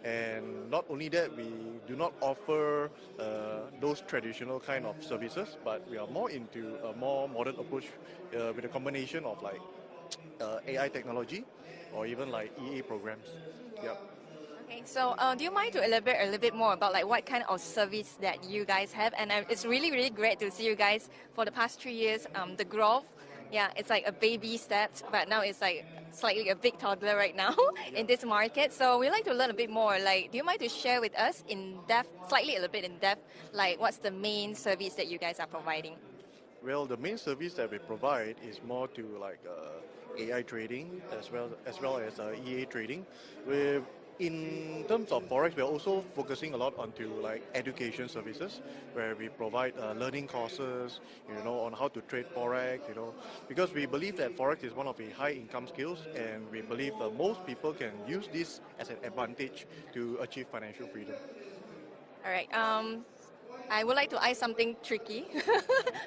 And not only that, we do not offer those traditional kind of services, but we are more into a more modern approach with a combination of like AI technology or even like EA programs. Yep. Okay, so do you mind to elaborate a little bit more about like what kind of service that you guys have? And it's really, really great to see you guys for the past 3 years, the growth. Yeah, it's like a baby steps, but now it's like slightly a big toddler right now in this market. So we'd like to learn a bit more. Like, do you mind to share with us in depth, slightly a little bit in depth, like what's the main service that you guys are providing? Well, the main service that we provide is more to like AI trading as well as EA trading. With in terms of forex, we're also focusing a lot onto like education services, where we provide learning courses, on how to trade forex, because we believe that forex is one of the high income skills, and we believe that most people can use this as an advantage to achieve financial freedom. All right. I would like to ask something tricky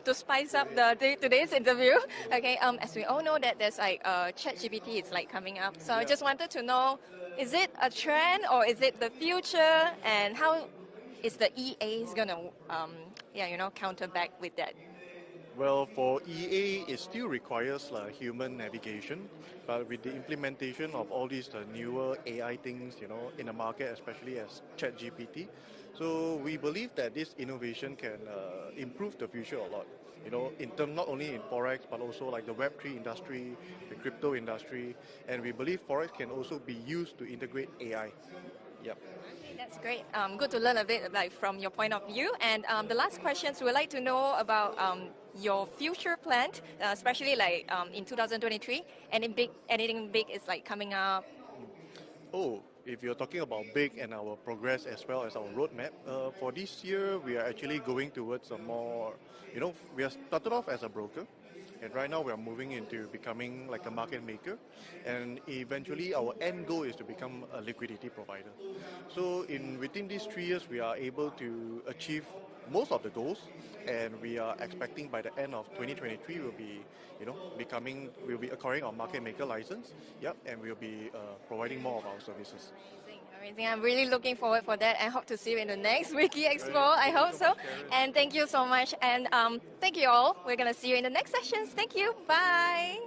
to spice up today's interview. Okay. As we all know that there's like ChatGPT is like coming up, so I Yeah. just wanted to know, is it a trend or is it the future, and how is the EA is gonna counter back with that? Well, for EA, it still requires like human navigation, but with the implementation of all these newer AI things, in the market, especially as ChatGPT, so we believe that this innovation can improve the future a lot. In term not only in forex but also like the Web3 industry, the crypto industry, and we believe forex can also be used to integrate AI. Yep. Okay, that's great. Good to learn a bit like from your point of view. And the last questions we'd like to know about your future plan, especially like in 2023. Anything big is like coming up. Oh, if you're talking about big and our progress as well as our roadmap, for this year we are actually going towards a more, we are started off as a broker, and right now we are moving into becoming like a market maker, and eventually our end goal is to become a liquidity provider. So in within these 3 years, we are able to achieve most of the goals, and we are expecting by the end of 2023 we'll be, we'll be acquiring our market maker license. Yep, and we'll be providing more of our services. Amazing, amazing. I'm really looking forward for that. I hope to see you in the next Wiki Expo. Right. I Thank you hope so so. much, Karen. And thank you so much. And thank you all. We're gonna see you in the next sessions. Thank you. Bye.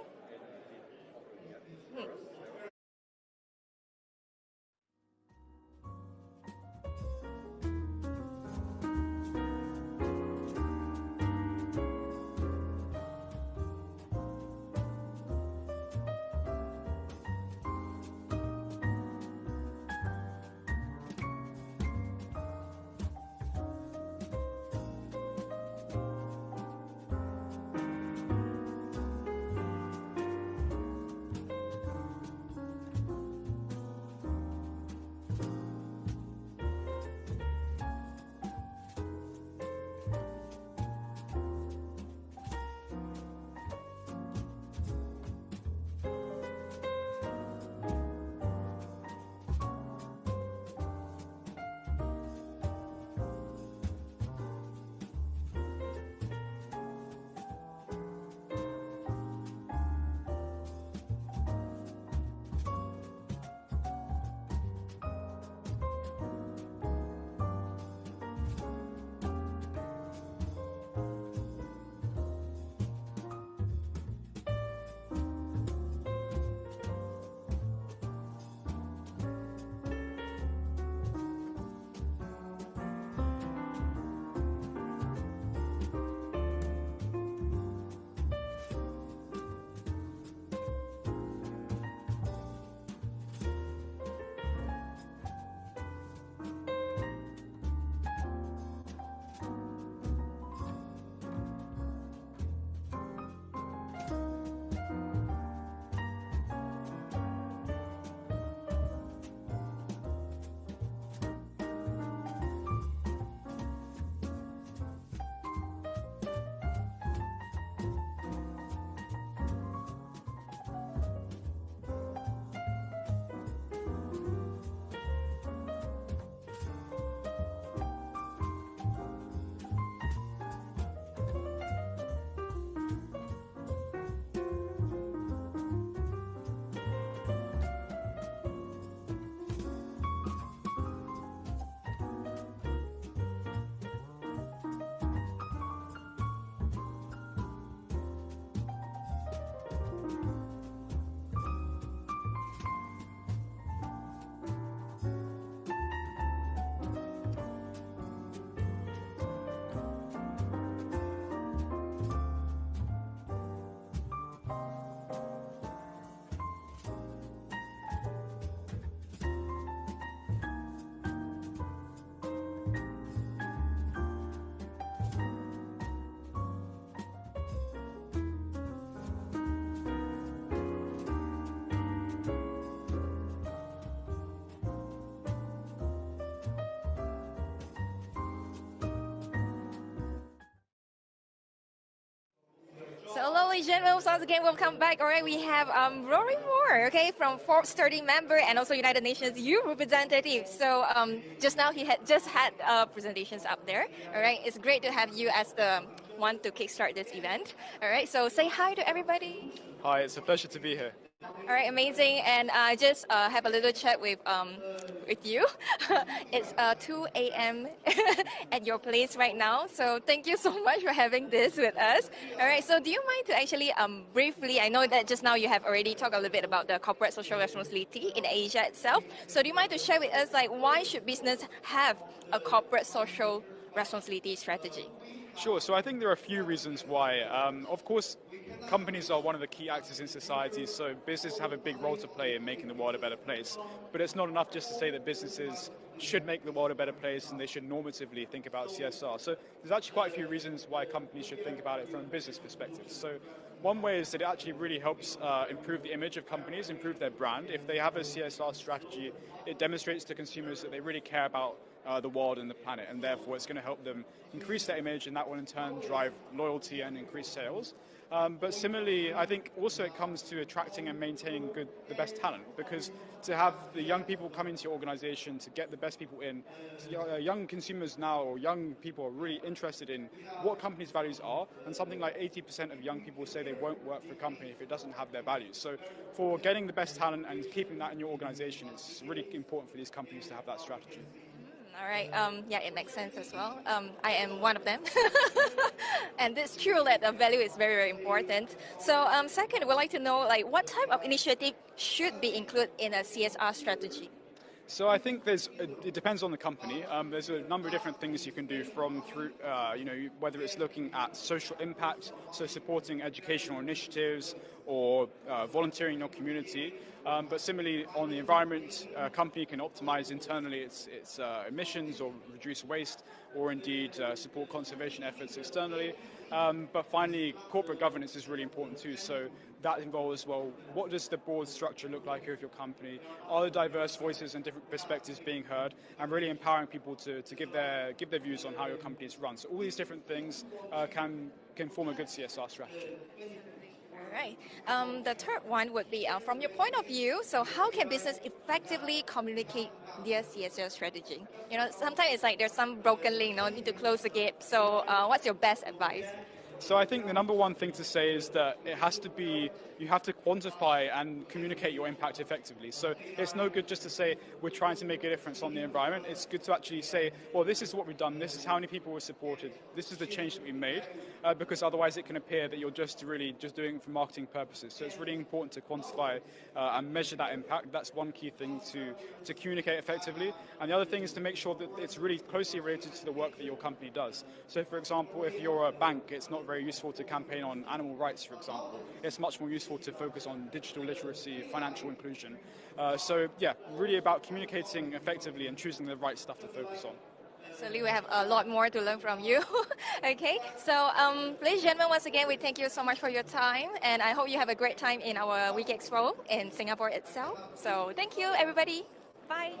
ladies and gentlemen, once again, welcome back. All right, we have Rory Moore, okay, from Forbes 30 member and also United Nations Youth Representative. So just now he had just had presentations up there. All right, it's great to have you as the one to kickstart this event. All right, so say hi to everybody. Hi, it's a pleasure to be here. All right, amazing. And I just have a little chat with you. It's 2 a.m. at your place right now. So thank you so much for having this with us. All right. So do you mind to actually briefly? I know that just now you have already talked a little bit about the corporate social responsibility in Asia itself. So do you mind to share with us like why should business have a corporate social responsibility strategy? Sure, so I think there are a few reasons why. Of course, companies are one of the key actors in society, so businesses have a big role to play in making the world a better place. But it's not enough just to say that businesses should make the world a better place and they should normatively think about CSR. So there's actually quite a few reasons why companies should think about it from a business perspective. So one way is that it actually really helps improve the image of companies, improve their brand. If they have a CSR strategy, it demonstrates to consumers that they really care about the world and the planet, and therefore it's going to help them increase their image, and that will in turn drive loyalty and increase sales. But similarly, I think also it comes to attracting and maintaining the best talent, because to have the young people come into your organization, to get the best people in, young consumers now or young people are really interested in what companies' values are, and something like 80% of young people say they won't work for a company if it doesn't have their values. So for getting the best talent and keeping that in your organization, it's really important for these companies to have that strategy. All right. Yeah, it makes sense as well. I am one of them. And it's true that the value is very, very important. So second, we'd like to know like what type of initiative should be included in a CSR strategy? So I think it depends on the company. There's a number of different things you can do whether it's looking at social impact, so supporting educational initiatives or volunteering in your community. But similarly, on the environment, a company can optimize internally its emissions or reduce waste, or indeed support conservation efforts externally. But finally, corporate governance is really important too. So that involves, well, what does the board structure look like of your company? Are there diverse voices and different perspectives being heard? And really empowering people to give their views on how your company is run. So all these different things can form a good CSR strategy. All right. The third one would be from your point of view, so how can business effectively communicate their CSR strategy? You know, sometimes it's like there's some broken link, need to close the gap. So what's your best advice? So I think the number one thing to say is that you have to quantify and communicate your impact effectively. So it's no good just to say we're trying to make a difference on the environment. It's good to actually say, well, this is what we've done, this is how many people were supported, this is the change that we made, because otherwise it can appear that you're just doing it for marketing purposes. So it's really important to quantify and measure that impact. That's one key thing to communicate effectively. And the other thing is to make sure that it's really closely related to the work that your company does. So for example, if you're a bank, it's not very useful to campaign on animal rights, for example. It's much more useful to focus on digital literacy, financial inclusion. So yeah, really about communicating effectively and choosing the right stuff to focus on. So we have a lot more to learn from you. Okay, so ladies and gentlemen, once again, we thank you so much for your time, and I hope you have a great time in our WikiEXPO in Singapore itself. So thank you, everybody. Bye.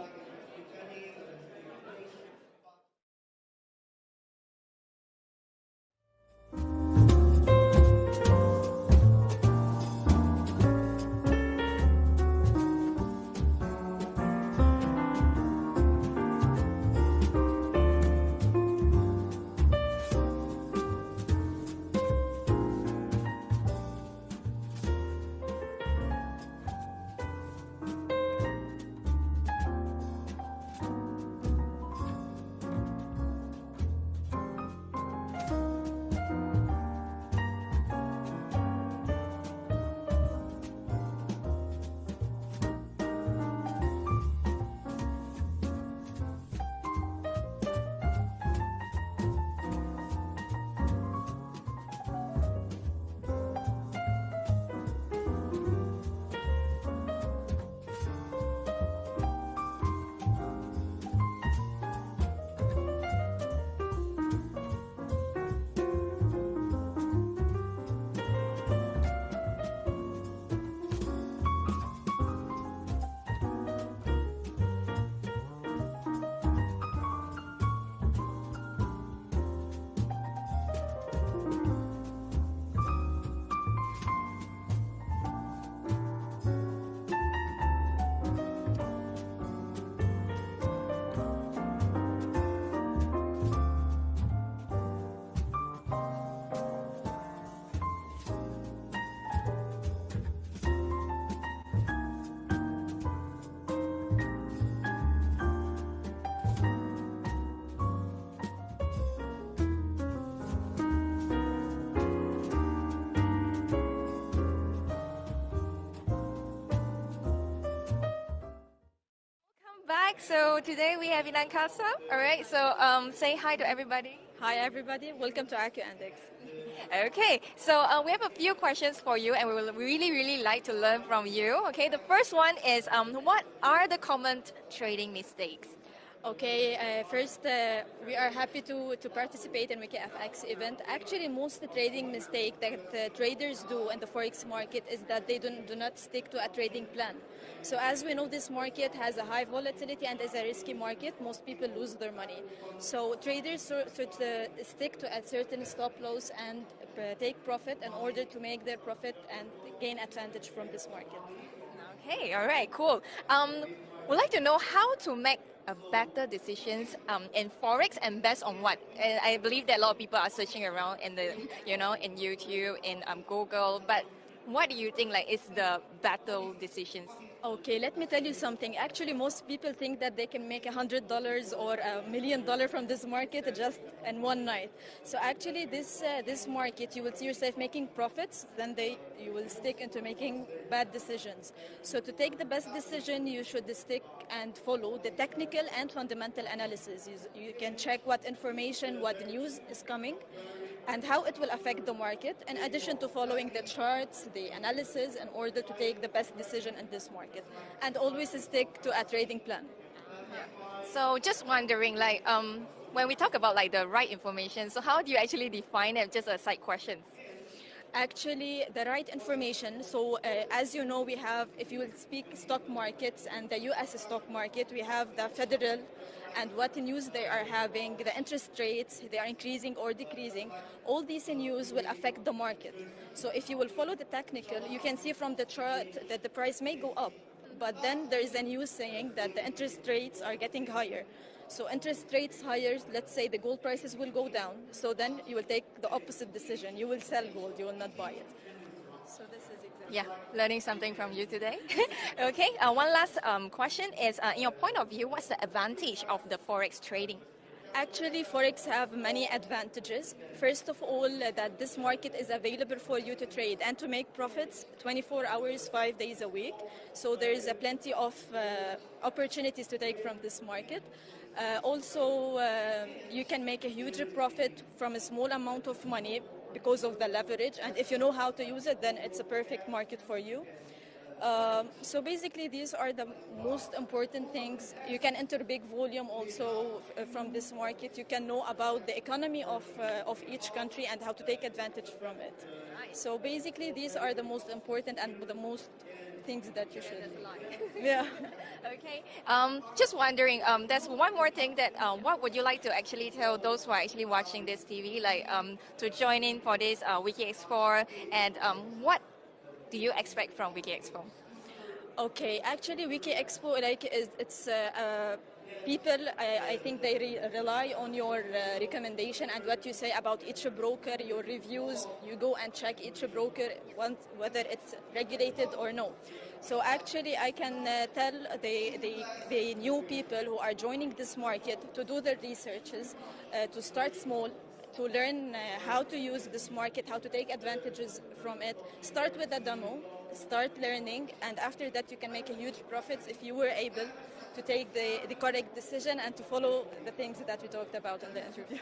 So today we have Inankasa. All right. So say hi to everybody. Hi everybody, welcome to Accu Index. Okay, so we have a few questions for you, and we will really like to learn from you. Okay, the first one is what are the common trading mistakes? Okay, first we are happy to participate in WikiFX event. Actually, most trading mistake that traders do in the forex market is that they do not stick to a trading plan. So as we know, this market has a high volatility and is a risky market. Most people lose their money. So traders should stick to a certain stop loss and take profit in order to make their profit and gain advantage from this market. Okay, all right, cool. We'd like to know how to make a better decisions in forex and based on what. And I believe that a lot of people are searching around in the, in YouTube, in Google. But what do you think like is the better decisions? Okay, let me tell you something. Actually, most people think that they can make $100 or $1 million from this market just in one night. So actually, this market, you will see yourself making profits. Then you will stick into making bad decisions. So to take the best decision, you should stick and follow the technical and fundamental analysis. You can check what information, what news is coming, and how it will affect the market, in addition to following the charts, the analysis, in order to take the best decision in this market. And always stick to a trading plan. So just wondering, like, when we talk about like the right information, so how do you actually define it? Just a side question. Actually, the right information. So, as you know, we have, if you will speak stock markets and the US stock market, we have the federal and what news they are having, the interest rates, they are increasing or decreasing. All these news will affect the market. So, if you will follow the technical, you can see from the chart that the price may go up. But then there is a news saying that the interest rates are getting higher. So interest rates higher, let's say the gold prices will go down. So then you will take the opposite decision. You will sell gold, you will not buy it. So this is exactly. Yeah, learning something from you today. Okay, one last question is, in your point of view, what's the advantage of the forex trading? Actually, Forex have many advantages. First of all, that this market is available for you to trade and to make profits 24 hours, 5 days a week. So there is plenty of opportunities to take from this market. Also, you can make a huge profit from a small amount of money because of the leverage. And if you know how to use it, then it's a perfect market for you. So basically, these are the most important things. You can enter big volume also from this market. You can know about the economy of each country and how to take advantage from it. So basically, these are the most important and the most things that you should. Yeah. Okay. Just wondering. There's one more thing that. What would you like to actually tell those who are actually watching this TV, like to join in for this WikiEXPO, and what do you expect from WikiEXPO? Okay, actually, WikiEXPO it's people. I think they rely on your recommendation and what you say about each broker, your reviews. You go and check each broker whether it's regulated or no. So actually, I can tell the new people who are joining this market to do their researches, to start small, to learn how to use this market, how to take advantages from it. Start with a demo, start learning, and after that you can make a huge profits if you were able to take the correct decision and to follow the things that we talked about in the interview.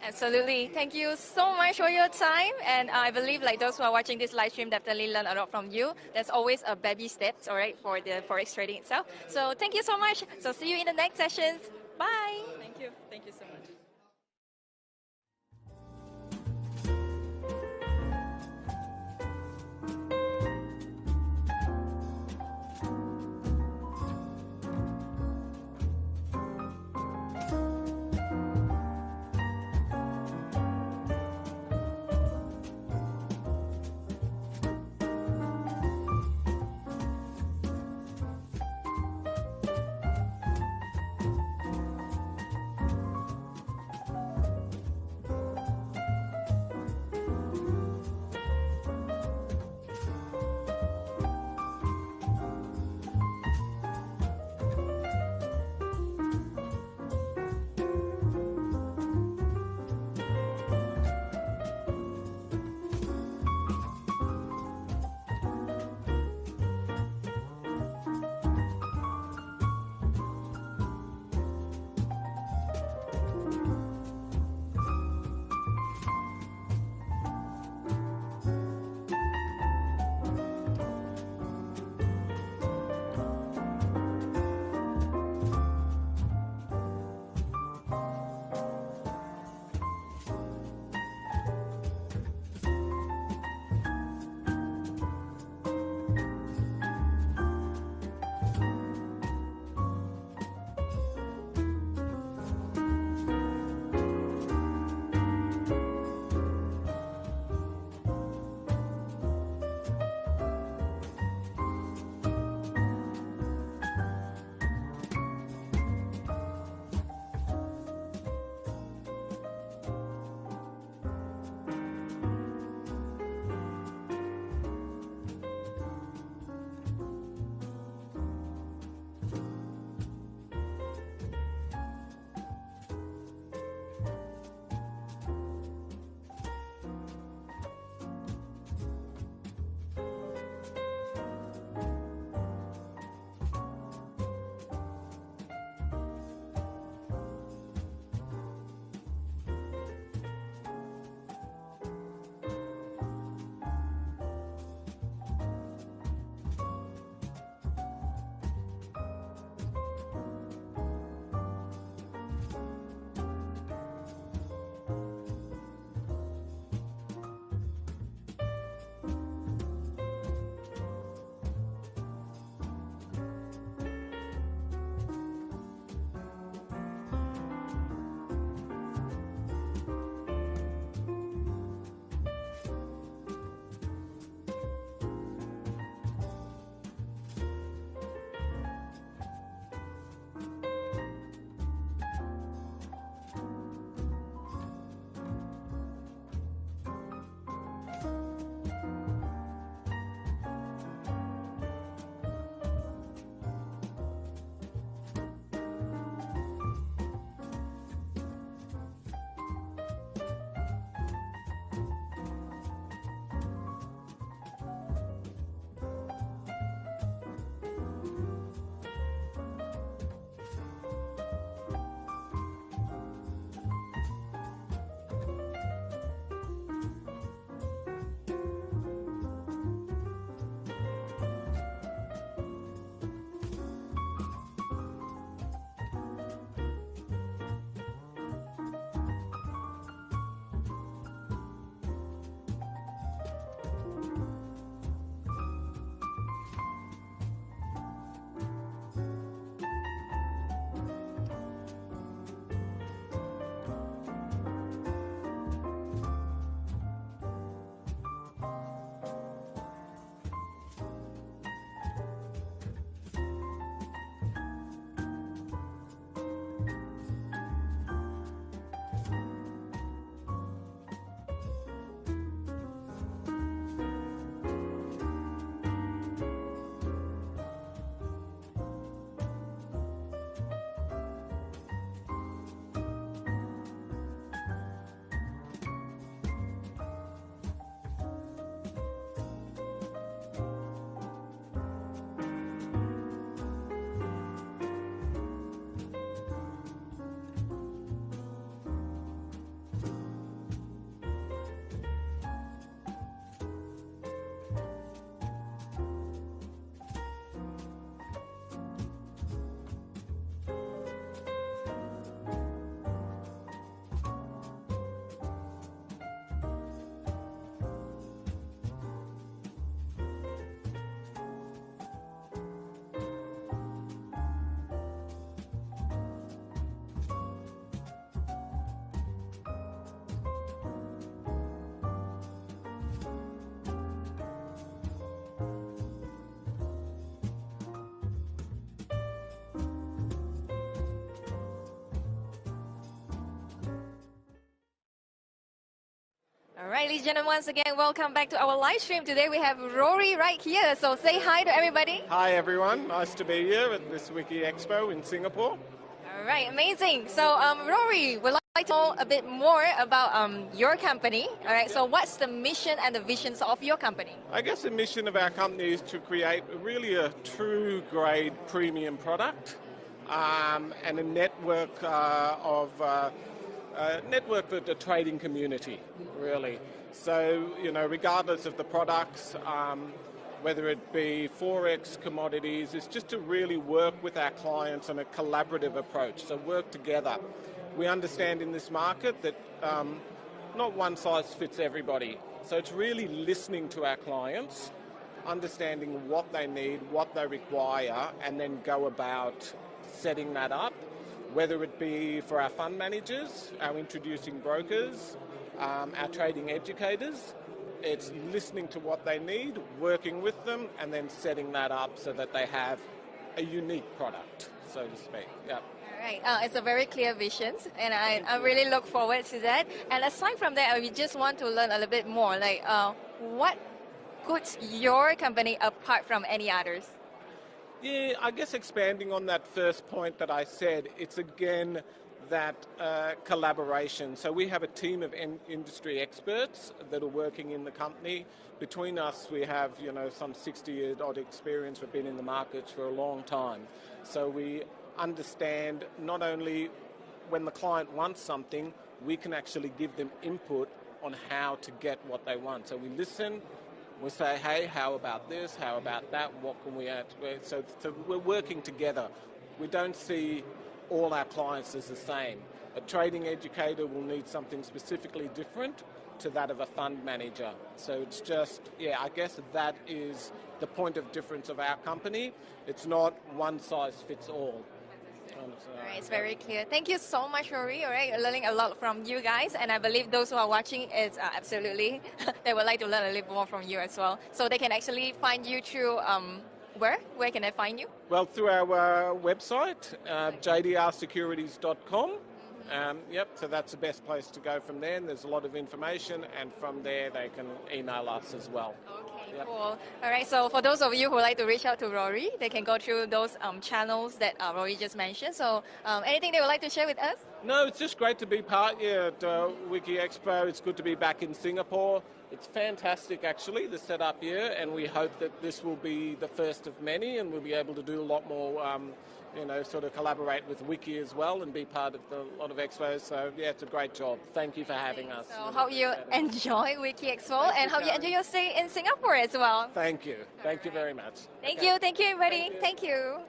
Absolutely. Thank you so much for your time. And I believe like those who are watching this live stream definitely learn a lot from you. There's always a baby steps, all right, for the forex trading itself. So thank you so much. So see you in the next sessions. Bye. Thank you. Thank you so much. All right, ladies and gentlemen, once again, welcome back to our live stream. Today we have Rory right here, so say hi to everybody. Hi everyone, nice to be here at this WikiEXpo in Singapore. All right, amazing. So, Rory, we'd like to know a bit more about your company. All right, so what's the mission and the visions of your company? I guess the mission of our company is to create really a true grade premium product and a network network for the trading community, really. So, regardless of the products, whether it be Forex, commodities, it's just to really work with our clients on a collaborative approach, so work together. We understand in this market that not one size fits everybody, so it's really listening to our clients, understanding what they need, what they require, and then go about setting that up, whether it be for our fund managers, our introducing brokers, our trading educators. It's listening to what they need, working with them, and then setting that up so that they have a unique product, so to speak. Yep. All right, it's a very clear vision, and I really look forward to that. And aside from that, we just want to learn a little bit more, like what puts your company apart from any others? Yeah, I guess expanding on that first point that I said, it's again that collaboration. So we have a team of industry experts that are working in the company. Between us, we have some 60-year-odd experience. We've been in the markets for a long time. So we understand not only when the client wants something, we can actually give them input on how to get what they want. So we listen. We say, hey, how about this? How about that? What can we add? So we're working together. We don't see all our clients as the same. A trading educator will need something specifically different to that of a fund manager. So it's just, I guess that is the point of difference of our company. It's not one size fits all. All right, it's very clear. Thank you so much, Rory. All right, learning a lot from you guys, and I believe those who are watching is absolutely they would like to learn a little more from you as well. So they can actually find you through where? Where can I find you? Well, through our website, jdrsecurities.com. So that's the best place to go from there, and there's a lot of information, and from there they can email us as well. Okay, cool. All right, so for those of you who would like to reach out to Rory, they can go through those channels that Rory just mentioned. So anything they would like to share with us? No, it's just great to be part at WikiEXpo. It's good to be back in Singapore. It's fantastic, actually, the setup here, and we hope that this will be the first of many, and we'll be able to do a lot more, sort of collaborate with Wiki as well and be part of a lot of expos. So, it's a great job. Thank you for having us. So, hope you enjoy WikiEXpo and hope you enjoy your stay in Singapore as well. Thank you. Thank you very much. Thank you, everybody. Thank you.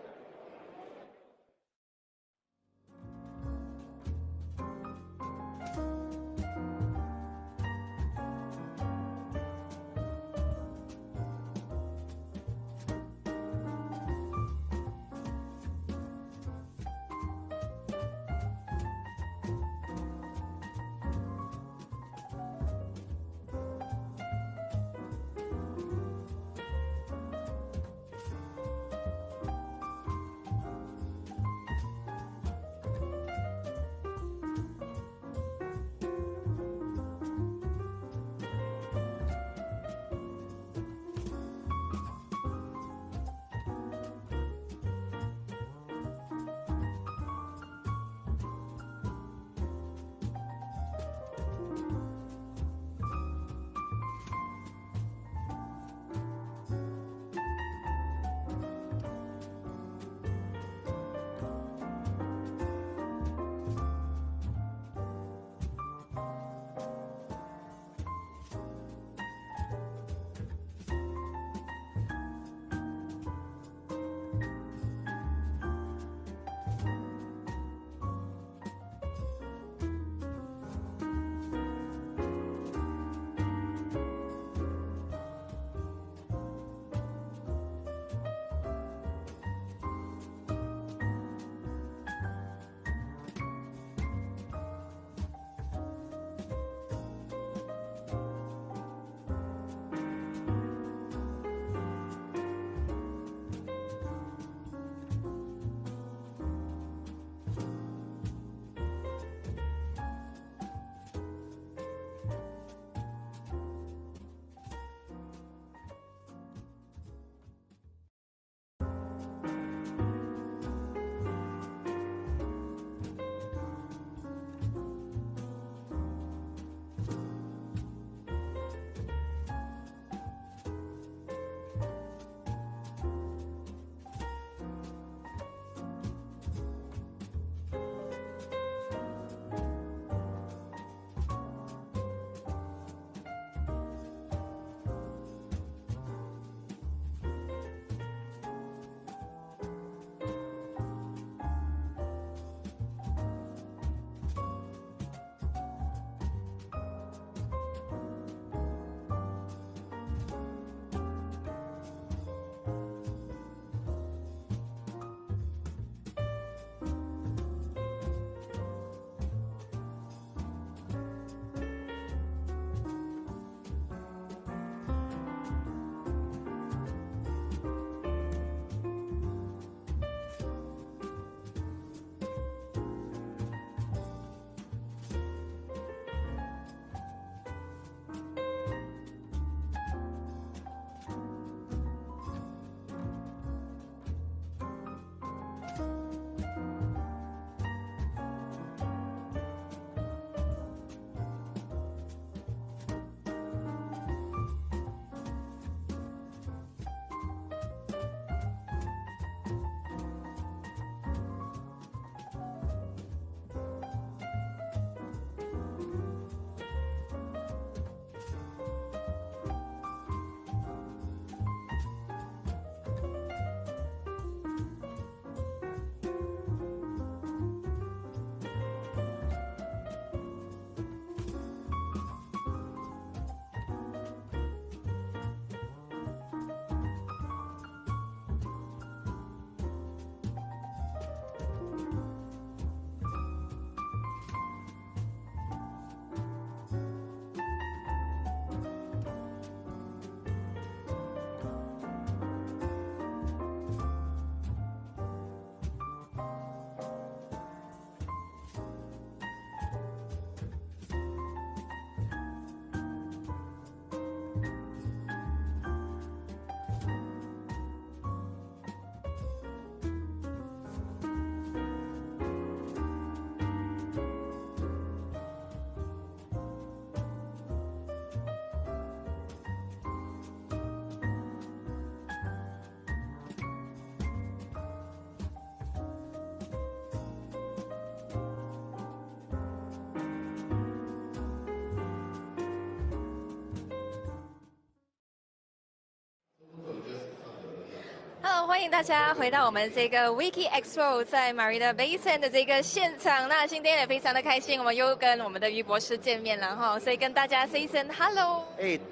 好，欢迎大家回到我们这个 WikiEXPO 在 Marina Bay Sands 的这个现场。那今天也非常的开心，我们又跟我们的于博士见面了哈，所以跟大家 say 声 hello。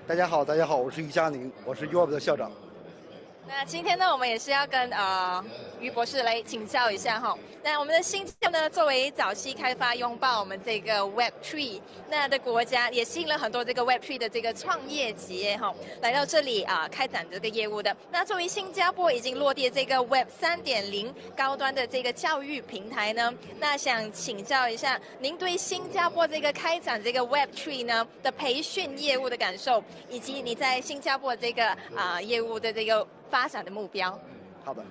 大家好，大家好，我是于佳宁，我是 UOB 的校长。那今天呢，我们也是要跟于博士来请教一下哈。那我们的新加坡呢，作为早期开发拥抱我们这个 Web3 那的国家，也吸引了很多这个 Web3 的这个创业企业哈，来到这里开展这个业务的。那作为新加坡已经落地这个 Web3.0 高端的这个教育平台呢，那想请教一下，您对新加坡这个开展这个 Web3 呢的培训业务的感受，以及你在新加坡这个业务的这个发展的目标。好的，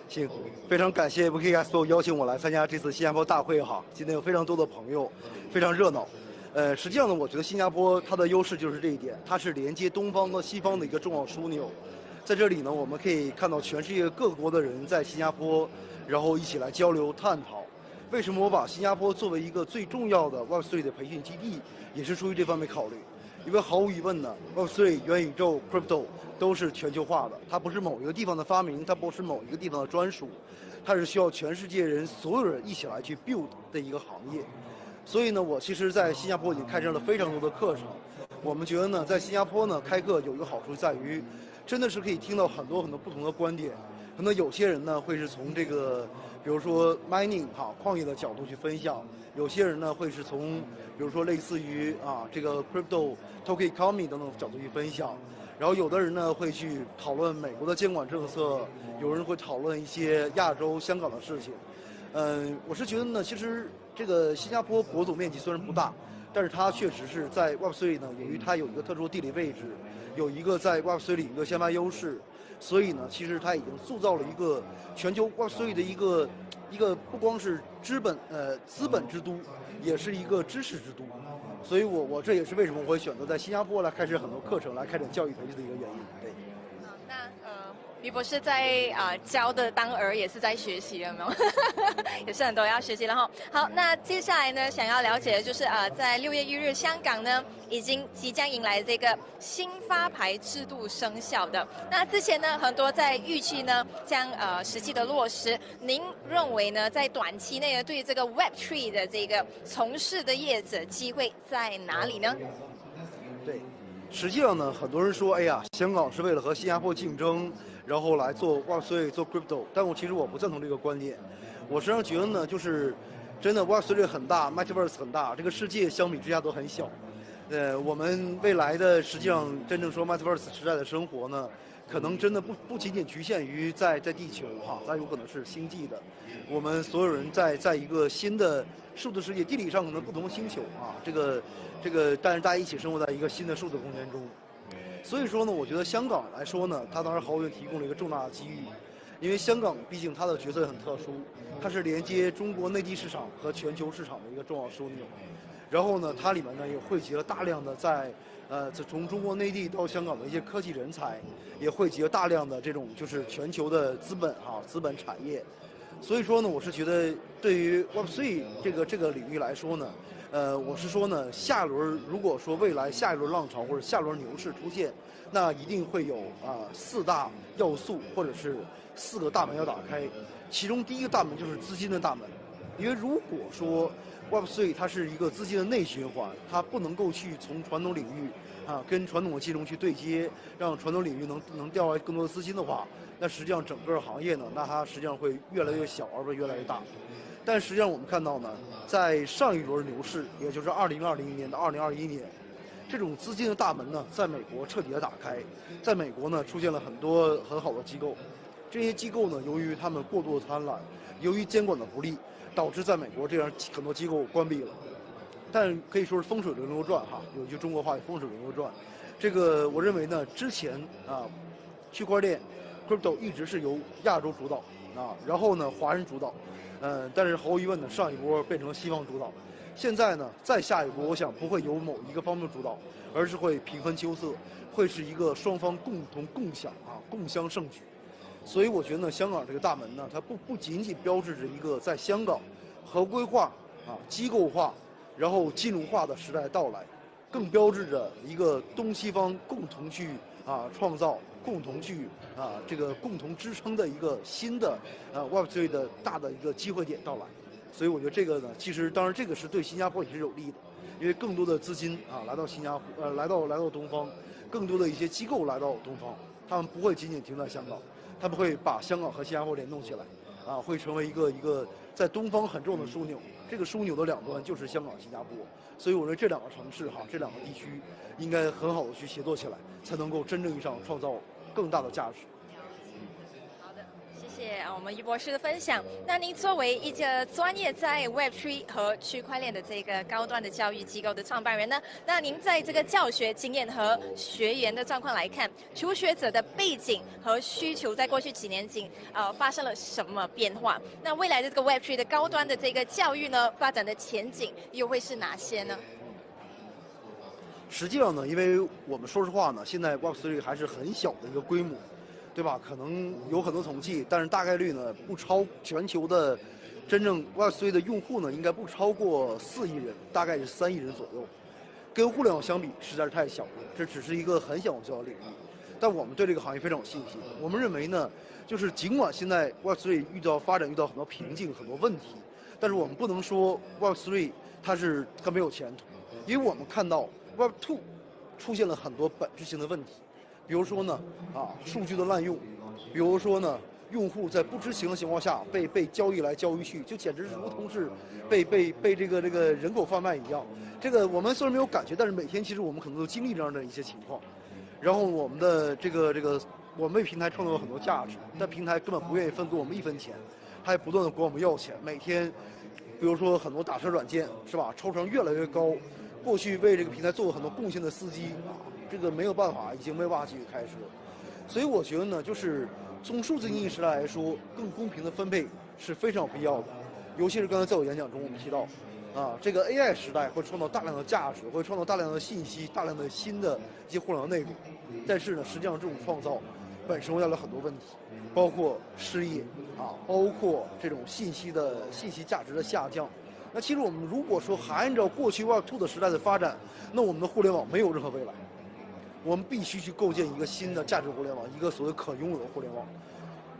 行，非常感谢 WikiEXPO 邀请我来参加这次新加坡大会哈。今天有非常多的朋友，非常热闹。实际上呢，我觉得新加坡它的优势就是这一点，它是连接东方和西方的一个重要枢纽。在这里呢，我们可以看到全世界各国的人在新加坡，然后一起来交流探讨。为什么我把新加坡作为一个最重要的 Web3 的培训基地，也是出于这方面考虑。因为毫无疑问呢 ，Web3、元宇宙、Crypto 都是全球化的，它不是某一个地方的发明，它不是某一个地方的专属，它是需要全世界人所有人一起来去 build 的一个行业。所以呢，我其实在新加坡已经开设了非常多的课程。我们觉得呢，在新加坡呢开课有一个好处在于，真的是可以听到很多不同的观点。可能有些人呢会是从这个，比如说 mining 矿业的角度去分享。有些人呢会是从，比如说类似于这个 crypto token economy 等等角度去分享，然后有的人呢会去讨论美国的监管政策，有人会讨论一些亚洲、香港的事情。我是觉得呢，其实这个新加坡国土面积虽然不大，但是它确实是在 Web3 呢，由于它有一个特殊地理位置，有一个在 Web3 里一个先发优势，所以呢，其实它已经塑造了一个全球 Web3 的一个不光是资本之都，也是一个知识之都。所以我这也是为什么我会选择在新加坡来开设很多课程，来开展教育培训的一个原因。对。好，那于博士在教的当儿也是在学习了没有？也是很多要学习了哈。好，那接下来呢，想要了解的就是在6月1日，香港呢即将迎来这个新发牌制度生效的。那之前呢，很多在预期呢将实际的落实。您认为呢，在短期内呢，对于这个 Web3 的这个从事的业者机会在哪里呢？对，实际上呢，很多人说，哎呀，香港是为了和新加坡竞争，然后来做 Web3 做 Crypto， 但其实我不赞同这个观点。我实际上觉得呢，就是真的 Web3 很大 ，Metaverse 很大，这个世界相比之下都很小。我们未来的实际上真正说 Metaverse 时代的生活呢，可能真的不仅仅局限于在地球它有可能是星际的。我们所有人在一个新的数字世界，地理上可能不同的星球这个，但是大家一起生活在一个新的数字空间中。所以说呢，我觉得香港来说呢，它当然毫无疑问提供了一个重大的机遇，因为香港毕竟它的角色很特殊，它是连接中国内地市场和全球市场的一个重要枢纽。然后呢，它里面呢也汇集了大量的从中国内地到香港的一些科技人才，也汇集了大量的这种就是全球的资本产业。所以说呢，我是觉得对于 Web3 这个领域来说呢，我是说呢，如果说未来下一轮浪潮或者下轮牛市出现，那一定会有4大要素或者是4个大门要打开。其中第一个大门就是资金的大门，因为如果说Web3 它是一个资金的内循环，它不能够去从传统领域跟传统的金融去对接，让传统领域能调来更多的资金的话，那实际上整个行业呢，那它实际上会越来越小，而不是越来越大。但实际上我们看到呢，在上一轮牛市，也就是2020年到2021年，这种资金的大门呢，在美国彻底的打开，在美国呢出现了很多很好的机构，这些机构呢，由于他们过度的贪婪，由于监管的不力，导致在美国这样很多机构关闭了。但可以说是风水轮流转有一句中国话，风水轮流转。这个我认为呢，之前区块链 crypto 一直是由亚洲主导然后呢华人主导，但是毫无疑问呢，上一波变成西方主导。现在呢，再下一波，我想不会由某一个方面主导，而是会平分秋色，会是一个双方共同共享共襄盛举。所以我觉得呢，香港这个大门呢，它不仅仅标志着一个在香港合规化机构化，然后金融化的时代到来，更标志着一个东西方共同去创造共同去这个共同支撑的一个新的Web3 的大的一个机会点到来。所以我觉得这个呢，其实当然这个是对新加坡也是有利的，因为更多的资金来到新加坡，来到东方，更多的一些机构来到东方，他们不会仅仅停在香港，他们会把香港和新加坡联动起来，会成为一个在东方很重要的枢纽。这个枢纽的两端就是香港、新加坡，所以我认为这两个城市这两个地区应该很好的去协作起来，才能够真正意义上创造更大的价值。谢谢我们于博士的分享。那您作为一个专业在 Web3 和区块链的这个高端的教育机构的创办人呢，那您在这个教学经验和学员的状况来看，初学者的背景和需求在过去几年发生了什么变化？那未来的这个 Web3 的高端的这个教育呢，发展的前景又会是哪些呢？实际上呢，因为我们说实话呢，现在 Web3 还是很小的一个规模。对吧？可能有很多统计，但是大概率呢不超全球的真正 Web3 的用户呢，应该不超过4亿人，大概是3亿人左右。跟互联网相比，实在是太小了。这只是一个很小的领域，但我们对这个行业非常有信心。我们认为呢，就是尽管现在 Web3 发展遇到很多瓶颈、很多问题，但是我们不能说 Web3 它没有前途，因为我们看到 Web2 出现了很多本质性的问题。比如说呢，数据的滥用，比如说呢，用户在不知情的情况下被交易来交易去，就简直是如同是被这个人口贩卖一样。这个我们虽然没有感觉，但是每天其实我们可能都经历这样的一些情况。然后我们的我们为平台创造了很多价值，但平台根本不愿意分给我们1分钱，还不断的管我们要钱。每天，比如说很多打车软件是吧，抽成越来越高。过去为这个平台做过很多贡献的司机这个没有办法，已经没有办法继续开车。所以我觉得呢，就是从数字经济时代来说，更公平的分配是非常有必要的。尤其是刚才在我演讲中我们提到，这个 AI 时代会创造大量的价值，会创造大量的信息，大量的新的一些互联网内容。但是呢，实际上这种创造本身会带来很多问题，包括失业包括这种信息价值的下降。那其实我们如果说还按照过去 Web2 的时代的发展，那我们的互联网没有任何未来。我们必须去构建一个新的价值互联网，一个所谓可拥有的互联网。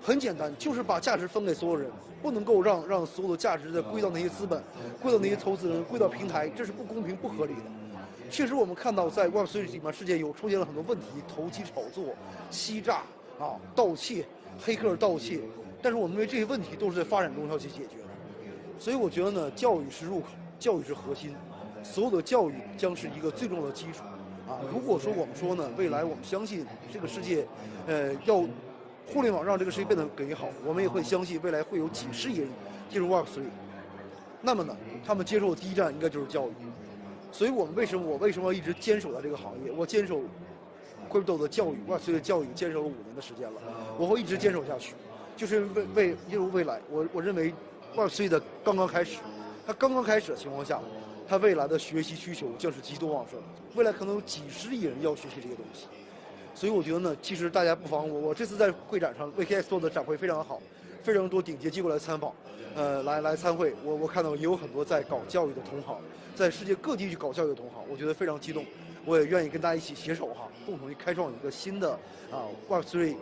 很简单，就是把价值分给所有人，不能够让所有的价值再归到那些资本，归到那些投资人，归到平台，这是不公平、不合理的。确实，我们看到在 Web3 里面世界出现了很多问题，投机炒作、欺诈盗窃、黑客盗窃，但是我们认为这些问题都是在发展中要去解决的。所以我觉得呢，教育是入口，教育是核心，所有的教育将是一个最重要的基础。如果说我们说呢，未来我们相信这个世界，要互联网让这个世界变得更好，我们也会相信未来会有几十亿人进入 Web3。那么呢，他们接受的第一站应该就是教育。所以我为什么要一直坚守在这个行业？我坚守 Crypto 的教育 ，Web3 的教育坚守了5年的时间了，我会一直坚守下去，就是因为未来，我认为。Web3 的刚刚开始，它刚刚开始的情况下，它未来的学习需求将是极度旺盛，未来可能有几十亿人要学习这些东西，所以我觉得呢，其实大家不妨我这次在会展上 WikiEXPO 的展会非常好，非常多顶级机构来参访，来参会，我看到也有很多在搞教育的同行，在世界各地去搞教育的同行，我觉得非常激动，我也愿意跟大家一起携手共同去开创一个新的Web3。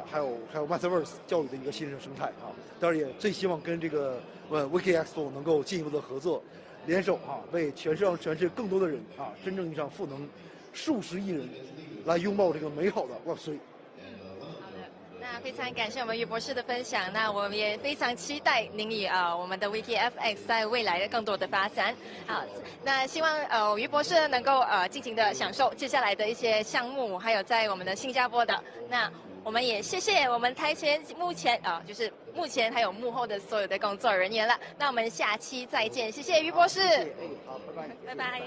还有 Metaverse 教育的一个新生态当然也最希望跟这个WikiEXPO 能够进一步的合作，联手为全世界更多的人真正意义上赋能数十亿人，来拥抱这个美好的 Web3。那非常感谢我们于博士的分享，那我们也非常期待您与我们的 WikiFX 在未来的更多的发展。那希望于博士能够尽情的享受接下来的一些项目，还有在我们的新加坡的那。我们也谢谢我们台前目前还有幕后的所有的工作人员了。那我们下期再见，谢谢于博士。好，拜拜。拜拜。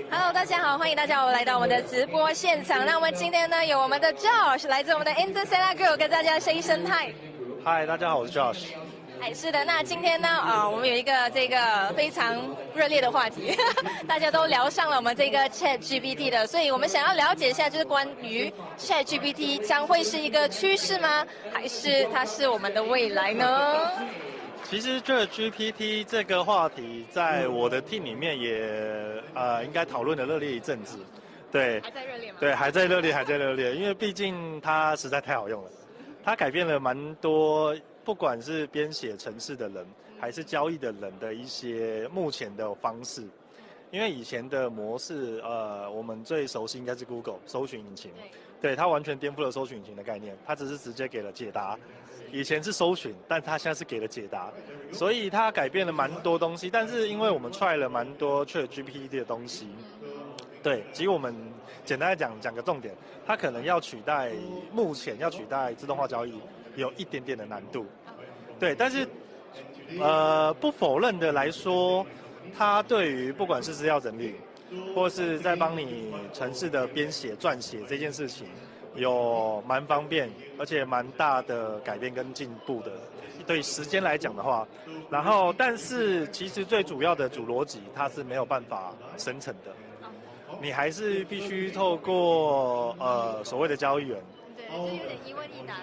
Hello， 大家好，欢迎大家来到我们的直播现场。那我们今天呢，有我们的 Josh 来自我们的 Interstellar Group， 跟大家 say 一声 hi。嗨，大家好，我是 Josh。哎，是的，那今天呢，我们有一个这个非常热烈的话题，大家都聊上了我们这个 ChatGPT 的，所以我们想要了解一下，就是关于 ChatGPT 将会是一个趋势吗？还是它是我们的未来呢？其实这 GPT 这个话题，在我的 team 里面也应该讨论的热烈一阵子，对，还在热烈吗？对，还在热烈，还在热烈，因为毕竟它实在太好用了，它改变了蛮多，不管是编写程式的人，还是交易的人的一些目前的方式。因为以前的模式，我们最熟悉应该是 Google 搜寻引擎，对，它完全颠覆了搜寻引擎的概念，它只是直接给了解答。以前是搜寻，但它现在是给了解答，所以它改变了蛮多东西。但是因为我们 try 了蛮多 ChatGPT 的东西，对，其实我们简单来讲个重点，它可能目前要取代自动化交易，有一点点的难度，对。但是不否认的来说，它对于不管是资料整理，或是在帮你程式的编写、撰写这件事情，有蛮方便，而且蛮大的改变跟进步的。对时间来讲的话，然后但是其实最主要的主逻辑，它是没有办法生成的，你还是必须透过所谓的交易员。对，就有点一问一答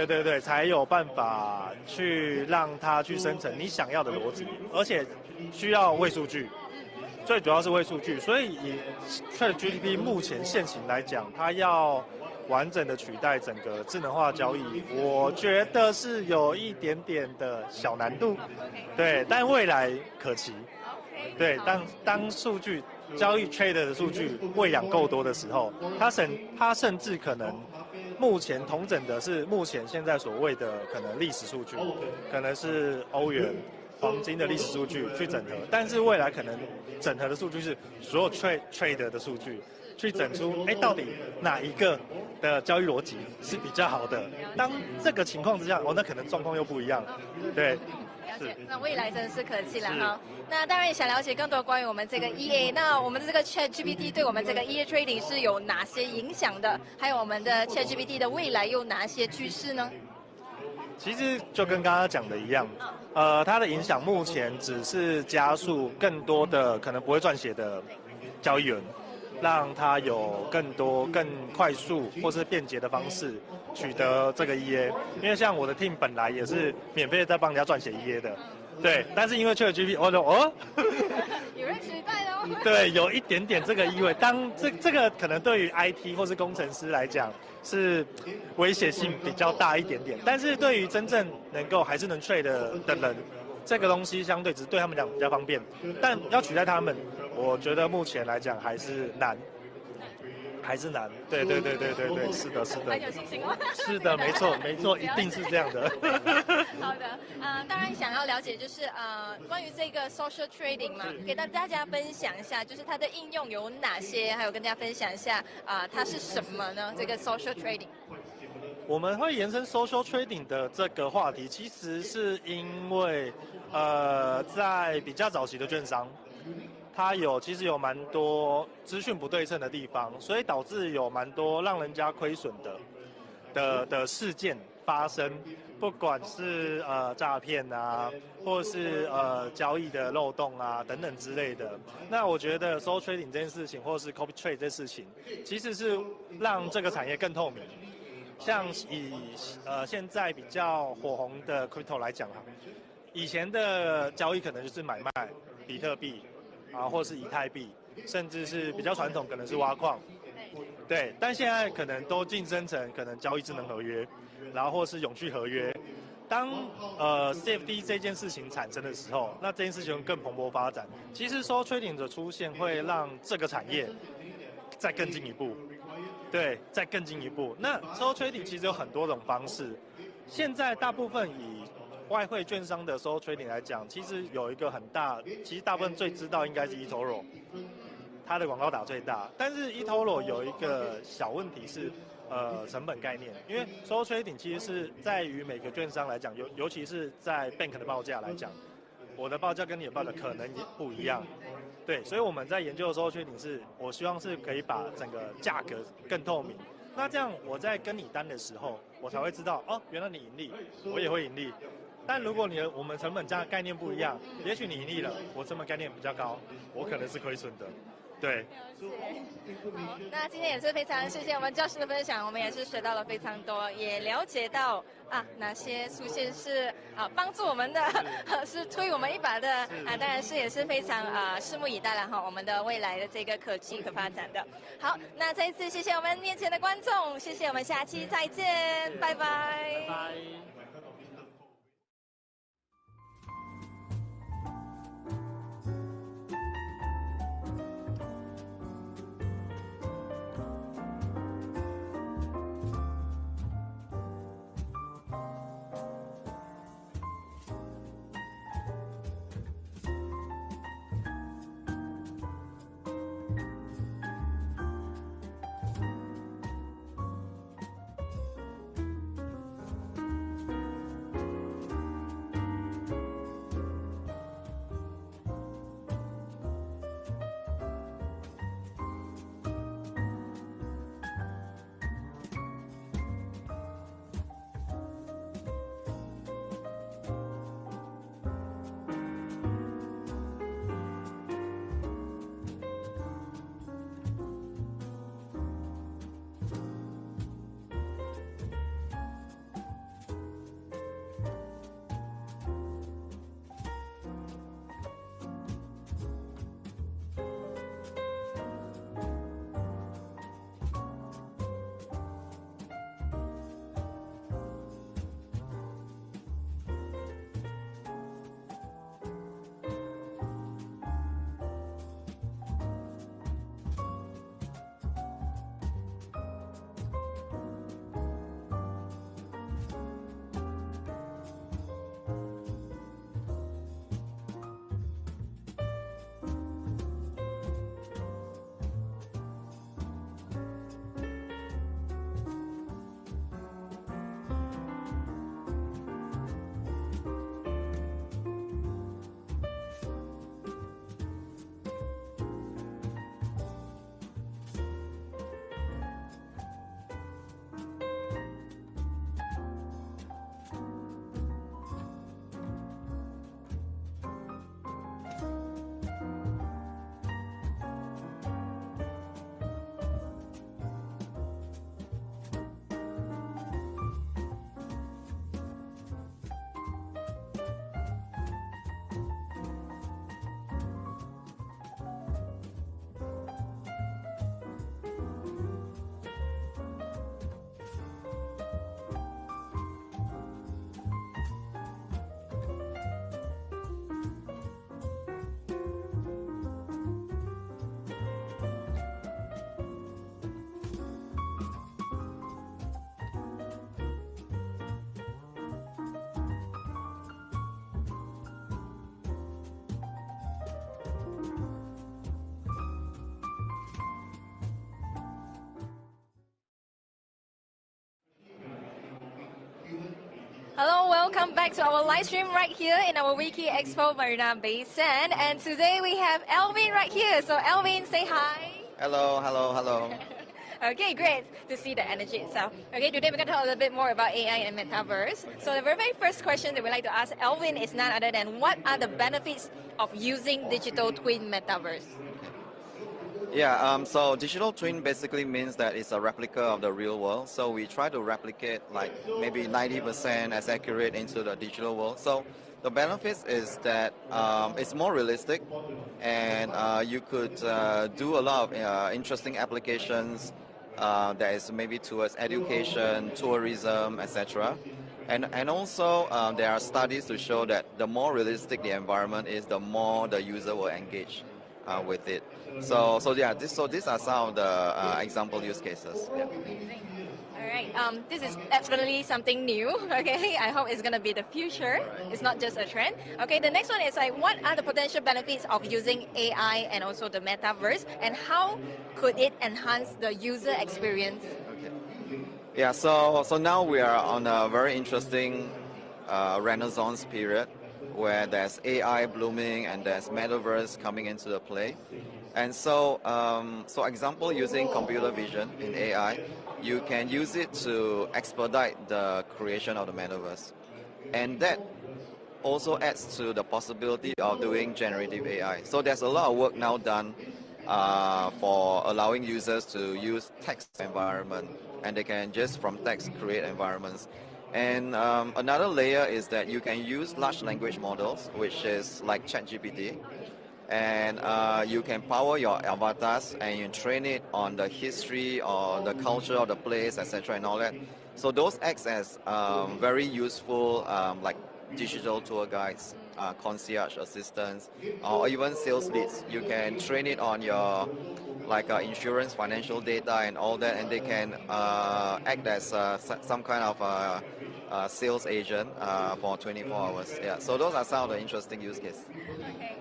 的。对，才有办法去让它去生成你想要的逻辑，而且需要位数据，最主要是位数据。所以以 ChatGPT 目前现行来讲，它要完整的取代整个智能化交易，我觉得是有一点点的小难度。对，但未来可期。对，当数据交易 trade 的数据喂养够多的时候，它甚至可能目前统整的是目前现在所谓的可能历史数据，可能是欧元、黄金的历史数据去整合，但是未来可能整合的数据是所有 trade 的数据，去整出到底哪一个的交易逻辑是比较好的。当这个情况之下，那可能状况又不一样，对。了解，那未来真是可期了哈。那当然也想了解更多关于我们这个 EA， 那我们的这个 ChatGPT 对我们这个 EA trading 是有哪些影响的？还有我们的 ChatGPT 的未来有哪些趋势呢？其实就跟刚刚讲的一样，它的影响目前只是加速更多的可能不会撰写的交易员，让它有更多更快速或是便捷的方式取得这个 EA。因为像我的 team 本来也是免费在帮人家撰写 EA 的，对，但是因为 ChatGPT， 有人取代了。对，有一点点这个意味。当这个可能对于 IT 或是工程师来讲是威胁性比较大一点点，但是对于真正还是能 trade 的人，这个东西相对只是对他们讲比较方便，但要取代他们，我觉得目前来讲还是难。对，是的。很有信心吗？是的，没错，一定是这样的。好的，当然想要了解就是关于这个 social trading 嘛，给大家分享一下，就是它的应用有哪些，还有跟大家分享一下它是什么呢？这个 social trading。我们会延伸 social trading 的这个话题，其实是因为在比较早期的券商，它其实有蛮多资讯不对称的地方，所以导致有蛮多让人家亏损的事件发生，不管是诈骗啊，或是交易的漏洞啊等等之类的。那我觉得 social trading 这件事情，或是 copy trade 这件事情，其实是让这个产业更透明。像以现在比较火红的 crypto 来讲以前的交易可能就是买卖比特币或是以太币，甚至是比较传统可能是挖矿，对，但现在可能都晋升成可能交易智能合约，然后或是永续合约。当CFD 这件事情产生的时候，那这件事情更蓬勃发展。其实说 trading 的出现会让这个产业再更进一步。对，再更进一步。那 solo trading 其实有很多种方式。现在大部分以外汇券商的 solo trading 来讲，其实有一个其实大部分最知道应该是 eToro， 它的广告打最大。但是 eToro 有一个小问题是，成本概念。因为 solo trading 其实是在于每个券商来讲，尤其是在 bank 的报价来讲，我的报价跟你的报价可能不一样。对，所以我们在研究的时候确定是，我希望是可以把整个价格更透明。那这样我在跟你单的时候，我才会知道哦，原来你盈利，我也会盈利。但如果我们成本价概念不一样，也许你盈利了，我成本概念比较高，我可能是亏损的。对。好，那今天也是非常谢谢我们教师的分享，我们也是学到了非常多，也了解到哪些出现是帮助我们的，是推我们一把的当然是也是非常拭目以待了哈，我们的未来的这个科技和发展的。好，那再一次谢谢我们面前的观众，谢谢，我们下期再见，拜拜。拜拜。Hello, welcome back to our live stream right here in our WikiEXpo Marina Bay Sands. And today we have Elvin right here. So Elvin, say hi. Hello, hello, hello. Okay, great to see the energy itself. Okay, today we're going to talk a little bit more about AI and metaverse. So the very first question that we'd like to ask Elvin is none other than what are the benefits of using digital twin metaverse? Yeah, so digital twin basically means that it's a replica of the real world. So we try to replicate like maybe 90% as accurate into the digital world. So the benefits is that it's more realistic and you could do a lot of interesting applications that is maybe towards education, tourism, etc. And also there are studies to show that the more realistic the environment is, the more the user will engage with it. So these are some of the example use cases. Yeah. All right, this is absolutely something new. Okay, I hope it's going to be the future. Right. It's not just a trend. Okay, the next one is like, what are the potential benefits of using AI and also the metaverse, and how could it enhance the user experience? Okay. Yeah, so now we are on a very interesting renaissance period. where there's AI blooming and there's metaverse coming into the play. And so, so example, using computer vision in AI, you can use it to expedite the creation of the metaverse. And that also adds to the possibility of doing generative AI. So there's a lot of work now done for allowing users to use text environment, and they can just from text create environments. And another layer is that you can use large language models, which is like ChatGPT, and you can power your avatars and you train it on the history or the culture of the place, etc., and all that. So those acts as very useful, like digital tour guides, concierge assistants, or even sales leads. You can train it on your like insurance, financial data, and all that, and they can act as some kind of sales agent for 24 hours. Yeah. So those are some of the interesting use cases. Okay.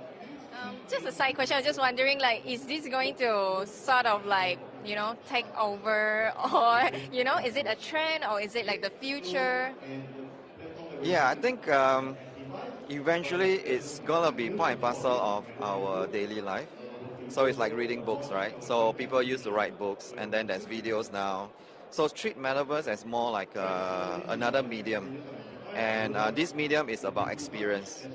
Just a side question. I was just wondering, like, is this going to sort of like, you know, take over, or you know, is it a trend, or is it like the future? Yeah, I think eventually it's gonna be part and parcel of our daily life. So it's like reading books, right? So people used to write books, and then there's videos now. So treat metaverse as more like another medium, and this medium is about experience.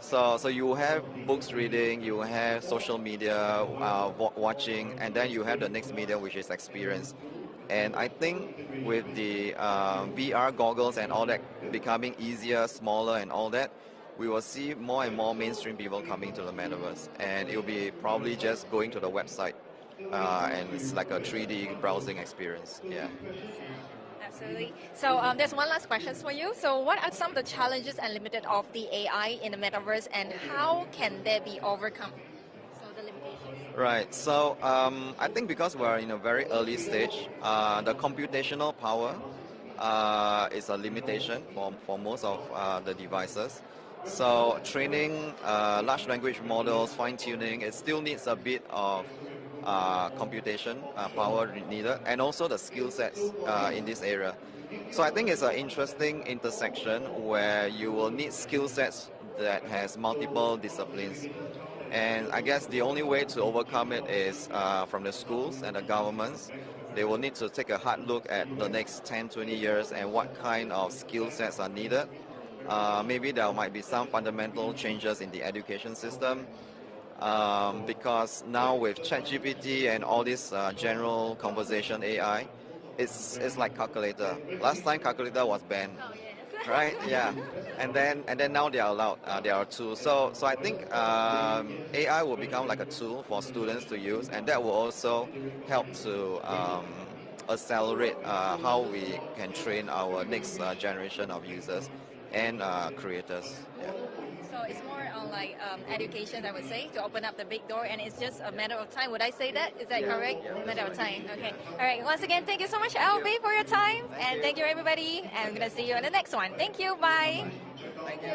So you have books reading, you have social media watching, and then you have the next medium, which is experience. And I think with the VR goggles and all that becoming easier, smaller, and all that, we will see more and more mainstream people coming to the metaverse. And it will be probably just going to the website, and it's like a 3D browsing experience. Yeah. Absolutely. So there's one last question for you. So what are some of the challenges and limited of the AI in the metaverse, and how can they be overcome? So the limitations. Right. So I think because we're in a very early stage, the computational power is a limitation for most of the devices. So training large language models, fine-tuning, it still needs a bit of computation power needed, and also the skill sets in this area. So I think it's an interesting intersection where you will need skill sets that has multiple disciplines. And I guess the only way to overcome it is from the schools and the governments. They will need to take a hard look at the next 10, 20 years and what kind of skill sets are needed. Maybe there might be some fundamental changes in the education system, because now with ChatGPT and all this general conversation AI, it's like calculator. Last time calculator was banned, right? Yeah, and then now they are allowed. They are tools. So I think AI will become like a tool for students to use, and that will also help to accelerate how we can train our next generation of users and creators. Yeah. So it's more on like education, I would say, to open up the big door, and it's just a matter of time. Would I say that? Is that correct? A matter of time. Okay. All right. Once again, thank you so much, LB, for your time, and thank you everybody. And I'm gonna see you on the next one. Thank you. Bye. Thank you.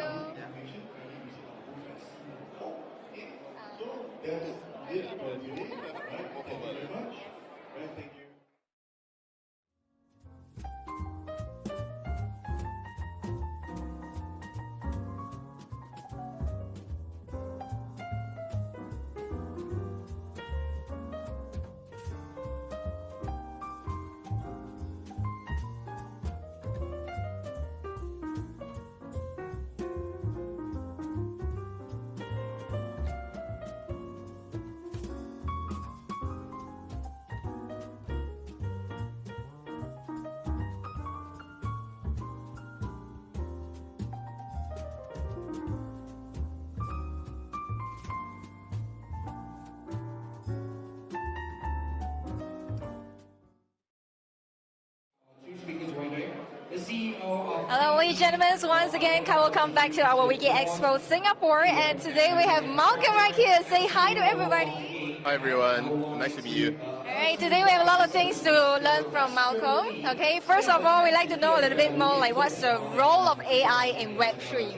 Hello, ladies and gentlemen. Once again, welcome back to our WikiEXPO Singapore. And today we have Malcolm right here. Say hi to everybody. Hi everyone, nice to meet you. All right, today we have a lot of things to learn from Malcolm. Okay, first of all, we'd like to know a little bit more, like what's the role of AI in Web3?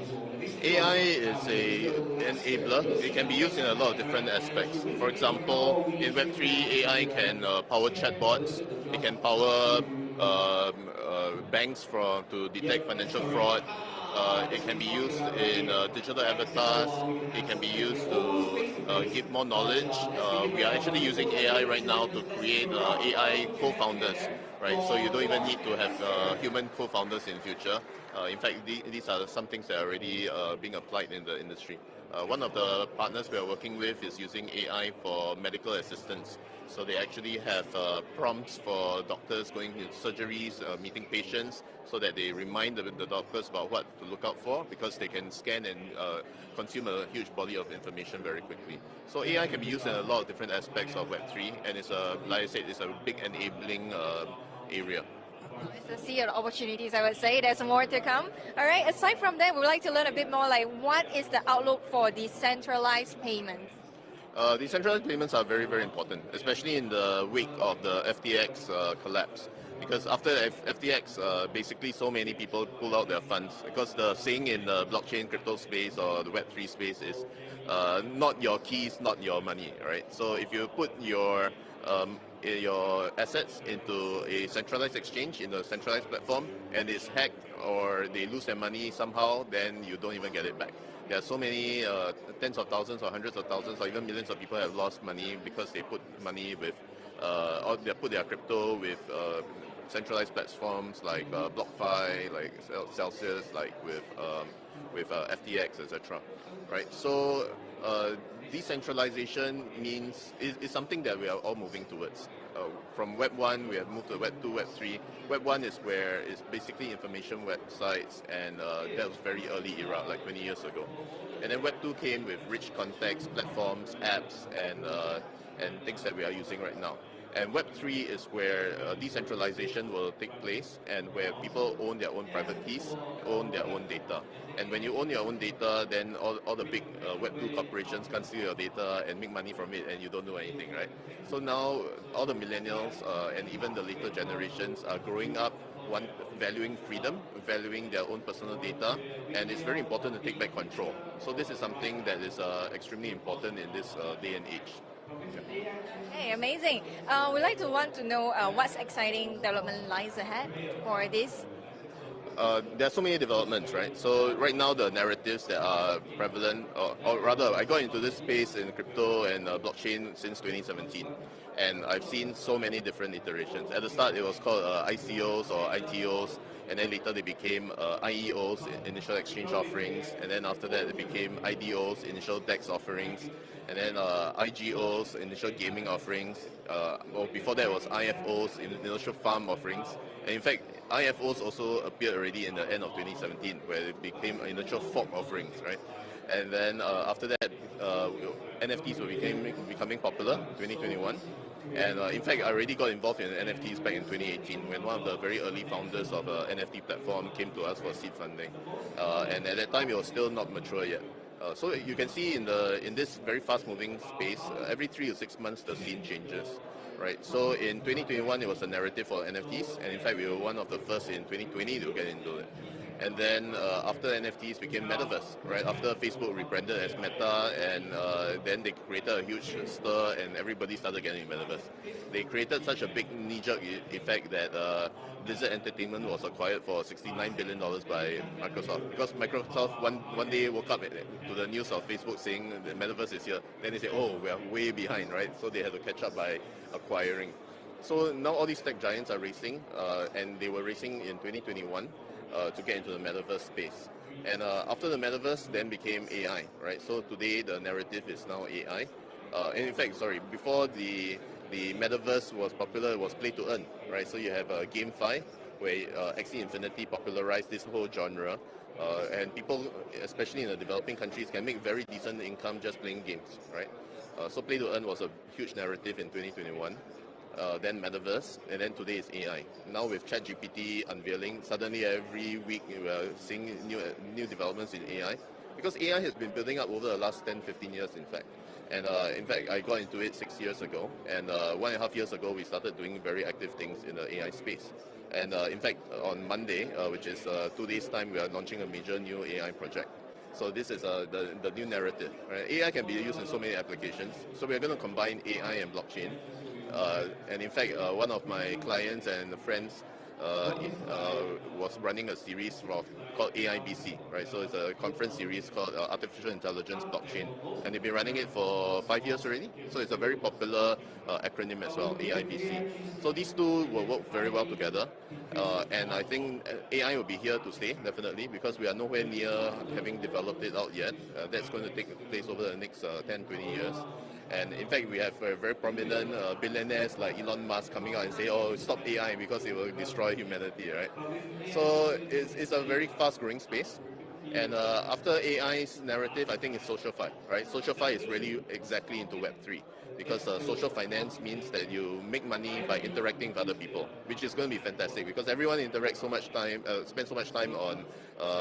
AI is an enabler. It can be used in a lot of different aspects. For example, in Web3, AI can power chatbots. It can power banks to detect financial fraud. It can be used in digital avatars. It can be used to give more knowledge. We are actually using AI right now to create AI co-founders, right? So you don't even need to have human co-founders in future. In fact, these are some things that are already being applied in the industry. One of the partners we are working with is using AI for medical assistance. So they actually have prompts for doctors going to surgeries, meeting patients, so that they remind the doctors about what to look out for, because they can scan and consume a huge body of information very quickly. So AI can be used in a lot of different aspects of Web3, and it's like I said, it's a big enabling area. It's a sea of opportunities, I would say. There's more to come. All right. Aside from that, we'd like to learn a bit more. Like, what is the outlook for decentralized payments? Decentralized payments are very, very important, especially in the wake of the FTX collapse. Because after FTX, basically so many people pulled out their funds. Because the saying in the blockchain crypto space or the Web3 space is not your keys, not your money, right? So if you put your assets into a centralized exchange, in a centralized platform, and it's hacked or they lose their money somehow, then you don't even get it back. There are so many tens of thousands or hundreds of thousands or even millions of people have lost money because they put money with, or they put their crypto with centralized platforms like BlockFi, like Celsius, like with FTX, etc. Right? So decentralization is something that we are all moving towards. From Web 1, we have moved to Web 2, Web 3. Web 1 is where it's basically information websites, and that was very early era, like 20 years ago. And then Web 2 came with rich context, platforms, apps, and things that we are using right now. And Web 3 is where decentralization will take place, and where people own their own private keys, own their own data. And when you own your own data, then all the big Web 2 corporations can't steal your data and make money from it, and you don't do anything, right? So now all the millennials and even the later generations are growing up valuing freedom, valuing their own personal data, and it's very important to take back control. So this is something that is extremely important in this day and age. Hey, amazing. We'd like to want to know what's exciting development lies ahead for this. There are so many developments, right? So right now the narratives that are prevalent, or rather I got into this space in crypto and blockchain since 2017, and I've seen so many different iterations. At the start it was called ICOs or ITOs, and then later they became IEOs, initial exchange offerings, and then after that it became IDOs, initial DEX offerings, and then IGOs, initial gaming offerings. Well, before that was IFOs, initial farm offerings. And in fact, IFOs also appeared already in the end of 2017, where it became initial fork offerings, right? And then after that, NFTs were becoming popular, 2021. And in fact, I already got involved in NFTs back in 2018 when one of the very early founders of an NFT platform came to us for seed funding. And at that time, it was still not mature yet. So you can see in this very fast-moving space, every 3 to 6 months, the scene changes. Right. So in 2021, it was a narrative for NFTs, and in fact, we were one of the first in 2020 to get into it. And then after NFTs became Metaverse, right? After Facebook rebranded as Meta, and then they created a huge stir, and everybody started getting Metaverse. They created such a big knee-jerk effect that Blizzard Entertainment was acquired for $69 billion by Microsoft. Because Microsoft one day woke up to the news of Facebook saying the Metaverse is here. Then they say, oh, we are way behind, right? So they had to catch up by acquiring. So now all these tech giants are racing, and they were racing in 2021 to get into the Metaverse space. And after the Metaverse then became AI, right? So today the narrative is now AI. And in fact, before the Metaverse was popular, it was play to earn, right? So you have GameFi, where Axie Infinity popularized this whole genre. And people, especially in the developing countries, can make very decent income just playing games, right? So play to earn was a huge narrative in 2021. Then Metaverse, and then today is AI. Now with ChatGPT unveiling, suddenly every week we are seeing new developments in AI. Because AI has been building up over the last 10, 15 years, in fact. And in fact, I got into it 6 years ago. And 1.5 years ago, we started doing very active things in the AI space. And in fact, on Monday, which is 2 days' time, we are launching a major new AI project. So this is the new narrative. Right? AI can be used in so many applications. So we are going to combine AI and blockchain. And in fact, one of my clients and friends was running a series called AIBC, right? So it's a conference series called Artificial Intelligence Blockchain, and they've been running it for 5 years already. So it's a very popular acronym as well, AIBC. So these two will work very well together, and I think AI will be here to stay definitely because we are nowhere near having developed it out yet. That's going to take place over the next 10, 20 years. And in fact, we have very prominent billionaires like Elon Musk coming out and say, "Oh, stop AI because it will destroy humanity," right? So it's a very fast-growing space. And after AI's narrative, I think it's SocialFi, right? SocialFi is really exactly into Web3 because social finance means that you make money by interacting with other people, which is going to be fantastic because everyone interacts so much time, spends so much time on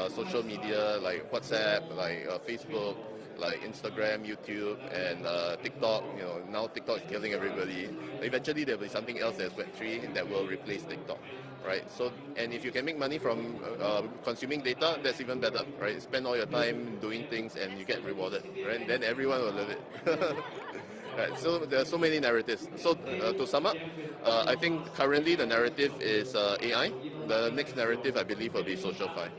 social media like WhatsApp, like Facebook, like Instagram, YouTube, and TikTok. You know, now TikTok is killing everybody. Eventually, there will be something else that's Web3 that will replace TikTok, right? So, and if you can make money from consuming data, that's even better, right? Spend all your time doing things and you get rewarded, right? Then everyone will love it. Right, so there are so many narratives. So to sum up, I think currently the narrative is AI. The next narrative, I believe, will be SocialFi.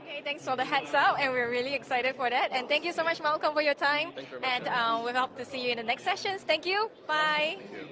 Okay, thanks for the heads up, and we're really excited for that. And thank you so much, Malcolm, for your time. Thanks very much. And we hope to see you in the next sessions. Thank you. Bye. Thank you.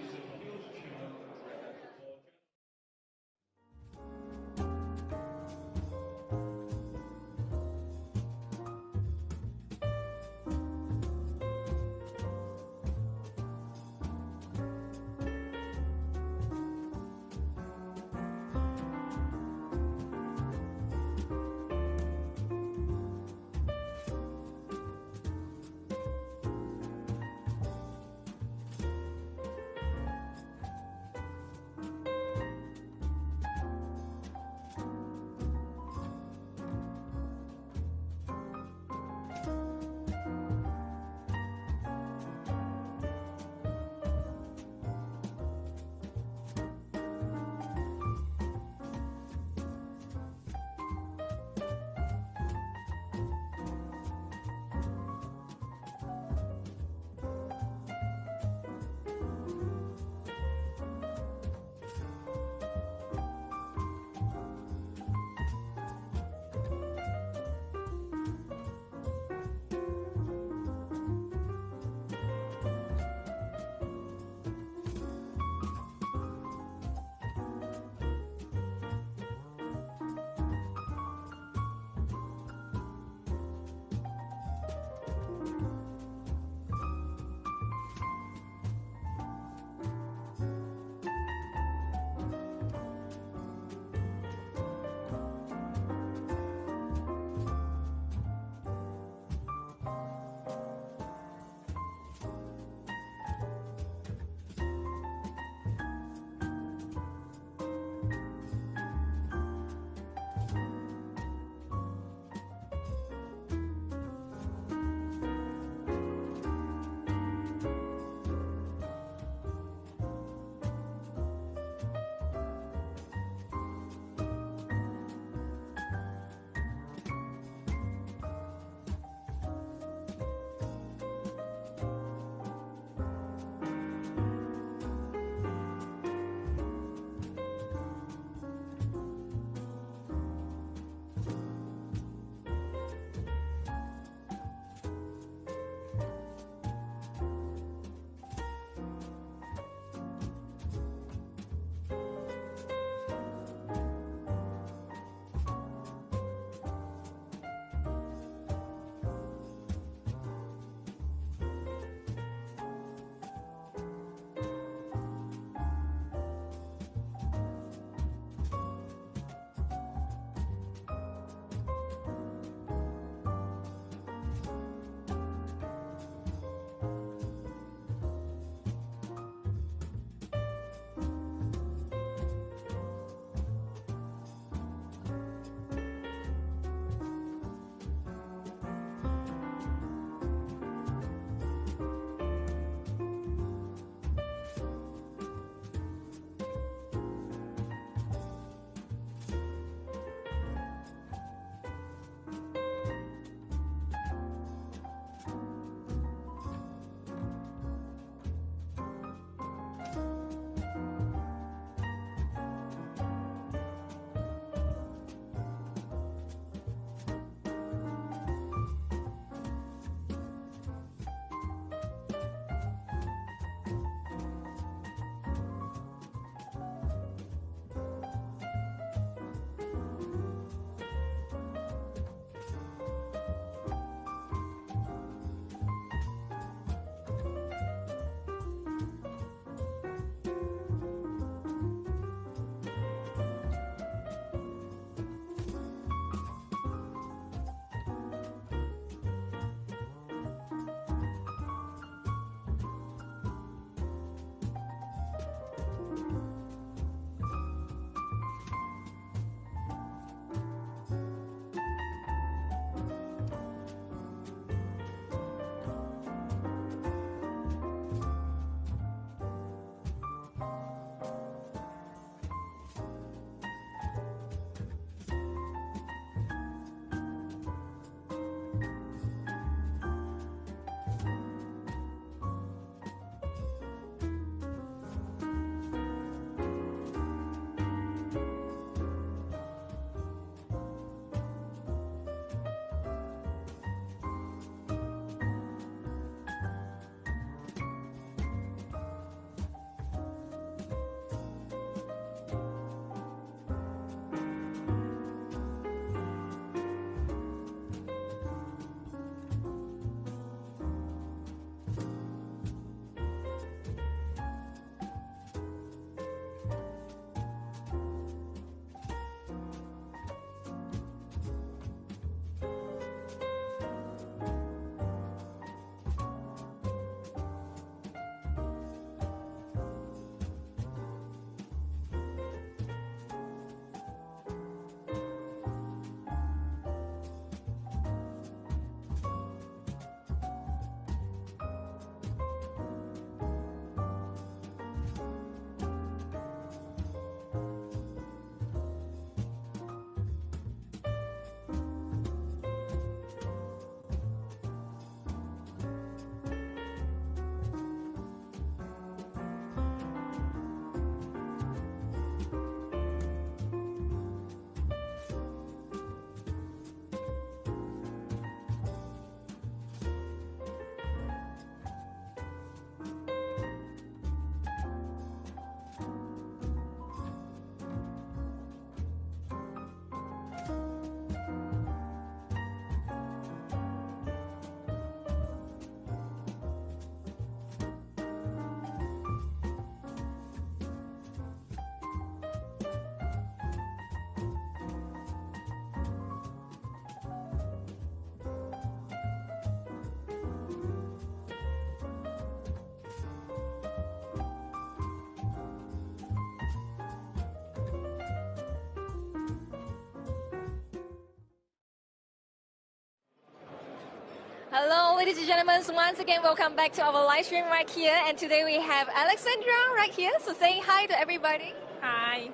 Hello, ladies and gentlemen. So once again, welcome back to our live stream right here. And today we have Alexandra right here. So saying hi to everybody. Hi.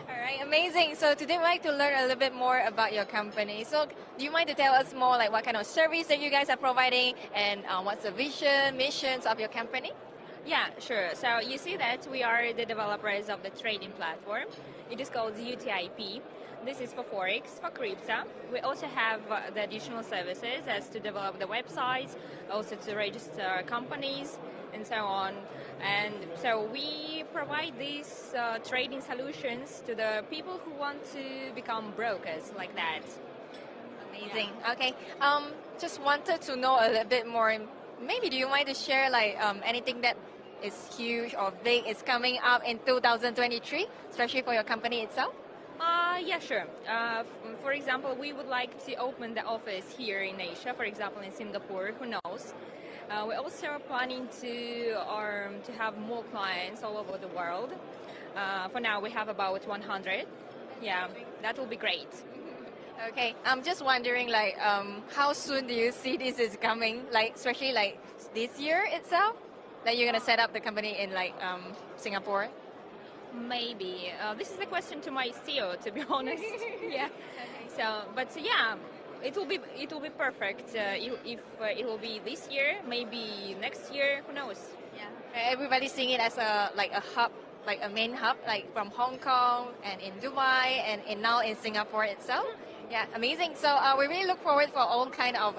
All right, amazing. So today we'd like to learn a little bit more about your company. So do you mind to tell us more like what kind of service that you guys are providing and what's the vision, missions of your company? Yeah, sure. So you see that we are the developers of the trading platform. It is called UTIP. This is for Forex, for crypto. We also have the additional services as to develop the websites, also to register companies, and so on. And so we provide these trading solutions to the people who want to become brokers like that. Amazing. Yeah. Okay. Just wanted to know a little bit more. Maybe do you mind to share like anything that is huge or big is coming up in 2023, especially for your company itself? Yeah, sure. For example, we would like to open the office here in Asia, for example, in Singapore, who knows. We're also planning to have more clients all over the world. For now, we have about 100. Yeah, that will be great. Okay, I'm just wondering, like, how soon do you see this is coming? Like, especially like this year itself, that you're gonna set up the company in like Singapore. Maybe this is a question to my CEO, to be honest. Yeah. Okay. So, but yeah, it will be perfect if it will be this year, maybe next year. Who knows? Yeah. Everybody's seeing it as a hub, like a main hub, like from Hong Kong and in Dubai and now in Singapore itself. Yeah, amazing. So we really look forward for all kind of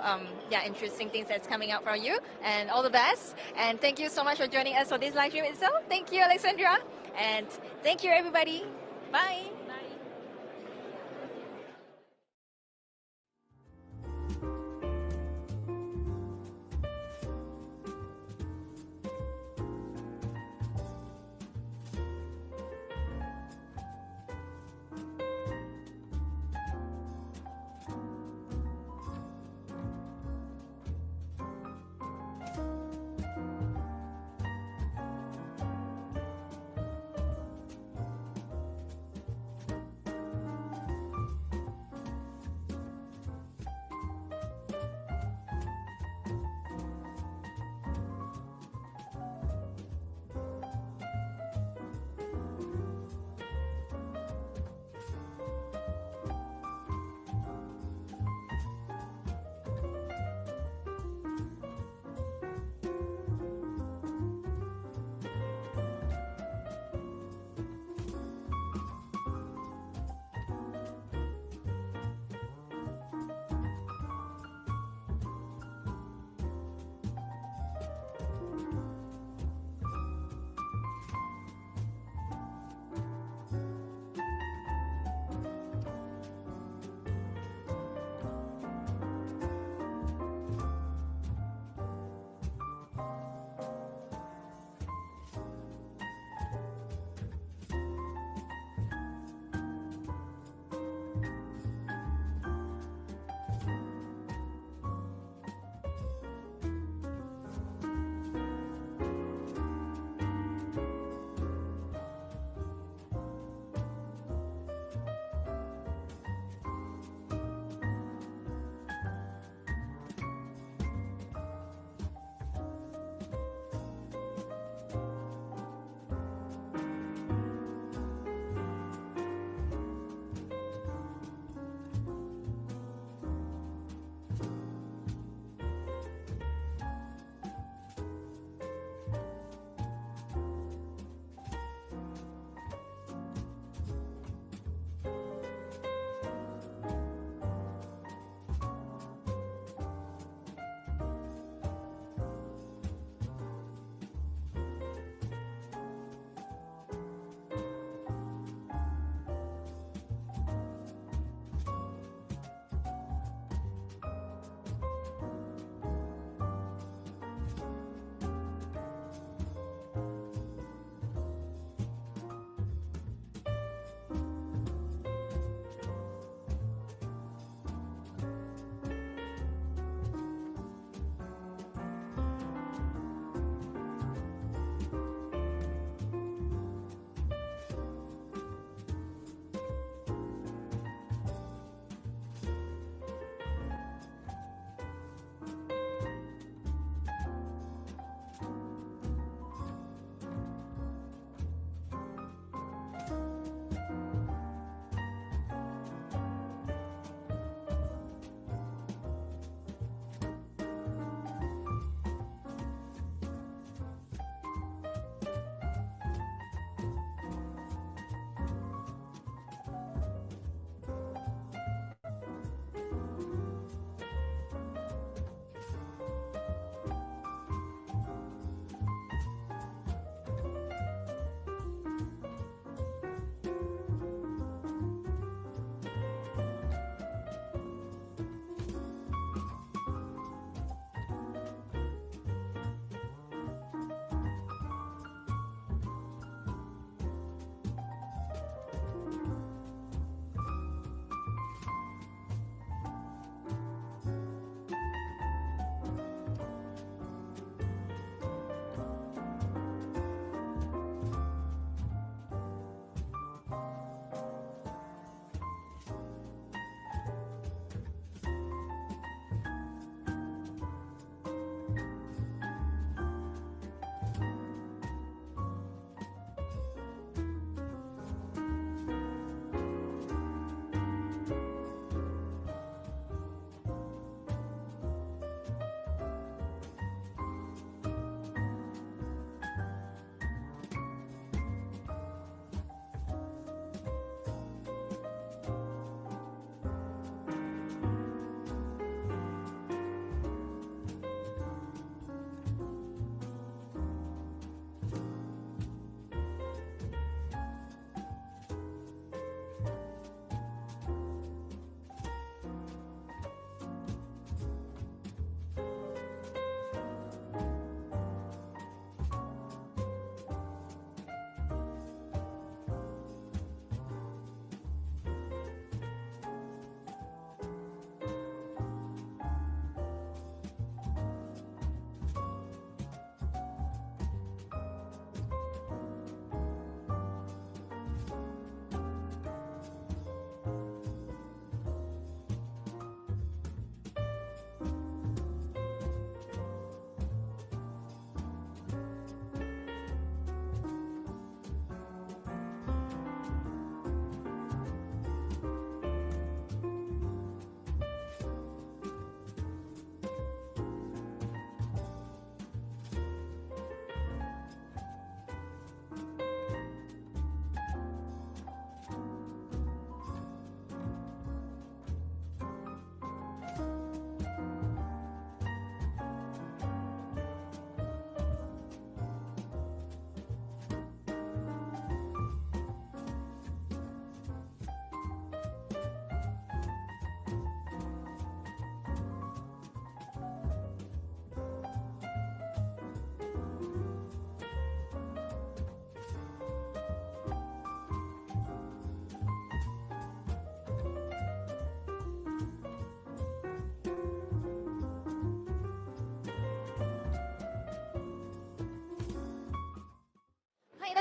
interesting things that's coming out from you, and all the best. And thank you so much for joining us for this live stream itself. Thank you, Alexandra, and thank you, everybody. Bye.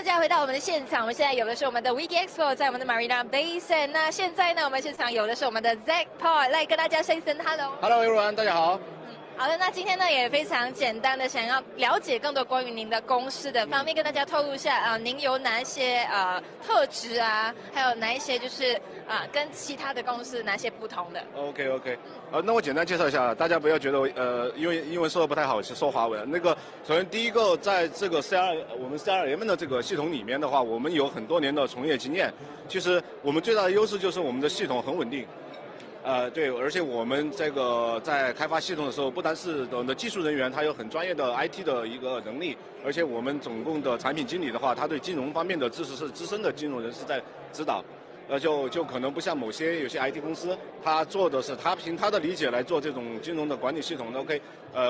家回到我们的现场，我们现在有的是我们的 WikiEXPO 在我们的 Marina Bay。那现在呢，我们现场有的是我们的 Zack Paul 来跟大家 say 声 hello。Hello everyone， 大家好。好的，那今天呢也非常简单的想要了解更多关于您的公司的方面，跟大家透露一下您有哪些特质啊，还有哪一些就是跟其他的公司哪些不同的。OK， 那我简单介绍一下，大家不要觉得因为英文说的不太好，是说华文。那个首先第一个，在这个我们 CRM 的这个系统里面的话，我们有很多年的从业经验。其实我们最大的优势就是我们的系统很稳定。对，而且我们这个在开发系统的时候，不单是我们的技术人员，他有很专业的 IT 的一个能力，而且我们总共的产品经理的话，他对金融方面的知识是资深的金融人士在指导，就可能不像有些 IT 公司，他做的是他凭他的理解来做这种金融的管理系统 ，OK，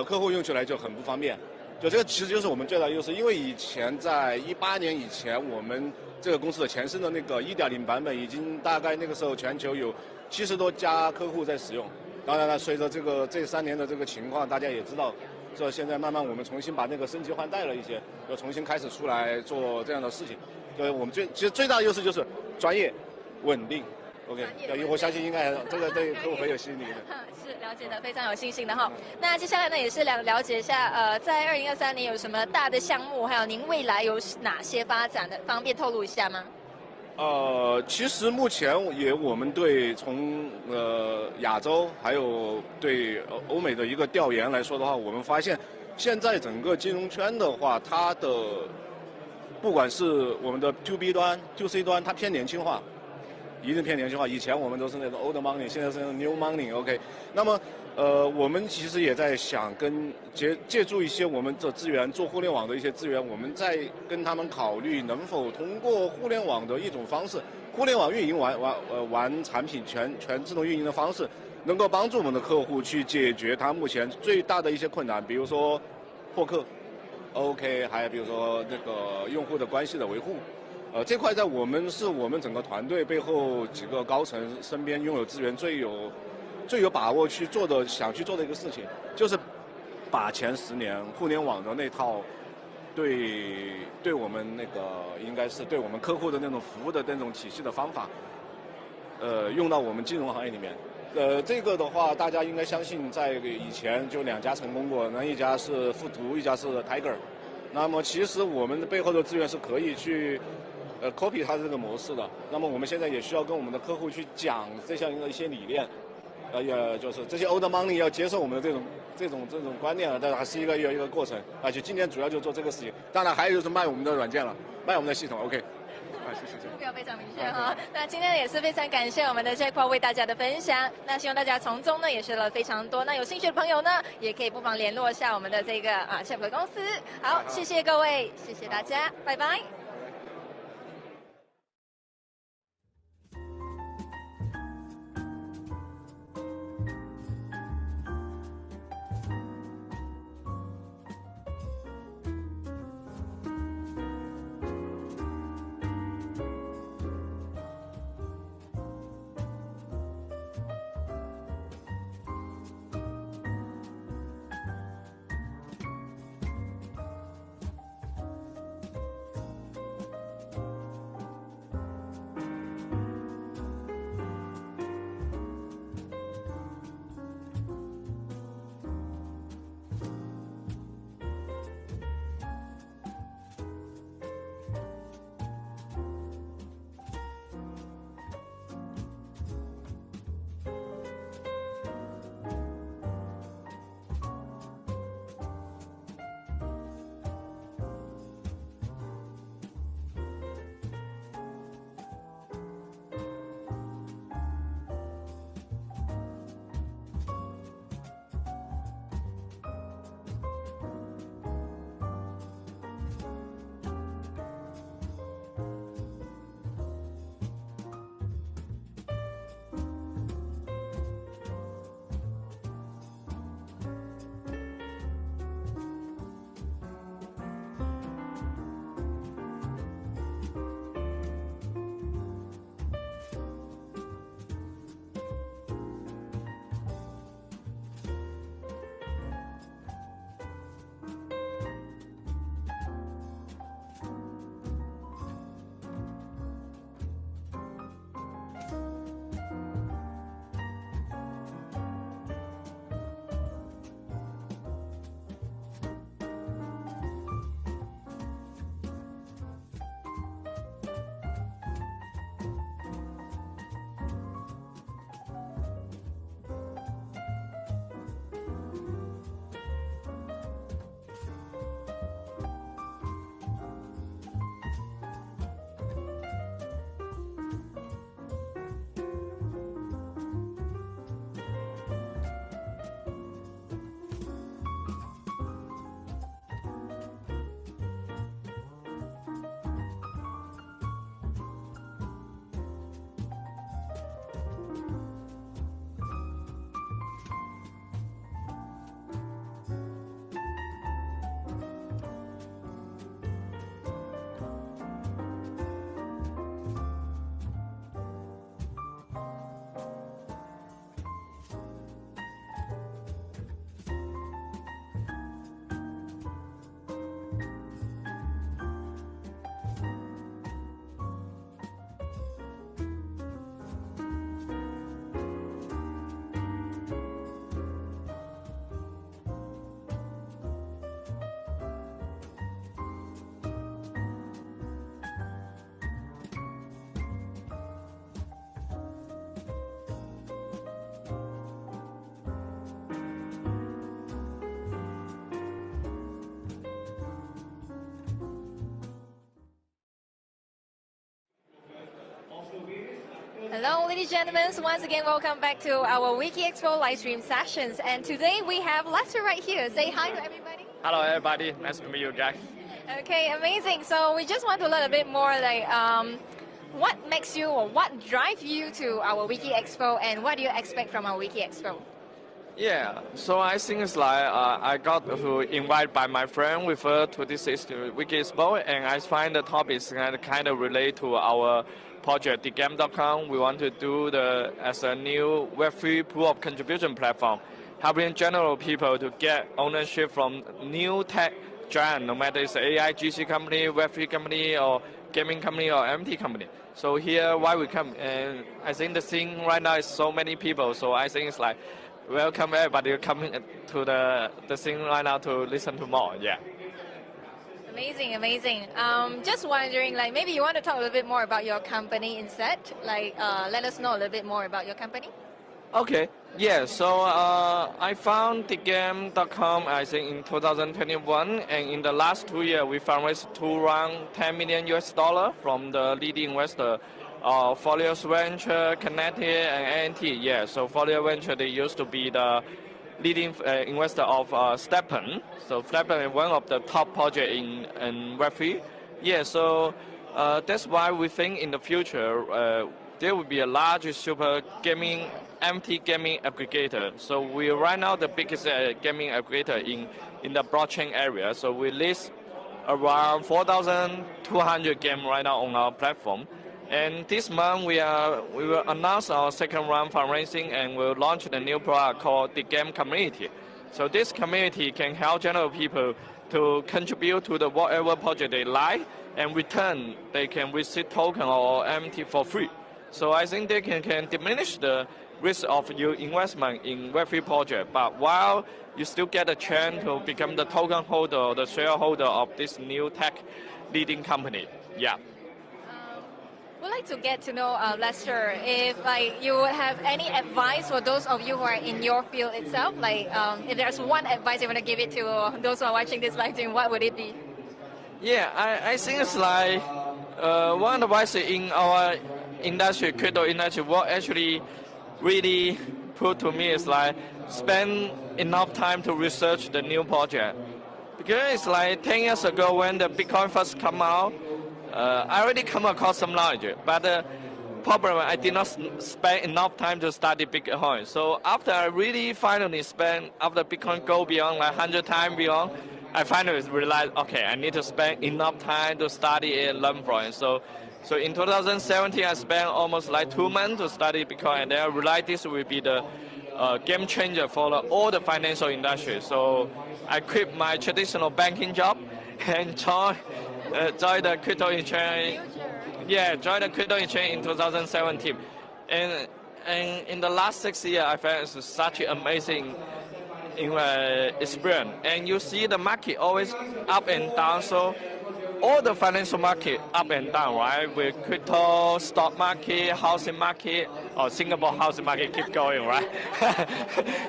客户用起来就很不方便。就这个其实就是我们最大的优势，因为以前在18年以前，我们这个公司的前身的那个 1.0 版本已经大概那个时候全球有70多家客户在使用。当然了，随着这3年的这个情况，大家也知道，这现在慢慢我们重新把那个升级换代了一些，又重新开始出来做这样的事情。所以我们其实最大的优势就是专业、稳定。OK， 我相信应该这个对客户很有吸引力的。是了解的，非常有信心的哈。那接下来呢，也是了解一下，在2023年有什么大的项目，还有您未来有哪些发展的，方便透露一下吗？其实目前我们对从亚洲还有对欧美的一个调研来说的话，我们发现现在整个金融圈的话，它的不管是我们的 To B 端、To C 端，它偏年轻化。一定偏年轻化，以前我们都是那种 old money， 现在是 new money，OK。那么，我们其实也在想借助一些我们的资源，做互联网的一些资源，我们在跟他们考虑能否通过互联网的一种方式，互联网运营完产品全自动运营的方式，能够帮助我们的客户去解决他目前最大的一些困难，比如说获客 ，OK， 还有比如说那个用户的关系的维护。这块在我们整个团队背后几个高层身边拥有资源最有把握去做的，想去做的一个事情，就是把前10年互联网的那套对我们那个应该是对我们客户的那种服务的那种体系的方法，用到我们金融行业里面。这个的话，大家应该相信，在以前就2家成功过，那一家是富途，一家是 Tiger。那么其实我们的背后的资源是可以去copy 它这个模式的。那么我们现在也需要跟我们的客户去讲这项一些理念，也就是这些 old money 要接受我们的这种观念啊，但还是一个过程啊。就今年主要就做这个事情，当然还有就是卖我们的软件了，卖我们的系统。OK。谢。目标非常明确哈。那今天也是非常感谢我们的 Jack Paul 为大家的分享。那希望大家从中呢也学了非常多。那有兴趣的朋友呢，也可以不妨联络一下我们的这个Chef 的公司。好，谢谢各位，谢谢大家，拜拜。Hello, ladies and gentlemen. So once again, welcome back to our WikiEXPO live stream sessions. And today we have Lester right here. Say hi to everybody. Hello, everybody. Nice to meet you, Jack. Okay, amazing. So we just want to learn a bit more, like, what makes you or what drives you to our WikiEXPO, and what do you expect from our WikiEXPO? Yeah, so I think it's like I got to invite by my friend referred to this WikiEXPO, and I find the topics kind of relate to our project, thegame.com. We want to do as a new Web3 pool of contribution platform, helping general people to get ownership from new tech giant, no matter it's AI, GC company, Web3 company, or gaming company, or MT company. So here, why we come, and I think the thing right now is so many people, so I think it's like, welcome everybody coming to the thing right now to listen to more, yeah. Amazing, amazing. Just wondering, like, maybe you want to talk a little bit more about your company instead? Like, let us know a little bit more about your company. Okay, yeah, so I found thegame.com, I think, in 2021, and in the last 2 years, we fundraised around $10 million from the leading investor, Folios Venture, Connected, and ANT. Yeah, so Folios Venture, they used to be the leading investor of Steppen. So Steppen is one of the top projects in Web3. Yeah, so that's why we think in the future there will be a large super gaming, MT gaming aggregator. So we are right now the biggest gaming aggregator in the blockchain area. So we list around 4,200 games right now on our platform. And this month we will announce our second round fundraising, and we'll launch the new product called the Game Community. So this community can help general people to contribute to the whatever project they like, and return they can receive token or MT for free. So I think they can diminish the risk of your investment in Web3 project, but while you still get a chance to become the token holder or the shareholder of this new tech leading company. Yeah. We'd like to get to know Lester, if like you would have any advice for those of you who are in your field itself, like if there's one advice you want to give it to those who are watching this live stream, what would it be? Yeah, I think it's like one advice in our industry, crypto industry, what actually really put to me is like spend enough time to research the new project. Because it's like 10 years ago when the Bitcoin first come out, I already come across some knowledge, but the problem I did not spend enough time to study Bitcoin. So after I really finally spent, after Bitcoin go beyond like 100 times beyond, I finally realized, okay, I need to spend enough time to study and learn from it. So in 2017, I spent almost like 2 months to study Bitcoin, and then I realized this will be the game changer for all the financial industry. So I quit my traditional banking job and joined the crypto exchange. Yeah, joined the crypto exchange in 2017. And in the last 6 years, I found it's such an amazing experience. And you see the market always up and down. So all the financial market up and down, right? With crypto, stock market, housing market, or Singapore housing market keep going, right?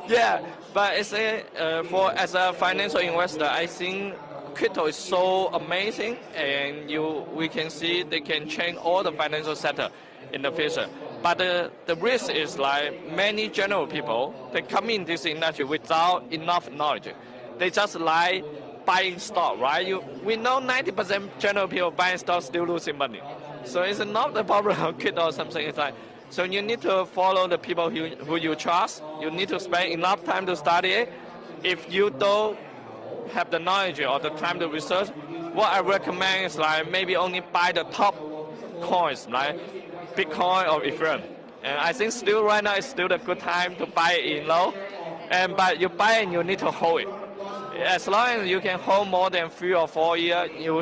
Yeah, but it's as a financial investor, I think crypto is so amazing, and we can see they can change all the financial sector in the future. But the risk is like many general people, they come in this industry without enough knowledge. They just like buying stock, right? We know 90% general people buying stock still losing money. So it's not the problem of crypto or something. It's like, so you need to follow the people who you trust. You need to spend enough time to study it. If you don't have the knowledge or the time to research, what I recommend is like maybe only buy the top coins, like Bitcoin or Ethereum. And I think still right now is still a good time to buy it in low. But you buy it, you need to hold it. As long as you can hold more than 3 or 4 years, you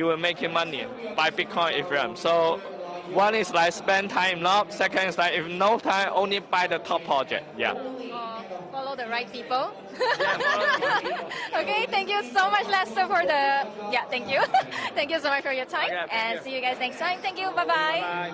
will make money by Bitcoin, Ethereum. So one is like spend time enough. Second is like if no time, only buy the top project. Yeah. Follow the right people. Okay, thank you so much, Lester, for the thank you. Thank you so much for your time, and see you guys next time. Thank you. Bye bye.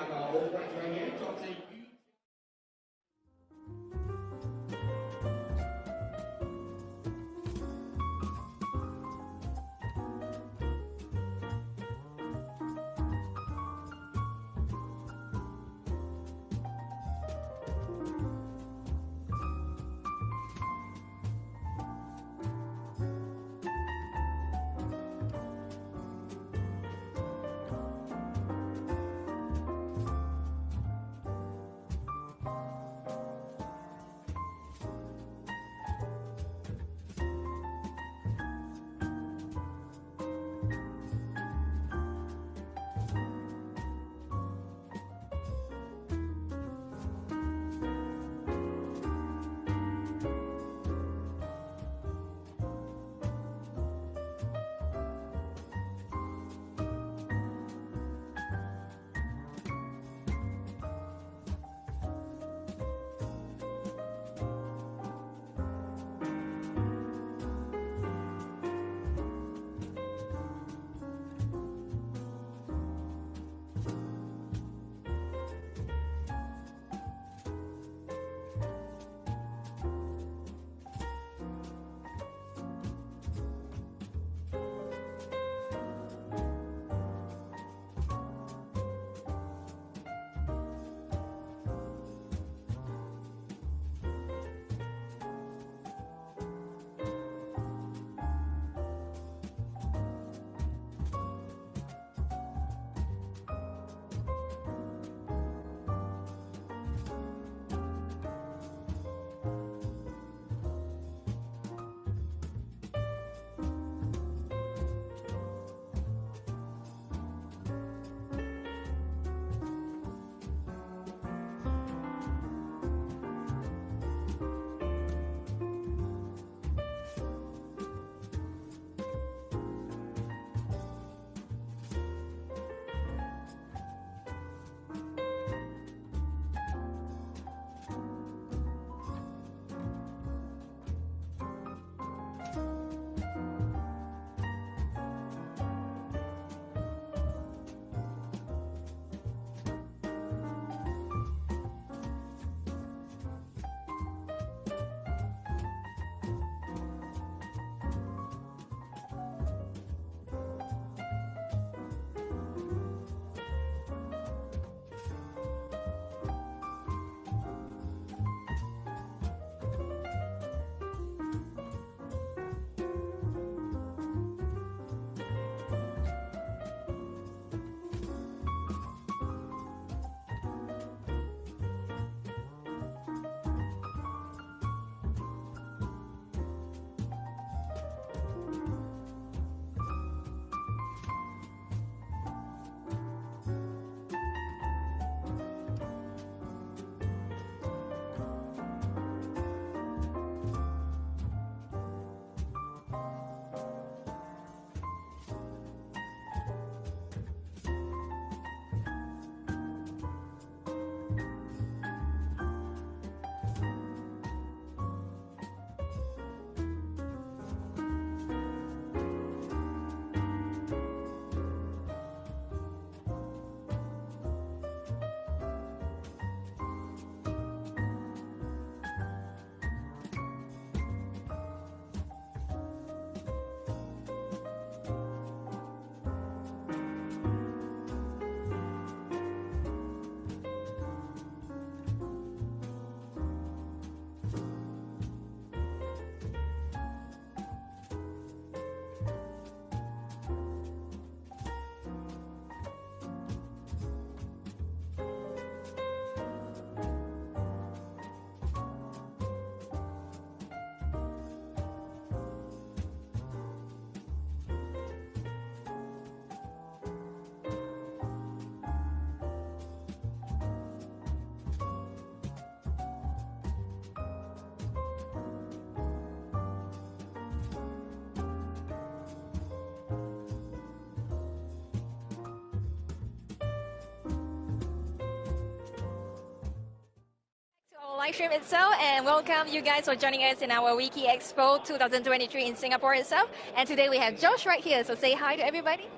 live stream itself, and welcome you guys for joining us in our WikiEXPO 2023 in Singapore itself. And today we have Josh right here, so say hi to everybody.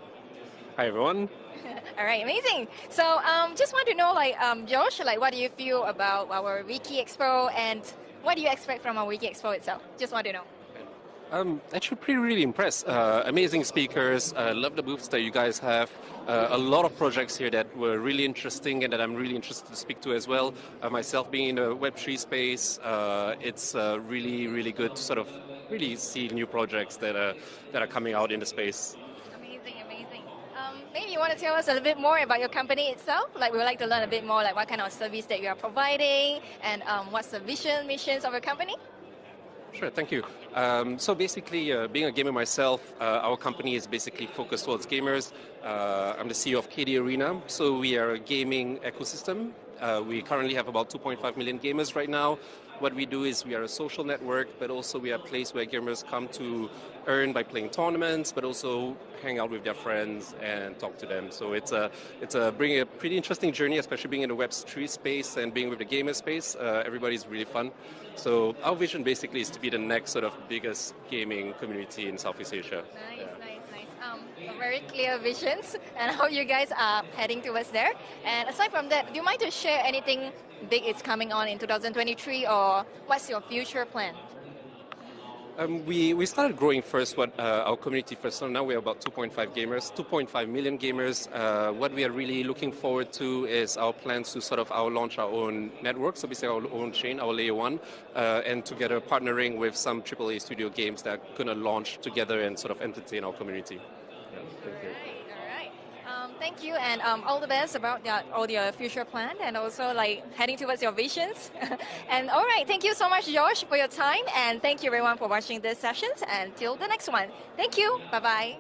Hi everyone. All right, amazing. So just want to know, Josh, what do you feel about our WikiEXPO, and what do you expect from our WikiEXPO itself? Just want to know. I'm actually really impressed. Amazing speakers. Love the booths that you guys have. A lot of projects here that were really interesting and that I'm really interested to speak to as well. Myself being in the Web3 space, it's really good to sort of really see new projects that are coming out in the space. Amazing. Maybe you want to tell us a little bit more about your company itself? We would like to learn a bit more, what kind of service that you are providing, and what's the missions of your company? Sure, thank you. So basically, being a gamer myself, our company is basically focused towards gamers. I'm the CEO of KD Arena, so we are a gaming ecosystem. We currently have about 2.5 million gamers right now. What we do is we are a social network, but also we are a place where gamers come to earn by playing tournaments, but also hang out with their friends and talk to them. So it's bringing a pretty interesting journey, especially being in the Web3 space and being with the gamer space. Everybody's really fun. So our vision basically is to be the next sort of biggest gaming community in Southeast Asia. Nice. Very clear visions and how you guys are heading towards there. And aside from that, do you mind to share anything big is coming on in 2023, or what's your future plan? We started growing first our community first. So now we're about 2.5 million gamers. What we are really looking forward to is our plans to launch our own network, so basically our own chain, our layer 1, and together partnering with some AAA studio games that are going to launch together and sort of entertain our community. Yeah, thank you. Thank you, and all the best about all your future plan, and also heading towards your visions. And all right, thank you so much, Josh, for your time, and thank you everyone for watching this sessions. And till the next one, thank you. Bye bye.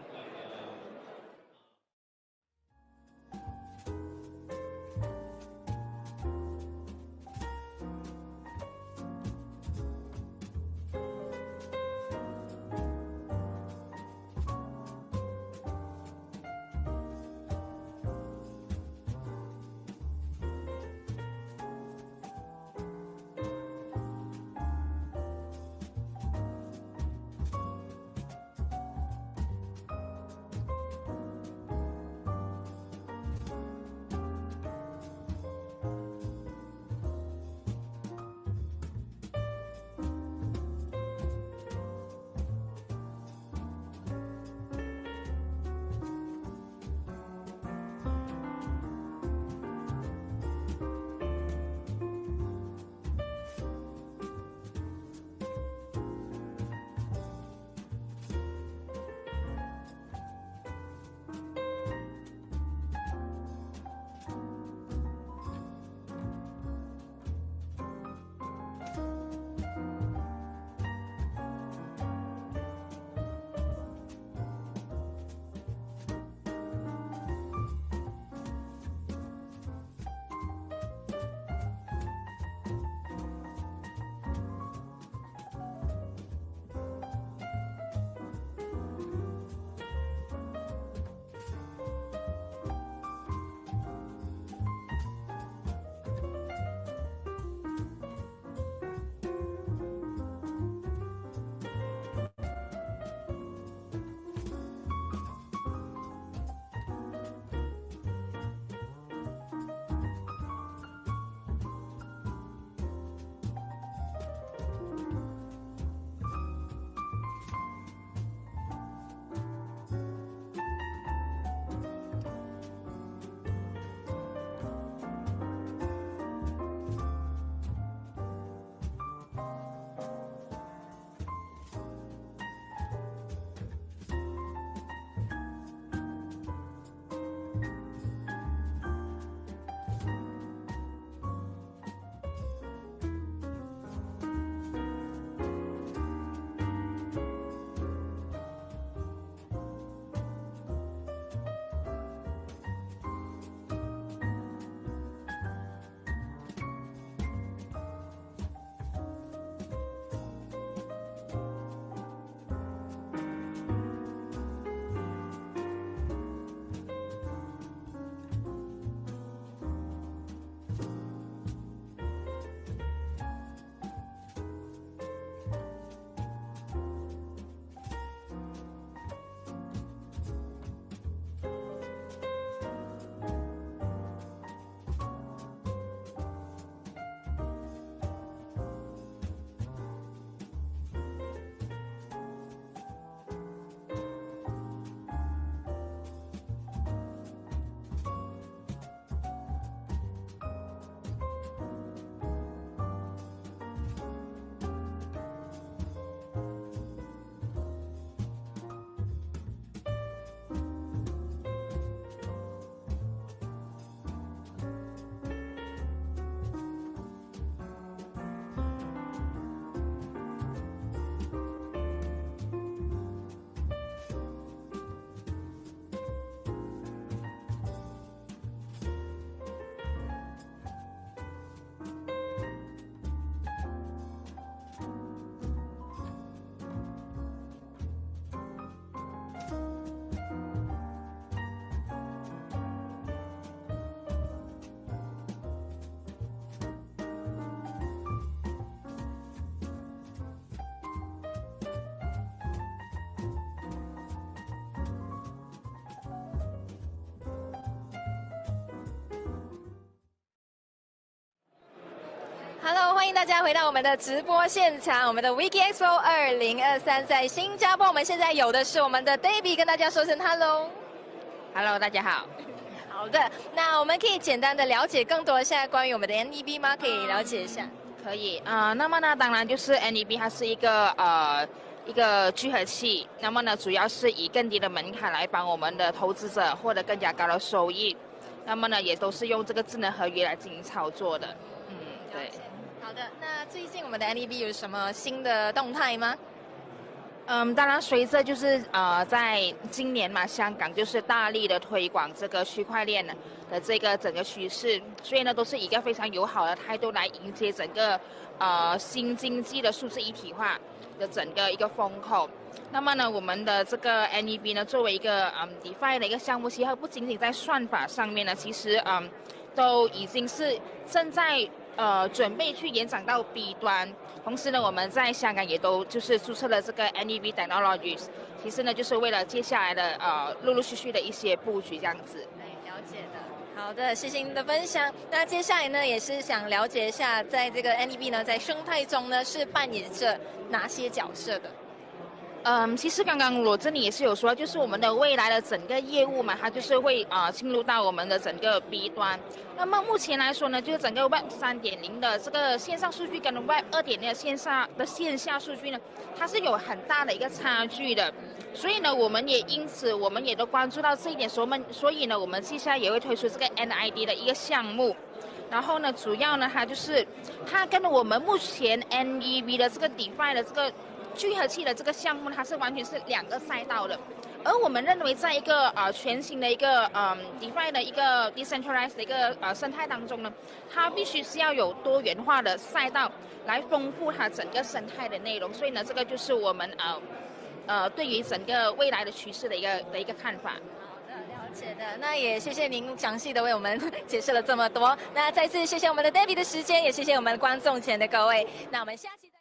迎大家回到我们的直播现场，我们的 WikiEXpo 2023在新加坡。我们现在有的是我们的 David， 跟大家说声 Hello。Hello， 大家好。好的，那我们可以简单的了解更多现在关于我们的 NEB 吗？可以了解一下。可以那么呢，当然就是 NEB 它是一个聚合器，那么呢，主要是以更低的门槛来帮我们的投资者获得更加高的收益。那么呢，也都是用这个智能合约来进行操作的。对。好的，那最近我们的 NEB 有什么新的动态吗？当然，随着就是在今年嘛，香港就是大力的推广这个区块链的这个整个趋势，所以呢，都是以一个非常友好的态度来迎接整个新经济的数字一体化的整个一个风口。那么呢，我们的这个 NEB 呢，作为一个DeFi 的一个项目，其实不仅仅在算法上面呢，其实都已经是正在准备去延展到 B 端。同时呢，我们在香港也都就是注册了这个 NEB Technologies， 其实呢，就是为了接下来的陆陆续续的一些布局这样子。了解的。好的，谢谢您的分享。那接下来呢，也是想了解一下，在这个 NEB 呢，在生态中呢，是扮演着哪些角色的？其实刚刚我这里也是有说，就是我们的未来的整个业务嘛，它就是会进入到我们的整个 B 端。那么目前来说呢，就是整个 Web 3.0的这个线上数据跟 Web 2.0的线下数据呢，它是有很大的一个差距的。所以呢，我们也因此我们也都关注到这一点，所以呢，我们接下来也会推出这个 NID 的一个项目。然后呢，主要呢，它跟我们目前 NEB 的这个 DeFi 的这个聚合器的这个项目，它是完全是两个赛道的。而我们认为，在一个全新的一个DeFi 的一个 decentralized 的一个生态当中呢，它必须是要有多元化的赛道来丰富它整个生态的内容。所以呢，这个就是我们对于整个未来的趋势的一个看法。了解的，那也谢谢您详细的为我们解释了这么多。那再次谢谢我们的 David 的时间，也谢谢我们观众前的各位。那我们下期再。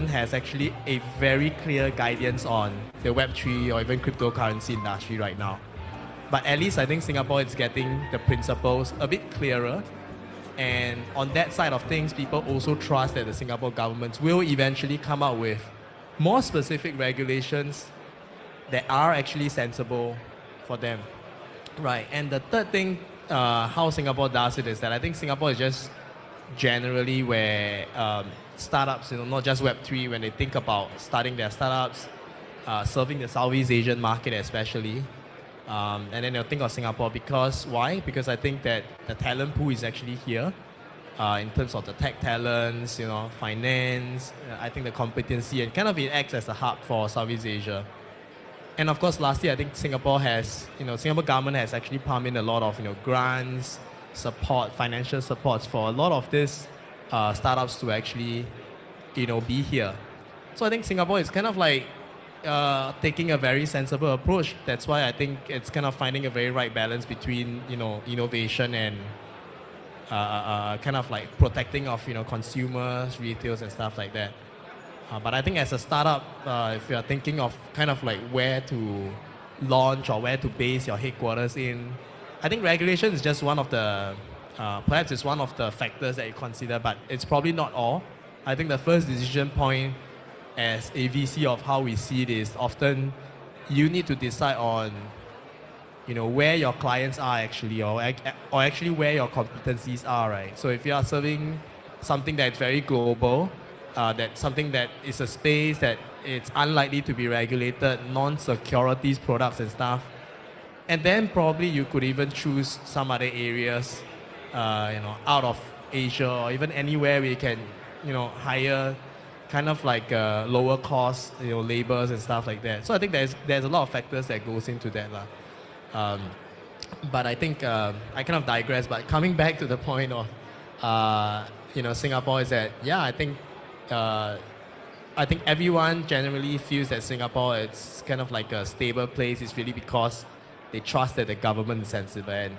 has actually a very clear guidance on the Web3 or even cryptocurrency industry right now. But at least I think Singapore is getting the principles a bit clearer. And on that side of things, people also trust that the Singapore government will eventually come out with more specific regulations that are actually sensible for them. Right. And the third thing, how Singapore does it is that I think Singapore is just generally where startups, not just Web3, when they think about starting their startups, serving the Southeast Asian market especially, and then they'll think of Singapore because, why? Because I think that the talent pool is actually here in terms of the tech talents, finance, I think the competency, and kind of it acts as a hub for Southeast Asia. And of course, lastly, I think Singapore government has actually pumped in a lot of, grants, support, financial supports for a lot of these startups to actually, be here. So I think Singapore is kind of like taking a very sensible approach. That's why I think it's kind of finding a very right balance between, innovation and kind of like protecting of, consumers, retailers and stuff like that. But I think as a startup, if you're thinking of kind of like where to launch or where to base your headquarters in, I think regulation is just one of the, perhaps it's one of the factors that you consider, but it's probably not all. I think the first decision point as a VC of how we see it is often you need to decide on, where your clients are actually, or actually where your competencies are, right? So if you are serving something that's very global, that's something that is a space that it's unlikely to be regulated, non-securities products and stuff. And then probably you could even choose some other areas, out of Asia or even anywhere where you can, hire kind of like lower cost, labors and stuff like that. So I think there's a lot of factors that goes into that. But I think I kind of digress. But coming back to the point of, Singapore is that, I think everyone generally feels that Singapore it's kind of like a stable place. It's really because they trust that the government is sensible. And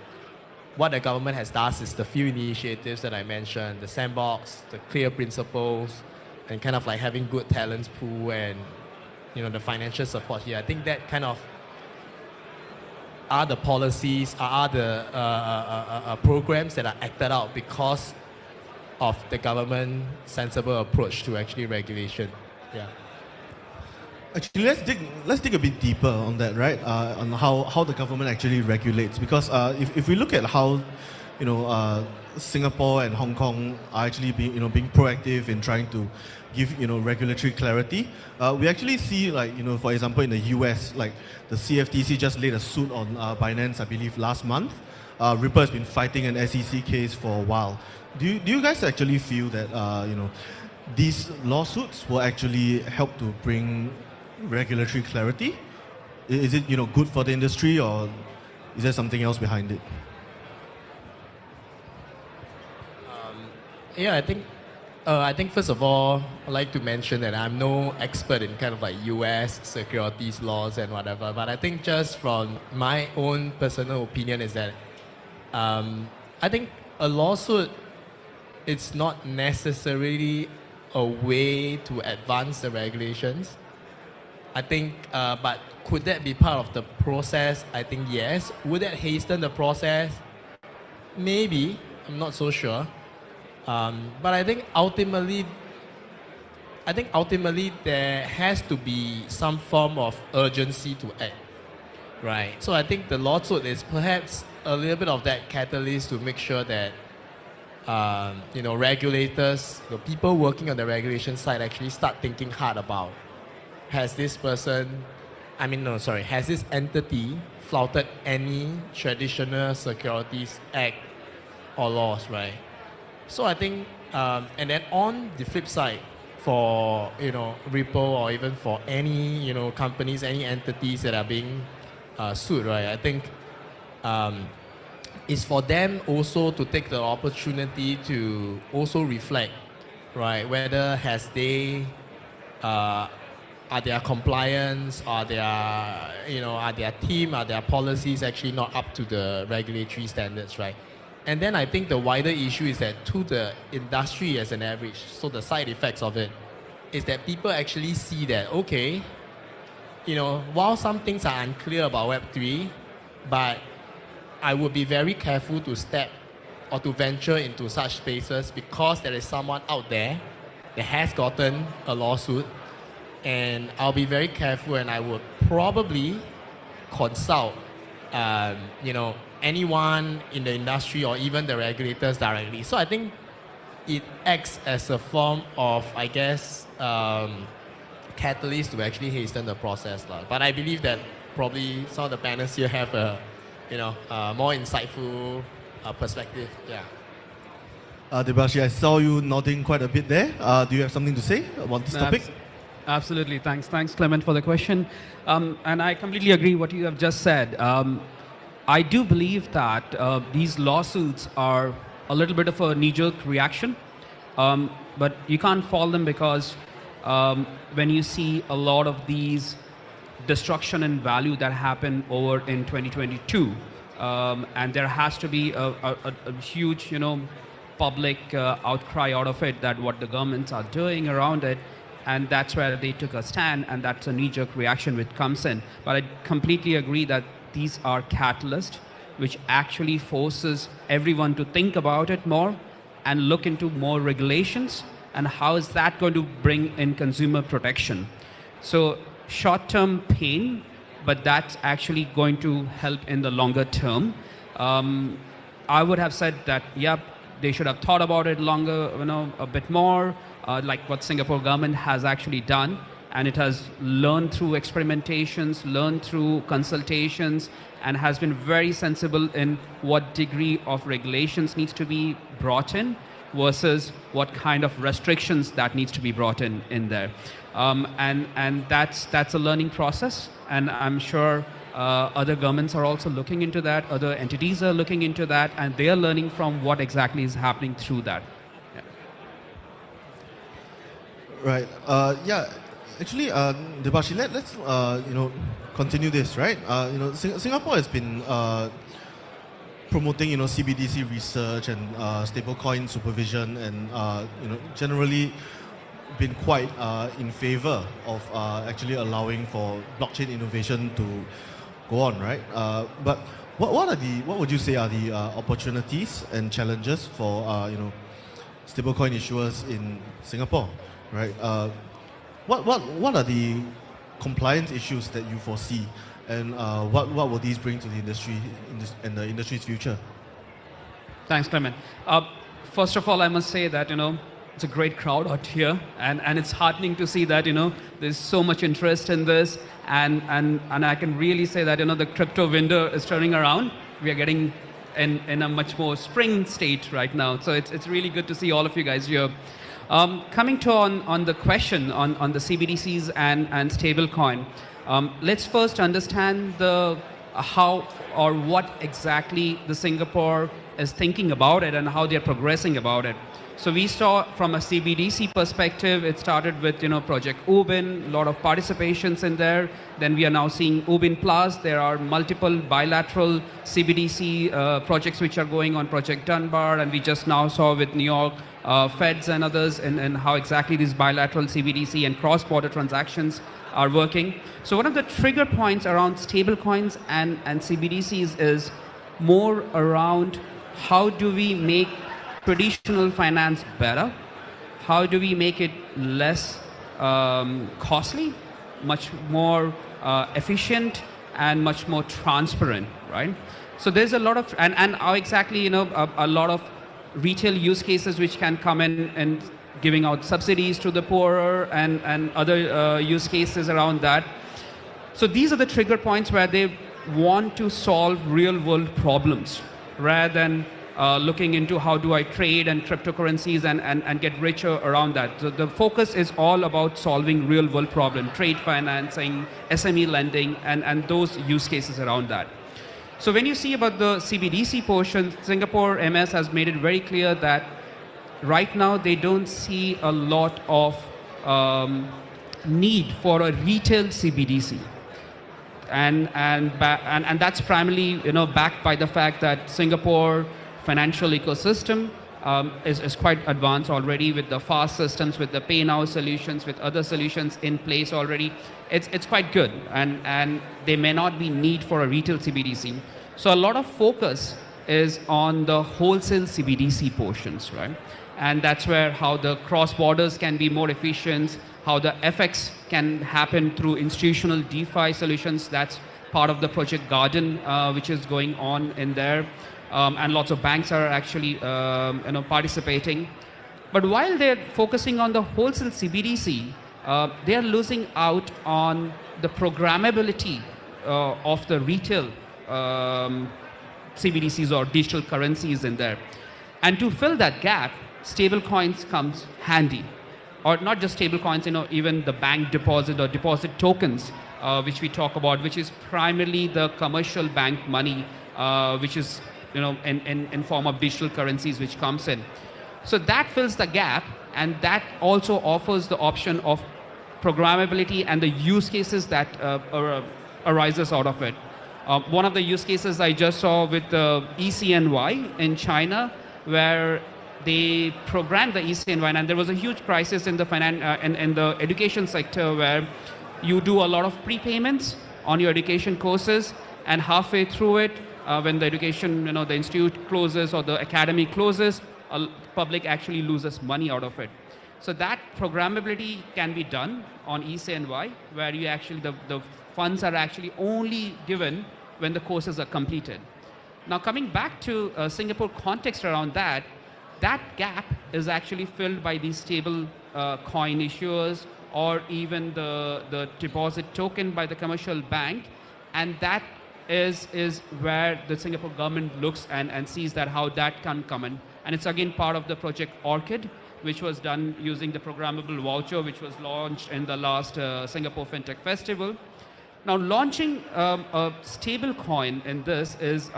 what the government has done is the few initiatives that I mentioned, the sandbox, the clear principles, and kind of like having good talents pool and, the financial support here. I think that kind of are the policies, are the programs that are acted out because of the government sensible approach to actually regulation. Yeah. Actually, let's dig a bit deeper on that, right? On how the government actually regulates, because if we look at how, Singapore and Hong Kong are actually being proactive in trying to give regulatory clarity. We actually see, like, for example, in the US, like the CFTC just laid a suit on Binance, I believe, last month. Ripple has been fighting an SEC case for a while. Do you guys actually feel that these lawsuits will actually help to bring regulatory clarity? Is it good for the industry, or is there something else behind it? I think first of all, I'd like to mention that I'm no expert in kind of like US securities laws and whatever, but I think just from my own personal opinion is that I think a lawsuit, it's not necessarily a way to advance the regulations. I think, but could that be part of the process? I think yes. Would that hasten the process? Maybe. I'm not so sure. But I think ultimately there has to be some form of urgency to act, right? So I think the lawsuit is perhaps a little bit of that catalyst to make sure that regulators, people working on the regulation side actually start thinking hard about, has this entity flouted any traditional securities act or laws, right? So I think, and then on the flip side, for Ripple or even for any companies, any entities that are being sued, right? I think it's for them also to take the opportunity to also reflect, right? Whether has they are their compliance, are their team, are their policies actually not up to the regulatory standards, right? And then I think the wider issue is that to the industry as an average, so the side effects of it, is that people actually see that, okay, while some things are unclear about Web3, but I would be very careful to step or to venture into such spaces because there is someone out there that has gotten a lawsuit, and I'll be very careful, and I would probably consult, anyone in the industry or even the regulators directly. So I think it acts as a form of, I guess, catalyst to actually hasten the process. But I believe that probably some of the panelists here have a more insightful perspective. Yeah. Debashi, I saw you nodding quite a bit there. Do you have something to say about this topic? Absolutely. Thanks, Clement, for the question. And I completely agree what you have just said. I do believe that these lawsuits are a little bit of a knee-jerk reaction, but you can't fault them because when you see a lot of these destruction in value that happened over in 2022, and there has to be a huge, public outcry out of it that what the governments are doing around it, and that's where they took a stand, and that's a knee-jerk reaction which comes in. But I completely agree that these are catalysts which actually forces everyone to think about it more and look into more regulations and how is that going to bring in consumer protection. So short-term pain, but that's actually going to help in the longer term. I would have said that, yep, they should have thought about it longer, a bit more, like what Singapore government has actually done. And it has learned through experimentations, learned through consultations, and has been very sensible in what degree of regulations needs to be brought in versus what kind of restrictions that needs to be brought in there. And that's a learning process, and I'm sure other governments are also looking into that, other entities are looking into that, and they are learning from what exactly is happening through that. Yeah. Right. Actually, Debashi, let's continue this, right? Singapore has been promoting CBDC research and stablecoin supervision, and generally been quite in favor of actually allowing for blockchain innovation to go on, right? But what would you say are the opportunities and challenges for stablecoin issuers in Singapore, right? What are the compliance issues that you foresee, and what will these bring to the industry and the industry's future? Thanks, Clement. First of all, I must say that it's a great crowd out here, and it's heartening to see that there's so much interest in this, and I can really say that the crypto window is turning around. We are getting in a much more spring state right now, so it's really good to see all of you guys here. Coming to on the question on the CBDCs and stablecoin, let's first understand how or what exactly the Singapore is thinking about it and how they're progressing about it. So we saw from a CBDC perspective, it started with Project Ubin, a lot of participations in there. Then we are now seeing Ubin Plus. There are multiple bilateral CBDC projects which are going on, Project Dunbar, and we just now saw with New York Feds and others and how exactly these bilateral CBDC and cross-border transactions are working. So one of the trigger points around stablecoins and CBDCs is more around how do we make traditional finance better? How do we make it less costly, much more efficient, and much more transparent, right? So there's a lot of, and how exactly, a lot of retail use cases which can come in and giving out subsidies to the poorer and other use cases around that. So these are the trigger points where they want to solve real world problems rather than looking into how do I trade and cryptocurrencies and get richer around that. So the focus is all about solving real world problem, trade financing, SME lending, and those use cases around that. So when you see about the CBDC portion, Singapore MS has made it very clear that right now they don't see a lot of need for a retail CBDC. And that's primarily backed by the fact that Singapore financial ecosystem is quite advanced already with the fast systems, with the pay now solutions, with other solutions in place already. It's quite good, and there may not be need for a retail CBDC. So a lot of focus is on the wholesale CBDC portions, right? And that's where how the cross borders can be more efficient, how the FX can happen through institutional DeFi solutions. That's part of the Project Garden, which is going on in there. And lots of banks are actually participating. But while they're focusing on the wholesale CBDC, they are losing out on the programmability of the retail CBDCs or digital currencies in there. And to fill that gap, stable coins comes handy. Or not just stable coins, even the bank deposit or deposit tokens, which we talk about, which is primarily the commercial bank money, which is in form of digital currencies which comes in. So that fills the gap, and that also offers the option of programmability and the use cases that arises out of it. One of the use cases I just saw with the ECNY in China, where they programmed the ECNY, and there was a huge crisis in the in the education sector where you do a lot of prepayments on your education courses, and halfway through it, when the education, the institute closes or the academy closes, public actually loses money out of it. So that programmability can be done on ECNY, where you actually the funds are actually only given when the courses are completed. Now coming back to Singapore context around that gap is actually filled by these stable coin issuers or even the deposit token by the commercial bank, and that is where the Singapore government looks and sees that how that can come in. And it's again part of the Project Orchid, which was done using the programmable voucher, which was launched in the last Singapore FinTech Festival. Now launching a stable coin in this is,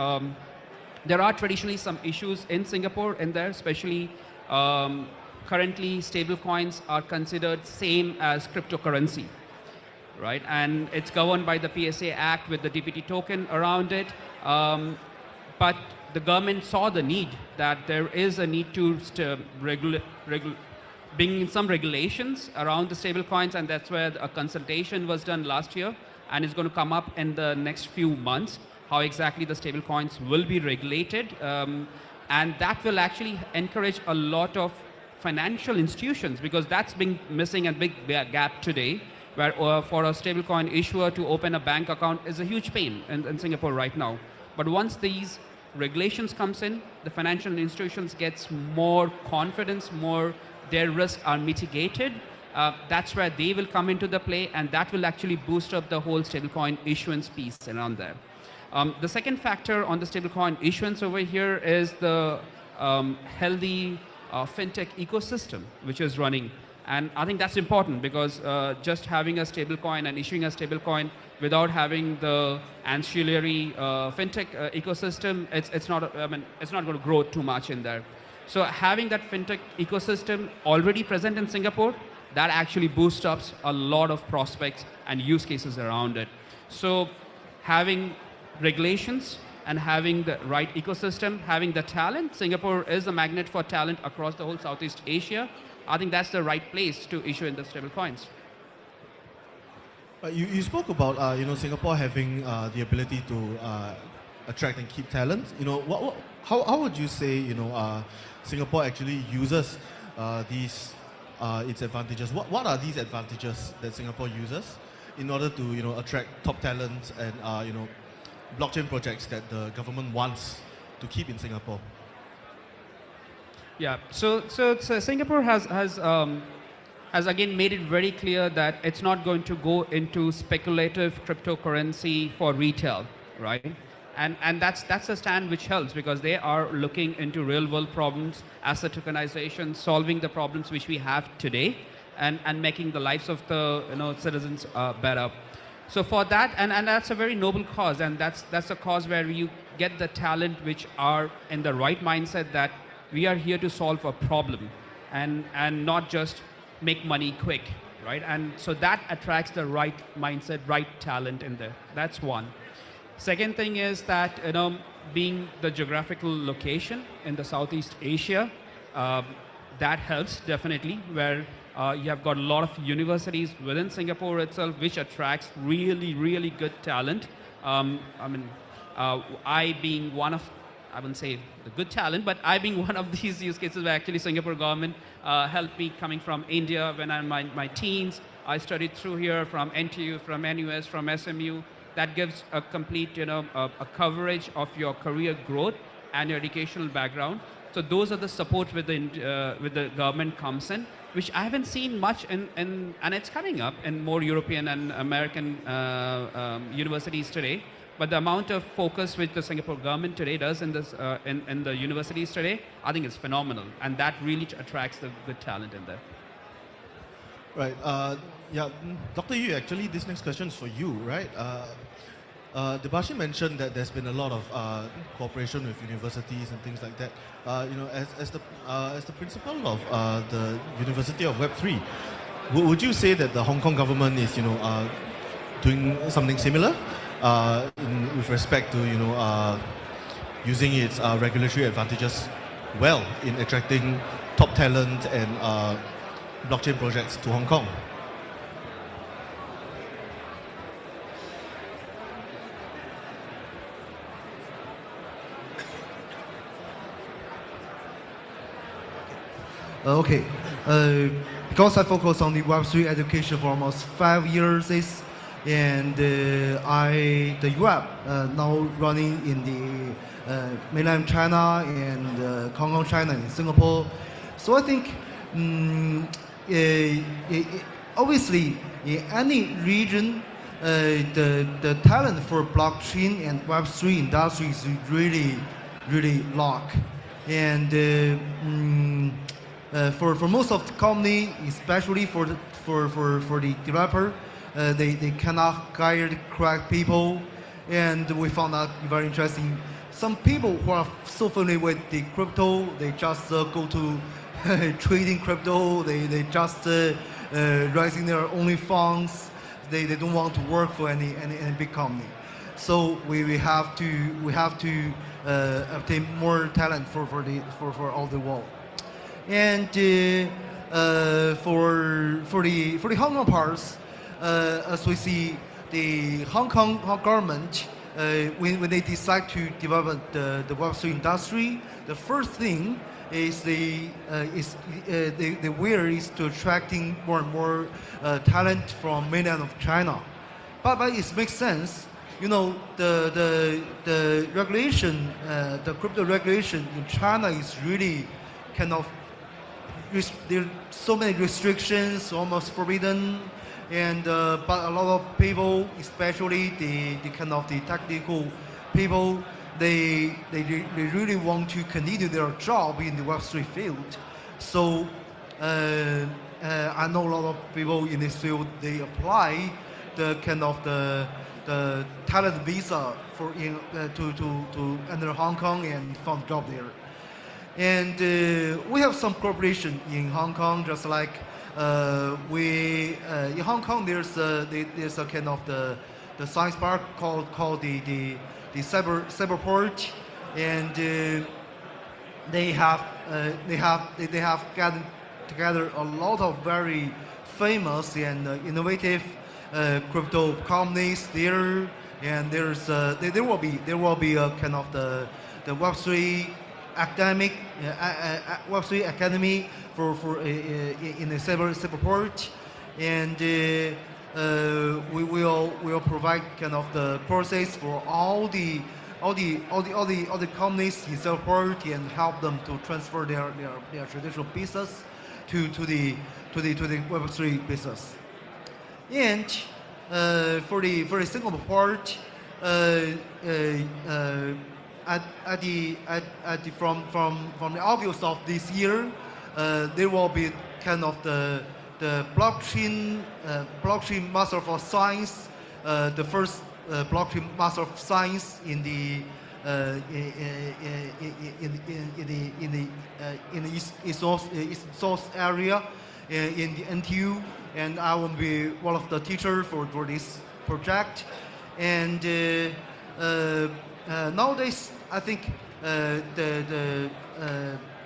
there are traditionally some issues in Singapore in there, especially currently stable coins are considered same as cryptocurrency, right? And it's governed by the PSA Act with the DPT token around it. But the government saw the need that there is a need to bring in some regulations around the stable coins, and that's where a consultation was done last year, and it's going to come up in the next few months, how exactly the stable coins will be regulated. And that will actually encourage a lot of financial institutions, because that's been missing a big gap today, where for a stablecoin issuer to open a bank account is a huge pain in Singapore right now. But once these regulations comes in, the financial institutions gets more confidence, their risks are mitigated. That's where they will come into the play, and that will actually boost up the whole stablecoin issuance piece around there. The second factor on the stablecoin issuance over here is the healthy fintech ecosystem which is running. And I think that's important, because just having a stablecoin and issuing a stablecoin without having the ancillary fintech ecosystem, it's not going to grow too much in there. So having that fintech ecosystem already present in Singapore, that actually boosts up a lot of prospects and use cases around it. So having regulations and having the right ecosystem, having the talent, Singapore is a magnet for talent across the whole Southeast Asia. I think that's the right place to issue in the stable coins. You spoke about Singapore having the ability to attract and keep talent. How would you say Singapore actually uses these its advantages? What are these advantages that Singapore uses in order to attract top talent and blockchain projects that the government wants to keep in Singapore? Yeah, so Singapore has again made it very clear that it's not going to go into speculative cryptocurrency for retail, right? And that's a stand which helps, because they are looking into real world problems, asset tokenization, solving the problems which we have today, and making the lives of the citizens better. So for that, and that's a very noble cause, and that's a cause where you get the talent which are in the right mindset that we are here to solve a problem and not just make money quick, right? And so that attracts the right mindset, right talent in there. That's one. Second thing is that being the geographical location in the Southeast Asia, Um, that helps definitely, where you have got a lot of universities within Singapore itself, which attracts really, really good talent. I being one of, I wouldn't say the good talent, but I being one of these use cases where actually Singapore government helped me coming from India when I'm my teens. I studied through here from NTU, from NUS, from SMU. That gives a complete, a coverage of your career growth and your educational background. So those are the support with the government comes in, which I haven't seen much and it's coming up in more European and American universities today. But the amount of focus which the Singapore government today does in this in the universities today, I think is phenomenal, and that really attracts the good talent in there. Right. Yeah, Dr. Yu, actually, this next question is for you, right? Debashi mentioned that there's been a lot of cooperation with universities and things like that. As the principal of the University of Web3, would you say that the Hong Kong government is, doing something similar with respect to, using its regulatory advantages well in attracting top talent and blockchain projects to Hong Kong? Okay, because I focus on the Web3 education for almost 5 years, and the web now running in the mainland China and Hong Kong, China, and Singapore. So I think obviously in any region, the talent for blockchain and Web3 industry is really locked. And for most of the company, especially for the developer, they cannot hire the correct people, and we found that very interesting. Some people who are so familiar with the crypto, they just go to trading crypto. They just raising their own funds. They don't want to work for any big company. So we have to obtain more talent for all the world. And for the Hong Kong parts, as we see, the Hong Kong government, when they decide to develop the Web3 industry, the first thing is the will is to attracting more and more talent from mainland of China. But it makes sense. The regulation, the crypto regulation in China is really kind of there are so many restrictions, almost forbidden, and but a lot of people, especially the kind of the technical people, they really want to continue their job in the Web3 field. So I know a lot of people in this field, they apply the kind of the talent visa for to enter Hong Kong and found job there. And we have some cooperation in Hong Kong, just like in Hong Kong there's a kind of the science park called the Cyberport, and they have gathered together a lot of very famous and innovative crypto companies there, and there will be a kind of the Web3 academic Web3 academy for in the Cyberport, and we will provide kind of the courses for all the companies in Cyberport and help them to transfer their traditional business to the Web3 business. And for the Singapore part, from the August of this year, there will be kind of the blockchain Master of Science, the first blockchain Master of Science in the East South area in the NTU, and I will be one of the teachers for this project. And nowadays, I think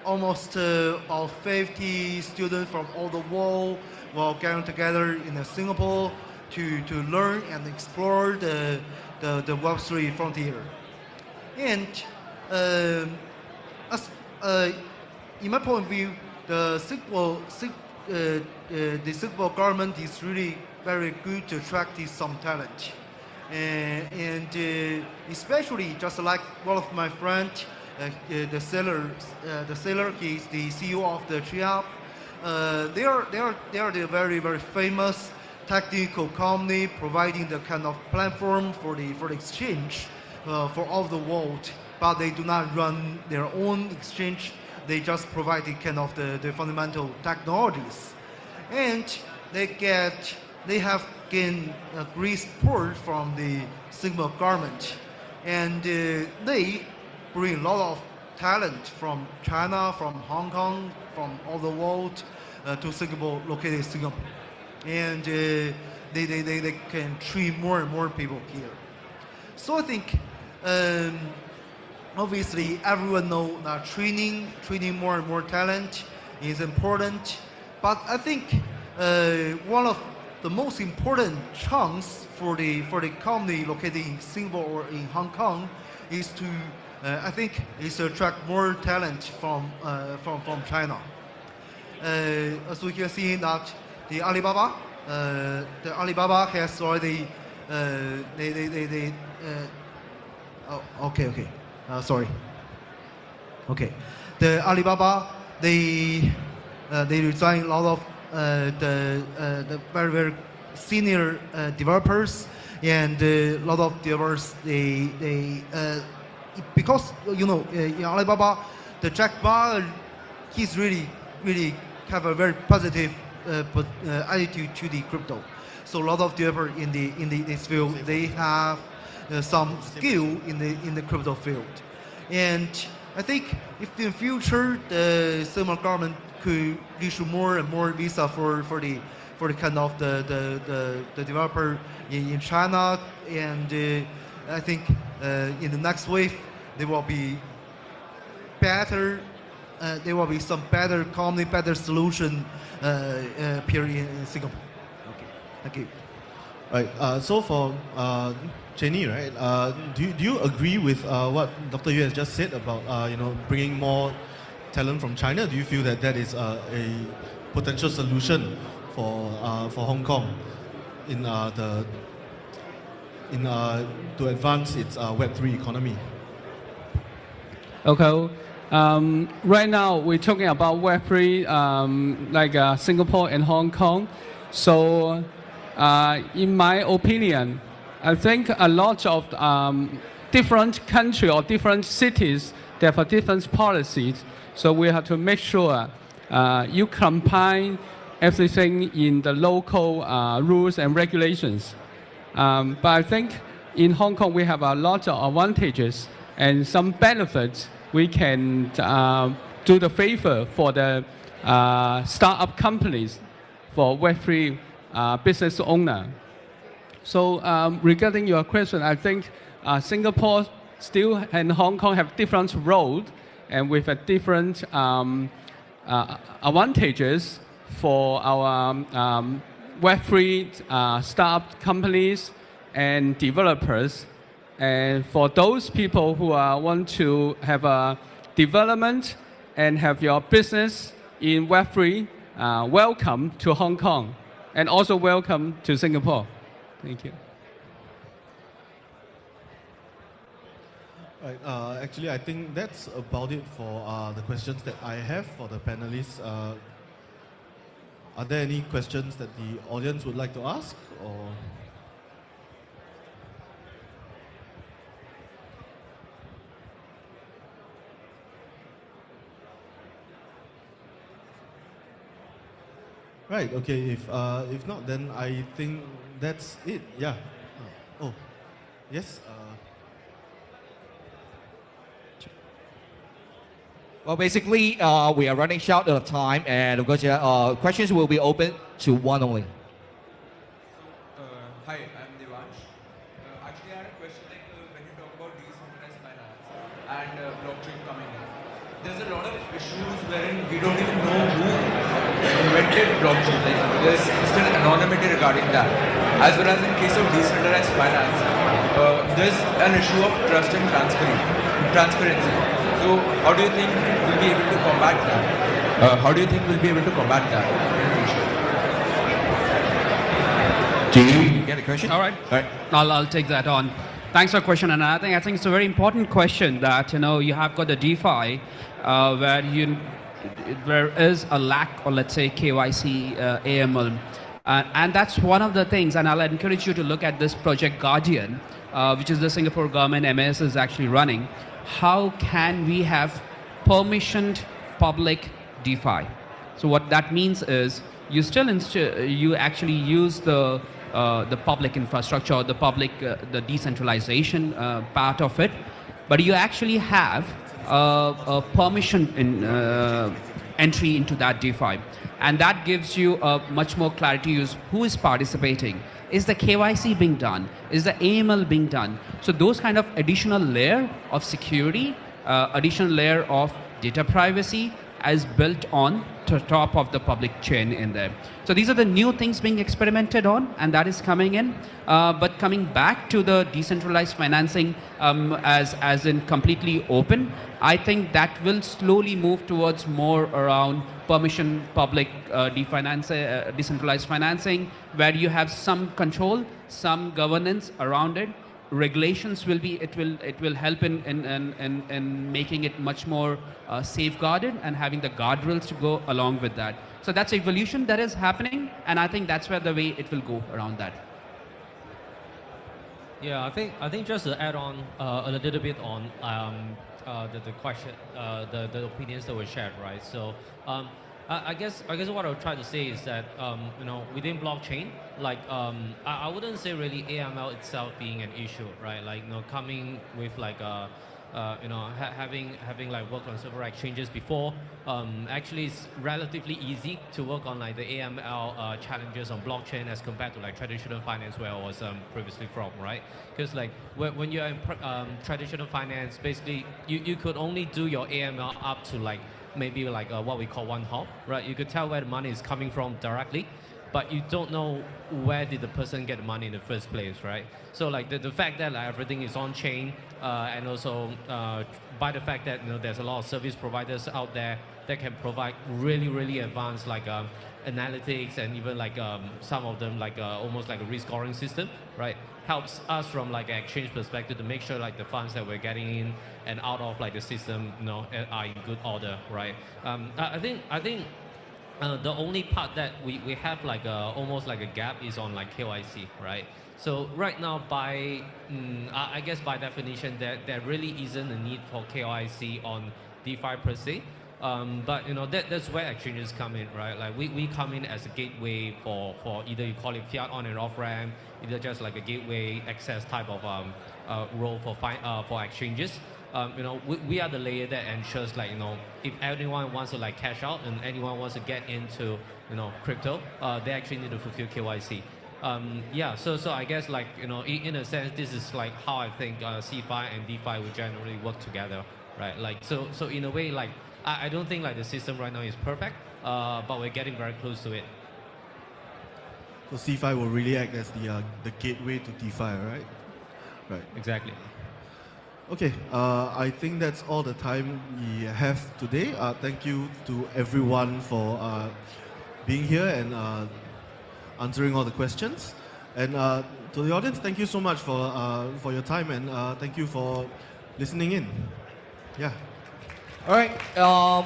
almost about 50 students from all the world will get together in Singapore to learn and explore the Web3 frontier. And as in my point of view, the Singapore government is really very good to attract some talent. And especially just like one of my friends, the seller, he's the CEO of the TreeHub. They are the very famous technical company providing the kind of platform for the exchange for all the world. But they do not run their own exchange. They just provide the kind of the fundamental technologies, and they have gained great support from the Singapore government, and they bring a lot of talent from China, from Hong Kong, from all the world to Singapore, located in Singapore, and they can train more and more people here. So I think obviously everyone knows that training more and more talent is important, but I think one of the most important chance for the company located in Singapore or in Hong Kong is to attract more talent from China. As we can see that the Alibaba has already sorry. Okay, the Alibaba they resign a lot of the very senior developers, and a lot of developers they because in Alibaba the Jack Ma, he's really have a very positive attitude to the crypto. So a lot of developers in this field, they have some skill in the crypto field, and I think if in the future the Singapore government could issue more and more visa for the kind of the developer in China, and I think in the next wave there will be better. There will be some better company, better solution appear in Singapore. Okay, thank you. Right. So for Jenny, right? Do you agree with what Dr. Yue has just said about bringing more talent from China? Do you feel that is a potential solution for Hong Kong to advance its Web3 economy? Okay. Right now we're talking about Web3, like Singapore and Hong Kong. So, in my opinion, I think a lot of different countries or different cities, they have different policies. So we have to make sure you combine everything in the local rules and regulations. But I think in Hong Kong we have a lot of advantages and some benefits. We can do the favor for the startup companies, for Web3 business owner. So regarding your question, I think Singapore still and Hong Kong have different roles and with a different advantages for our Web3 startup companies and developers. And for those people who want to have a development and have your business in Web3, welcome to Hong Kong and also welcome to Singapore. Thank you. Right. Actually, I think that's about it for the questions that I have for the panelists. Are there any questions that the audience would like to ask? Or right. Okay. If not, then I think that's it. Yeah. Oh, yes. Well, basically, we are running short of time, and of course, questions will be open to one only. Hi, I'm Devansh. Actually, I had a question when you talk about decentralized finance and blockchain coming in. There's a lot of issues wherein we don't even know who invented blockchain. Like, there's still anonymity regarding that. As well as in case of decentralized finance, there's an issue of trust and transparency. So how do you think we'll be able to combat that? How do you think we'll be able to combat that in the future? Do you get a question? All right. All right. I'll take that on. Thanks for the question, and I think it's a very important question that you have got the DeFi where is a lack, or let's say KYC, AML, and that's one of the things. And I'll encourage you to look at this Project Guardian, which is the Singapore government MAS is actually running. How can we have permissioned public DeFi? So what that means is you actually use the public infrastructure, or the public, the decentralization part of it, but you actually have a permission entry into that DeFi, and that gives you a much more clarity use who is participating. Is the KYC being done? Is the AML being done? So those kind of additional layer of security, additional layer of data privacy as built on top of the public chain in there. So these are the new things being experimented on, and that is coming in. But coming back to the decentralized financing as in completely open, I think that will slowly move towards more around permission public decentralized financing, where you have some control, some governance around it. Regulations will be, it will help in making it much more safeguarded and having the guardrails to go along with that. So that's evolution that is happening, and I think that's where the way it will go around that. Yeah, I think just to add on a little bit on the question, the opinions that were shared, right? So I guess what I would try to say is that within blockchain, like I wouldn't say really AML itself being an issue, right? Like coming with like having like worked on several exchanges before, actually it's relatively easy to work on like the AML challenges on blockchain as compared to like traditional finance where I was previously from, right? Because like when you're in traditional finance, basically you could only do your AML up to like maybe like what we call one hop, right? You could tell where the money is coming from directly, but you don't know where did the person get the money in the first place, right? So like the fact that like, everything is on chain, and also by the fact that there's a lot of service providers out there that can provide really advanced like analytics, and even like some of them like almost like a risk scoring system, right? Helps us from like an exchange perspective to make sure like the funds that we're getting in and out of like the system are in good order, right? I think the only part that we have like almost like a gap is on like KYC, right? So right now, I guess by definition, there really isn't a need for KYC on DeFi per se. But that's where exchanges come in, right? Like we come in as a gateway for either you call it fiat on and off ramp, either just like a gateway access type of role for exchanges. We are the layer that ensures like if anyone wants to like cash out and anyone wants to get into crypto, they actually need to fulfill KYC. Yeah, so I guess like in a sense this is like how I think CeFi and DeFi will generally work together, right? Like so in a way like I don't think like the system right now is perfect, but we're getting very close to it. So CeFi will really act as the gateway to DeFi, right? Right. Exactly. Okay, I think that's all the time we have today. Thank you to everyone for being here and answering all the questions. And to the audience, thank you so much for your time, and thank you for listening in. Yeah. All right.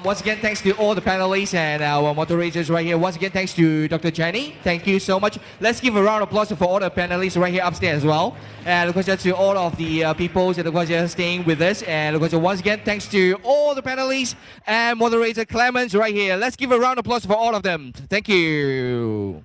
Once again, thanks to all the panelists and our moderators right here. Once again, thanks to Dr. Jenny. Thank you so much. Let's give a round of applause for all the panelists right here upstairs as well. And of course, to all of the people that are staying with us. And of course, once again, thanks to all the panelists and moderator Clemens right here. Let's give a round of applause for all of them. Thank you.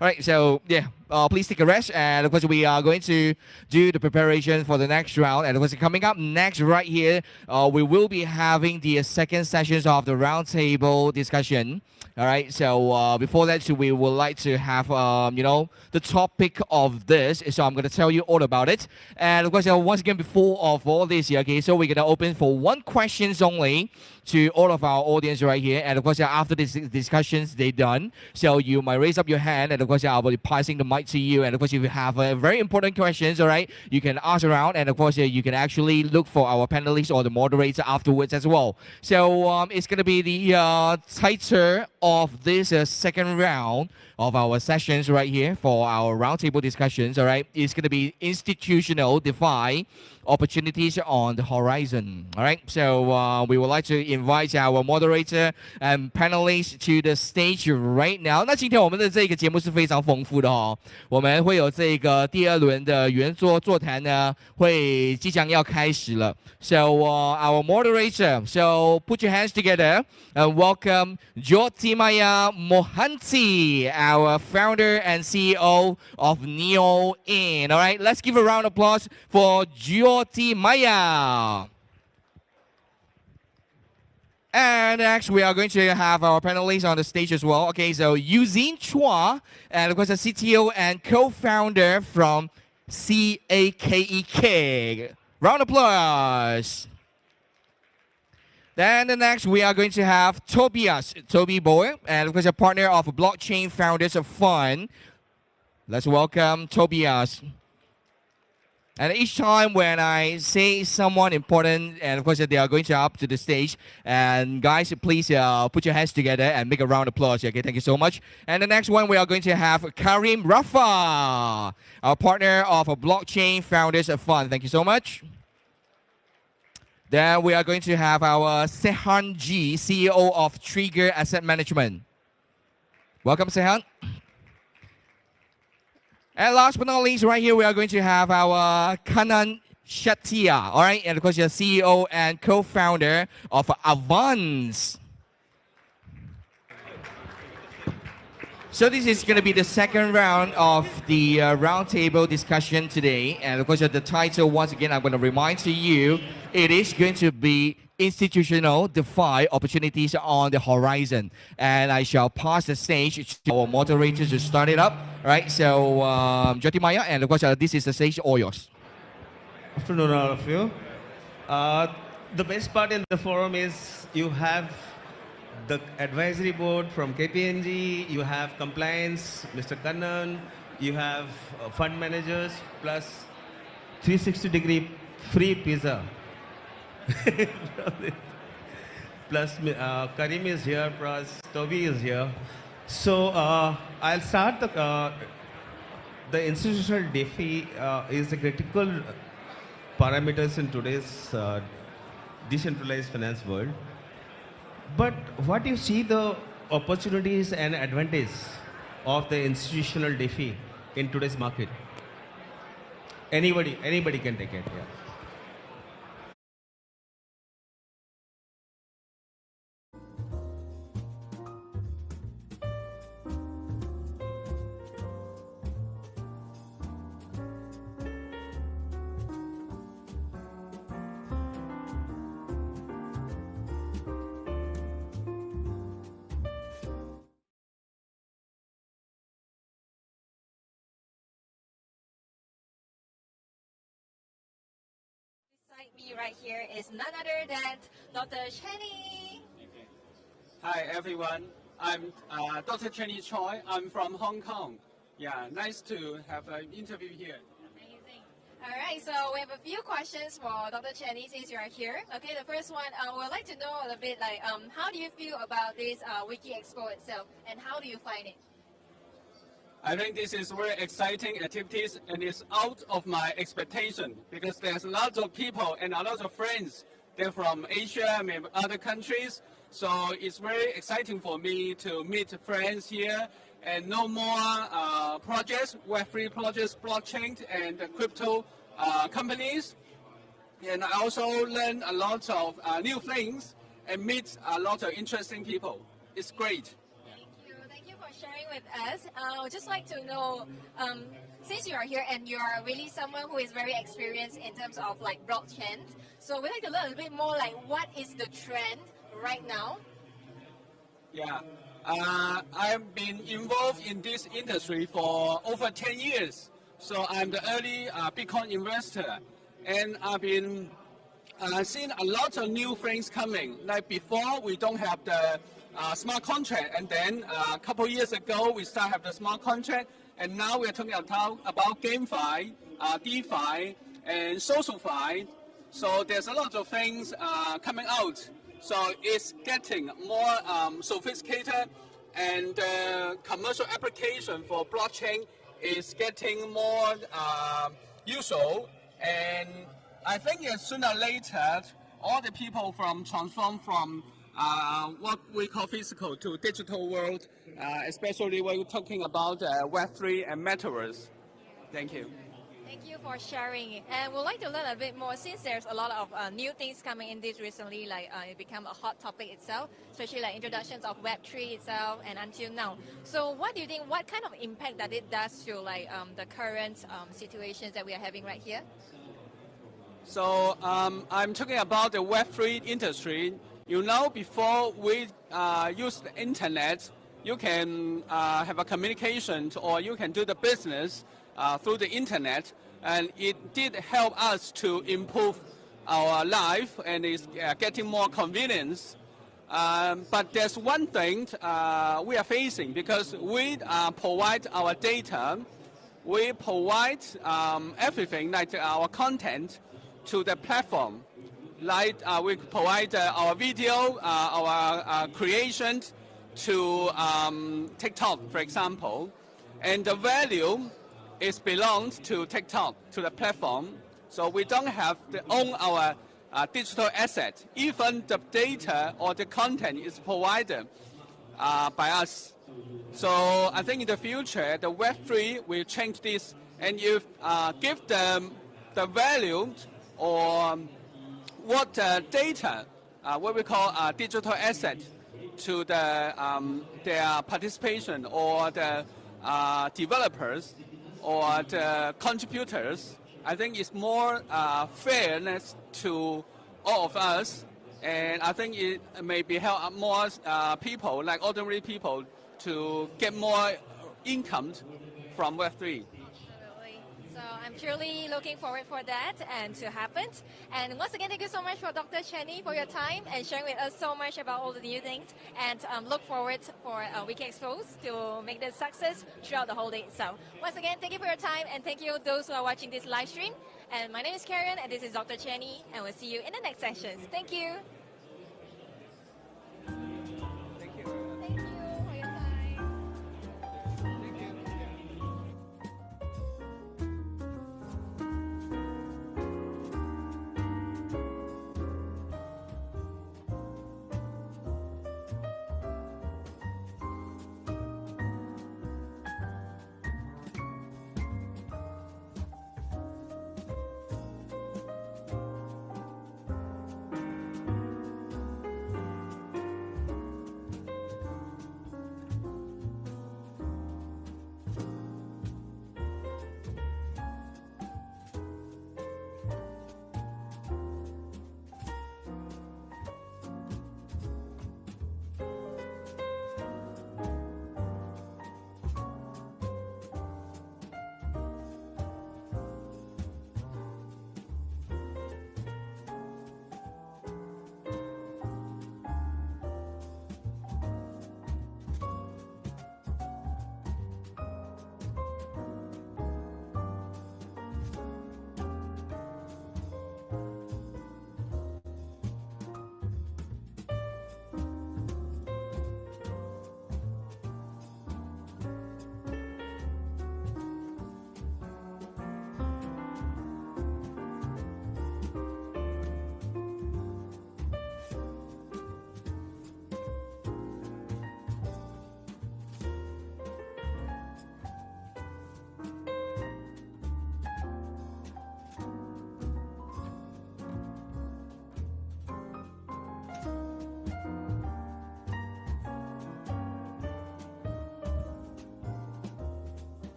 All right, so yeah, please take a rest, and of course we are going to do the preparation for the next round. And of course, coming up next right here, we will be having the second sessions of the roundtable discussion. All right. So before that, we would like to have the topic of this. So I'm going to tell you all about it. And of course, once again, before of all this, okay. So we're going to open for one questions only to all of our audience right here. And of course, after these discussions, they're done. So you might raise up your hand, and of course, I will be passing the mic to you. And of course, if you have very important questions, all right, you can ask around. And of course, you can actually look for our panelists or the moderator afterwards as well. So it's going to be the title of this second round of our sessions right here for our roundtable discussions. All right, it's going to be institutional DeFi opportunities on the horizon. All right, so we would like to invite our moderator and panelists to the stage right now. 那今天我们的这个节目是非常丰富的哦，我们会有这个第二轮的圆桌座谈呢，会即将要开始了。So our moderator, so put your hands together and welcome Jyotimaya Mohanty, our founder and CEO of Neo In. All right, let's give a round of applause for Jyotimaya. And next, we are going to have our panelists on the stage as well. Okay, so Yuzin Chua, and of course, a CTO and co-founder from CAKEK. Round of applause. Then the next, we are going to have Toby Boy, and of course, a partner of Blockchain Founders of Fund. Let's welcome Tobias. And each time when I say someone important, and of course they are going to up to the stage, and guys, please put your hands together and make a round of applause. Okay, thank you so much. And the next one, we are going to have Karim Rafa, our partner of Blockchain Founders of Fund. Thank you so much. Then we are going to have our Sehan Ji, CEO of Trigger Asset Management. Welcome, Sehan. And last but not least, right here, we are going to have our Kanan Shatia, all right? And of course, you're CEO and co-founder of Avance. So this is going to be the second round of the roundtable discussion today. And of course, the title, once again, I'm going to remind to you, it is going to be institutional DeFi opportunities on the horizon. And I shall pass the stage to our moderators to start it up. All right, so Jyotimaya, and of course, this is the stage all yours. Afternoon, all of you. The best part in the forum is you have the advisory board from KPMG, you have compliance, Mr. Kannan, you have fund managers, plus 360-degree free pizza. Plus Karim is here, plus Toby is here. So I'll start the institutional DeFi is a critical parameters in today's decentralized finance world. But what do you see the opportunities and advantages of the institutional DeFi in today's market? Anybody can take it. Yeah. Me right here is none other than Dr. Chenny. Hi everyone, I'm Dr. Chenny Choi. I'm from Hong Kong. Yeah, nice to have an interview here. Amazing. All right, so we have a few questions for Dr. Chenny since you are here. Okay, the first one, we'd like to know a little bit like, how do you feel about this WikiEXpo itself, and how do you find it? I think this is very exciting activities and it's out of my expectation because there's lots of people and a lot of friends. They're from Asia, maybe other countries. So it's very exciting for me to meet friends here and know more projects, Web3 projects, blockchain and crypto companies. And I also learn a lot of new things and meet a lot of interesting people. It's great. Sharing with us. I would just like to know, since you are here and you are really someone who is very experienced in terms of like blockchain, so we'd like to learn a bit more like what is the trend right now? Yeah, I've been involved in this industry for over 10 years. So I'm the early Bitcoin investor. And I've been seeing a lot of new things coming. Like before, we don't have the smart contract. And then a couple years ago, we start have the smart contract. And now we're talking about GameFi, DeFi, and SocialFi. So there's a lot of things coming out. So it's getting more sophisticated, and commercial application for blockchain is getting more useful. And I think sooner or later, all the people transform from what we call physical to digital world, especially when we're talking about Web3 and Metaverse. Thank you. Thank you for sharing. And we'd like to learn a bit more, since there's a lot of new things coming in this recently, like it become a hot topic itself, especially like introductions of Web3 itself and until now. So what do you think, what kind of impact that it does to like the current situations that we are having right here? So I'm talking about the Web3 industry. You know, before we use the internet, you can have a communication or you can do the business through the internet, and it did help us to improve our life and is getting more convenience. But there's one thing we are facing, because we provide our data, we provide everything like our content to the platform. Like we provide our video, our creation to TikTok, for example, and the value is belongs to TikTok, to the platform. So we don't have to own our digital asset. Even the data or the content is provided by us. So I think in the future, the Web3 will change this, and you give them the value or what data, what we call digital asset, to the their participation or the developers or the contributors. I think it's more fairness to all of us, and I think it maybe help more people, like ordinary people, to get more income from Web3. So I'm truly looking forward for that and to happen. And once again, thank you so much for Dr. Chenny for your time and sharing with us so much about all the new things. And look forward for WikiEXPO to make this success throughout the whole day. So once again, thank you for your time, and thank you those who are watching this live stream. And my name is Karen, and this is Dr. Chenny, and we'll see you in the next sessions. Thank you.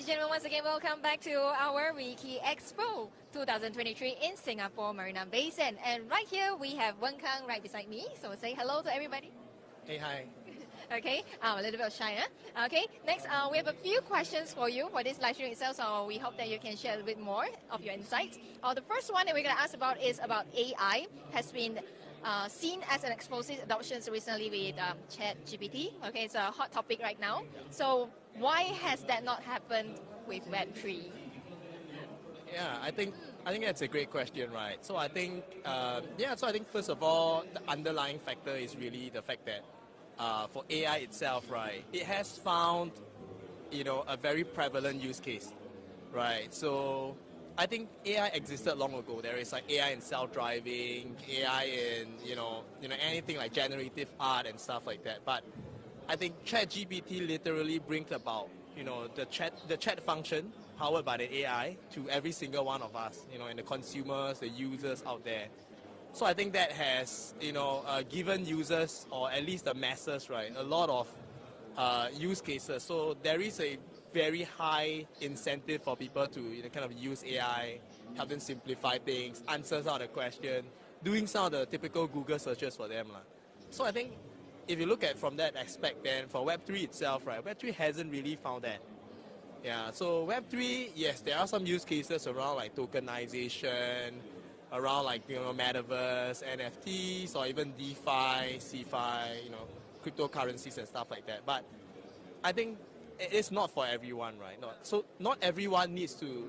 and gentlemen, once again, welcome back to our WikiEXPO 2023 in Singapore, Marina Basin. And right here, we have Wen Kang right beside me. So say hello to everybody. Hey, hi. Okay, a little bit of shy, huh? Okay, next, we have a few questions for you for this live stream itself, so we hope that you can share a little bit more of your insights. The first one that we're going to ask about is about AI. Has been seen as an explosive adoption recently with ChatGPT. Okay, it's a hot topic right now. So why has that not happened with Web3? Yeah, I think that's a great question, right? So I think so I think first of all, the underlying factor is really the fact that for AI itself, right, it has found a very prevalent use case, right? So I think AI existed long ago. There is like AI in self-driving, AI in anything like generative art and stuff like that. But I think ChatGPT literally brings about the chat function powered by the AI to every single one of us, and the consumers, the users out there. So I think that has given users, or at least the masses, right, a lot of use cases. So there is a very high incentive for people to kind of use AI, help them simplify things, answer some of the question, doing some of the typical Google searches for them. So I think if you look at from that aspect, then for Web3 itself, right, Web3 hasn't really found that. Yeah, so Web3, yes, there are some use cases around like tokenization, around like metaverse, NFTs, or even DeFi, CeFi, cryptocurrencies and stuff like that. But I think it's not for everyone, right? So not everyone needs to,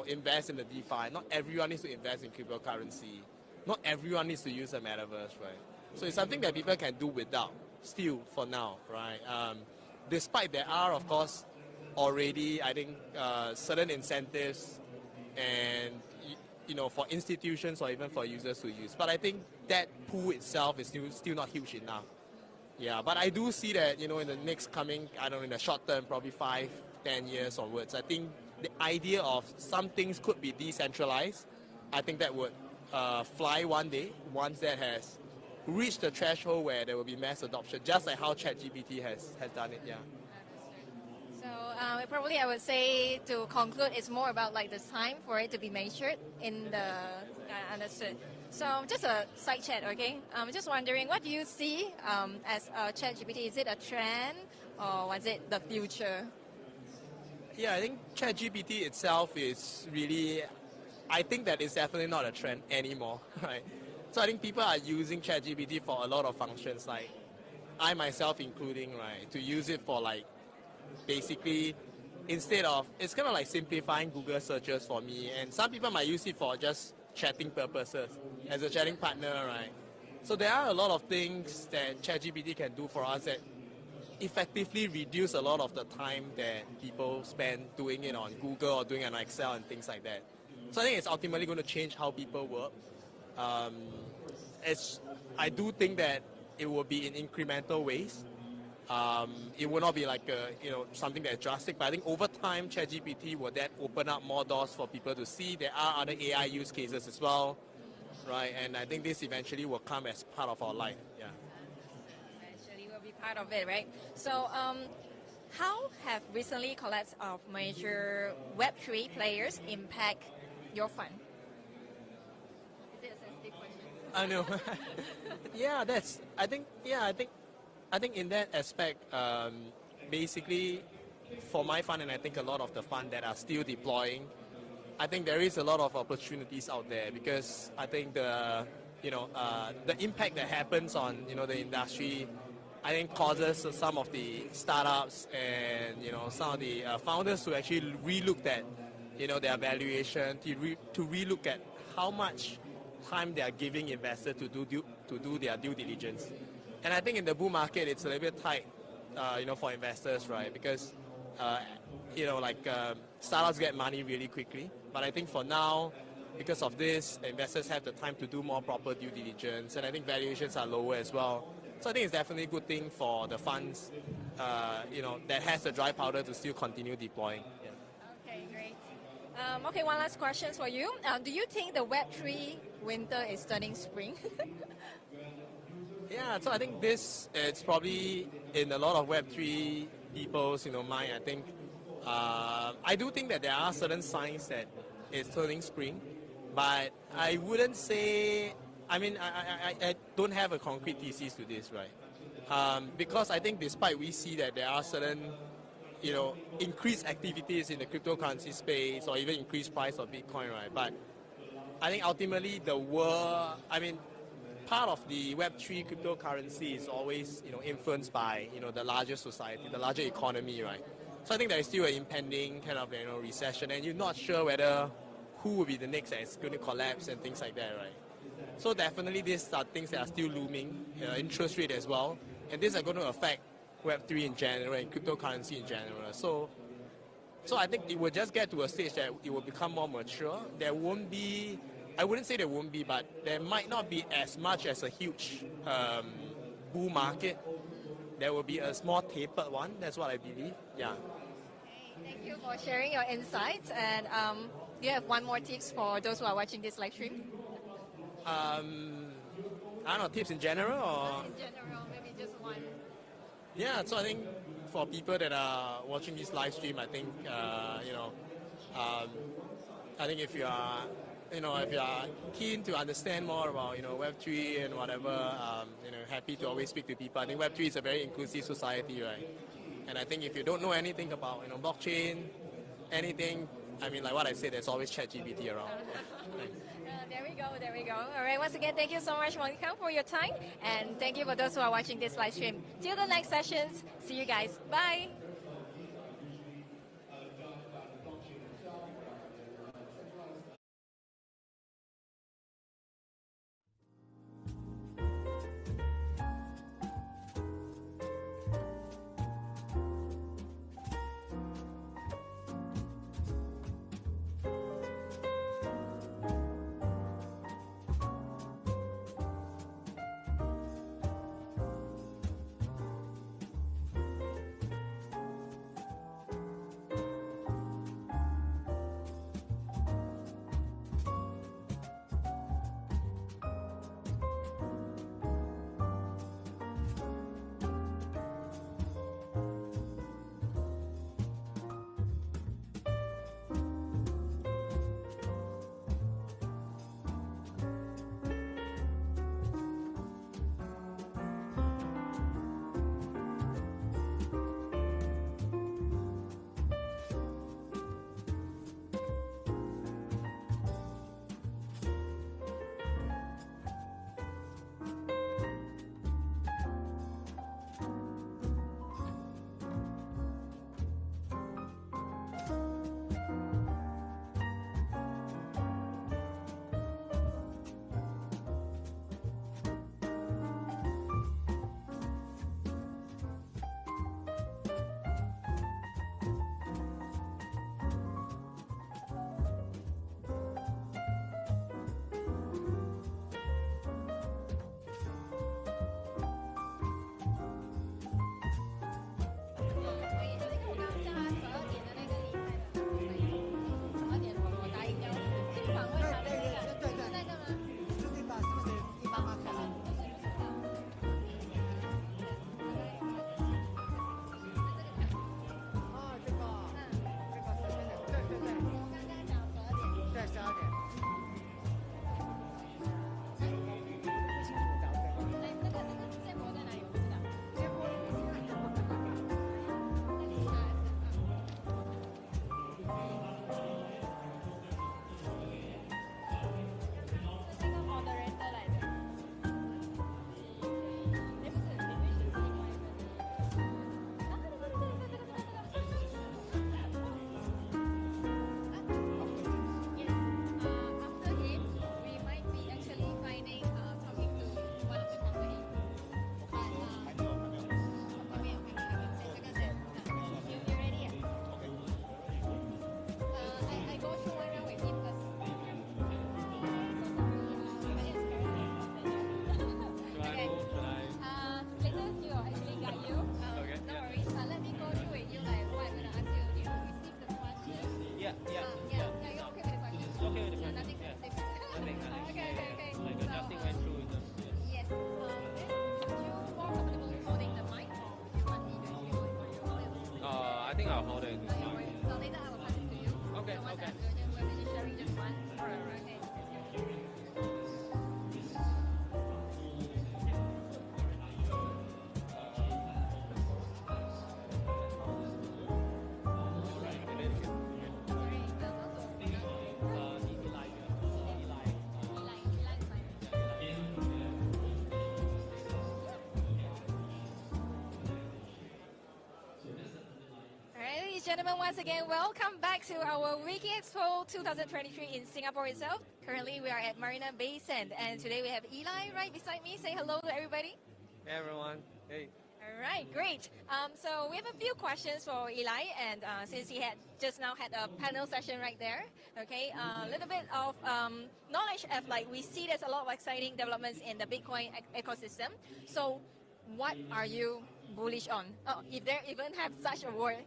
invest in the DeFi. Not everyone needs to invest in cryptocurrency. Not everyone needs to use the metaverse, right? So it's something that people can do without, still for now, right? Despite there are, of course, already, I think, certain incentives and for institutions or even for users to use. But I think that pool itself is still not huge enough. Yeah, but I do see that, in the next coming, I don't know, in the short term, probably 5-10 years onwards, I think the idea of some things could be decentralized, I think that would fly one day, once that has reached the threshold where there will be mass adoption, just like how ChatGPT has done it, yeah. So probably I would say to conclude, it's more about like the time for it to be measured in the understood. So just a side chat, okay? I'm just wondering, what do you see as ChatGPT? Is it a trend or was it the future? Yeah, I think ChatGPT itself is really, I think that it's definitely not a trend anymore, right? So I think people are using ChatGPT for a lot of functions, like I myself including, right, to use it for like basically instead of, it's kind of like simplifying Google searches for me, and some people might use it for just chatting purposes as a chatting partner, right? So there are a lot of things that ChatGPT can do for us that effectively reduce a lot of the time that people spend doing it on Google or doing it on Excel and things like that. So I think it's ultimately going to change how people work. I do think that it will be in incremental ways. It will not be like something that's drastic, but I think over time, ChatGPT will then open up more doors for people to see there are other AI use cases as well, right? And I think this eventually will come as part of our life. Yeah. Eventually will be part of it, right? So how have recently collapse of major Web3 players impact your fund? Is it a sensitive question? I know. I think in that aspect, basically, for my fund, and I think a lot of the fund that are still deploying, I think there is a lot of opportunities out there, because I think the impact that happens on the industry, I think causes some of the startups and some of the founders to actually relook at their valuation, to relook at how much time they are giving investors to do their due diligence. And I think in the bull market, it's a little bit tight, for investors, right? Because, startups get money really quickly. But I think for now, because of this, investors have the time to do more proper due diligence, and I think valuations are lower as well. So I think it's definitely a good thing for the funds, that has the dry powder to still continue deploying. Yeah. Okay, great. Okay, one last question for you. Do you think the Web3 winter is turning spring? Yeah, so I think it's probably in a lot of Web3 people's mind. I think I do think that there are certain signs that it's turning spring, but I wouldn't say. I mean, I don't have a concrete thesis to this, right? Because I think despite we see that there are certain, increased activities in the cryptocurrency space or even increased price of Bitcoin, right? But I think ultimately the world, part of the Web3 cryptocurrency is always, influenced by, the larger society, the larger economy, right? So I think there is still an impending kind of, recession, and you're not sure whether who will be the next that's going to collapse and things like that, right? So definitely these are things that are still looming, interest rate as well, and these are going to affect Web3 in general and cryptocurrency in general. So I think it will just get to a stage that it will become more mature. There won't be, I wouldn't say there won't be, but there might not be as much as a huge bull market. There will be a small tapered one. That's what I believe. Yeah. Thank you for sharing your insights. And do you have one more tips for those who are watching this live stream? I don't know, tips in general or? In general, maybe just one. Yeah, so I think for people that are watching this live stream, I think, I think if you are, if you are keen to understand more about, Web3 and whatever, happy to always speak to people. I think Web3 is a very inclusive society, right? And I think if you don't know anything about, blockchain, anything, like what I said, there's always ChatGPT around. There we go. All right, once again, thank you so much, Monica, for your time. And thank you for those who are watching this live stream. Till the next sessions, see you guys. Bye. and gentlemen, once again, welcome back to our WikiEXPO 2023 in Singapore itself. Currently, we are at Marina Bay Sands, and today we have Eli right beside me. Say hello to everybody. Hey everyone. Hey. All right, great. So we have a few questions for Eli, and since he had just now had a panel session right there, okay, a little bit of knowledge of like we see there's a lot of exciting developments in the Bitcoin ecosystem. So, what are you bullish on? Oh, if there even have such a word.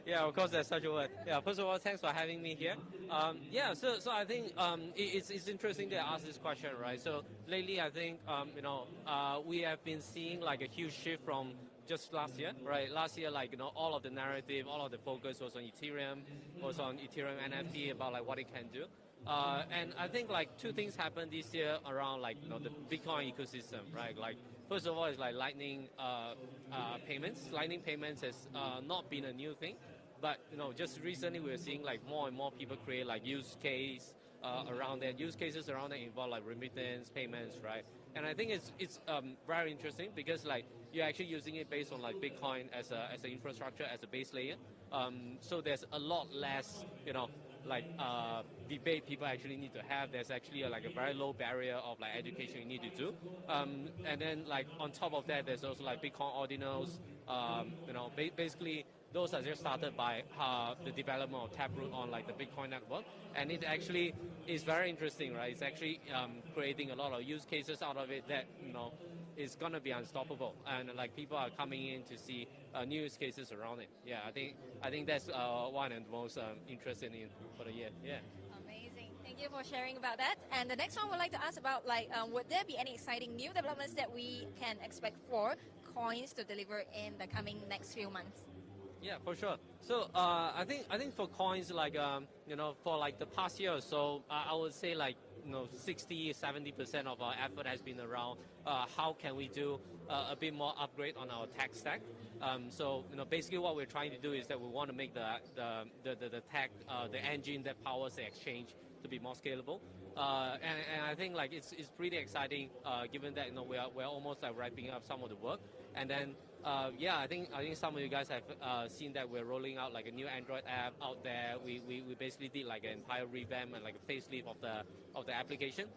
Yeah, of course, there's such a word. Yeah, first of all, thanks for having me here. So I think it's interesting to ask this question, right? So lately, I think we have been seeing like a huge shift from just last year, right? Last year, like all of the narrative, all of the focus was on Ethereum, was on Ethereum NFT about like what it can do. And I think like two things happened this year around like the Bitcoin ecosystem, right? Like first of all, it's like Lightning payments. Lightning payments has not been a new thing. But just recently we're seeing like more and more people create like use cases around that involve like remittance payments, right? And I think it's very interesting because like you're actually using it based on like Bitcoin as an infrastructure, as a base layer. So there's a lot less debate people actually need to have. There's actually a very low barrier of like education you need to do. And then like on top of that, there's also like Bitcoin ordinals. Basically those are just started by the development of Taproot on like the Bitcoin network, and it actually is very interesting, right? It's actually creating a lot of use cases out of it that is gonna be unstoppable, and like people are coming in to see new use cases around it. Yeah, I think that's one and most interested in for the year. Yeah. Amazing. Thank you for sharing about that. And the next one we'd like to ask about like would there be any exciting new developments that we can expect for coins to deliver in the coming next few months? Yeah, for sure. So I think for coins, like for like the past year or so, I would say like 60-70% of our effort has been around how can we do a bit more upgrade on our tech stack. So basically what we're trying to do is that we want to make the tech, the engine that powers the exchange to be more scalable. And I think like it's pretty exciting given that we're almost like wrapping up some of the work. And then I think some of you guys have seen that we're rolling out like a new Android app out there. We basically did like an entire revamp and like a facelift of the application.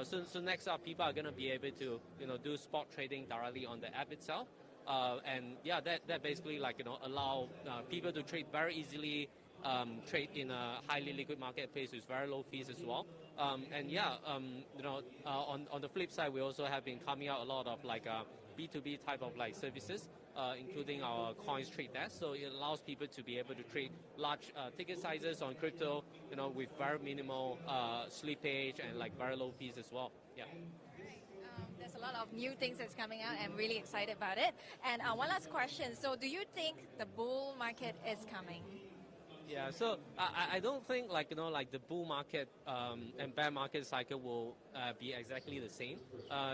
So next up, people are gonna be able to do spot trading directly on the app itself. And that basically like allow people to trade very easily. Trade in a highly liquid marketplace with very low fees as well. On the flip side, we also have been coming out a lot of like B2B type of like services, including our coins trade desk. So it allows people to be able to trade large ticket sizes on crypto, with very minimal slippage and like very low fees as well. Yeah. There's a lot of new things that's coming out. I'm really excited about it. And one last question. So do you think the bull market is coming? Yeah, so I don't think like the bull market and bear market cycle will be exactly the same,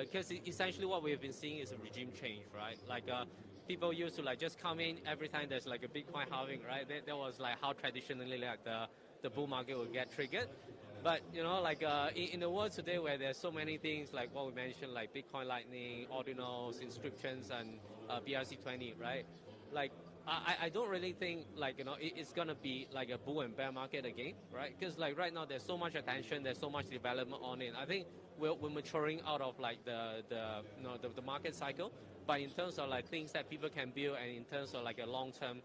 because essentially what we've been seeing is a regime change, right? Like people used to like just come in every time there's like a Bitcoin halving, right? That was like how traditionally like the bull market would get triggered. But in the world today where there's so many things like what we mentioned, like Bitcoin Lightning, ordinals, inscriptions, and BRC20, right? Like I don't really think like it's gonna be like a bull and bear market again, right? Because like right now there's so much attention, there's so much development on it. I think we're maturing out of like the market cycle, but in terms of like things that people can build, and in terms of like a long-term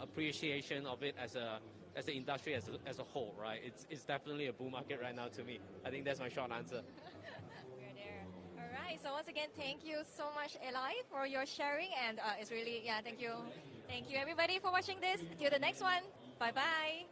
appreciation of it as an industry as a whole, right? It's definitely a bull market right now to me. I think that's my short answer. We're there. All right. So once again, thank you so much, Eli, for your sharing, and it's really thank you everybody for watching this. Till the next one. Bye bye.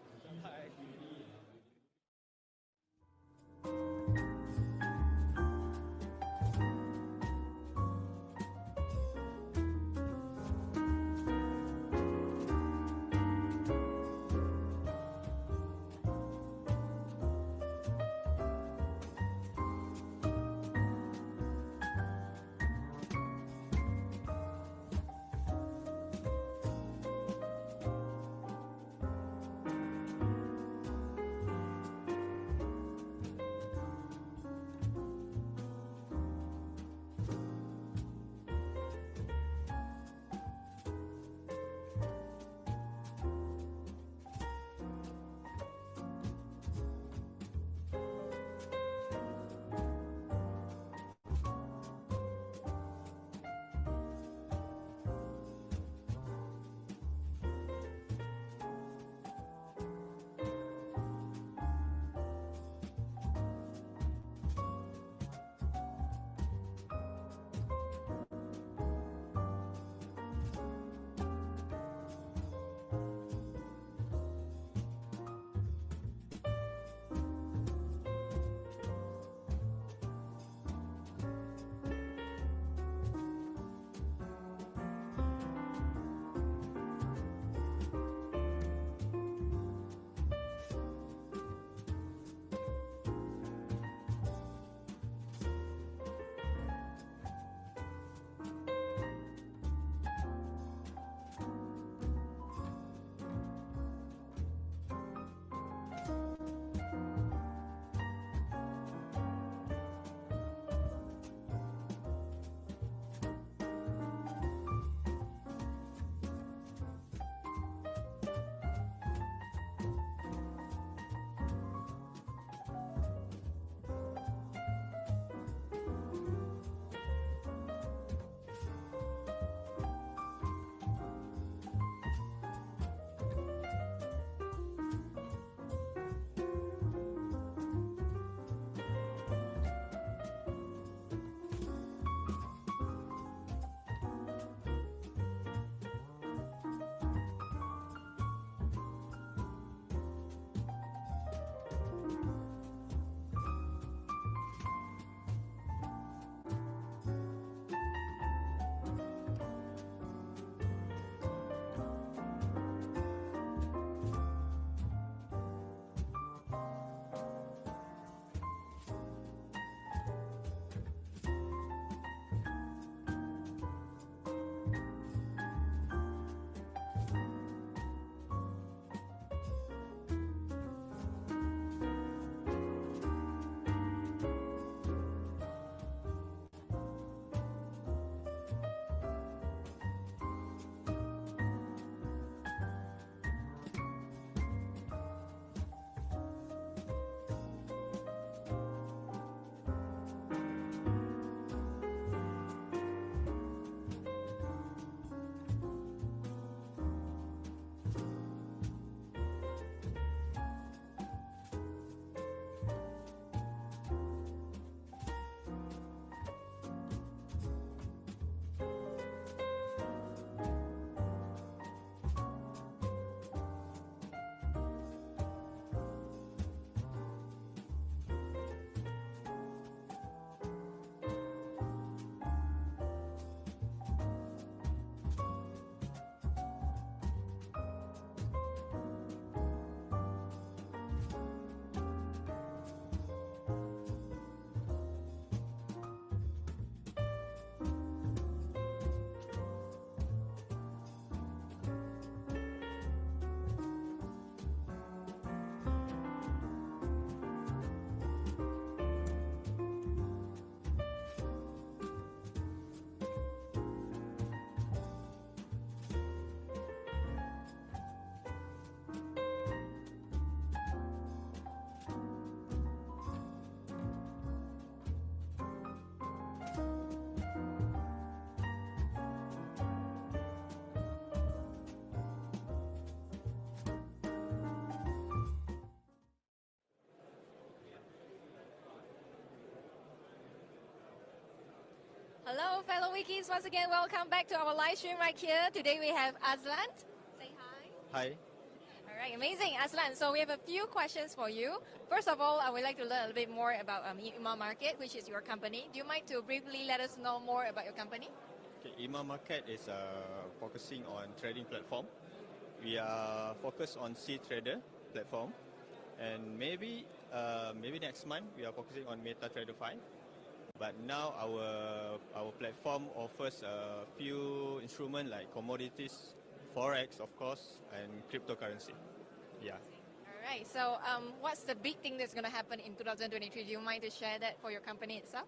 Hello, fellow Wikis. Once again, welcome back to our live stream right here. Today we have Aslan. Say hi. Hi. All right, amazing, Aslan. So we have a few questions for you. First of all, I would like to learn a little bit more about Ima Market, which is your company. Do you mind to briefly let us know more about your company? Okay, Ima Market is focusing on trading platform. We are focused on C-Trader platform, and maybe next month we are focusing on MetaTrader 5. But now our platform offers a few instruments like commodities, forex, of course, and cryptocurrency. Yeah. All right. So what's the big thing that's going to happen in 2023? Do you mind to share that for your company itself?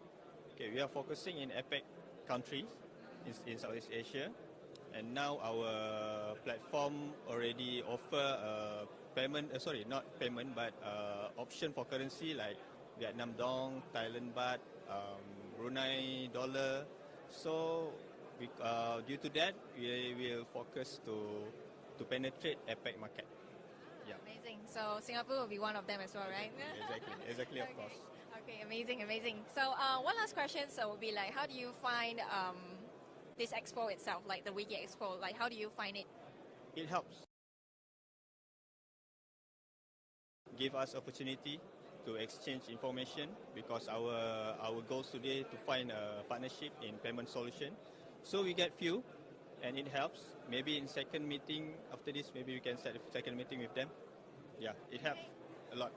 Okay, we are focusing in APEC countries in Southeast Asia, and now our platform already offer payment. Not payment, but option for currency like Vietnam Dong, Thailand Baht, Brunei Dollar. So due to that, we will focus to penetrate APEC market. Yeah. Amazing. So Singapore will be one of them as well, right? Exactly, of course. Okay, amazing. So one last question. So would be like, how do you find this expo itself, like the WikiEXPO? Like, how do you find it? It helps. Give us opportunity to exchange information because our goals today to find a partnership in payment solution. So we get few, and it helps. Maybe in second meeting after this, maybe we can set a second meeting with them. Yeah, it helps a lot.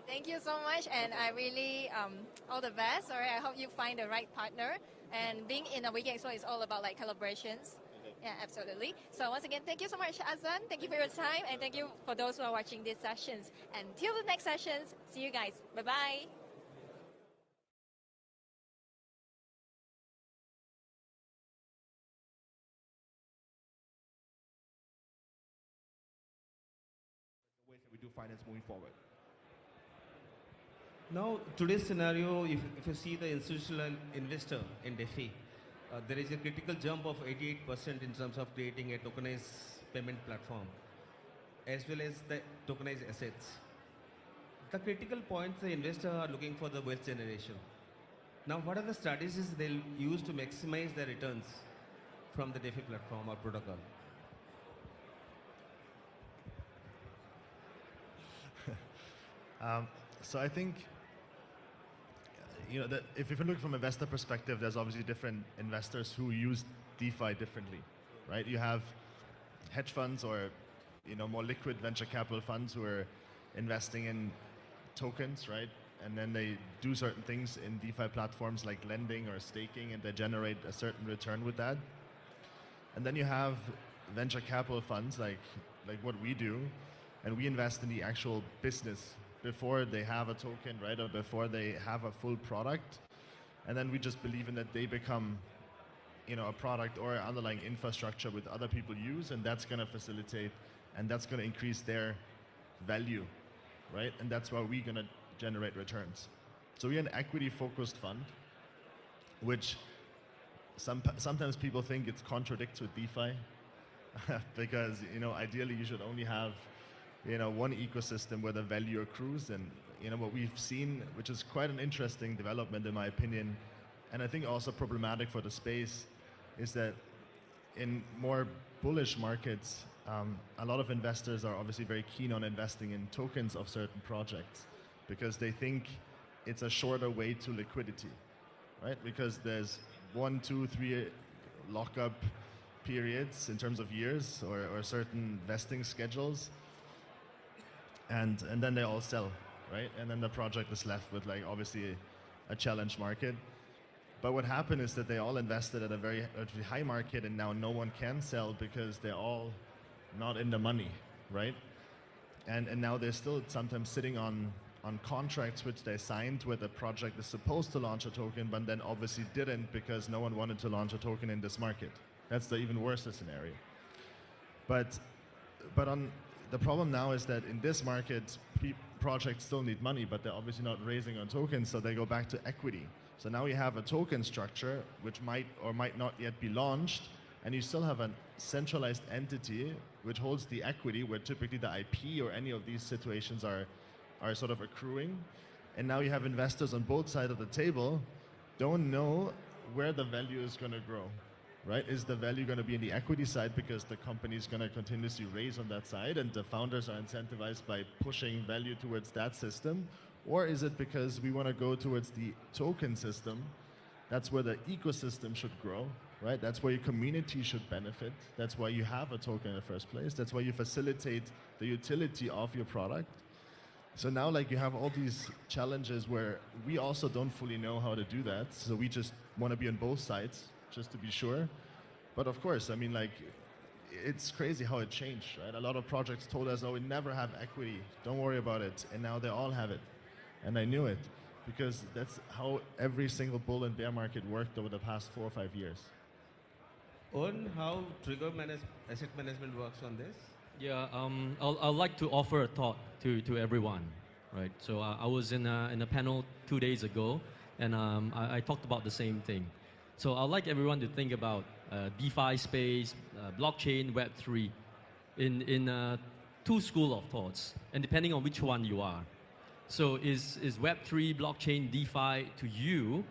Thank you so much, and I really all the best. All right, I hope you find the right partner. And being in a WikiEXPO is all about like collaborations. Yeah, absolutely. So once again, thank you so much, Azlan. Thank you for your time, and thank you for those who are watching these sessions. Until the next sessions, see you guys. Bye-bye. Ways that we do finance moving forward. Now, today's scenario, if you see the institutional investor in DeFi, there is a critical jump of 88% in terms of creating a tokenized payment platform, as well as the tokenized assets. The critical points the investors are looking for the wealth generation. Now, what are the strategies they'll use to maximize their returns from the DeFi platform or protocol? So I think, that if you look from investor perspective, there's obviously different investors who use DeFi differently, right? You have hedge funds or, more liquid venture capital funds who are investing in tokens, right? And then they do certain things in DeFi platforms like lending or staking, and they generate a certain return with that. And then you have venture capital funds like what we do, and we invest in the actual business before they have a token, right, or before they have a full product. And then we just believe in that they become, a product or an underlying infrastructure with other people use, and that's going to facilitate, and that's going to increase their value, right? And that's why we're going to generate returns. So we're an equity-focused fund, which sometimes people think it contradicts with DeFi, because, ideally you should only have one ecosystem where the value accrues. And what we've seen, which is quite an interesting development in my opinion, and I think also problematic for the space, is that in more bullish markets, a lot of investors are obviously very keen on investing in tokens of certain projects because they think it's a shorter way to liquidity, right? Because there's 1, 2, 3 lockup periods in terms of years or certain vesting schedules. And then they all sell, right? And then the project is left with obviously a challenge market. But what happened is that they all invested at a very high market, and now no one can sell because they're all not in the money, right? And now they're still sometimes sitting on contracts which they signed where the project is supposed to launch a token, but then obviously didn't because no one wanted to launch a token in this market. That's the even worse scenario. But the problem now is that in this market, projects still need money, but they're obviously not raising on tokens, so they go back to equity. So now you have a token structure which might or might not yet be launched, and you still have a centralized entity which holds the equity, where typically the IP or any of these situations are sort of accruing. And now you have investors on both sides of the table don't know where the value is going to grow, right? Is the value going to be in the equity side because the company is going to continuously raise on that side and the founders are incentivized by pushing value towards that system? Or is it because we want to go towards the token system? That's where the ecosystem should grow, right? That's where your community should benefit. That's why you have a token in the first place. That's why you facilitate the utility of your product. So now like you have all these challenges where we also don't fully know how to do that. So we just want to be on both sides just to be sure. But of course, I mean like it's crazy how it changed, right? A lot of projects told us, oh, we never have equity. Don't worry about it. And now they all have it. And I knew it because that's how every single bull and bear market worked over the past 4 or 5 years. On how asset management works on this? Yeah, I'd like to offer a thought to everyone, right? So I was in a panel 2 days ago, and I talked about the same thing. So I'd like everyone to think about DeFi space, blockchain, Web3, in two schools of thoughts, and depending on which one you are. So is Web3, blockchain, DeFi to you,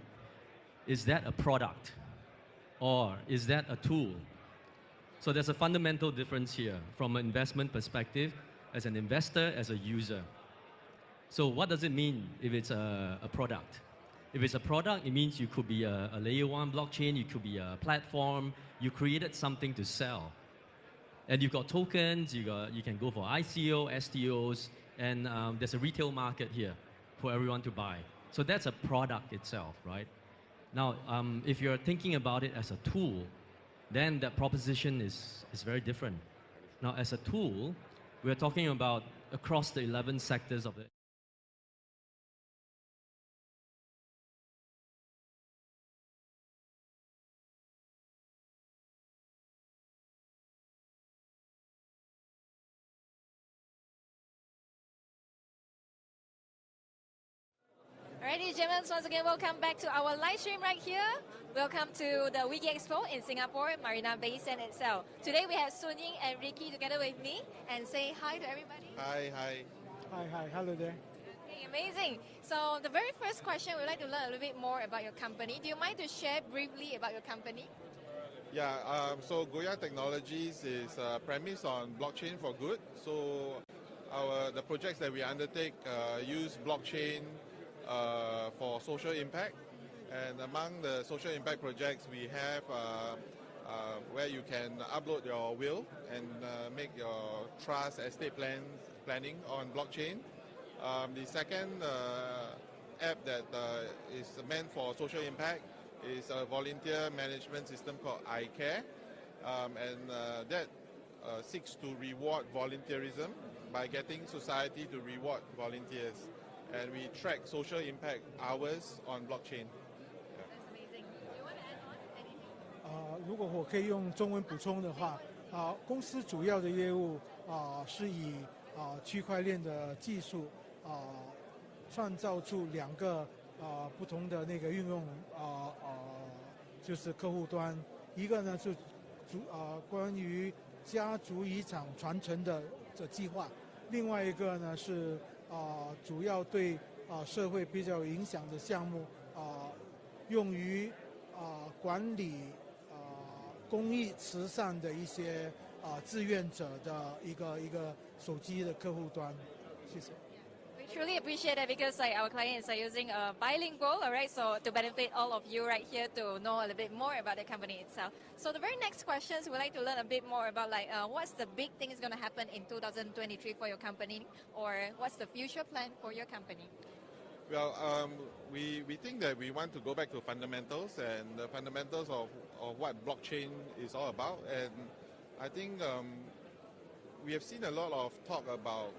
is that a product? Or is that a tool? So there's a fundamental difference here from an investment perspective, as an investor, as a user. So what does it mean if it's a product? If it's a product, it means you could be a layer 1 blockchain, you could be a platform, you created something to sell. And you've got tokens, you can go for ICO, STOs, and there's a retail market here for everyone to buy. So that's a product itself, right? Now, if you're thinking about it as a tool, then that proposition is very different. Now, as a tool, we're talking about across the 11 sectors of the Alright, ladies and gentlemen, once again, welcome back to our live stream right here. Welcome to the WikiEXPO in Singapore, Marina Bay Sands itself. Today we have Sun Ying and Ricky together with me, and say hi to everybody. Hi, hi. Hi, hi, hello there. Okay, amazing. So the very first question, we'd like to learn a little bit more about your company. Do you mind to share briefly about your company? Yeah, so Goya Technologies is premised on blockchain for good. So the projects that we undertake use blockchain for social impact, and among the social impact projects we have where you can upload your will and make your trust estate planning on blockchain. The second app that is meant for social impact is a volunteer management system called iCare, and that seeks to reward volunteerism by getting society to reward volunteers. And we track social impact hours on blockchain. That's amazing. Do you want to add on anything? 如果我可以用中文补充的话，公司主要的业务是以区块链的技术创造出2个不同的那个运用就是客户端，一个呢是关于家族遗产传承的计划，另外一个呢是主要对社会比较有影响的项目用于管理公益慈善的一些志愿者的一个手机的客户端。谢谢。We truly appreciate that because our clients are using bilingual, alright, so to benefit all of you right here to know a little bit more about the company itself. So the very next questions, we'd like to learn a bit more about what's the big thing is going to happen in 2023 for your company, or what's the future plan for your company? Well, we think that we want to go back to fundamentals and the fundamentals of what blockchain is all about. And I think we have seen a lot of talk about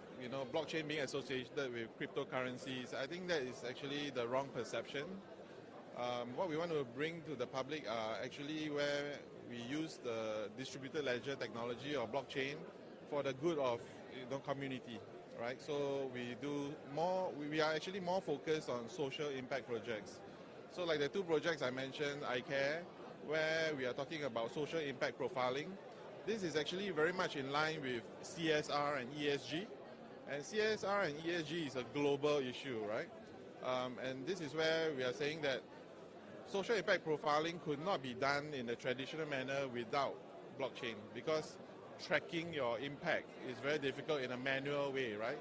blockchain being associated with cryptocurrencies. I think that is actually the wrong perception. What we want to bring to the public are actually where we use the distributed ledger technology or blockchain for the good of community. Right, so we are actually more focused on social impact projects. So like the 2 projects I mentioned, iCare, where we are talking about social impact profiling. This is actually very much in line with CSR and ESG. And CSR and ESG is a global issue, right? And this is where we are saying that social impact profiling could not be done in a traditional manner without blockchain, because tracking your impact is very difficult in a manual way, right?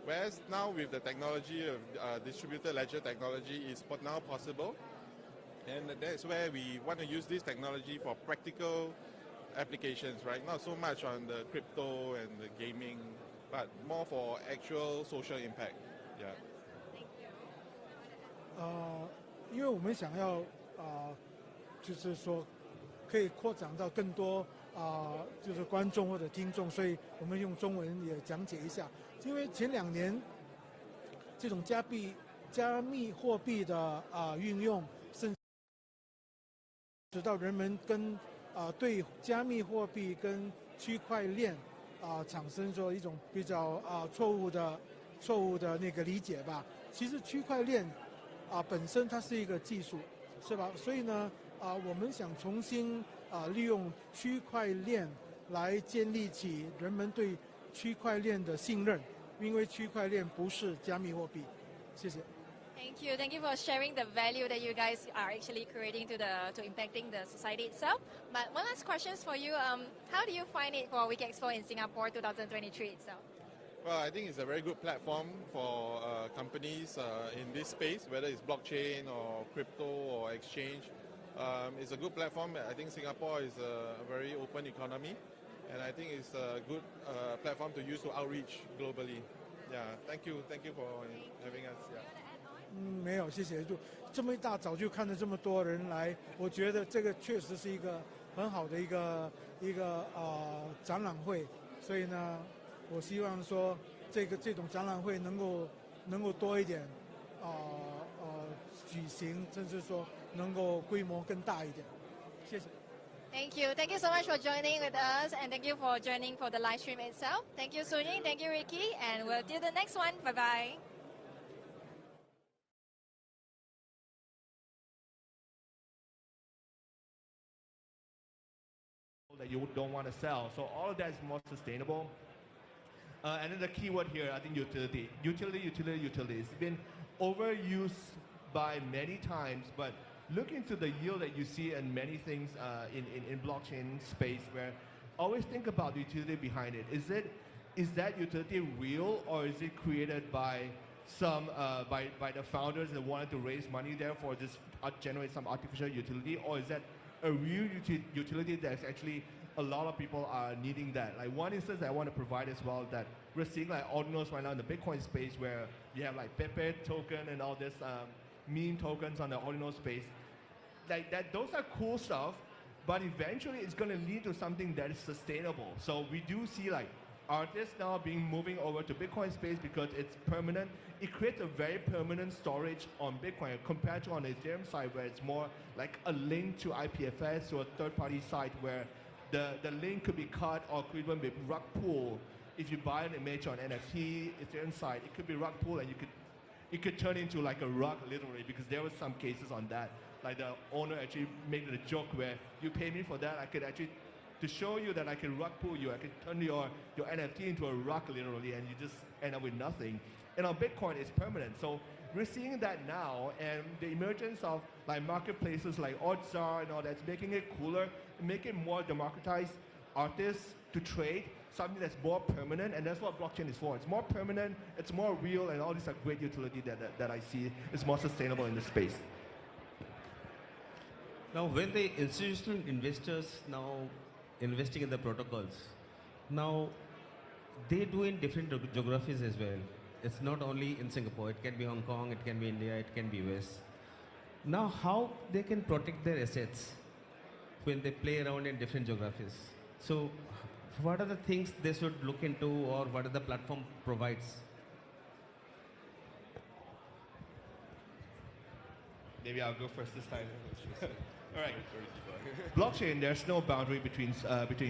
Whereas now with the technology of distributed ledger technology, it's now possible. And that's where we want to use this technology for practical applications, right? Not so much on the crypto and the gaming, but more for actual social impact. Yeah. 因为我们想要就是说可以扩展到更多就是观众或者听众，所以我们用中文也讲解一下。因为前2年这种加密货币的运用，甚至使到人们对加密货币跟区块链产生说一种比较错误的那个理解吧。其实区块链本身它是一个技术，是吧？所以呢我们想重新利用区块链来建立起人们对区块链的信任，因为区块链不是加密货币。谢谢。Thank you for sharing the value that you guys are actually creating to impacting the society itself. But one last question for you: how do you find it for WikiEXPO in Singapore 2023 itself? Well, I think it's a very good platform for companies in this space, whether it's blockchain or crypto or exchange. It's a good platform. I think Singapore is a very open economy, and I think it's a good platform to use to outreach globally. Yeah, thank you for having us. Yeah. 没有，谢谢。就这么一大早就看着这么多人来，我觉得这个确实是一个很好的一个展览会，所以呢，我希望说这种展览会能够多一点举行，甚至说能够规模更大一点。谢谢。Thank you so much for joining with us, and thank you for joining for the live stream itself. Thank you, Sunyi. Thank you, Ricky, and we'll do the next one. Bye bye. That you don't want to sell. So all of that is more sustainable. And then the key word here, I think utility. Utility. It's been overused by many times, but look into the yield that you see in many things in blockchain space, where always think about the utility behind it. Is that utility real, or is it created by some by the founders that wanted to raise money, therefore just generate some artificial utility, or is that a real utility that's actually a lot of people are needing that? Like one instance I want to provide as well, that we're seeing like ordinals right now in the Bitcoin space, where you have like Pepe token and all this meme tokens on the ordinal space. Like that, those are cool stuff, but eventually it's going to lead to something that is sustainable. So we do see like artists now moving over to Bitcoin space because it's permanent. It creates a very permanent storage on Bitcoin compared to on the Ethereum side, where it's more like a link to IPFS or a third-party site where the link could be cut, or could even be rug pull. If you buy an image on NFT Ethereum side, it could be rug pull, and it could turn into like a rug literally, because there were some cases on that. Like the owner actually made it a joke where you pay me for that, I could actually, to show you that I can rug pull you, I can turn your NFT into a rug literally, and you just end up with nothing. And on Bitcoin, it's permanent. So we're seeing that now, and the emergence of like marketplaces like Oddstar and all that's making it cooler, making more democratized artists to trade, something that's more permanent, and that's what blockchain is for. It's more permanent, it's more real, and all these are great utility that I see is more sustainable in the space. Now, when the institutional investors now investing in the protocols, now they do in different geographies as well. It's not only in Singapore, it can be Hong Kong, it can be India, it can be US. Now, how they can protect their assets when they play around in different geographies? So, what are the things they should look into, or what are the platform provides? Maybe I'll go first this time. All right. Blockchain, there's no boundary between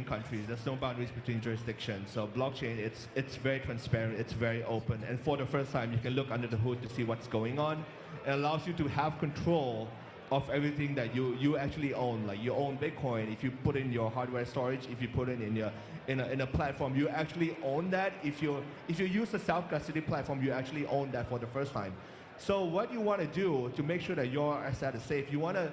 countries. There's no boundaries between jurisdictions. So blockchain, it's very transparent. It's very open. And for the first time, you can look under the hood to see what's going on. It allows you to have control of everything that you actually own. Like you own Bitcoin. If you put in your hardware storage, if you put it in a platform, you actually own that. If you use a self-custody platform, you actually own that for the first time. So what you want to do to make sure that your asset is safe, you want to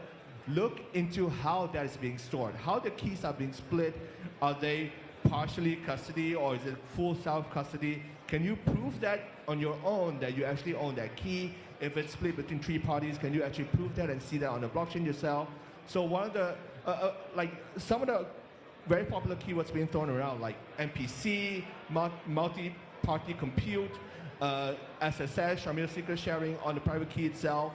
look into how that is being stored, how the keys are being split. Are they partially custody or is it full self-custody? Can you prove that on your own that you actually own that key? If it's split between 3 parties, can you actually prove that and see that on the blockchain yourself? So one of the, like some of the very popular keywords being thrown around, like MPC, multi-party compute, SSS, Shamir secret sharing on the private key itself,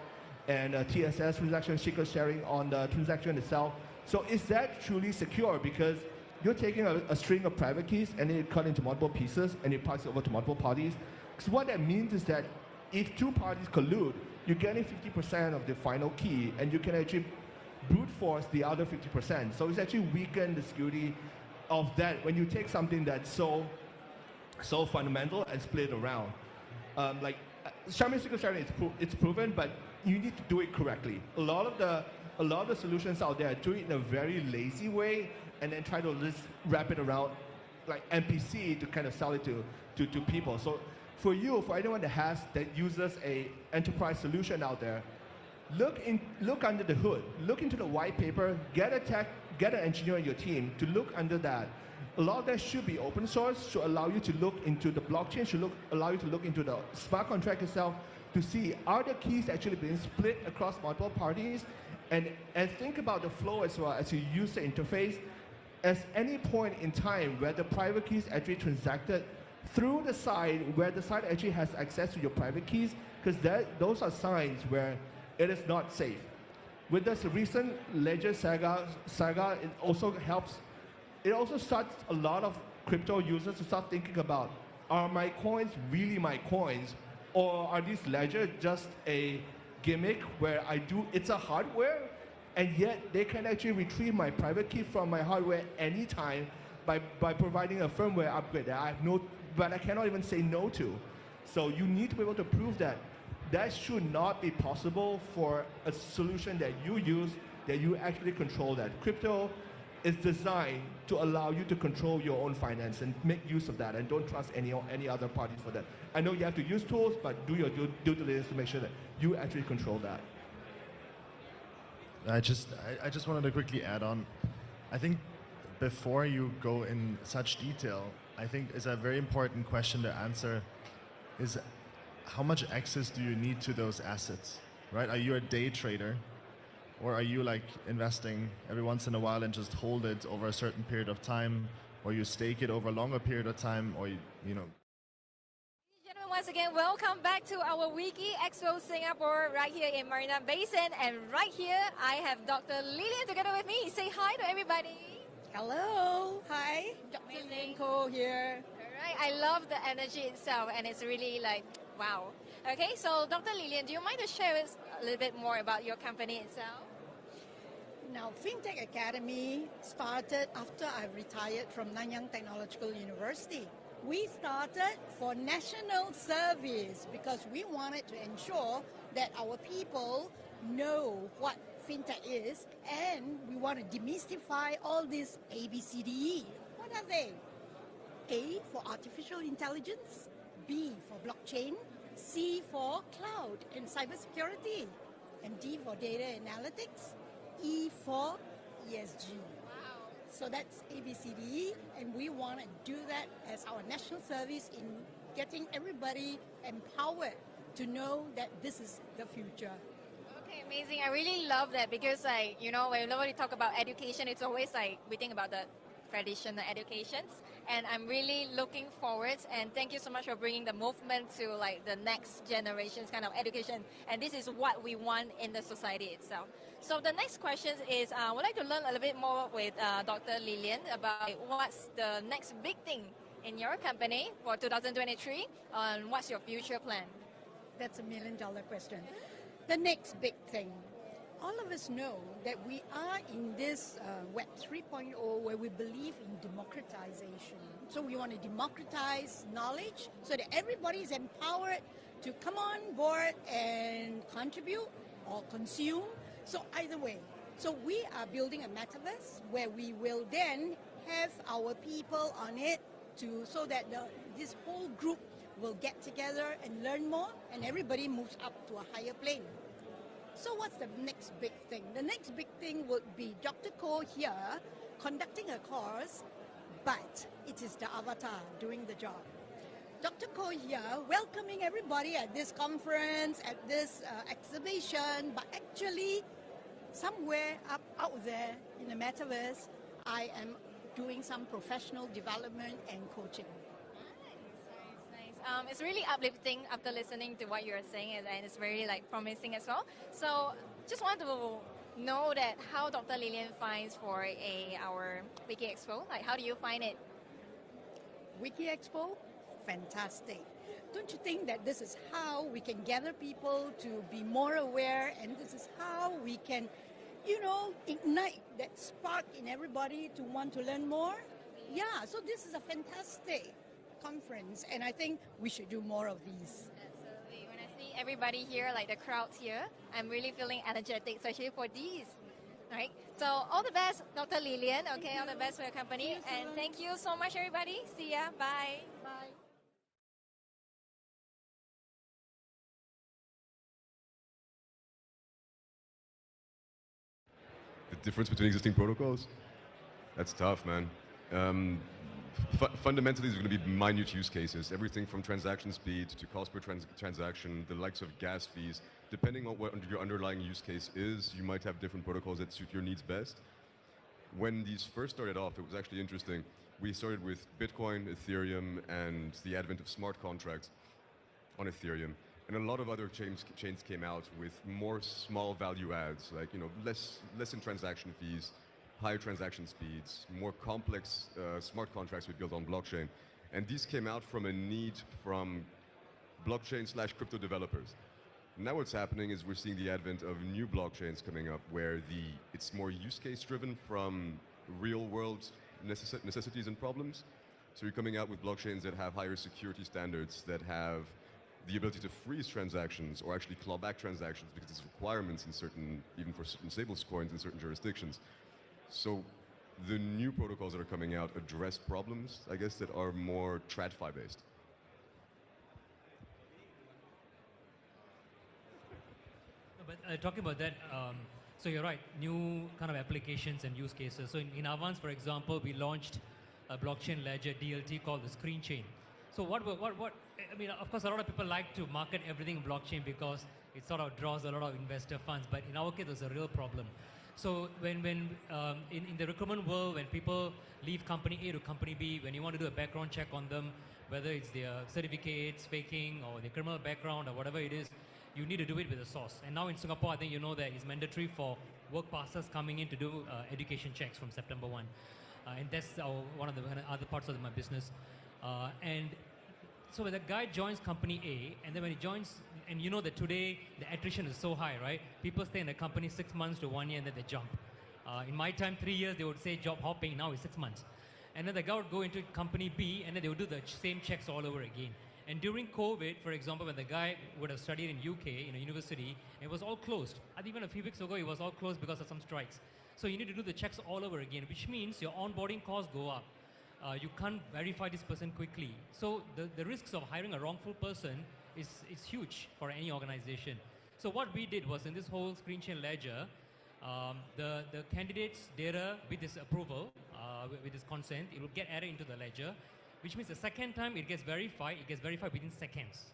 and TSS, transaction secret sharing on the transaction itself. So is that truly secure? Because you're taking a string of private keys and then you cut into multiple pieces and you pass it over to multiple parties. Because what that means is that if 2 parties collude, you're getting 50% of the final key and you can actually brute force the other 50%. So it's actually weakened the security of that when you take something that's so fundamental and split it around. Like Shamir secret sharing, it's proven, but you need to do it correctly. A lot of the solutions out there do it in a very lazy way and then try to just wrap it around like MPC to kind of sell it to people. So for anyone that uses a enterprise solution out there, look under the hood, look into the white paper, get an engineer in your team to look under that. A lot of that should be open source, should allow you to look into the blockchain, should allow you to look into the smart contract itself to see, are the keys actually being split across multiple parties? And think about the flow as well as you use the interface. At any point in time where the private keys actually transacted through the side where the side actually has access to your private keys, because those are signs where it is not safe. With this recent Ledger saga, it also helps. It also starts a lot of crypto users to start thinking about, are my coins really my coins? Or are these ledger just a gimmick where it's a hardware, and yet they can actually retrieve my private key from my hardware anytime by providing a firmware upgrade that but I cannot even say no to. So you need to be able to prove that. That should not be possible for a solution that you use, that you actually control that. Crypto is designed to allow you to control your own finance and make use of that, and don't trust any other parties for that. I know you have to use tools, but do your due diligence to make sure that you actually control that. I just wanted to quickly add on. I think before you go in such detail, I think is a very important question to answer is how much access do you need to those assets, right? Are you a day trader, or are you like investing every once in a while and just hold it over a certain period of time, or you stake it over a longer period of time, or you know. Gentlemen, once again, welcome back to our WikiEXPO Singapore right here in Marina Basin. And right here, I have Dr. Lillian together with me. Say hi to everybody. Hello. Hi. Dr. Linko here. All right. I love the energy itself, and it's really like, wow. Okay, so Dr. Lillian, do you mind to share with us a little bit more about your company itself? Now, FinTech Academy started after I retired from Nanyang Technological University. We started for national service because we wanted to ensure that our people know what FinTech is, and we want to demystify all this ABCDE. What are they? A for artificial intelligence, B for blockchain, C for cloud and cybersecurity, and D for data analytics, E for ESG. Wow. So that's ABCDE, and we want to do that as our national service in getting everybody empowered to know that this is the future. Okay, amazing. I really love that because, like, you know, whenever we talk about education, it's always like we think about the traditional educations, and I'm really looking forward, and thank you so much for bringing the movement to like the next generation's kind of education, and this is what we want in the society itself. So the next question is, I would like to learn a little bit more with Dr. Lillian about what's the next big thing in your company for 2023, and what's your future plan? That's $1 million question. The next big thing. All of us know that we are in this Web 3.0 where we believe in democratization. So we want to democratize knowledge so that everybody is empowered to come on board and contribute or consume. So either way. So we are building a metaverse where we will then have our people on it so that this whole group will get together and learn more, and everybody moves up to a higher plane. So what's the next big thing? The next big thing would be Dr. Koh here conducting a course, but it is the avatar doing the job. Dr. Koh here welcoming everybody at this conference, at this exhibition, but actually somewhere up out there in the metaverse, I am doing some professional development and coaching. Nice. It's really uplifting after listening to what you're saying, and it's very promising as well. So just want to know that how Dr. Lillian finds for our WikiEXpo. How do you find it? WikiEXpo, fantastic. Don't you think that this is how we can gather people to be more aware, and this is how we can, ignite that spark in everybody to want to learn more? Yeah, so this is a fantastic conference, and I think we should do more of these. Absolutely. When I see everybody here, the crowds here, I'm really feeling energetic, especially for these. Right? So all the best, Dr. Lillian. Okay, all the best for your company. And thank you so much, everybody. See ya. Bye. Bye. The difference between existing protocols? That's tough, man. Fundamentally, there's going to be minute use cases. Everything from transaction speed to cost per transaction, the likes of gas fees. Depending on what your underlying use case is, you might have different protocols that suit your needs best. When these first started off, it was actually interesting. We started with Bitcoin, Ethereum, and the advent of smart contracts on Ethereum. And a lot of other chains came out with more small value adds, like less in transaction fees, higher transaction speeds, more complex smart contracts we built on blockchain. And these came out from a need from blockchain/crypto developers. Now what's happening is we're seeing the advent of new blockchains coming up where it's more use case driven from real world necessities and problems. So you're coming out with blockchains that have higher security standards, that have the ability to freeze transactions or actually claw back transactions because there's requirements even for certain stablecoins in certain jurisdictions. So the new protocols that are coming out address problems, I guess, that are more TradFi based. But talking about that, so you're right, new kind of applications and use cases. So in Avance, for example, we launched a blockchain ledger DLT called the Screen Chain. So I mean, of course, a lot of people like to market everything blockchain because it sort of draws a lot of investor funds. But in our case, there's a real problem. So when in the recruitment world, when people leave company A to company B, when you want to do a background check on them, whether it's their certificates, faking, or their criminal background, or whatever it is, you need to do it with a source. And now in Singapore, I think you know that it's mandatory for work passers coming in to do education checks from September 1. And that's one of the other parts of my business. And so when the guy joins company A, and then when he joins, and you know that today the attrition is so high, right? People stay in the company 6 months to 1 year and then they jump. In my time, 3 years, they would say job hopping, now it's 6 months. And then the guy would go into company B and then they would do the same checks all over again. And during COVID, for example, when the guy would have studied in UK, in a university, it was all closed. I think even a few weeks ago, it was all closed because of some strikes. So you need to do the checks all over again, which means your onboarding costs go up. You can't verify this person quickly. So the risks of hiring a wrongful person is huge for any organization. So what we did was in this whole screen chain ledger, the candidate's data with this approval, with this consent, it will get added into the ledger, which means the second time it gets verified within seconds,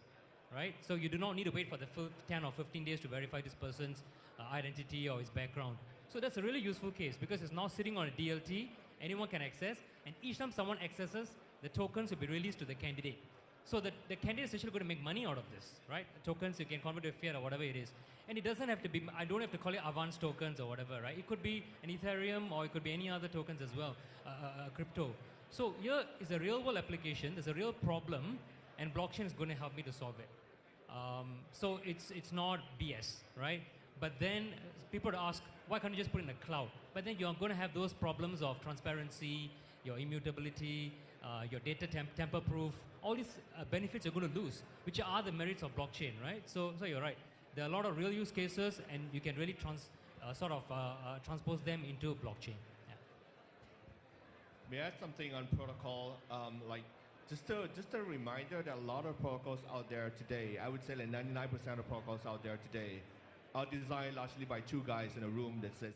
right? So you do not need to wait for the full 10 or 15 days to verify this person's identity or his background. So that's a really useful case because it's now sitting on a DLT, anyone can access, and each time someone accesses, the tokens will be released to the candidate. So the candidate is actually going to make money out of this, right? Tokens you can convert to fiat or whatever it is. And it doesn't have to be, I don't have to call it Avance tokens or whatever, right? It could be an Ethereum or it could be any other tokens as well, crypto. So here is a real world application, there's a real problem, and blockchain is going to help me to solve it. So it's not BS, right? But then people ask, why can't you just put it in the cloud? But then you're going to have those problems of transparency, your immutability, your data tamper-proof, all these benefits you're going to lose, which are the merits of blockchain, right? So you're right. There are a lot of real use cases, and you can really transpose them into blockchain. May I add something on protocol? Like just a reminder that a lot of protocols out there today, I would say like 99% of protocols out there today, are designed largely by two guys in a room that says.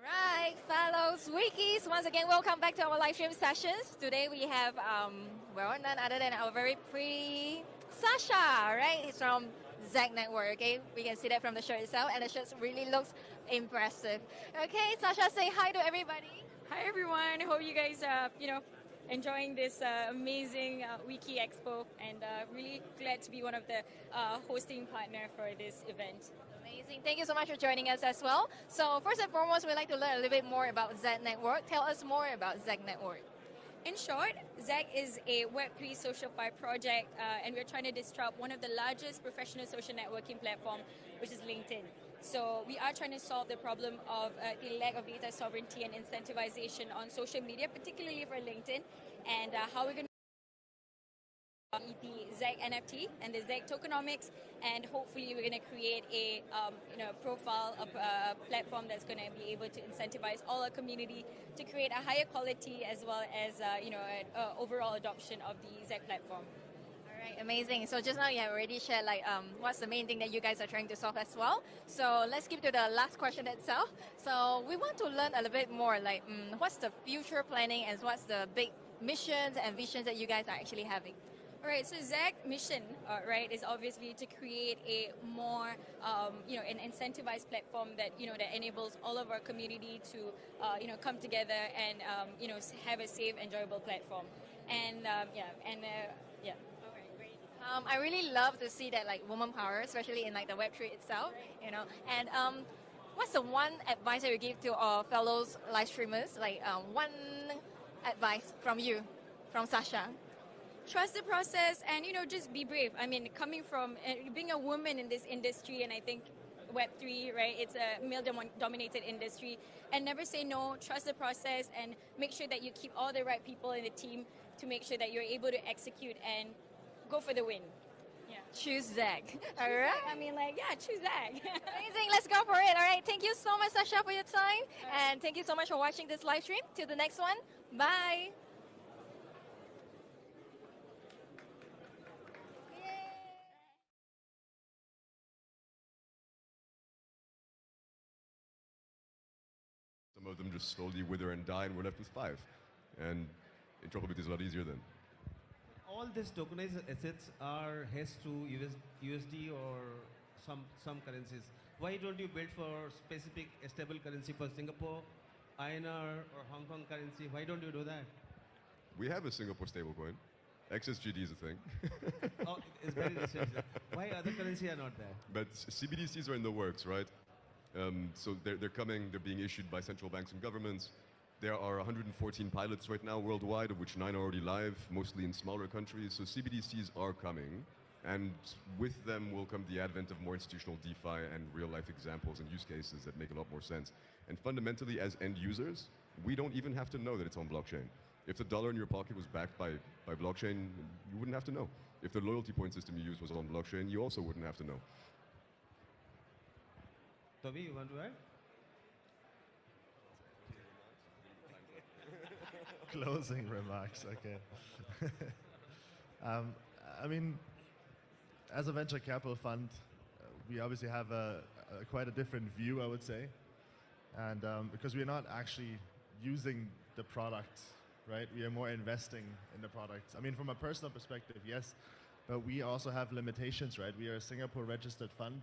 Right, fellows Wikis, once again, welcome back to our live stream sessions. Today we have, well, none other than our very pretty Sasha, right? He's from Zag Network, okay? We can see that from the shirt itself, and the shirt really looks impressive. Okay, Sasha, say hi to everybody. Hi everyone. Hope you guys enjoying this amazing WikiEXPO, and really glad to be one of the hosting partner for this event. Amazing. Thank you so much for joining us as well. So first and foremost, we'd like to learn a little bit more about Zag Network. Tell us more about Zag Network. In short, Zag is a Web3 social fi project, and we're trying to disrupt one of the largest professional social networking platform, which is LinkedIn. So we are trying to solve the problem of the lack of data sovereignty and incentivization on social media, particularly for LinkedIn, and how we're going to the Zag NFT and the Zag tokenomics, and hopefully we're going to create a profile, a platform that's going to be able to incentivize all our community to create a higher quality as well as overall adoption of the Zag platform. All right, amazing. So just now you have already shared like what's the main thing that you guys are trying to solve as well. So let's skip to the last question itself. So we want to learn a little bit more like what's the future planning and what's the big missions and visions that you guys are actually having. All right, so Zag mission, right, is obviously to create a more, an incentivized platform that, that enables all of our community to, come together and, have a safe, enjoyable platform. And, yeah. I really love to see that like woman power, especially in like the Web3 itself, And what's the one advice that you give to our fellows live streamers? Like one advice from you, from Sasha. Trust the process and, just be brave. I mean, coming from being a woman in this industry, and I think Web3, right, it's a male-dominated industry, and never say no, trust the process, and make sure that you keep all the right people in the team to make sure that you're able to execute and go for the win. Yeah. Choose Zag. All right. I mean, choose Zag. Amazing. Let's go for it. All right. Thank you so much, Sasha, for your time. And thank you so much for watching this live stream. Till the next one. Bye. Some of them just slowly wither and die, and we're left with 5. And interoperability is a lot easier then. All these tokenized assets are hedged to USD or some currencies. Why don't you build for specific stable currency for Singapore, INR or Hong Kong currency? Why don't you do that? We have a Singapore stablecoin. XSGD is a thing. Oh, it's very recent. Why other currency are not there? But CBDCs are in the works, right? So they're coming, they're being issued by central banks and governments. There are 114 pilots right now worldwide, of which 9 are already live, mostly in smaller countries. So CBDCs are coming, and with them will come the advent of more institutional DeFi and real-life examples and use cases that make a lot more sense. And fundamentally, as end users, we don't even have to know that it's on blockchain. If the dollar in your pocket was backed by blockchain, you wouldn't have to know. If the loyalty point system you used was on blockchain, you also wouldn't have to know. Toby, you want to add? Closing remarks, okay. I mean, as a venture capital fund, we obviously have quite a different view, I would say. And because we're not actually using the product, right? We are more investing in the product. I mean, from a personal perspective, yes, but we also have limitations, right? We are a Singapore registered fund.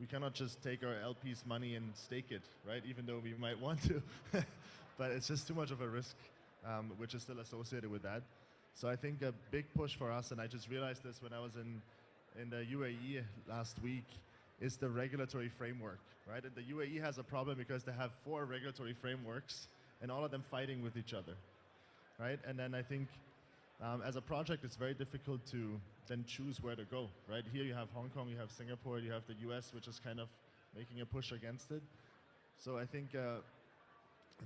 We cannot just take our LP's money and stake it, right? Even though we might want to, but it's just too much of a risk, which is still associated with that. So I think a big push for us, and I just realized this when I was in the UAE last week, is the regulatory framework, right? And the UAE has a problem because they have 4 regulatory frameworks and all of them fighting with each other, right? And then I think as a project, it's very difficult to then choose where to go, right? Here you have Hong Kong, you have Singapore, you have the US, which is kind of making a push against it. So I think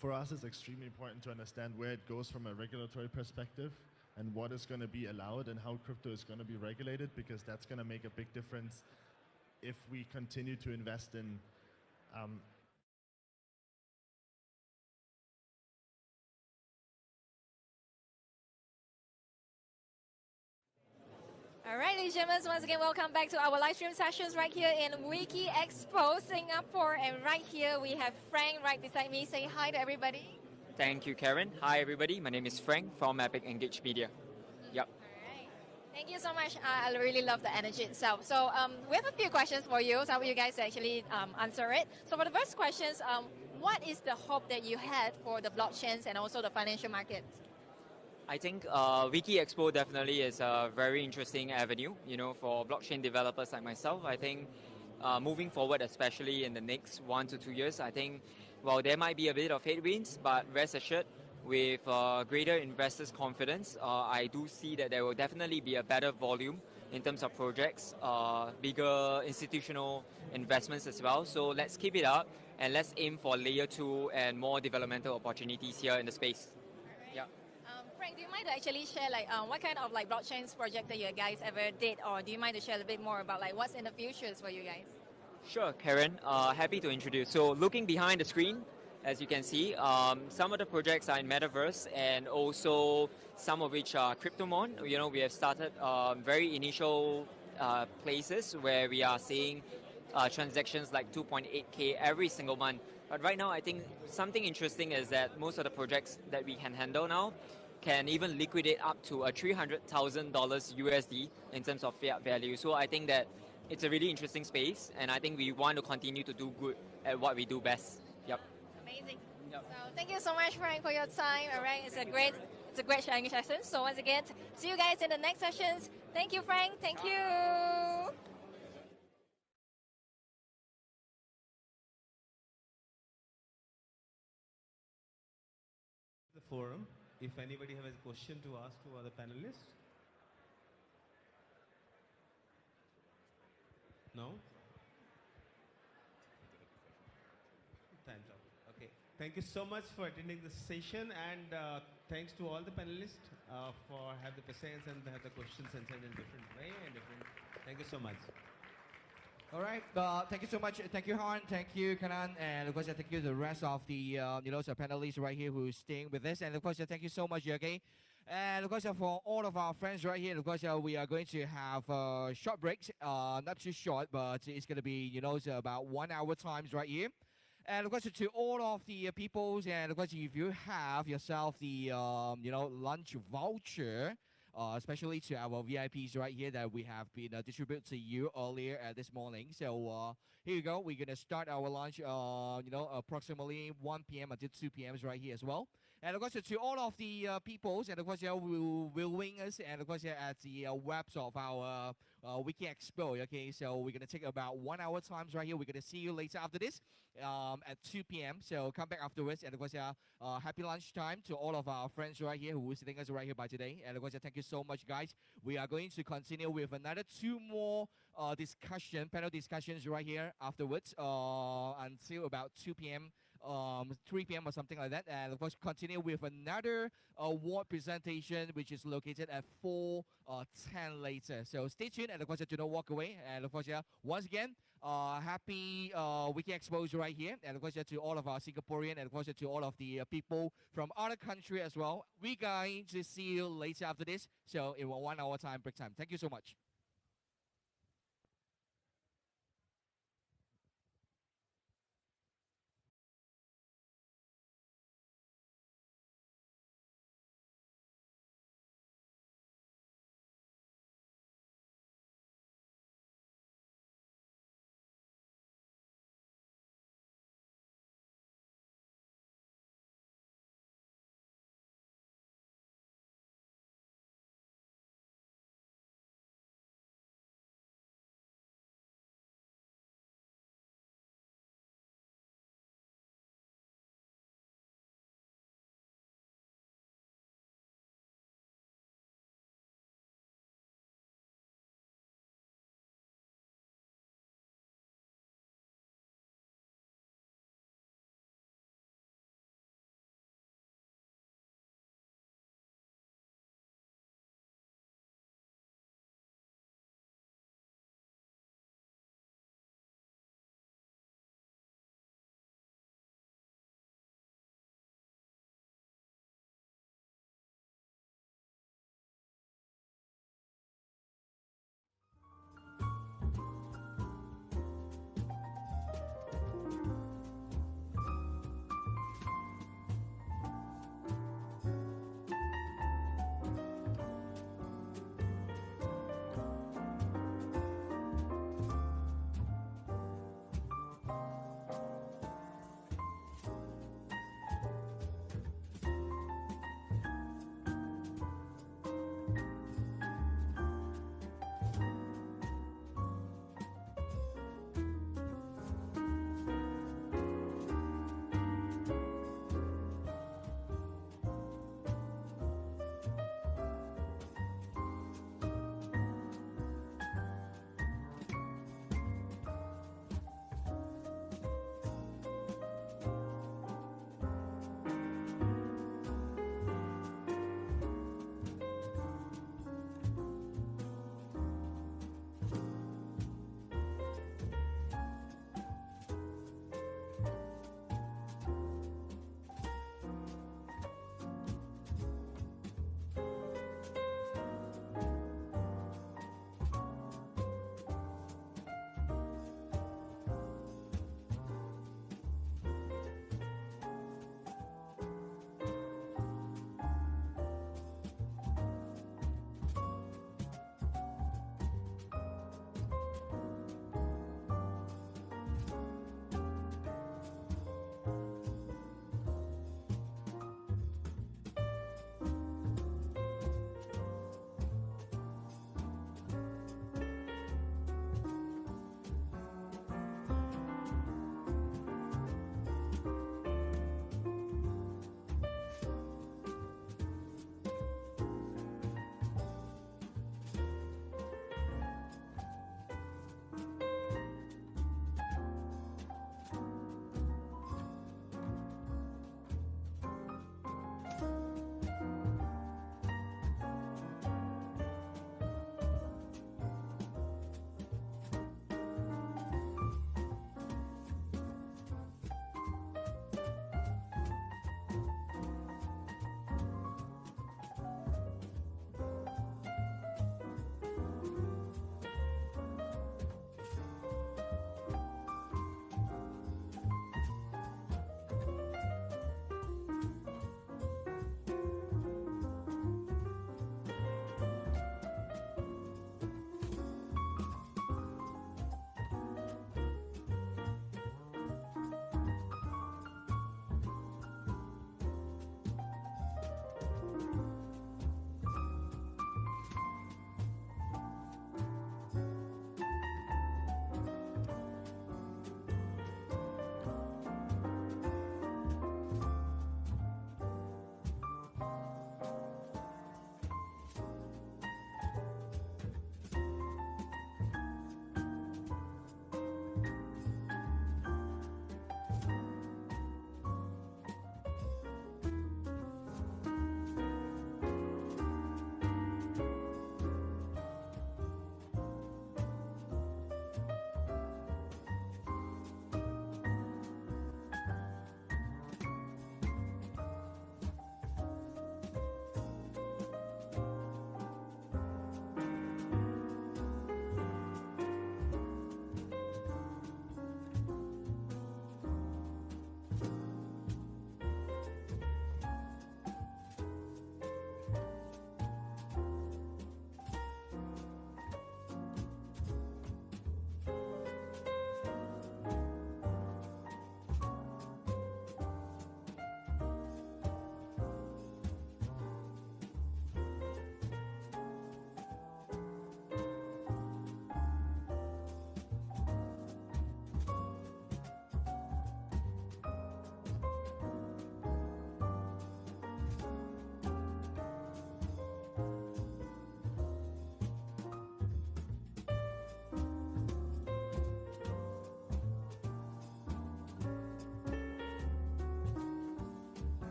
for us, it's extremely important to understand where it goes from a regulatory perspective and what is going to be allowed and how crypto is going to be regulated, because that's going to make a big difference if we continue to invest in ladies and gentlemen, once again, welcome back to our live stream sessions right here in WikiEXpo Singapore. And right here, we have Frank right beside me. Say hi to everybody. Thank you, Karen. Hi, everybody. My name is Frank from Epic Engage Media. Yep. Thank you so much. I really love the energy itself. So we have a few questions for you, so I want you guys to actually answer it. So for the first questions, what is the hope that you had for the blockchains and also the financial markets? I think WikiEXpo definitely is a very interesting avenue, for blockchain developers like myself. I think moving forward, especially in the next 1 to 2 years, I think, well, there might be a bit of headwinds, but rest assured, with greater investors' confidence, I do see that there will definitely be a better volume in terms of projects, bigger institutional investments as well. So let's keep it up and let's aim for layer 2 and more developmental opportunities here in the space. Yeah. Frank, do you mind to actually share what kind of blockchains project that you guys ever did, or do you mind to share a bit more about what's in the futures for you guys? Sure, Karen. Happy to introduce. So looking behind the screen, as you can see, some of the projects are in Metaverse and also some of which are Cryptomon. We have started very initial places where we are seeing transactions like 2.8K every single month. But right now, I think something interesting is that most of the projects that we can handle now can even liquidate up to a $300,000 USD in terms of fiat value. So I think that it's a really interesting space, and I think we want to continue to do good at what we do best. Yep. Amazing. Yep. So thank you so much, Frank, for your time. All right, it's a great sharing session. So once again, see you guys in the next sessions. Thank you, Frank. Thank you. The forum, if anybody has a question to ask to other panelists. No? Time's up. Okay. Thank you so much for attending this session, and thanks to all the panelists for have the patience and have the questions answered in different way and different. Thank you so much. All right. Thank you so much. Thank you, Han. Thank you, Kanan. And of course, thank you to the rest of the panelists right here who's staying with us. And of course, thank you so much, Jürgen. And of course, for all of our friends right here, of course, we are going to have short breaks. Not too short, but it's going to be, about 1 hour times right here. And of course, to all of the peoples, and of course, if you have yourself the, lunch voucher, especially to our VIPs right here that we have been distributed to you earlier this morning. So here you go. We're going to start our lunch, approximately 1 p.m. until 2 p.m. right here as well. And of course, to all of the peoples, and of course, will wing us, and of course, at the webs of our WikiEXpo. Okay, so we're going to take about 1 hour times right here. We're going to see you later after this at 2 p.m. So come back afterwards, and of course, happy lunchtime to all of our friends right here who are sitting us right here by today. And of course, thank you so much, guys. We are going to continue with another 2 more panel discussions right here afterwards until about 2 p.m. 3 p.m. or something like that, and of course continue with another award presentation which is located at 4:10 later. So stay tuned, and of course do not walk away. And of course, once again, happy WikiEXpo right here, and of course to all of our Singaporean, and of course to all of the people from other country as well. We're going to see you later after this. So in 1 hour time break time. Thank you so much.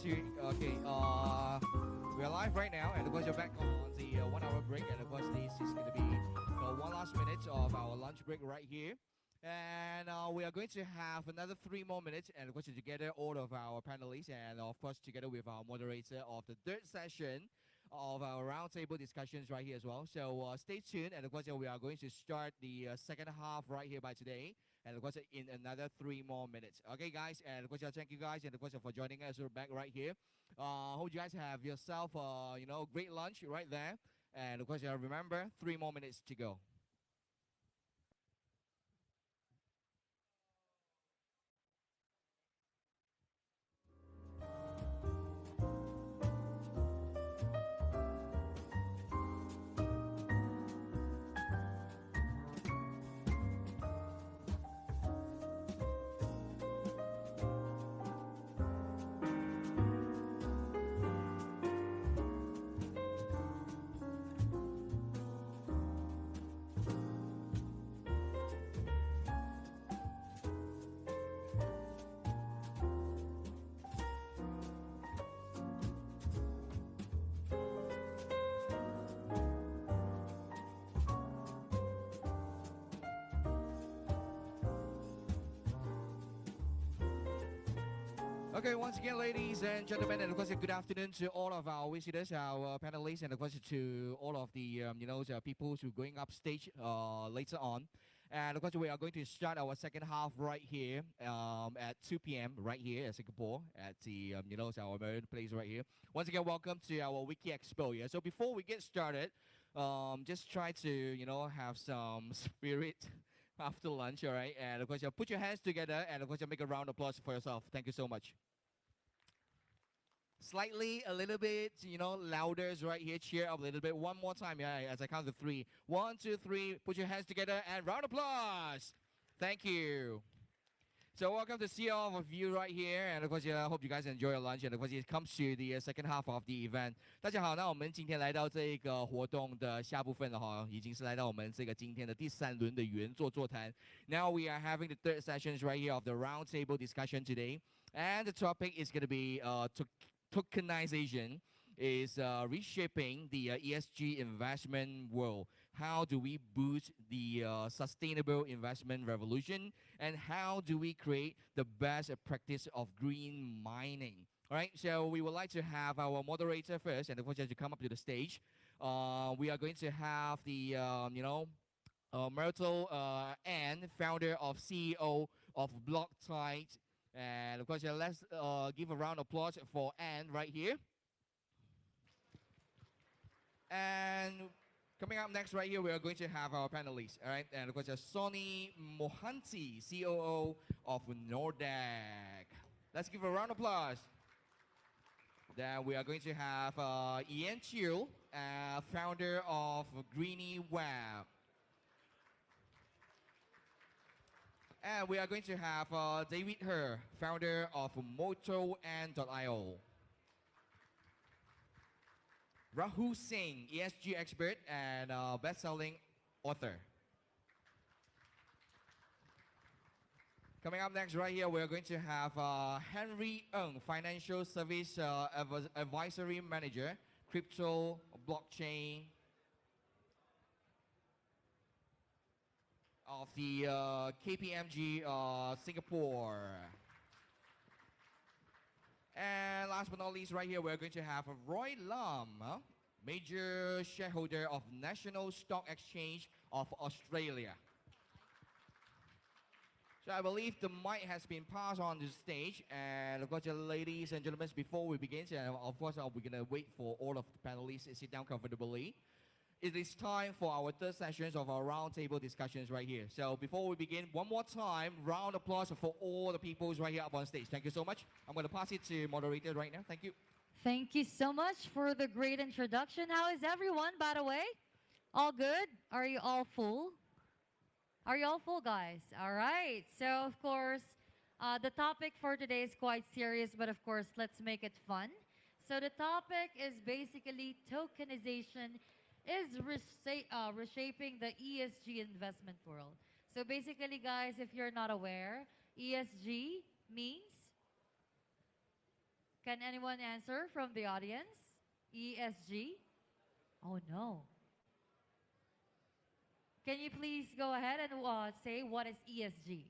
to, okay, we're live right now, and of course you're back on the 1 hour break, and of course this is going to be one last minute of our lunch break right here. And we are going to have another 3 more minutes, and of course together all of our panelists, and of course together with our moderator of the third session of our roundtable discussions right here as well. So stay tuned, and of course we are going to start the second half right here by today, and of course in another 3 more minutes. Okay, guys, and of course thank you guys, and of course for joining us. We're back right here. Hope you guys have yourself, great lunch right there, and of course remember 3 more minutes to go. Okay, once again, ladies and gentlemen, and of course, good afternoon to all of our visitors, our panelists, and of course to all of the the people who are going up stage later on. And of course, we are going to start our second half right here at 2 p.m. right here in Singapore at the our American place right here. Once again, welcome to our WikiEXPO. Yeah. So before we get started, just try to have some spirit after lunch, all right? And of course, put your hands together, and of course, make a round of applause for yourself. Thank you so much. Slightly, a little bit, louder right here. Cheer up a little bit. One more time, yeah, as I count to 3. 1, 2, 3. Put your hands together and round of applause. Thank you. So welcome to see all of you right here, and of course, I hope you guys enjoy your lunch. And of course, it comes to the second half of the event. 大家好，那我们今天来到这个活动的下部分了哈，已经是来到我们这个今天的第3轮的圆桌座谈。Now we are having the third sessions right here of the roundtable discussion today, and the topic is going to be tokenization is reshaping the ESG investment world. How do we boost the sustainable investment revolution? And how do we create the best practice of green mining? All right, so we would like to have our moderator first, and of course, to come up to the stage. We are going to have the, Myrtle Ann, founder of CEO of Blocktide. And of course, let's give a round of applause for Ann right here. And coming up next right here, we are going to have our panelists, all right? And of course, Sonny Mohanty, COO of Nordic. Let's give a round of applause. Then we are going to have Ian Chiu, founder of Greeny Web. And we are going to have David Her, founder of MotoN.io. Rahul Singh, ESG expert and best-selling author. Coming up next right here, we're going to have Henry Ng, financial service advisory manager, crypto, blockchain, of the KPMG Singapore. And last but not least, right here, we're going to have Roy Lam, major shareholder of National Stock Exchange of Australia. So I believe the mic has been passed on the stage. And of course, ladies and gentlemen, before we begin, of course, we're going to wait for all of the panelists to sit down comfortably. It is time for our third sessions of our roundtable discussions right here. So before we begin, one more time, round of applause for all the people right here up on stage. Thank you so much. I'm going to pass it to moderator right now. Thank you. Thank you so much for the great introduction. How is everyone, by the way? All good? Are you all full? Are you all full, guys? All right. So, of course, the topic for today is quite serious, but of course, let's make it fun. So the topic is basically tokenization is reshaping the ESG investment world. So basically, guys, if you're not aware, ESG means Can anyone answer from the audience? ESG? Oh no. Can you please go ahead and say what is ESG?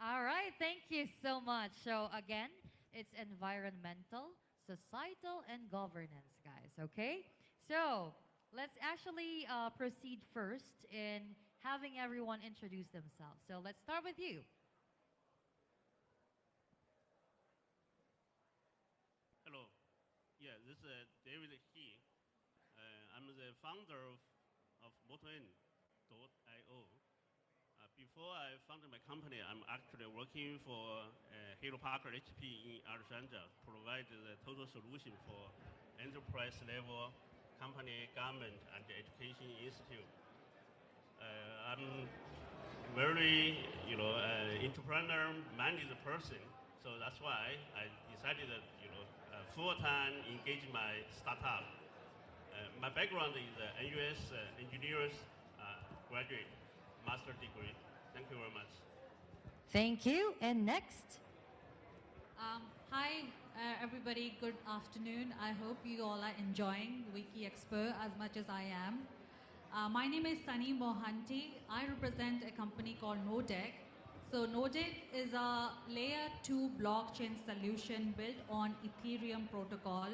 All right, thank you so much. So again, it's environmental, societal, and governance, guys, okay? So let's actually proceed first in having everyone introduce themselves. So let's start with you. Hello. Yeah, this is David He. I'm the founder of MotoN.io. Before I founded my company, I'm actually working for Hewlett Packard HP in Alexandria, provide the total solution for enterprise level company, government, and education institute. I'm very, entrepreneur-minded person, so that's why I decided that, full-time engage my startup. My background is NUS engineers graduate, master degree. Thank you very much. Thank you. And next? Hi, everybody. Good afternoon. I hope you all are enjoying WikiEXPO as much as I am. My name is Sunny Mohanty. I represent a company called Nodec. So Nodec is a layer 2 blockchain solution built on Ethereum protocol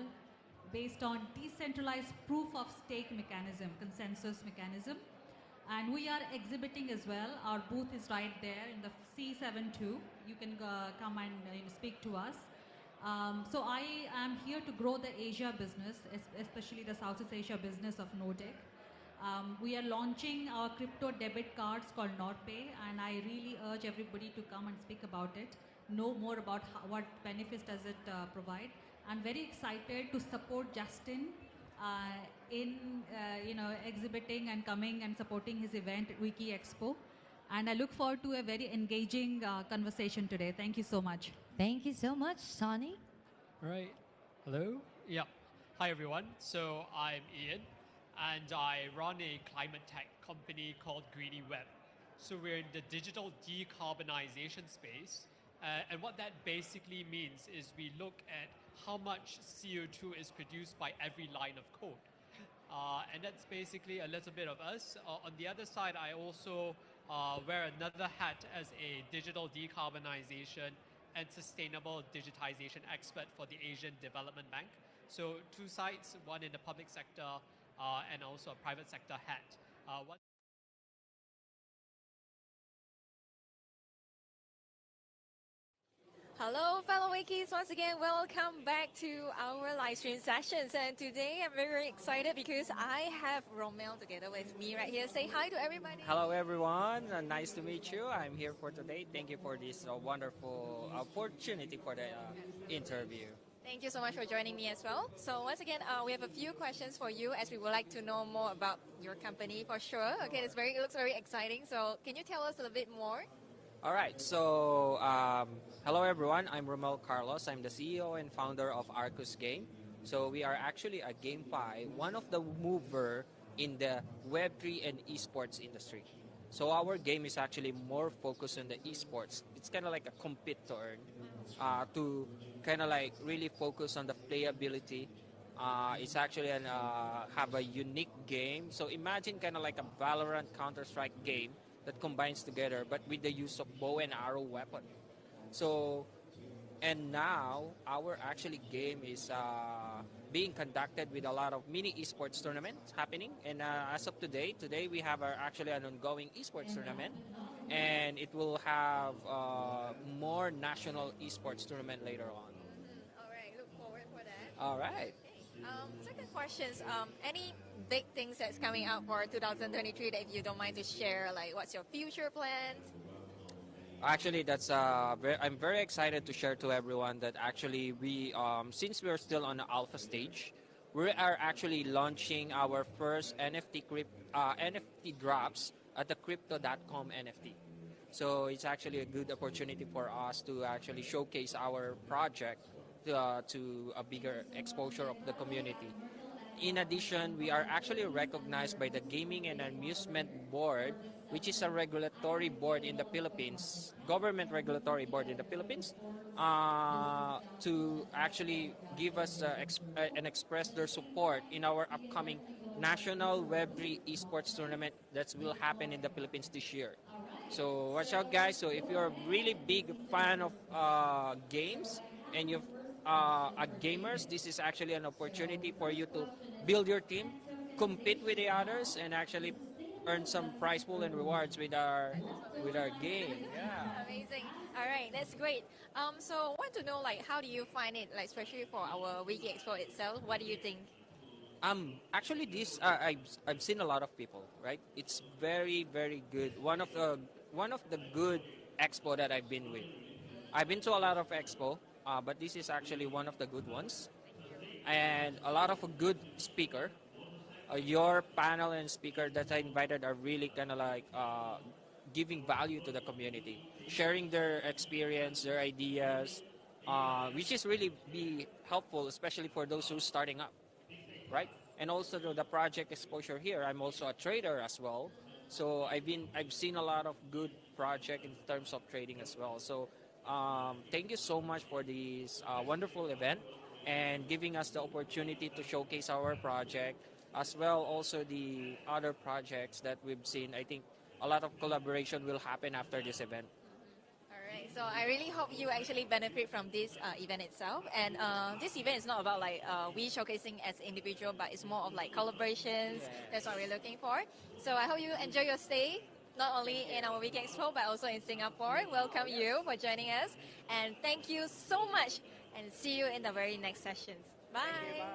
based on decentralized proof of stake mechanism, consensus mechanism. And we are exhibiting as well. Our booth is right there in the C72. You can come and speak to us. So I am here to grow the Asia business, especially the Southeast Asia business of Nodec. We are launching our crypto debit cards called NordPay, and I really urge everybody to come and speak about it, know more about what benefits does it provide. I'm very excited to support Justin in exhibiting and coming and supporting his event at WikiEXPO. And I look forward to a very engaging conversation today. Thank you so much. Thank you so much, Sonny. All right. Hello. Yeah. Hi, everyone. So I'm Ian, and I run a climate tech company called Greedy Web. So we're in the digital decarbonization space. And what that basically means is we look at how much CO2 is produced by every line of code. And that's basically a little bit of us. On the other side, I also wear another hat as a digital decarbonization and sustainable digitization expert for the Asian Development Bank. So two sides, one in the public sector and also a private sector hat. Hello, fellow Wikis. Once again, welcome back to our live stream sessions. And today I'm very excited because I have Romel together with me right here. Say hi to everybody. Hello, everyone. Nice to meet you. I'm here for today. Thank you for this wonderful opportunity for the interview. Thank you so much for joining me as well. So once again, we have a few questions for you as we would like to know more about your company for sure. Okay, it looks very exciting. So can you tell us a little bit more? All right. So hello, everyone. I'm Romel Carlos. I'm the CEO and founder of Arcus Game. So we are actually a GameFi, one of the mover in the Web3 and esports industry. So our game is actually more focused on the esports. It's kind of like a competitor to kind of like really focus on the playability. It's actually have a unique game. So imagine kind of like a Valorant Counter-Strike game that combines together, but with the use of bow and arrow weapon. So, and now our actually game is being conducted with a lot of mini esports tournaments happening. And as of today we have actually an ongoing esports tournament, and it will have more national esports tournament later on. All right, look forward for that. All right. Second questions, any big things that's coming out for 2023 that if you don't mind to share, like what's your future plans? Actually, that's I'm very excited to share to everyone that actually we, since we're still on the alpha stage, we are actually launching our first NFT drops at the Crypto.com NFT. So it's actually a good opportunity for us to actually showcase our project to a bigger exposure of the community. In addition, we are actually recognized by the Gaming and Amusement Board which is a regulatory board in the Philippines, government regulatory board in the Philippines, to actually give us and express their support in our upcoming national Web3 esports tournament that will happen in the Philippines this year. So watch out, guys. So if you're a really big fan of games and you're gamers, this is actually an opportunity for you to build your team, compete with the others, and actually earn some prize pool and rewards with our game. Yeah. Amazing. All right, that's great. So want to know like how do you find it, like especially for our WikiEXPO itself? What do you think? Actually, this I've seen a lot of people. Right, it's very very good. One of the good expo that I've been with. I've been to a lot of expo, but this is actually one of the good ones, and a lot of a good speaker. Your panel and speaker that I invited are really kind of like giving value to the community, sharing their experience, their ideas, which is really be helpful, especially for those who's starting up, right? And also the project exposure here. I'm also a trader as well, so I've seen a lot of good project in terms of trading as well. So thank you so much for this wonderful event and giving us the opportunity to showcase our project as well. Also the other projects that we've seen. I think a lot of collaboration will happen after this event. All right, so I really hope you actually benefit from this event itself. And this event is not about like we showcasing as individual, but it's more of like collaborations. That's what we're looking for. So I hope you enjoy your stay, not only in our Wiki Expo, but also in Singapore. Welcome you for joining us. And thank you so much. And see you in the very next sessions. Bye.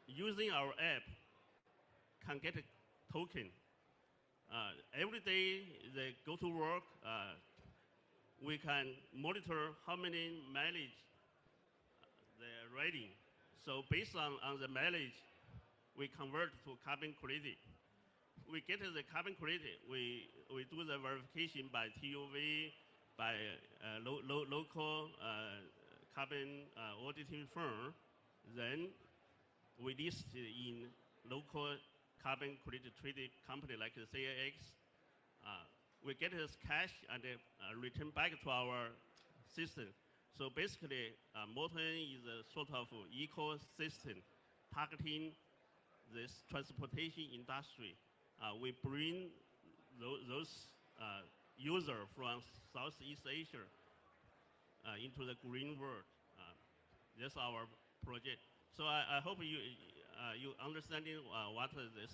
Using our app can get a token. Every day they go to work, we can monitor how many mileage they're riding. So based on the mileage, we convert to carbon credit. We get the carbon credit, we do the verification by TUV, by local carbon auditing firm. Then we list in local carbon credit trading company like the CAX. We get this cash and return back to our system. So basically, Morton is a sort of ecosystem targeting this transportation industry. We bring those users from Southeast Asia into the green world. That's our project. So I hope you understanding what is this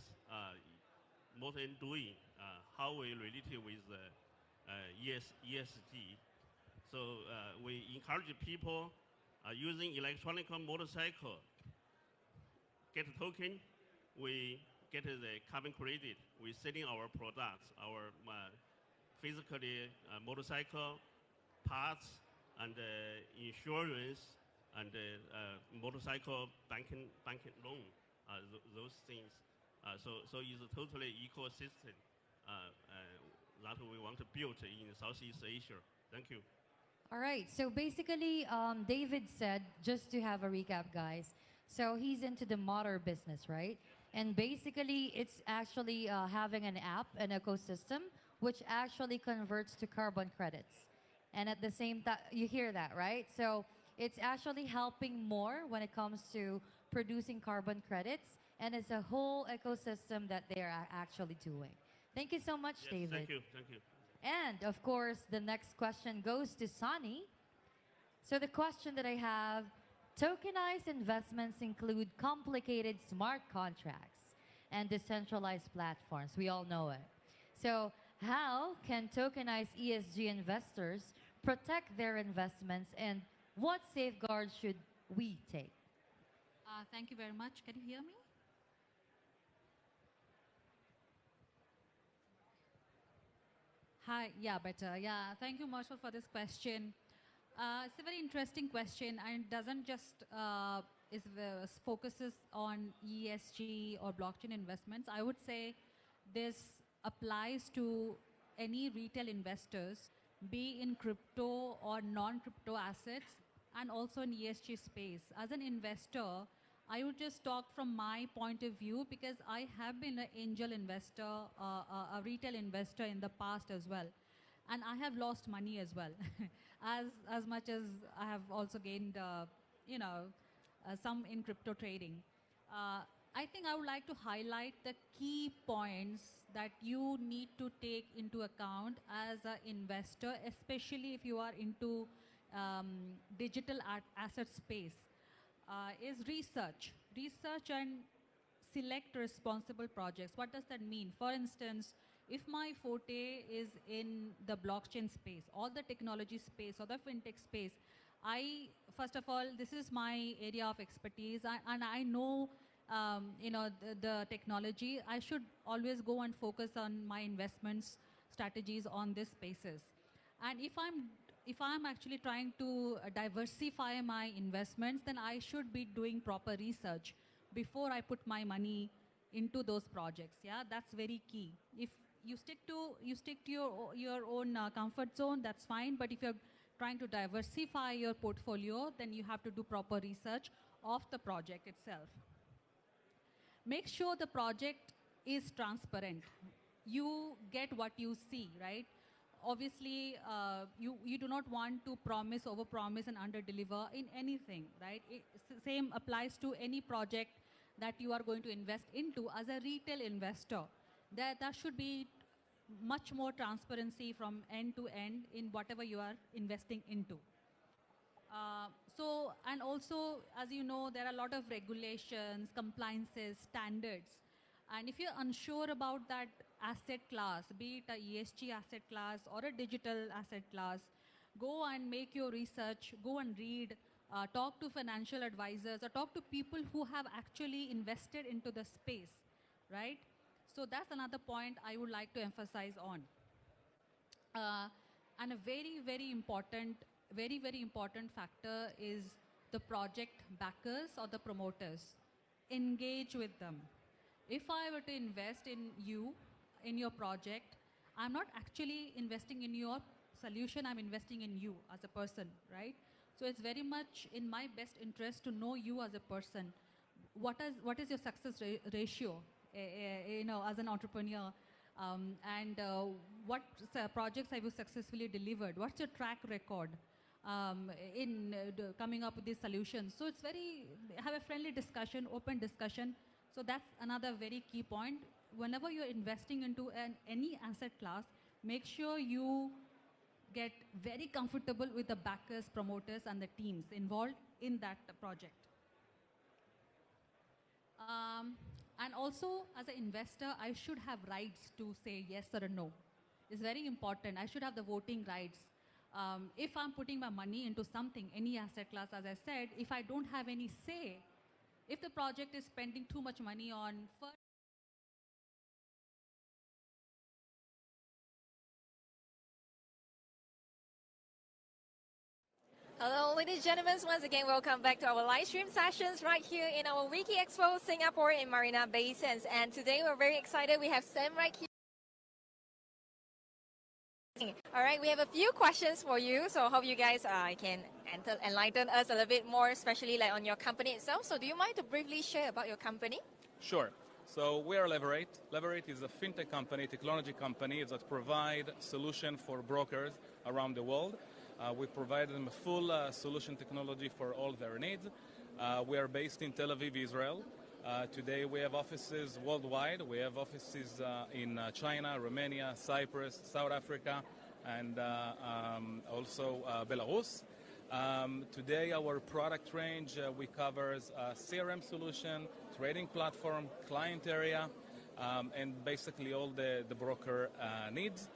Morton doing, how we relate it with ESG. So we encourage people using electronic motorcycle, get a token, we get the carbon credit, we selling our products, our physically motorcycle parts and insurance and motorcycle banking loan, those things. So it's a totally ecosystem that we want to build in Southeast Asia. Thank you. All right. So basically, David said, just to have a recap, guys. So he's into the motor business, right? And basically, it's actually having an app, an ecosystem, which actually converts to carbon credits. And at the same time, you hear that, right? So it's actually helping more when it comes to producing carbon credits. And it's a whole ecosystem that they are actually doing. Thank you so much, Yes, David. thank you. Thank you. And of course, the next question goes to Sunny. So the question that I have, tokenized investments include complicated smart contracts and decentralized platforms. We all know it. So how can tokenized ESG investors protect their investments, and what safeguards should we take? Thank you very much. Can you hear me? Hi, yeah, better. Yeah, thank you, Marshall, for this question. It's a very interesting question, and it doesn't just focuses on ESG or blockchain investments. I would say this applies to any retail investors, be in crypto or non-crypto assets, and also in ESG space. As an investor, I would just talk from my point of view because I have been an angel investor, a retail investor in the past as well. And I have lost money as well, as much as I have also gained, some in crypto trading. I think I would like to highlight the key points that you need to take into account as an investor, especially if you are into digital asset space, is research. Research and select responsible projects. What does that mean? For instance, if my forte is in the blockchain space or the technology space or the fintech space, first of all, this is my area of expertise, and I know, the technology. I should always go and focus on my investments strategies on these spaces. And if I'm actually trying to diversify my investments, then I should be doing proper research before I put my money into those projects. Yeah, that's very key. If you stick to your own comfort zone, that's fine. But if you're trying to diversify your portfolio, then you have to do proper research of the project itself. Make sure the project is transparent. You get what you see, right? Obviously, you do not want to promise, overpromise, and underdeliver in anything, right? Same applies to any project that you are going to invest into as a retail investor. There should be much more transparency from end to end in whatever you are investing into. And also, as you know, there are a lot of regulations, compliances, standards. And if you're unsure about that asset class, be it a ESG asset class or a digital asset class, go and make your research, go and read, talk to financial advisors, or talk to people who have actually invested into the space, right? So that's another point I would like to emphasize on. And a very, very important factor is the project backers or the promoters. Engage with them. If I were to invest in you, in your project, I'm not actually investing in your solution, I'm investing in you as a person, right? So it's very much in my best interest to know you as a person. What is your success ratio, as an entrepreneur? What projects have you successfully delivered? What's your track record in coming up with these solutions? So it's have a friendly discussion, open discussion. So that's another very key point. Whenever you're investing into any asset class, make sure you get very comfortable with the backers, promoters, and the teams involved in that project. And also, as an investor, I should have rights to say yes or no. It's very important. I should have the voting rights. If I'm putting my money into something, any asset class, as I said, if I don't have any say, if the project is spending too much money on Hello, ladies and gentlemen. Once again, welcome back to our live stream sessions right here in our WikiEXPO Singapore in Marina Bay Sands. And today we're very excited. We have Sam right here. All right, we have a few questions for you. So I hope you guys can enlighten us a little bit more, especially like on your company itself. So do you mind to briefly share about your company? Sure. So we are Leverate. Leverate is a fintech company, technology company that provide solution for brokers around the world. We provide them a full solution technology for all their needs. We are based in Tel Aviv, Israel. Today we have offices worldwide. We have offices in China, Romania, Cyprus, South Africa, and also Belarus. Today our product range, we covers CRM solution, trading platform, client area, and basically all the broker needs.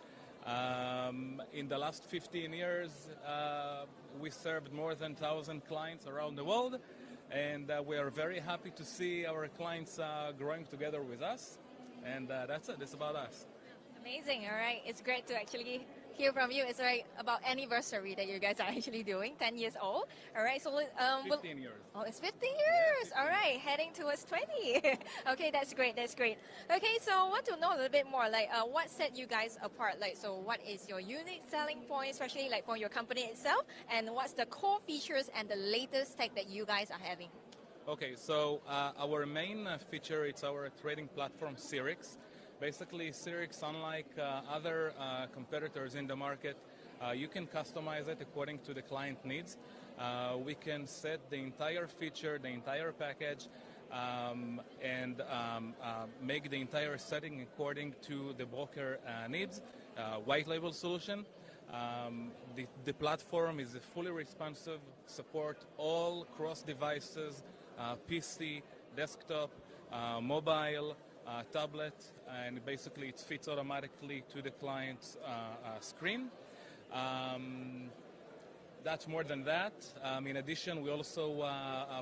In the last 15 years, we served more than 1,000 clients around the world, and we are very happy to see our clients growing together with us. And that's it. It's about us. Amazing. All right. It's great to actually hear from you. It's like about anniversary that you guys are actually doing, 10 years old. All right, so 15 years. Oh, it's 15 years. All right, heading towards 20. Okay, that's great. That's great. Okay, so I want to know a little bit more. Like, what set you guys apart? Like, so what is your unique selling point, especially like for your company itself, and what's the core features and the latest tech that you guys are having? Okay, so our main feature is our trading platform, Sirix. Basically, Sirix, unlike other competitors in the market, you can customize it according to the client needs. We can set the entire feature, the entire package, and make the entire setting according to the broker needs. White label solution. The platform is fully responsive, support all cross devices, PC, desktop, mobile, tablet, and basically it fits automatically to the client's screen. That's more than that. In addition, we also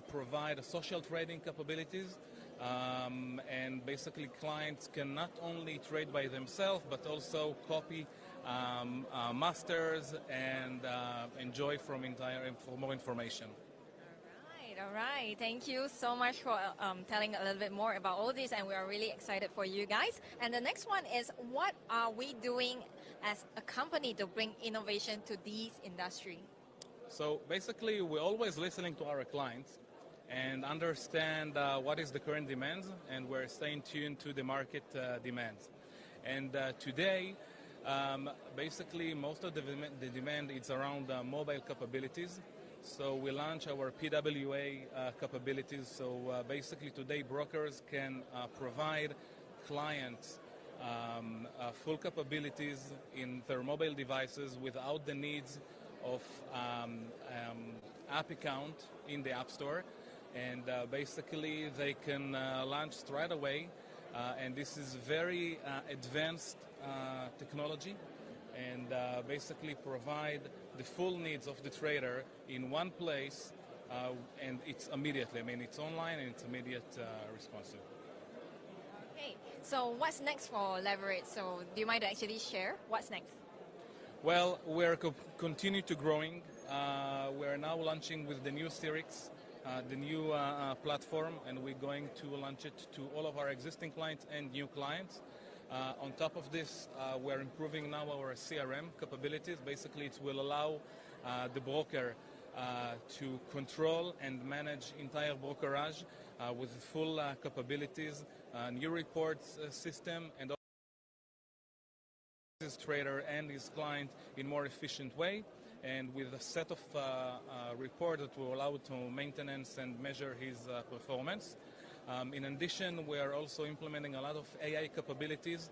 provide social trading capabilities, and basically clients can not only trade by themselves, but also copy masters and enjoy from more information. All right. Thank you so much for telling a little bit more about all this, and we are really excited for you guys. And the next one is, what are we doing as a company to bring innovation to this industry? So basically, we're always listening to our clients and understand what is the current demands, and we're staying tuned to the market demands. And today, basically, most of the demand is around mobile capabilities. So we launch our PWA capabilities. So basically today brokers can provide clients full capabilities in their mobile devices without the needs of app account in the App Store. And basically they can launch straight away. And this is very advanced technology, and basically provide the full needs of the trader in one place, and it's immediately. I mean, it's online and it's immediate responsive. Okay, so what's next for Leverage? So do you mind to actually share what's next? Well, we're continue to growing. We're now launching with the new Sirix, the new platform, and we're going to launch it to all of our existing clients and new clients. On top of this, we're improving now our CRM capabilities. Basically, it will allow the broker to control and manage entire brokerage with full capabilities, new reports system, and his trader and his client in more efficient way, and with a set of reports that will allow to maintenance and measure his performance. In addition, we are also implementing a lot of AI capabilities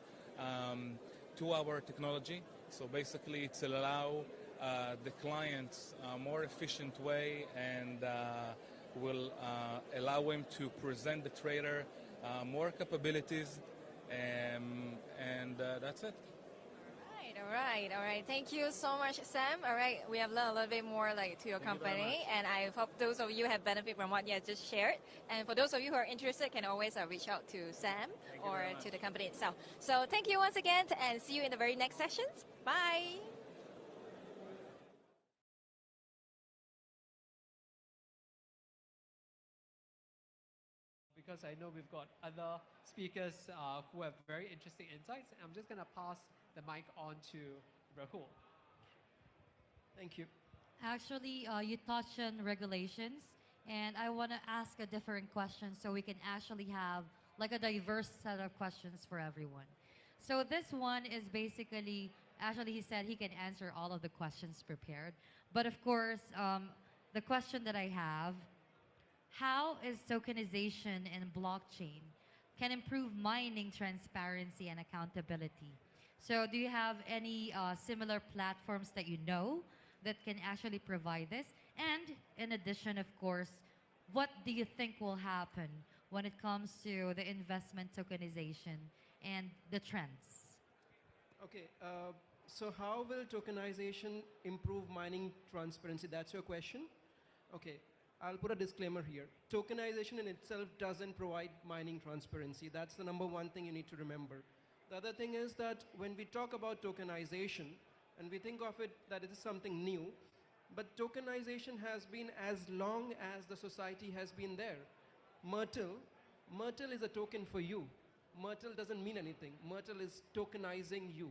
to our technology. So basically, it's allow the clients a more efficient way, and will allow him to present the trader more capabilities, and that's it. All right. Thank you so much, Sam. All right, we have learned a little bit more to your company, and I hope those of you have benefit from what you have just shared. And for those of you who are interested, can always reach out to Sam or to the company itself. So thank you once again, and see you in the very next sessions. Bye. Because I know we've got other speakers who have very interesting insights. I'm just going to pass the mic on to Rahul. Thank you. Actually, you touched on regulations, and I want to ask a different question so we can actually have like a diverse set of questions for everyone. So this one is basically, actually he said he can answer all of the questions prepared. But of course, the question that I have, how is tokenization and blockchain can improve mining transparency and accountability? So do you have any similar platforms that you know that can actually provide this? And in addition, of course, what do you think will happen when it comes to the investment tokenization and the trends? Okay, so how will tokenization improve mining transparency? That's your question? Okay, I'll put a disclaimer here. Tokenization in itself doesn't provide mining transparency. That's the number one thing you need to remember. The other thing is that when we talk about tokenization, and we think of it that it is something new. But tokenization has been as long as the society has been there. Myrtle is a token for you. Myrtle doesn't mean anything. Myrtle is tokenizing you,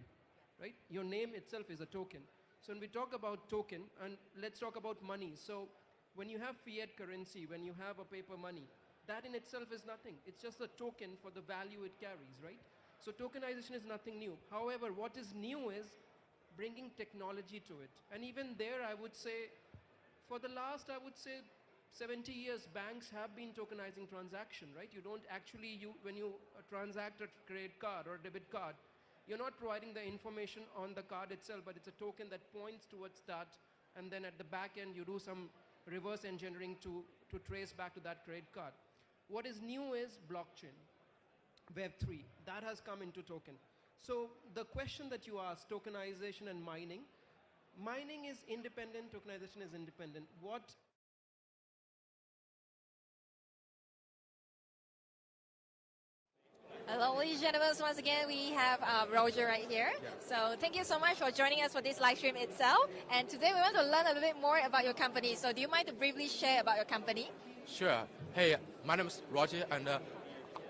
right? Your name itself is a token. So when we talk about token, and let's talk about money. So when you have fiat currency, when you have a paper money, that in itself is nothing. It's just a token for the value it carries, right? So tokenization is nothing new. However, what is new is bringing technology to it. And even there, I would say, for the last, 70 years, banks have been tokenizing transaction, right? You don't actually, when you transact a credit card or a debit card, you're not providing the information on the card itself, but it's a token that points towards that, and then at the back end, you do some reverse engineering to trace back to that credit card. What is new is blockchain, Web3. That has come into token. So the question that you asked, tokenization and mining is independent, tokenization is independent. Hello, ladies and gentlemen. Once again, we have Roger right here. So thank you so much for joining us for this live stream itself. And today we want to learn a little bit more about your company. So do you mind to briefly share about your company? Sure. Hey, my name is Roger, and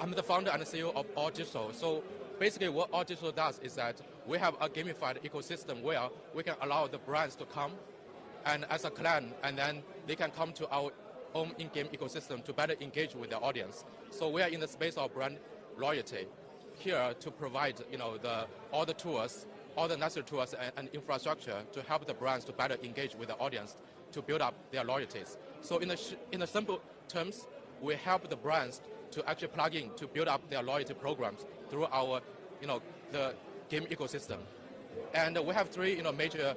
I'm the founder and CEO of All Digital. So basically what All Digital does is that we have a gamified ecosystem where we can allow the brands to come and as a clan, and then they can come to our own in-game ecosystem to better engage with their audience. So we are in the space of brand loyalty here to provide all the tools, all the necessary tools and infrastructure to help the brands to better engage with the audience to build up their loyalties. So in the simple terms, we help the brands to actually plug in to build up their loyalty programs through our the game ecosystem. And we have three major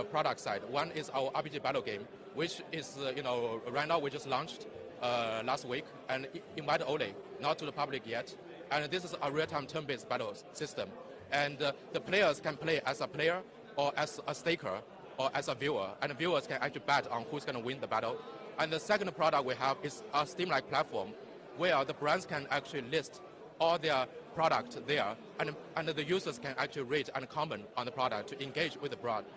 product side. One is our RPG battle game, which is right now we just launched last week and invite only, not to the public yet. And this is a real-time turn-based battle system. And the players can play as a player or as a staker or as a viewer. And the viewers can actually bet on who's going to win the battle. And the second product we have is a Steam-like platform where the brands can actually list all their product there. And the users can actually rate and comment on the product to engage with the brand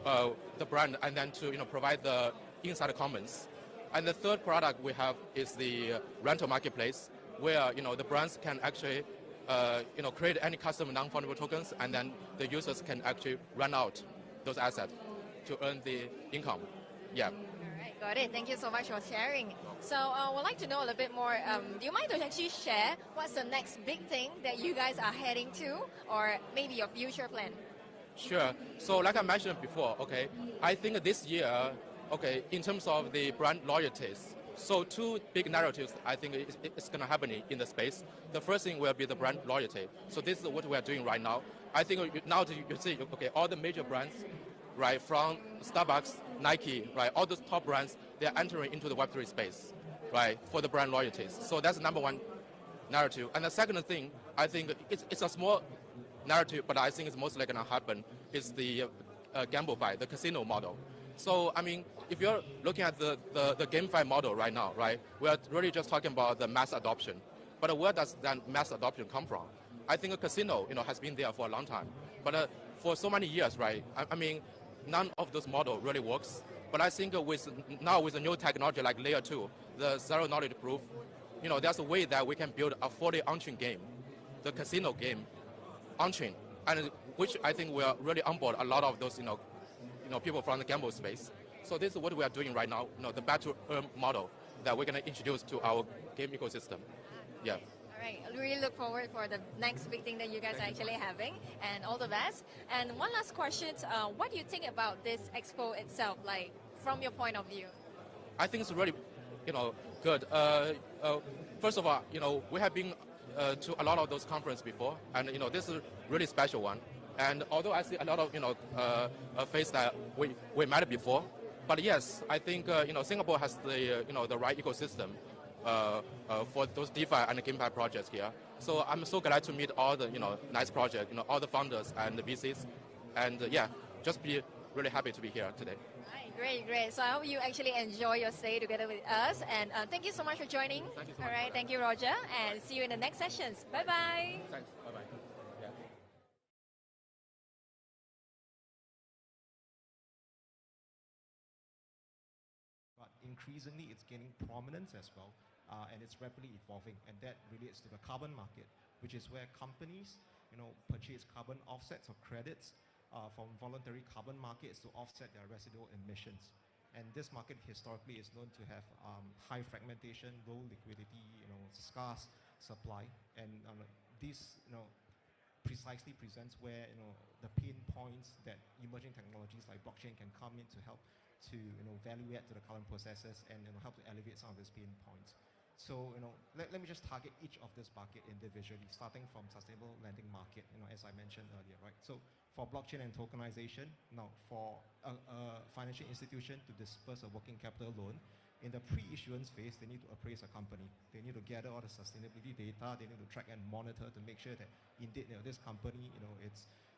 and then to provide the inside comments. And the third product we have is the rental marketplace, where the brands can actually create any custom non-fungible tokens, and then the users can actually rent out those assets to earn the income. Yeah. All right, got it. Thank you so much for sharing. So I would like to know a little bit more. Do you mind to actually share what's the next big thing that you guys are heading to, or maybe your future plan? Sure. So like I mentioned before, okay, I think this year, okay, in terms of the brand loyalties, so two big narratives I think it's going to happen in the space. The first thing will be the brand loyalty. So this is what we are doing right now. I think now you see, okay, all the major brands, right, from Starbucks, Nike, right, all those top brands, they are entering into the Web3 space, right, for the brand loyalties. So that's the number one narrative. And the second thing, I think it's a small narrative, but I think it's mostly going to happen, is the gamify, the casino model. So, I mean, if you're looking at the GameFi model right now, right, we are really just talking about the mass adoption. But where does that mass adoption come from? I think a casino, has been there for a long time. But for so many years, right, I mean, none of those models really works. But I think with a new technology like Layer 2, the zero knowledge proof, there's a way that we can build a fully on-chain game, the casino game, on-chain, and which I think will really onboard a lot of those, people from the gamble space. So this is what we are doing right now, the bet-to-earn model that we're going to introduce to our game ecosystem. Yeah. All right. I really look forward for the next big thing that you guys are actually having, and all the best. And one last question, what do you think about this expo itself, like from your point of view? I think it's really, good. First of all, we have been to a lot of those conferences before, and this is a really special one. And although I see a lot of faces that we met before, but yes, I think Singapore has the right ecosystem for those DeFi and GameFi projects here. So I'm so glad to meet all the nice projects, all the founders and the VCs, and just be really happy to be here today. Great. So I hope you actually enjoy your stay together with us. And thank you so much for joining. Thank you so much. All right, thank you, Roger. And see you in the next sessions. Bye-bye. Thanks. Bye-bye. increasingly it's gaining prominence as well, and it's rapidly evolving, and that relates to the carbon market, which is where companies, purchase carbon offsets or credits from voluntary carbon markets to offset their residual emissions. And this market historically is known to have high fragmentation, low liquidity, scarce supply, and this, precisely presents where the pain points that emerging technologies like blockchain can come in to help to value add to the current processes and help to alleviate some of these pain points. So let me just target each of this bucket individually, starting from sustainable lending market, as I mentioned earlier, right? So for blockchain and tokenization, now for a financial institution to disperse a working capital loan, in the pre-issuance phase, they need to appraise a company. They need to gather all the sustainability data. They need to track and monitor to make sure that indeed this company,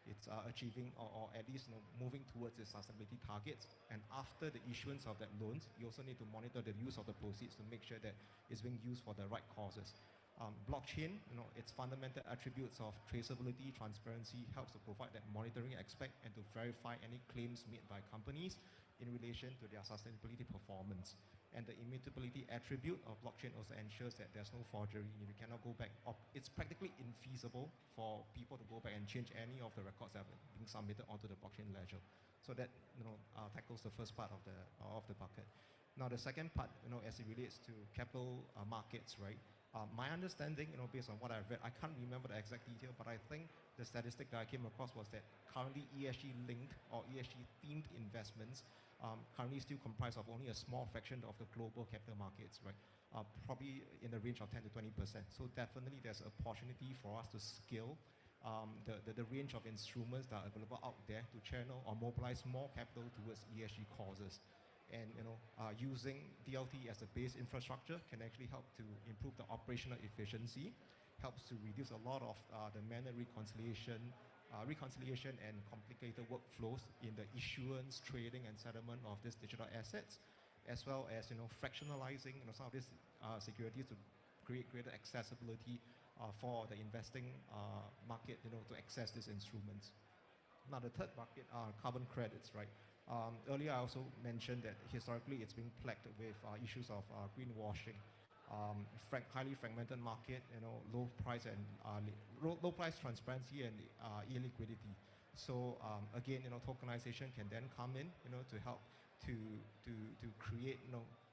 it's achieving or at least moving towards its sustainability targets. And after the issuance of that loans, you also need to monitor the use of the proceeds to make sure that it's being used for the right causes. Blockchain, its fundamental attributes of traceability, transparency helps to provide that monitoring aspect and to verify any claims made by companies in relation to their sustainability performance. And the immutability attribute of blockchain also ensures that there's no forgery. You cannot go back. It's practically infeasible for people to go back and change any of the records that are being submitted onto the blockchain ledger. So that tackles the first part of the bucket. Now the second part, as it relates to capital markets, right? My understanding, based on what I've read, I can't remember the exact detail, but I think the statistic that I came across was that currently ESG-linked or ESG-themed investments currently still comprise of only a small fraction of the global capital markets, right? Probably in the range of 10 to 20%. So definitely there's an opportunity for us to scale the range of instruments that are available out there to channel or mobilize more capital towards ESG causes. And using DLT as a base infrastructure can actually help to improve the operational efficiency, helps to reduce a lot of the manual reconciliation and complicated workflows in the issuance, trading, and settlement of these digital assets, as well as fractionalizing some of these securities to create greater accessibility for the investing market to access these instruments. Now the third bucket are carbon credits, right? Earlier I also mentioned that historically it's been plagued with issues of greenwashing, highly fragmented market, low price transparency and illiquidity. So again, tokenization can then come in, to help to create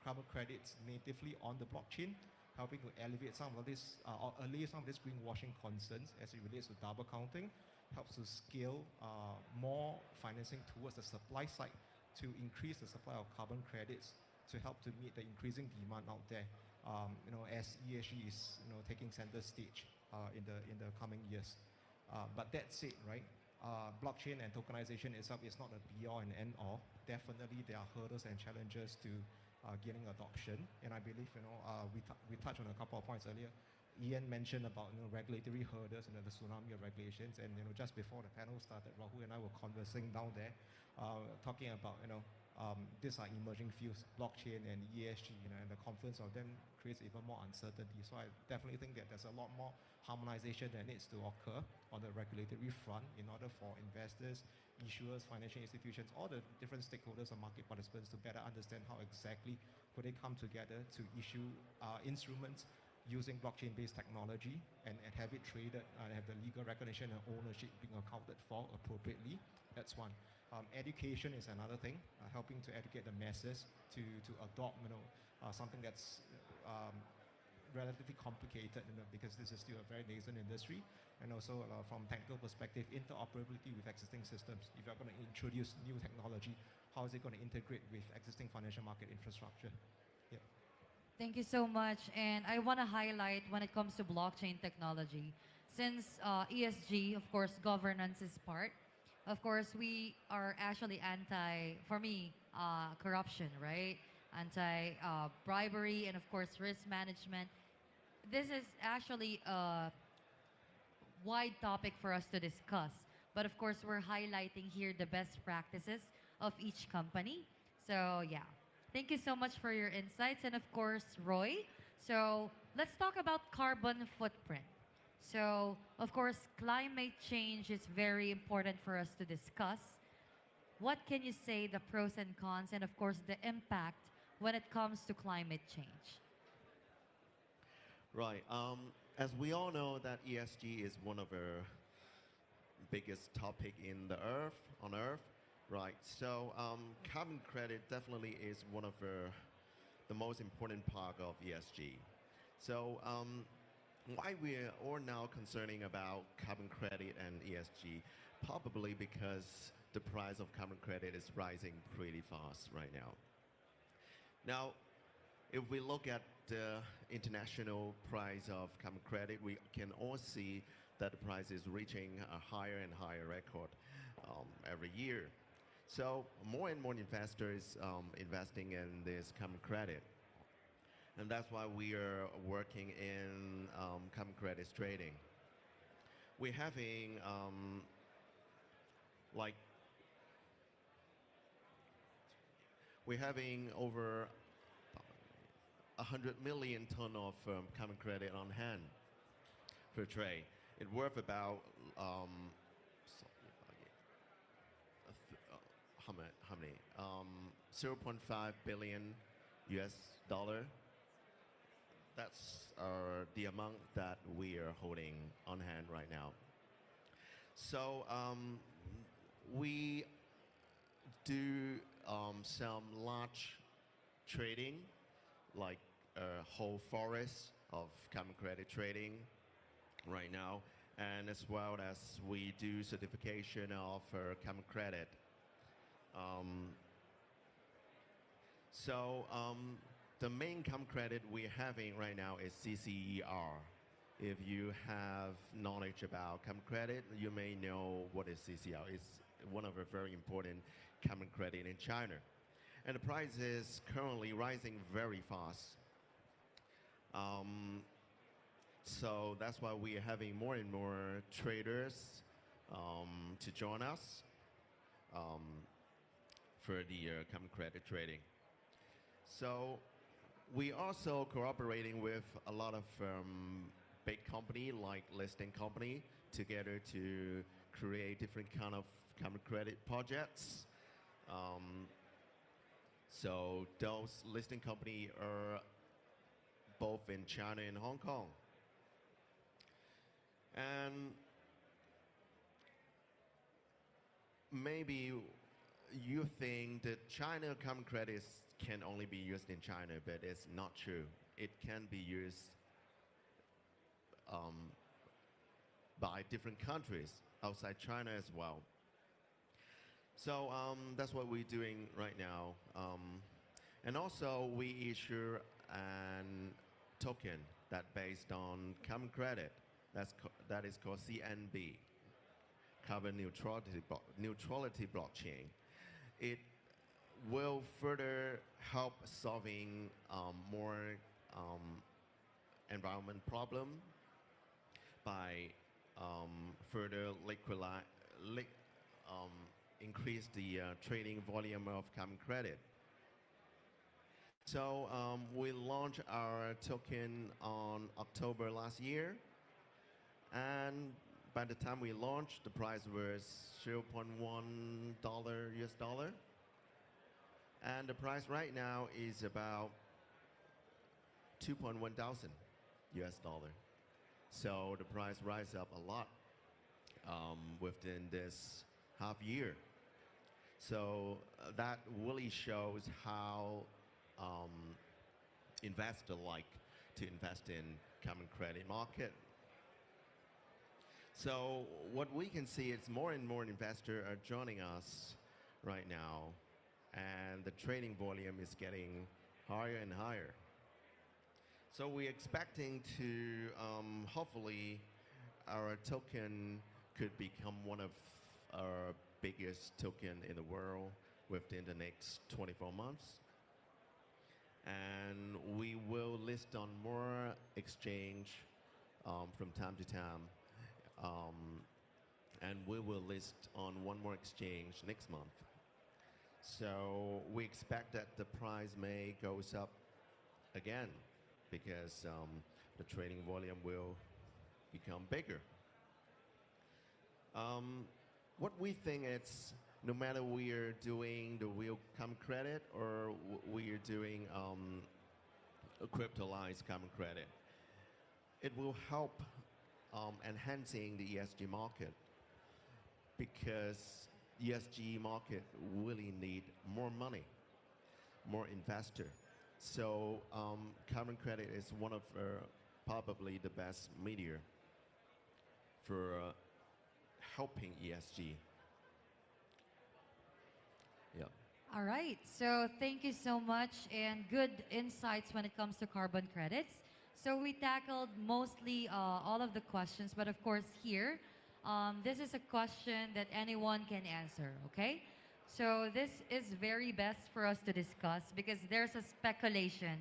carbon credits natively on the blockchain, helping to alleviate some of this or allay some of these greenwashing concerns as it relates to double counting, helps to scale more financing towards the supply side to increase the supply of carbon credits to help to meet the increasing demand out there. As ESG is taking center stage in the coming years. But that said, right, blockchain and tokenization itself is not a be-all and end-all. Definitely there are hurdles and challenges to gaining adoption, and I believe we touched on a couple of points earlier. Ian mentioned about regulatory hurdles and the tsunami of regulations, and just before the panel started, Rahul and I were conversing down there, talking about these are emerging fields, blockchain and ESG, and the confluence of them creates even more uncertainty. So I definitely think that there's a lot more harmonization that needs to occur on the regulatory front in order for investors, issuers, financial institutions, all the different stakeholders and market participants to better understand how exactly could they come together to issue instruments using blockchain-based technology and have it traded and have the legal recognition and ownership being accounted for appropriately. That's one. Education is another thing, helping to educate the masses to adopt something that's relatively complicated, because this is still a very nascent industry, and also from technical perspective, interoperability with existing systems. If you're going to introduce new technology, how is it going to integrate with existing financial market infrastructure? Yeah. Thank you so much. And I want to highlight when it comes to blockchain technology, since ESG, of course, governance is part. Of course, we are actually for me, corruption, right? Anti-bribery and, of course, risk management. This is actually a wide topic for us to discuss. But, of course, we're highlighting here the best practices of each company. So, yeah. Thank you so much for your insights. And, of course, Roy. So, let's talk about carbon footprint. So, of course, climate change is very important for us to discuss. What can you say the pros and cons and, of course, the impact when it comes to climate change? Right. As we all know that ESG is one of our biggest topic in on Earth, right? So carbon credit definitely is one of the most important part of ESG. So why we're all now concerning about carbon credit and ESG? Probably because the price of carbon credit is rising pretty fast right now. Now, if we look at the international price of carbon credit, we can all see that the price is reaching a higher and higher record every year. So more and more investors investing in this carbon credit. And that's why we are working in carbon credits trading. We're having over 100 million ton of carbon credit on hand per trade. It's worth about how many? 0.5 billion US dollar. That's the amount that we are holding on hand right now. So we do some large trading, like a whole forest of carbon credit trading right now, and as well as we do certification of carbon credit. The main carbon credit we're having right now is CCER. If you have knowledge about carbon credit, you may know what is CCER. It's one of a very important carbon credit in China. And the price is currently rising very fast. So that's why we are having more and more traders to join us for the carbon credit trading. So we also cooperating with a lot of big company like listing company together to create different kind of carbon credit projects. So those listing company are both in China and Hong Kong. And maybe you think that China carbon credits can only be used in China, but it's not true. It can be used by different countries outside China as well. So that's what we're doing right now. And also we issue an token that based on carbon credit. That is called CNB, Carbon Neutrality Blockchain. It will further help solving more environment problem by further increase the trading volume of carbon credit. So we launched our token on October last year, and by the time we launched, the price was $0.1 US dollar. And the price right now is about 2.1 thousand US dollar. So the price rise up a lot within this half year. So that really shows how investors like to invest in carbon credit market. So what we can see is more and more investors are joining us right now, and the trading volume is getting higher and higher. So we're expecting to hopefully our token could become one of our biggest token in the world within the next 24 months. And we will list on more exchange from time to time. And we will list on one more exchange next month. So we expect that the price may goes up again because the trading volume will become bigger. What we think it's no matter we are doing the real carbon credit or we are doing a cryptalized carbon credit, it will help enhancing the ESG market, because ESG market really need more money, more investor. So carbon credit is one of probably the best media for helping ESG. Yeah. All right, so thank you so much and good insights when it comes to carbon credits. So we tackled mostly all of the questions, but of course here, this is a question that anyone can answer, okay? So this is very best for us to discuss because there's a speculation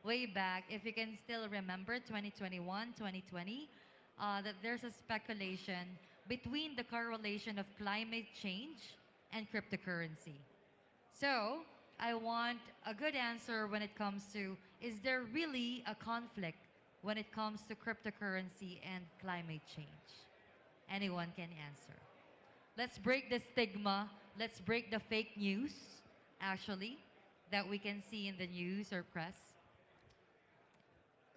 way back, if you can still remember 2021, 2020, that there's a speculation between the correlation of climate change and cryptocurrency. So I want a good answer when it comes to, is there really a conflict when it comes to cryptocurrency and climate change? Anyone can answer. Let's break the stigma. Let's break the fake news, actually, that we can see in the news or press.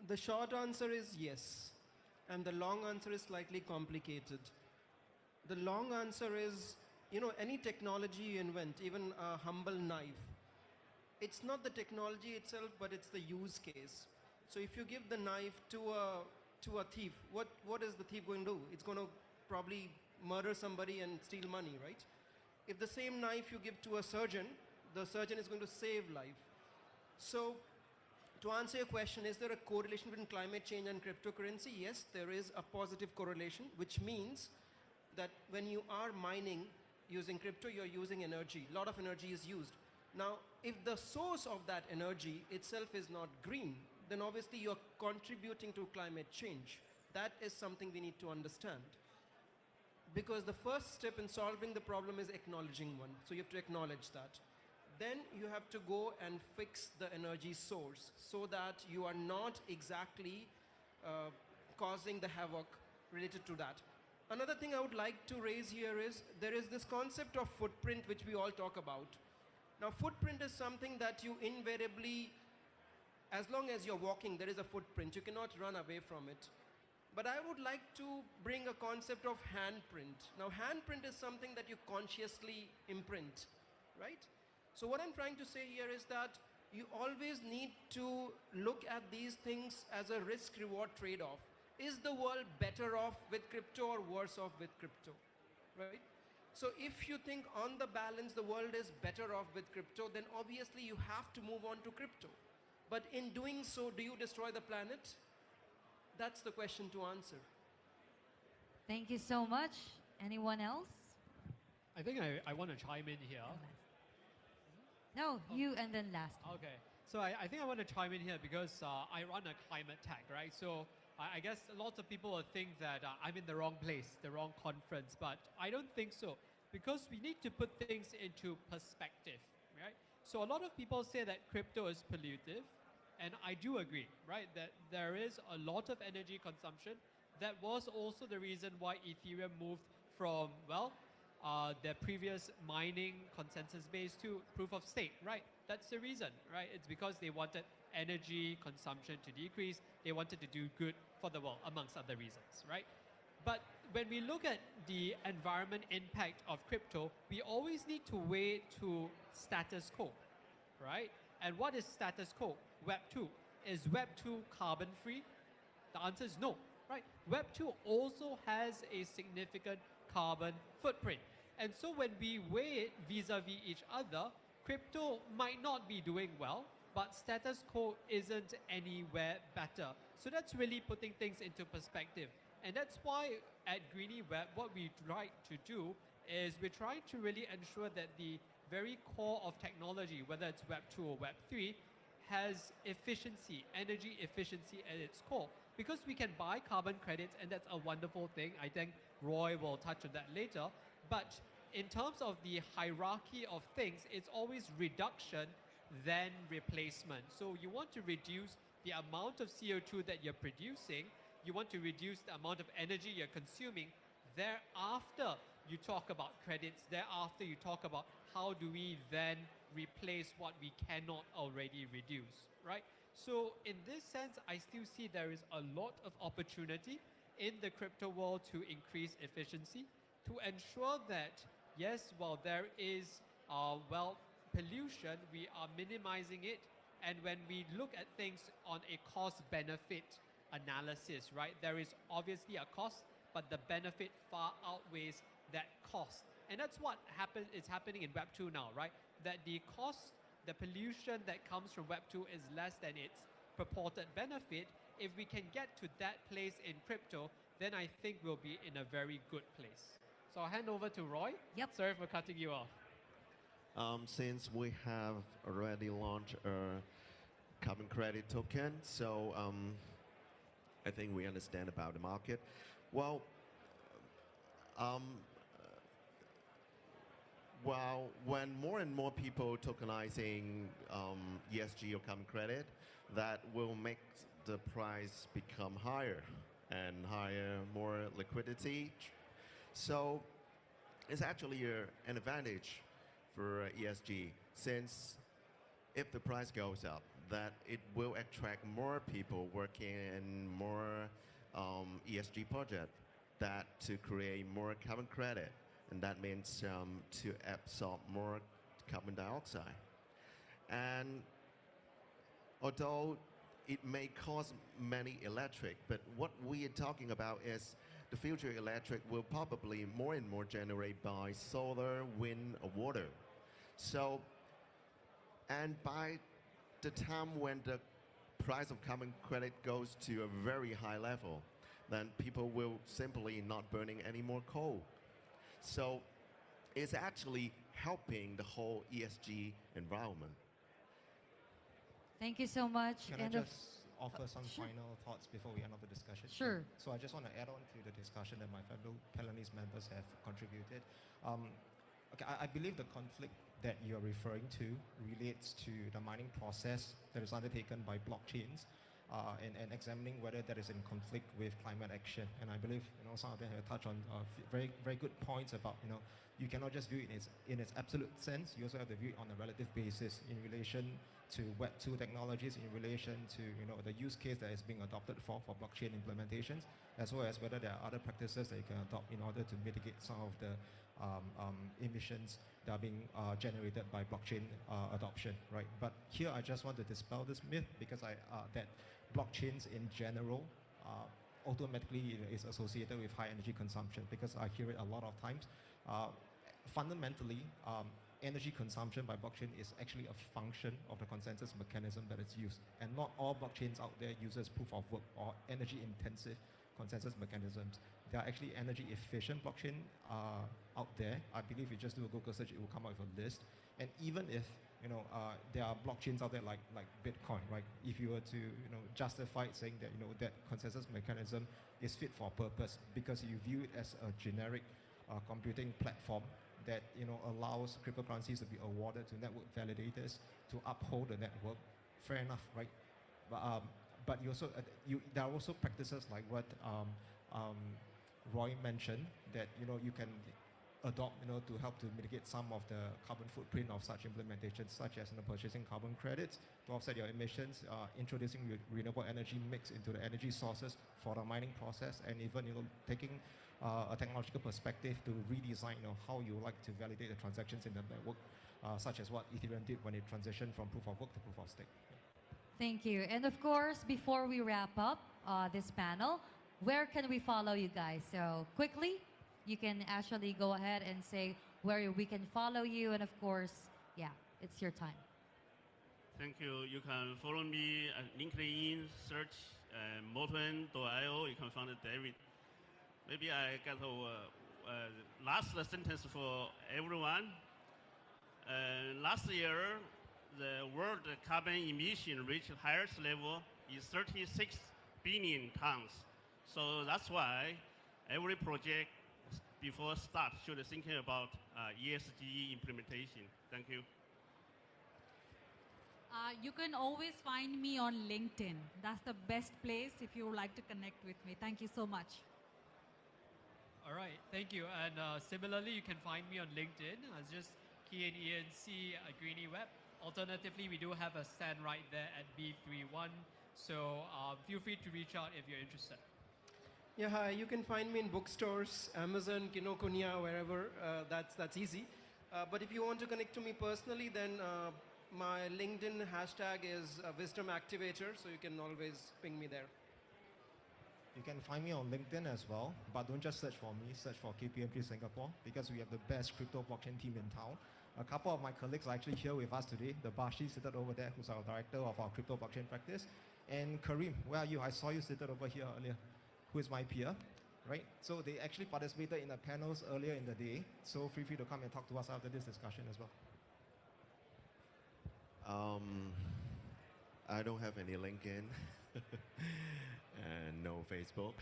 The short answer is yes, and the long answer is slightly complicated. The long answer is, you know, any technology you invent, even a humble knife, it's not the technology itself, but it's the use case. So if you give the knife to a thief, what is the thief going to do? It's going to probably murder somebody and steal money, right? If the same knife you give to a surgeon, the surgeon is going to save life. So to answer your question, is there a correlation between climate change and cryptocurrency? Yes, there is a positive correlation, which means that when you are mining using crypto, you're using energy. A lot of energy is used. Now, if the source of that energy itself is not green, then obviously you're contributing to climate change. That is something we need to understand. Because the first step in solving the problem is acknowledging one. So you have to acknowledge that. Then you have to go and fix the energy source so that you are not exactly causing the havoc related to that. Another thing I would like to raise here is there is this concept of footprint which we all talk about. Now footprint is something that you invariably, as long as you're walking, there is a footprint. You cannot run away from it. But I would like to bring a concept of handprint. Now handprint is something that you consciously imprint, right? So what I'm trying to say here is that you always need to look at these things as a risk-reward trade-off. Is the world better off with crypto or worse off with crypto, right? So if you think on the balance the world is better off with crypto, then obviously you have to move on to crypto. But in doing so, do you destroy the planet? That's the question to answer. Thank you so much. Anyone else? I think I want to chime in here. No, you and then last. Okay. So I think I want to chime in here because I run a climate tech, right? So I guess lots of people will think that I'm in the wrong place, the wrong conference, but I don't think so, because we need to put things into perspective, right? So a lot of people say that crypto is pollutive, and I do agree, right, that there is a lot of energy consumption. That was also the reason why Ethereum moved from, well, their previous mining consensus base to proof of stake, right? That's the reason, right? It's because they wanted energy consumption to decrease. They wanted to do good for the world, amongst other reasons, right? But when we look at the environment impact of crypto, we always need to weigh to status quo, right? And what is status quo? Web 2. Is Web 2 carbon free? The answer is no, right? Web 2 also has a significant carbon footprint. And so when we weigh it vis-a-vis each other, crypto might not be doing well, but status quo isn't anywhere better. So that's really putting things into perspective. And that's why at Greeny Web, what we try to do is we try to really ensure that the very core of technology, whether it's Web 2 or Web 3, has efficiency, energy efficiency at its core. Because we can buy carbon credits, and that's a wonderful thing. I think Roy will touch on that later. But in terms of the hierarchy of things, it's always reduction then replacement. So you want to reduce the amount of CO2 that you're producing. You want to reduce the amount of energy you're consuming. Thereafter, you talk about credits. Thereafter, you talk about how do we then replace what we cannot already reduce, right? So in this sense, I still see there is a lot of opportunity in the crypto world to increase efficiency, to ensure that, yes, while there is, pollution, we are minimizing it. And when we look at things on a cost-benefit analysis, right, there is obviously a cost, but the benefit far outweighs that cost. And that's what is happening in Web 2 now, right? That the cost, the pollution that comes from Web 2 is less than its purported benefit. If we can get to that place in crypto, then I think we'll be in a very good place. So I'll hand over to Roy. Yep. Sorry for cutting you off. Since we have already launched a carbon credit token, so I think we understand about the market. Well, when more and more people tokenizing ESG or carbon credit, that will make the price become higher and higher, more liquidity. So it's actually an advantage for ESG, since if the price goes up, that it will attract more people working in more ESG projects that to create more carbon credit, and that means to absorb more carbon dioxide. And although it may cost many electric, but what we are talking about is the future electric will probably more and more generate by solar, wind, or water. So, and by the time when the price of carbon credit goes to a very high level, then people will simply not burning any more coal. So it's actually helping the whole ESG environment. Thank you so much. Can I just offer some final thoughts before we end off the discussion? Sure. So I just want to add on to the discussion that my fellow panelist members have contributed. Okay, I believe the conflict that you're referring to relates to the mining process that is undertaken by blockchains and examining whether that is in conflict with climate action. And I believe some of them have touched on very, very good points about you cannot just view it in its absolute sense. You also have to view it on a relative basis in relation to Web 2 technologies, in relation to the use case that is being adopted for blockchain implementations, as well as whether there are other practices that you can adopt in order to mitigate some of the emissions that are being generated by blockchain adoption, right? But here I just want to dispel this myth, because that blockchains in general automatically is associated with high energy consumption, because I hear it a lot of times. Fundamentally, energy consumption by blockchain is actually a function of the consensus mechanism that it's used. And not all blockchains out there uses proof of work or energy intensive consensus mechanisms. There are actually energy efficient blockchain out there. I believe if you just do a Google search, it will come out with a list. And even if there are blockchains out there like Bitcoin, right? If you were to justify it, saying that that consensus mechanism is fit for purpose because you view it as a generic computing platform that allows cryptocurrencies to be awarded to network validators to uphold the network, fair enough, right? But you also there are also practices like what Roy mentioned, that you can adopt to help to mitigate some of the carbon footprint of such implementations, such as purchasing carbon credits to offset your emissions, introducing renewable energy mix into the energy sources for the mining process, and even taking a technological perspective to redesign how you like to validate the transactions in the network, such as what Ethereum did when it transitioned from proof of work to proof of stake. Thank you. And of course, before we wrap up this panel, where can we follow you guys? So quickly, you can actually go ahead and say where we can follow you. And of course, yeah, it's your time. Thank you. You can follow me at LinkedIn, search Moton.io. You can find David. Maybe I got a last sentence for everyone. Last year, the world carbon emission reached the highest level is 36 billion tons. So that's why every project before start should thinking about ESG implementation. Thank you. You can always find me on LinkedIn. That's the best place if you would like to connect with me. Thank you so much. All right, thank you. And similarly, you can find me on LinkedIn as just key in ENC Greeny Web. Alternatively, we do have a stand right there at B31. So feel free to reach out if you're interested. Yeah, hi. You can find me in bookstores, Amazon, Kinokuniya, wherever. That's easy. But if you want to connect to me personally, then my LinkedIn hashtag is Wisdom Activator, so you can always ping me there. You can find me on LinkedIn as well, but don't just search for me, search for KPMG Singapore, because we have the best crypto blockchain team in town. A couple of my colleagues are actually here with us today. The Bashi seated over there, who's our director of our crypto blockchain practice. And Kareem, where are you? I saw you seated over here earlier, who is my peer, right? So they actually participated in the panels earlier in the day, so feel free to come and talk to us after this discussion as well. I don't have any LinkedIn and no Facebook.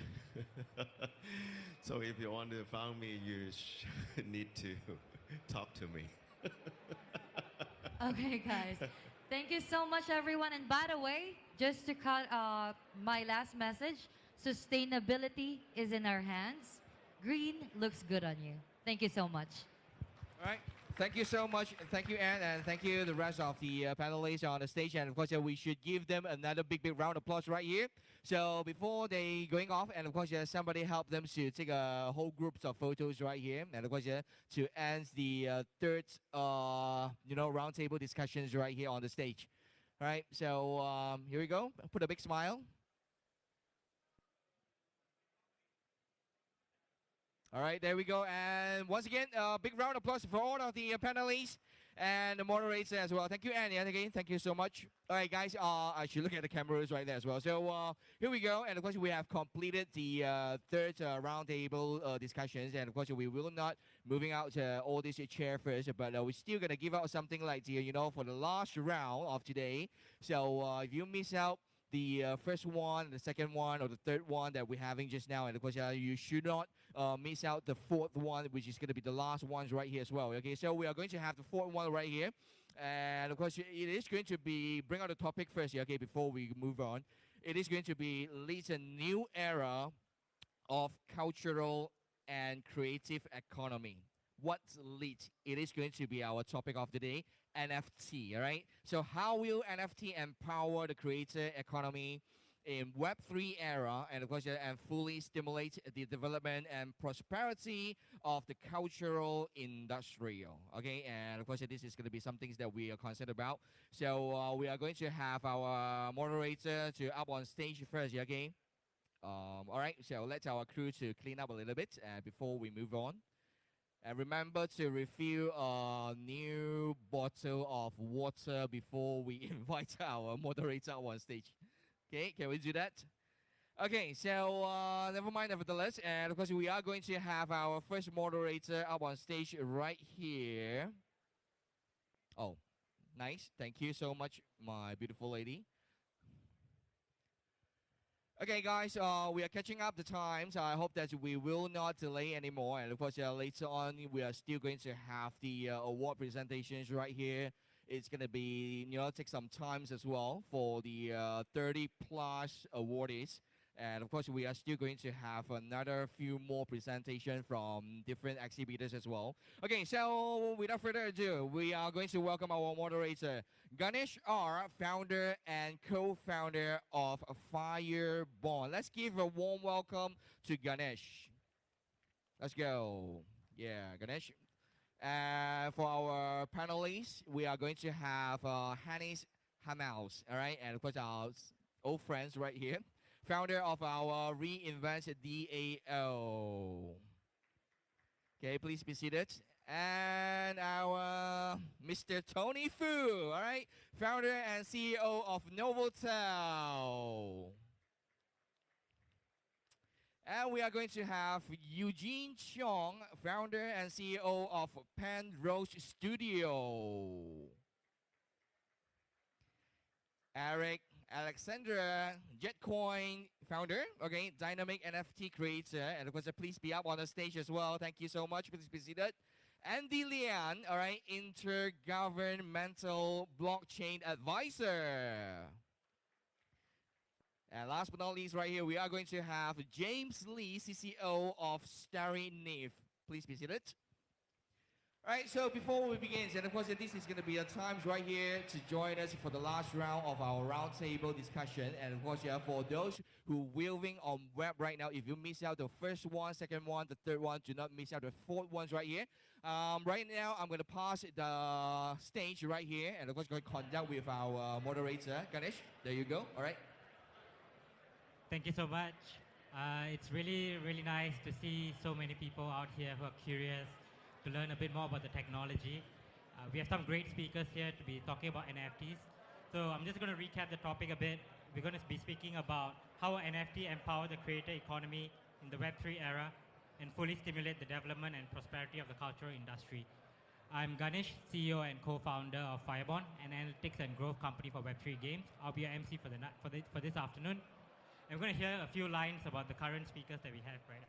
So if you want to find me, you need to talk to me. Okay, guys. Thank you so much, everyone. And by the way, just to cut my last message, sustainability is in our hands. Green looks good on you. Thank you so much. All right. Thank you so much. Thank you, Anne, and thank you the rest of the panelists on the stage. And of course, we should give them another big round of applause right here. So before they going off, and of course, somebody help them to take a whole groups of photos right here. And of course, to end the third, roundtable discussions right here on the stage. All right. So here we go. Put a big smile. All right, there we go. And once again, big round of applause for all of the panelists and the moderators as well. Thank you, Annie. And again, thank you so much. All right, guys, I should look at the cameras right there as well. So here we go. And of course, we have completed the third roundtable discussions. And of course, we will not moving out all this chair first, but we're still going to give out something like the, for the last round of today. So if you miss out the first one, the second one, or the third one that we're having just now. And of course, you should not miss out the fourth one, which is going to be the last ones right here as well. Okay, so we are going to have the fourth one right here. And of course, it is going to be, bring out the topic first, okay, before we move on. It is going to be leads a new era of cultural and creative economy. What's lit? It is going to be our topic of the day, NFT, all right? So how will NFT empower the creator economy in Web3 era, and of course, and fully stimulate the development and prosperity of the cultural industrial, okay? And of course, this is going to be some things that we are concerned about. So we are going to have our moderator to up on stage first, okay? All right, so let our crew to clean up a little bit before we move on. And remember to refill a new bottle of water before we invite our moderator on stage. Okay, can we do that? Okay, so never mind nevertheless. And of course, we are going to have our first moderator up on stage right here. Oh, nice. Thank you so much, my beautiful lady. Okay, guys, we are catching up the times. I hope that we will not delay anymore. And of course, later on, we are still going to have the award presentations right here. It's going to be, take some times as well for the 30 plus awardees. And of course, we are still going to have another few more presentations from different exhibitors as well. Okay, so without further ado, we are going to welcome our moderator, Ganesh R, founder and co-founder of Firebond. Let's give a warm welcome to Ganesh. Let's go. Yeah, Ganesh. For our panelists, we are going to have Hannes Hamaus, all right? And of course, our old friends right here, founder of our Reinvent DAO. Okay, please be seated. And our Mr. Tony Fu, all right? Founder and CEO of Novotel. And we are going to have Eugene Cheong, founder and CEO of Penrose Studio. Eric Alexandra Jetcoin, founder, okay, dynamic NFT creator, and of course, please be up on the stage as well. Thank you so much. Please be seated. Andy Lian, all right, intergovernmental blockchain advisor. And last but not least, right here, we are going to have James Lee, CCO of Starry Nave. Please be seated. All right, so before we begin, and of course, this is going to be the times right here to join us for the last round of our roundtable discussion. And of course, yeah, for those who viewing on web right now, if you miss out the first one, second one, the third one, do not miss out the fourth ones right here. Right now, I'm going to pass the stage right here, and of course, going to conduct with our moderator, Ganesh. There you go. All right. Thank you so much. It's really, really nice to see so many people out here who are curious to learn a bit more about the technology. We have some great speakers here to be talking about NFTs. So I'm just going to recap the topic a bit. We're going to be speaking about how NFT empower the creator economy in the Web3 era and fully stimulate the development and prosperity of the cultural industry. I'm Ganesh, CEO and co-founder of Firebond, an analytics and growth company for Web3 games. I'll be your MC for this afternoon. And we're going to hear a few lines about the current speakers that we have right now.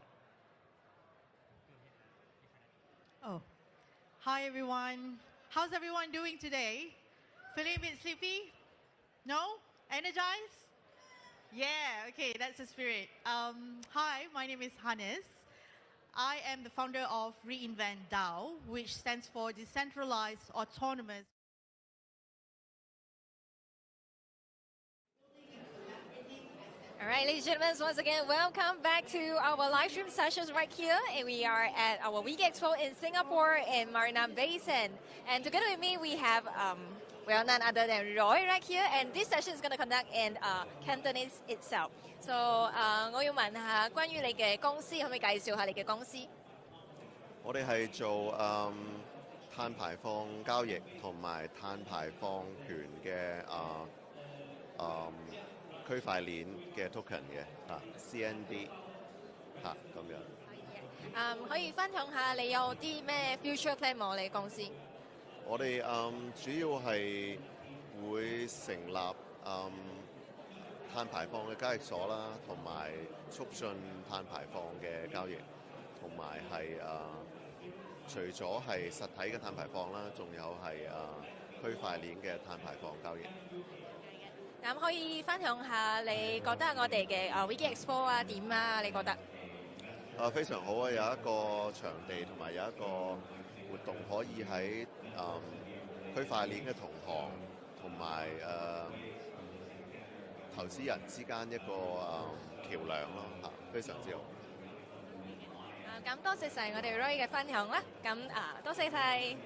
Oh, hi everyone. How's everyone doing today? Feeling a bit sleepy? No? Energized? Yeah, okay, that's the spirit. Hi, my name is Hannes. I am the founder of Reinvent DAO, which stands for Decentralized Autonomous. All right, ladies and gentlemen, once again, welcome back to our live stream sessions right here. And we are at our WikiEXPO in Singapore in Marina Bay Sands. And together with me, we have, well, none other than Roy right here. And this session is going to conduct in Cantonese itself. So, 我要問下關於你嘅公司，可唔可以介紹下你嘅公司？我哋係做碳排放交易同埋碳排放權嘅區塊鏈嘅 token 嘅CND 咁樣。可以分享下你有啲咩 future plan 冇你公司？我哋主要係會成立碳排放嘅交易所啦，同埋促進碳排放嘅交易，同埋係除咗係實體嘅碳排放啦，仲有係區塊鏈嘅碳排放交易。咁可以分享下你覺得我哋嘅WikiEXPO 啊點啊？你覺得？非常好啊！有一個場地同埋有一個活動可以喺區塊鏈嘅同行同埋投資人之間一個橋梁咯，非常之好。咁多謝晒我哋 Roy 嘅分享啦。咁多謝晒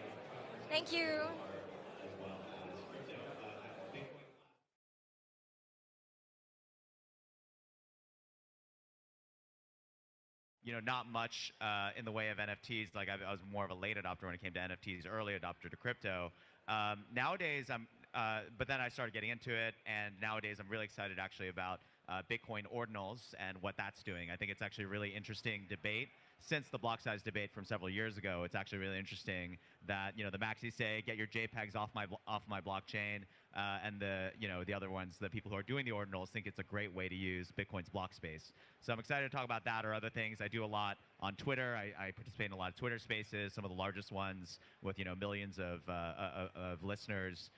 ，thank you。Not much in the way of NFTs. Like I was more of a late adopter when it came to NFTs, early adopter to crypto. Nowadays, but then I started getting into it, and nowadays I'm really excited actually about Bitcoin ordinals and what that's doing. I think it's actually a really interesting debate. Since the block size debate from several years ago, it's actually really interesting that the maxis say get your JPEGs off my blockchain, and the other ones, the people who are doing the ordinals, think it's a great way to use Bitcoin's block space. So I'm excited to talk about that or other things. I do a lot on Twitter. I participate in a lot of Twitter spaces, some of the largest ones with millions of listeners.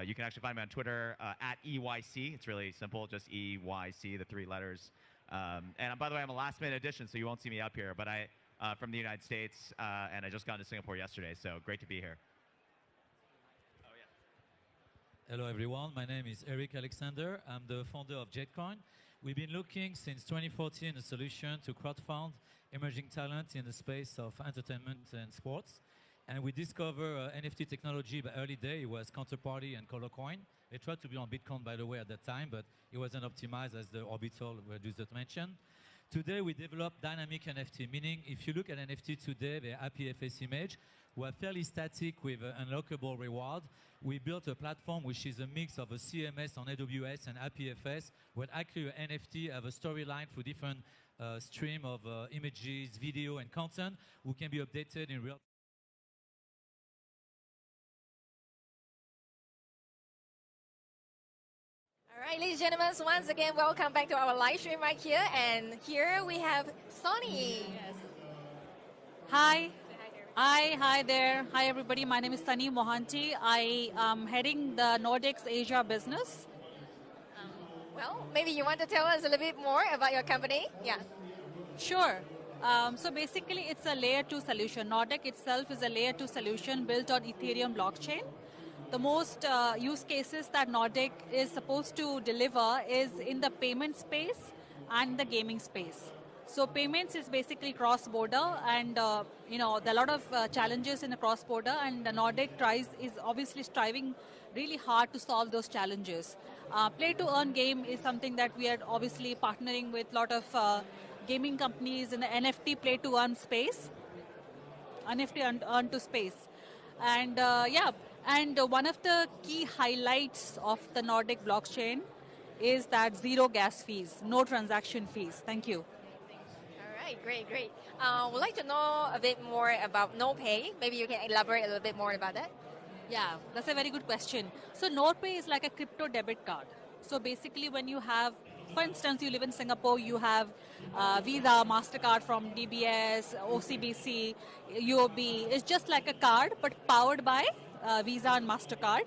You can actually find me on Twitter at EYC. It's really simple, just EYC, the 3 letters. And by the way, I'm a last-minute addition, so you won't see me up here. But from the United States, and I just got to Singapore yesterday, so great to be here. Hello, everyone. My name is Eric Alexander. I'm the founder of Jetcoin. We've been looking since 2014 a solution to crowdfund emerging talent in the space of entertainment and sports. And we discovered NFT technology by early day. It was Counterparty and Colorcoin. They tried to be on Bitcoin, by the way, at that time, but it wasn't optimized as the orbital reduced mentioned. Today, we develop dynamic NFT, meaning if you look at NFT today, the IPFS image, we're fairly static with unlockable reward. We built a platform which is a mix of a CMS on AWS and IPFS, where actually an NFT have a storyline for different stream of images, video, and content, who can be updated in real time. All right, ladies and gentlemen, so once again, welcome back to our live stream right here. And here we have Sonny. Yes. Hi. Hi there. Hi, everybody. My name is Sunny Mohanty. I am heading the Nordics Asia business. Well, maybe you want to tell us a little bit more about your company? Yeah. Sure. So basically, it's a layer 2 solution. Nordic itself is a layer 2 solution built on Ethereum blockchain. The most use cases that Nordic is supposed to deliver is in the payment space and the gaming space. So payments is basically cross-border, and there are a lot of challenges in the cross-border, and the Nordic is obviously striving really hard to solve those challenges. Play-to-earn game is something that we are obviously partnering with a lot of gaming companies in the NFT play-to-earn space, NFT earn to space. And one of the key highlights of the Nordic blockchain is that zero gas fees, no transaction fees. Thank you. All right, great. Would like to know a bit more about no pay. Maybe you can elaborate a little bit more about that. Yeah, that's a very good question. So NorPay is like a crypto debit card. So basically when you have, for instance, you live in Singapore, you have Visa, MasterCard from DBS, OCBC, UOB. It's just like a card but powered by Visa and MasterCard.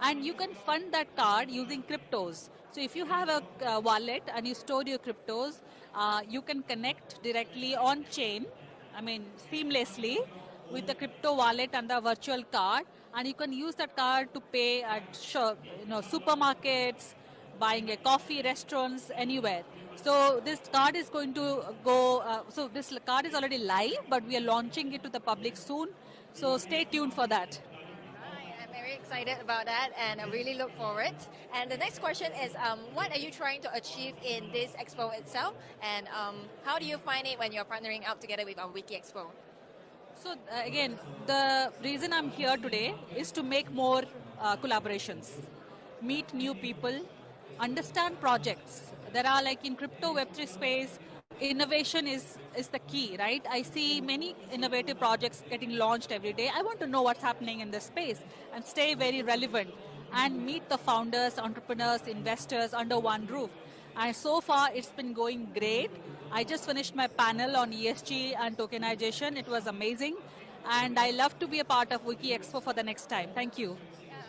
And you can fund that card using cryptos. So if you have a wallet and you store your cryptos, you can connect directly on chain, seamlessly with the crypto wallet and the virtual card, and you can use that card to pay at supermarkets, buying a coffee, restaurants, anywhere. So this card is going to go. So this card is already live, but we are launching it to the public soon. So stay tuned for that. I'm very excited about that, and I really look forward. And the next question is, what are you trying to achieve in this expo itself, and how do you find it when you're partnering up together with our WikiEXPO? So again, the reason I'm here today is to make more collaborations, meet new people, understand projects. There are, like in crypto Web3 space, innovation is the key, right? I see many innovative projects getting launched every day. I want to know what's happening in this space and stay very relevant and meet the founders, entrepreneurs, investors under one roof. And so far, it's been going great. I just finished my panel on ESG and tokenization. It was amazing. And I love to be a part of WikiEXPO for the next time. Thank you.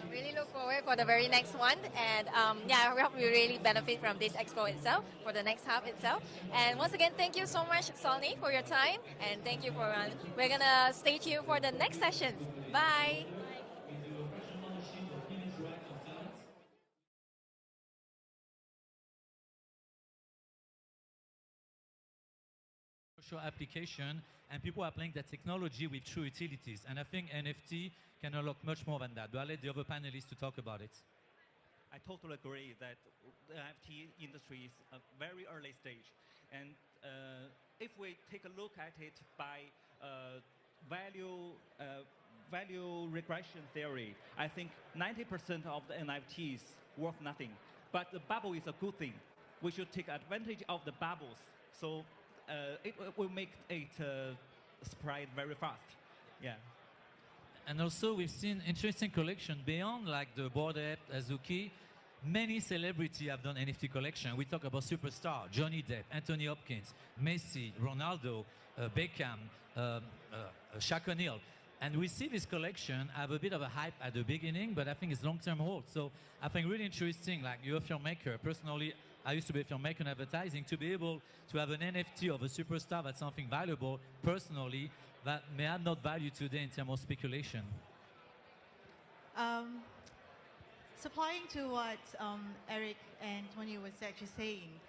Really look forward for the very next one, and I hope we really benefit from this expo itself, for the next hub itself. And once again, thank you so much, Solny, for your time, and thank you for. We're gonna stay tuned for the next sessions. Bye. Social application, and people are applying that technology with true utilities. And I think NFT can unlock much more than that. But I'll let the other panelists to talk about it. I totally agree that the NFT industry is a very early stage. And if we take a look at it by value regression theory, I think 90% of the NFTs worth nothing. But the bubble is a good thing. We should take advantage of the bubbles. So it will make it spread very fast. Yeah. And also, we've seen interesting collection beyond like the Bored Ape, Azuki. Many celebrities have done NFT collection. We talk about superstar, Johnny Depp, Anthony Hopkins, Messi, Ronaldo, Beckham, Shaq O'Neal. And we see this collection have a bit of a hype at the beginning, but I think it's long-term hold. So I think really interesting, like you're a filmmaker. Personally, I used to be a filmmaker in advertising. To be able to have an NFT of a superstar that's something valuable, personally, that may have not value today in terms of speculation. Supplying to what Eric and Tony was actually saying,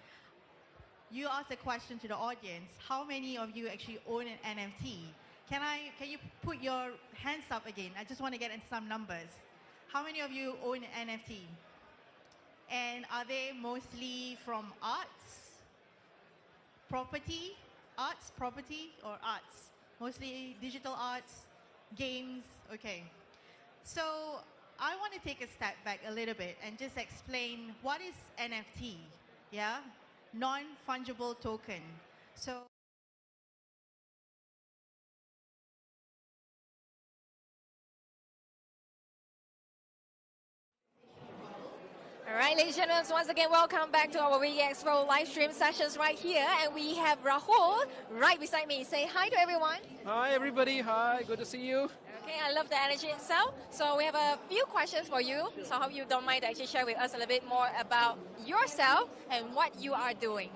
you asked a question to the audience, how many of you actually own an NFT? Can you put your hands up again? I just want to get into some numbers. How many of you own an NFT? And are they mostly from arts, property, or arts? Mostly digital arts, games, okay. So I want to take a step back a little bit and just explain what is NFT, yeah? Non-fungible token. So All right, ladies and gentlemen, once again, welcome back to our WikiEXPO live stream sessions right here. And we have Rahul right beside me. Say hi to everyone. Hi, everybody. Hi, good to see you. Okay, I love the energy itself. So we have a few questions for you. So I hope you don't mind to actually share with us a little bit more about yourself and what you are doing.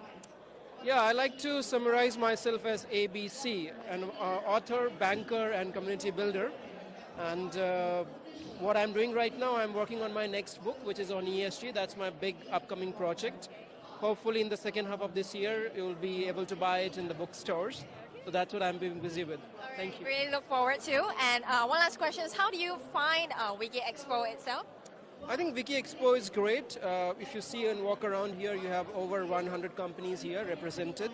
Yeah, I like to summarize myself as ABC, an author, banker, and community builder. And what I'm doing right now, I'm working on my next book, which is on ESG. That's my big upcoming project. Hopefully, in the second half of this year, you'll be able to buy it in the bookstores. So that's what I'm being busy with. Thank you. Really look forward to. And one last question is, how do you find WikiEXpo itself? I think WikiEXpo is great. If you see and walk around here, you have over 100 companies here represented.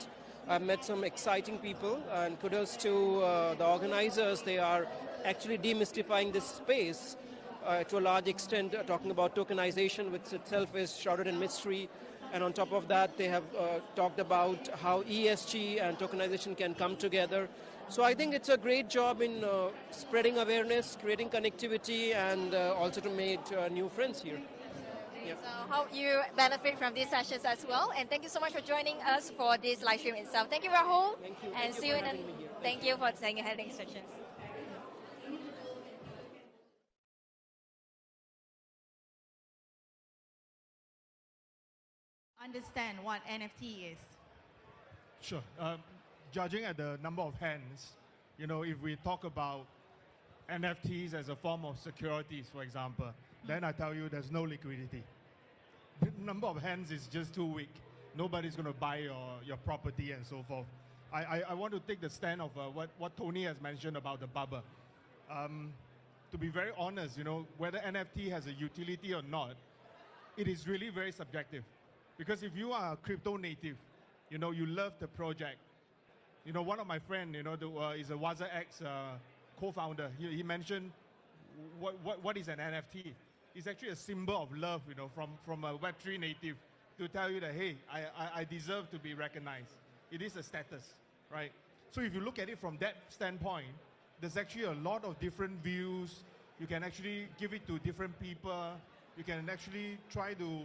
I've met some exciting people, and kudos to the organizers. They are actually demystifying this space to a large extent, talking about tokenization, which itself is shrouded in mystery. And on top of that, they have talked about how ESG and tokenization can come together. So I think it's a great job in spreading awareness, creating connectivity, and also to make new friends here. Yeah. So hope you benefit from these sessions as well. And thank you so much for joining us for this live stream itself. Thank you, Rahul. Thank you. And see you in thank you for saying ahead sessions. Understand what NFT is. Sure. Judging at the number of hands, if we talk about NFTs as a form of securities, for example, then I tell you there's no liquidity. The number of hands is just too weak. Nobody's going to buy your property and so forth. I want to take the stand of what Tony has mentioned about the bubble. To be very honest, whether NFT has a utility or not, it is really very subjective. Because if you are a crypto native, you love the project. One of my friends, is a WazaX co-founder. He mentioned what is an NFT. It's actually a symbol of love, from a Web3 native to tell you that, hey, I deserve to be recognized. It is a status, right? So if you look at it from that standpoint, there's actually a lot of different views. You can actually give it to different people. You can actually try to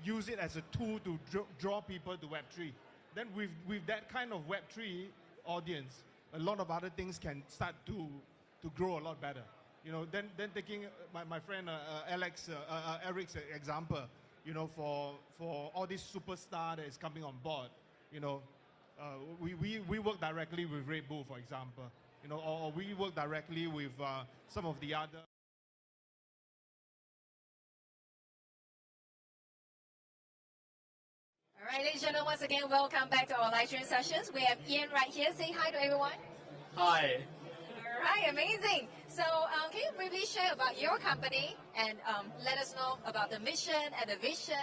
use it as a tool to draw people to Web3. Then with that kind of Web3 audience, a lot of other things can start to grow a lot better. Then taking my friend Eric's example, for all this superstar that is coming on board, we work directly with Red Bull, for example, or we work directly with some of the other. All right, ladies and gentlemen, once again, welcome back to our live stream sessions. We have Ian right here. Say hi to everyone. Hi. All right, amazing. So can you briefly share about your company and let us know about the mission and the vision?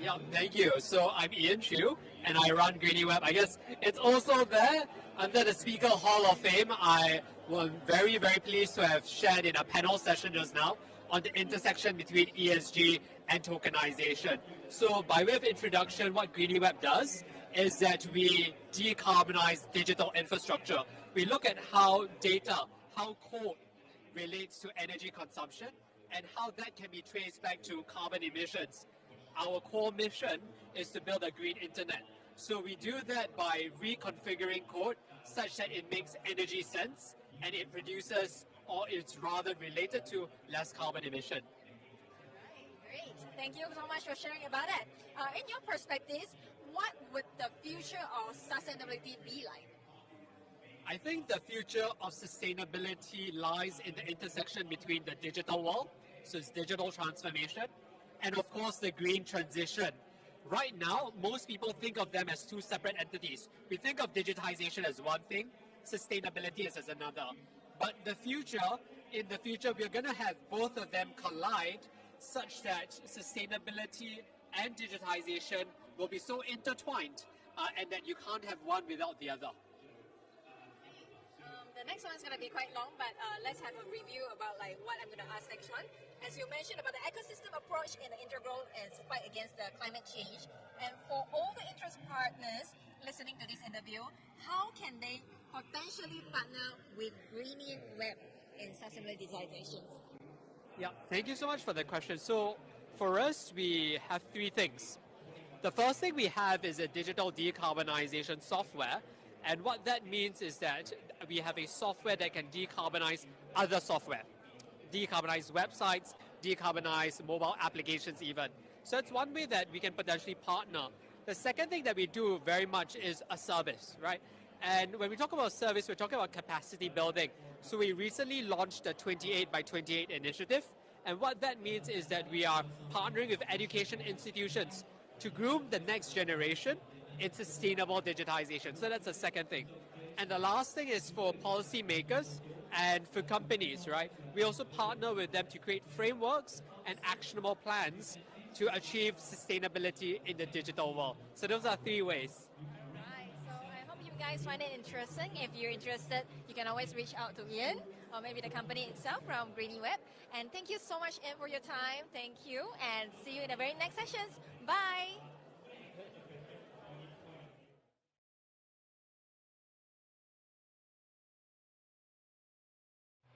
Yeah, thank you. So I'm Ian Chu, and I run GreedyWeb. I guess it's also there under the Speaker Hall of Fame. I was very, very pleased to have shared in a panel session just now on the intersection between ESG and tokenization. So by way of introduction, what GreedyWeb does is that we decarbonize digital infrastructure. We look at how data, how code relates to energy consumption, and how that can be traced back to carbon emissions. Our core mission is to build a green internet. So we do that by reconfiguring code such that it makes energy sense and it produces, or it's rather related to, less carbon emission. Great. Thank you so much for sharing about that. In your perspectives, what would the future of sustainability be like? I think the future of sustainability lies in the intersection between the digital world, so it's digital transformation, and of course the green transition. Right now, most people think of them as two separate entities. We think of digitization as one thing, sustainability as another. But in the future, we're going to have both of them collide such that sustainability and digitization will be so intertwined and that you can't have one without the other. The next one is going to be quite long, but let's have a review about what I'm going to ask next one. As you mentioned about the ecosystem approach in the integral and fight against the climate change, and for all the interest partners listening to this interview, how can they potentially partner with GreedyWeb in sustainability digitization? Yeah, thank you so much for the question. So for us, we have three things. The first thing we have is a digital decarbonization software. And what that means is that we have a software that can decarbonize other software, decarbonize websites, decarbonize mobile applications even. So it's one way that we can potentially partner. The second thing that we do very much is a service, right? And when we talk about service, we're talking about capacity building. So we recently launched the 28 by 28 initiative. And what that means is that we are partnering with education institutions to groom the next generation in sustainable digitization. So that's the second thing. And the last thing is for policymakers and for companies, right? We also partner with them to create frameworks and actionable plans to achieve sustainability in the digital world. So those are three ways. Right, so I hope you guys find it interesting. If you're interested, you can always reach out to Ian or maybe the company itself from Greedy Web. And thank you so much, Ian, for your time. Thank you, and see you in the very next sessions. Bye.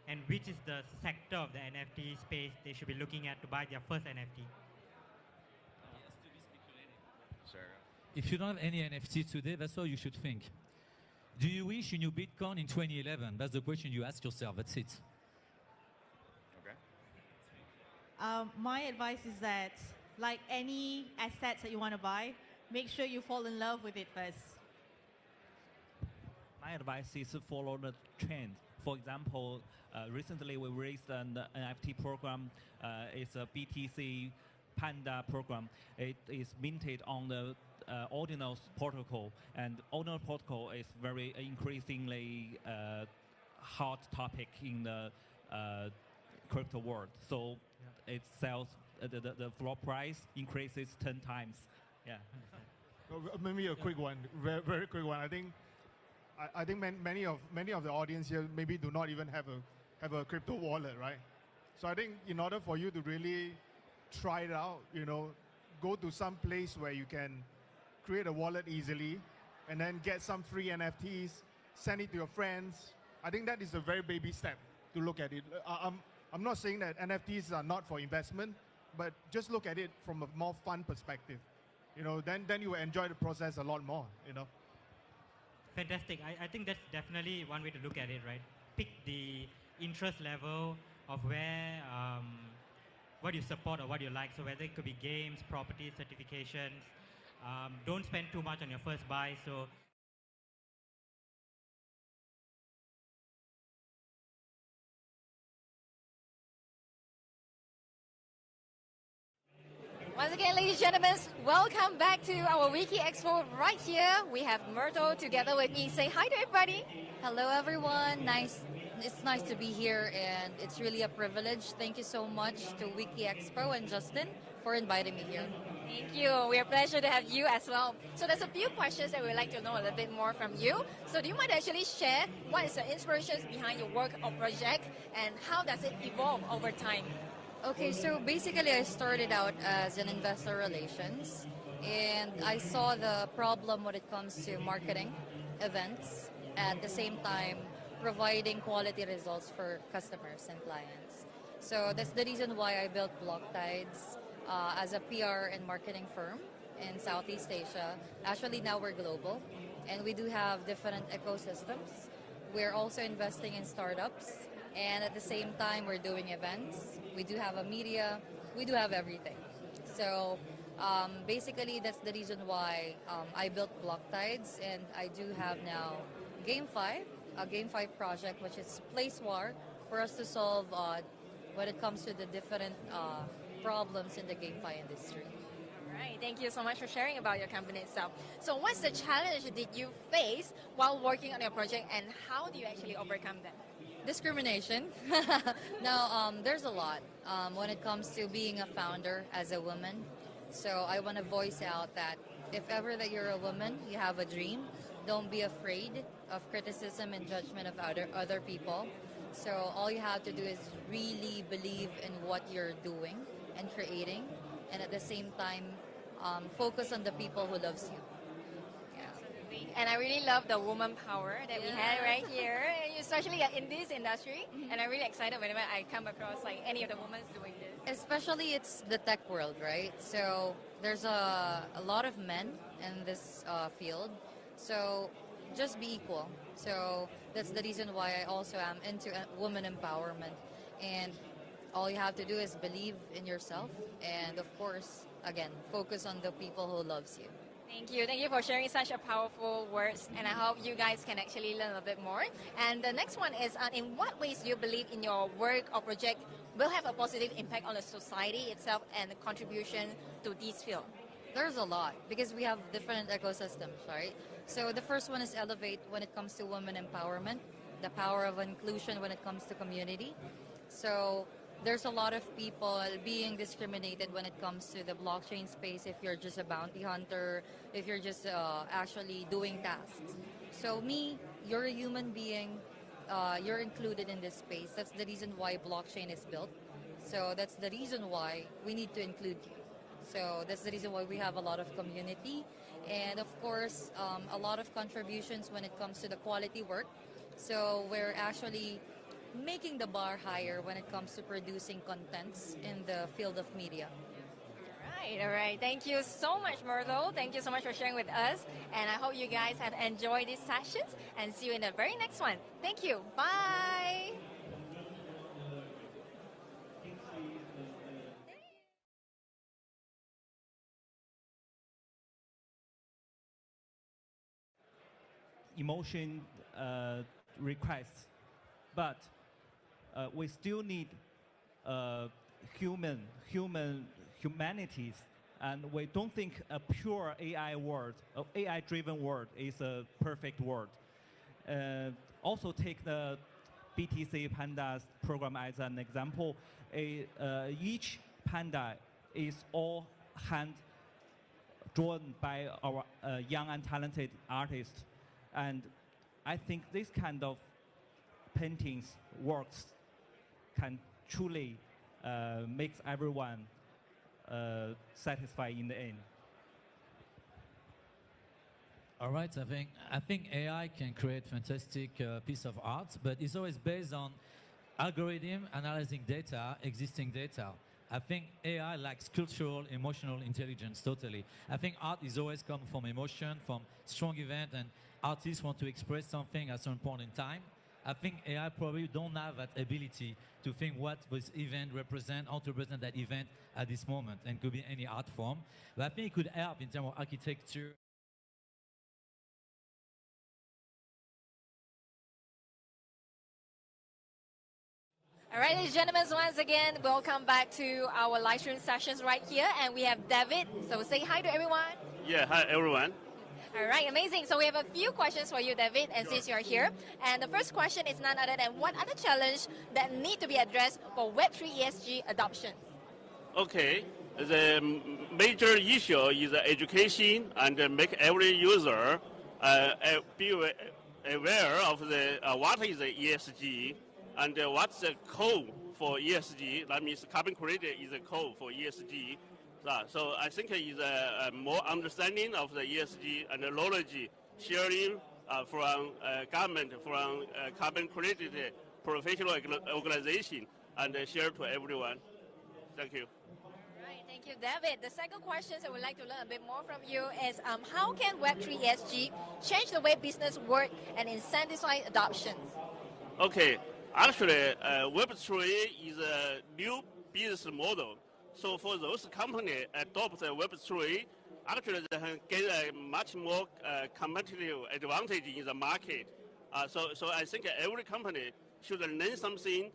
And which is the sector of the NFT space they should be looking at to buy their first NFT? If you don't have any NFT today, that's all you should think. Do you wish you knew Bitcoin in 2011? That's the question you ask yourself. That's it. Okay. My advice is that, like any assets that you want to buy, make sure you fall in love with it first. My advice is to follow the trend. For example, recently we raised an NFT program. It's a BTC Panda program. It is minted on the Ordinals protocol, and Ordinals protocol is very increasingly hot topic in the crypto world. So it sells, the floor price increases 10 times. Yeah. Maybe a quick one, very, very quick one. I think many of the audience here maybe do not even have a crypto wallet, right? So I think in order for you to really try it out, go to some place where you can create a wallet easily, and then get some free NFTs, send it to your friends. I think that is a very baby step to look at it. I'm not saying that NFTs are not for investment, but just look at it from a more fun perspective. Then you will enjoy the process a lot more. Fantastic. I think that's definitely one way to look at it, right? Pick the interest level of where, what you support or what you like. So whether it could be games, properties, certifications. Don't spend too much on your first buy. So Once again, ladies and gentlemen, welcome back to our WikiEXPO right here. We have Myrtle together with me. Say hi to everybody. Hello, everyone. It's nice to be here, and it's really a privilege. Thank you so much to WikiEXPO and Justin for inviting me here. Thank you. We're a pleasure to have you as well. So there's a few questions that we'd like to know a little bit more from you. So do you mind actually share what is the inspirations behind your work or project, and how does it evolve over time? Okay, so basically I started out as an investor relations, and I saw the problem when it comes to marketing events, at the same time providing quality results for customers and clients. So that's the reason why I built Blocktides as a PR and marketing firm in Southeast Asia. Actually now we're global, and we do have different ecosystems. We're also investing in startups, and at the same time we're doing events. We do have a media, we do have everything. So basically that's the reason why I built Blocktides, and I do have now GameFi, a GameFi project, which is place war for us to solve when it comes to the different problems in the GameFi industry. All right, thank you so much for sharing about your company itself. So what's the challenge did you face while working on your project, and how do you actually overcome them? Discrimination. Now, there's a lot when it comes to being a founder as a woman. So I want to voice out that if ever that you're a woman, you have a dream, don't be afraid of criticism and judgment of other people. So all you have to do is really believe in what you're doing and creating, and at the same time, focus on the people who loves you. And I really love the woman power that we had right here, especially in this industry. And I'm really excited whenever I come across like any of the women doing this. Especially it's the tech world, right? So there's a lot of men in this field. So just be equal. So That's the reason why I also am into women empowerment. And all you have to do is believe in yourself and, of course, again, focus on the people who loves you. Thank you for sharing such a powerful words, and I hope you guys can actually learn a bit more. And the next one is, in what ways do you believe in your work or project will have a positive impact on the society itself and the contribution to this field? There's a lot because we have different ecosystems, right? So the first one is elevate when it comes to women empowerment, the power of inclusion when it comes to community. So there's a lot of people being discriminated when it comes to the blockchain space if you're just a bounty hunter, if you're just actually doing tasks. So me, you're a human being, you're included in this space. That's the reason why blockchain is built. So that's the reason why we need to include you. So that's the reason why we have a lot of community and, of course, a lot of contributions when it comes to the quality work. So we're actually making the bar higher when it comes to producing contents in the field of media. All right. Thank you so much, Myrtle. Thank you so much for sharing with us. And I hope you guys have enjoyed these sessions and see you in the very next one. Thank you. Bye. Emotion requests, but we still need humanities, and we don't think a pure AI world, AI-driven world is a perfect world. Also take the BTC Pandas program as an example. Each panda is all hand drawn by our young and talented artists. And I think this kind of paintings, works, can truly make everyone satisfied in the end. All right, I think AI can create fantastic piece of art, but it's always based on algorithm analyzing data, existing data. I think AI lacks cultural, emotional intelligence totally. I think art is always come from emotion, from strong event, and artists want to express something at some point in time. I think AI probably don't have that ability to think what this event represent, how to represent that event at this moment, and could be any art form. But I think it could help in terms of architecture. All right, ladies and gentlemen, once again, welcome back to our live stream sessions right here. And we have David. So say hi to everyone. Yeah, hi everyone. All right, amazing. So we have a few questions for you, David, and since you're here. And the first question is none other than what are the challenges that need to be addressed for Web3 ESG adoption? Okay, the major issue is education and make every user be aware of what is the ESG and what's the code for ESG. That means carbon credit is a code for ESG. So I think is more understanding of the ESG and the knowledge sharing from government, from carbon credit professional organization, and share to everyone. Thank you. Right, thank you, David. The second question I would like to learn a bit more from you is how can Web3 ESG change the way business work and incentivize adoption? Okay, actually, Web3 is a new business model. So for those companies adopt the Web3, actually they can get a much more competitive advantage in the market. So I think every company should learn something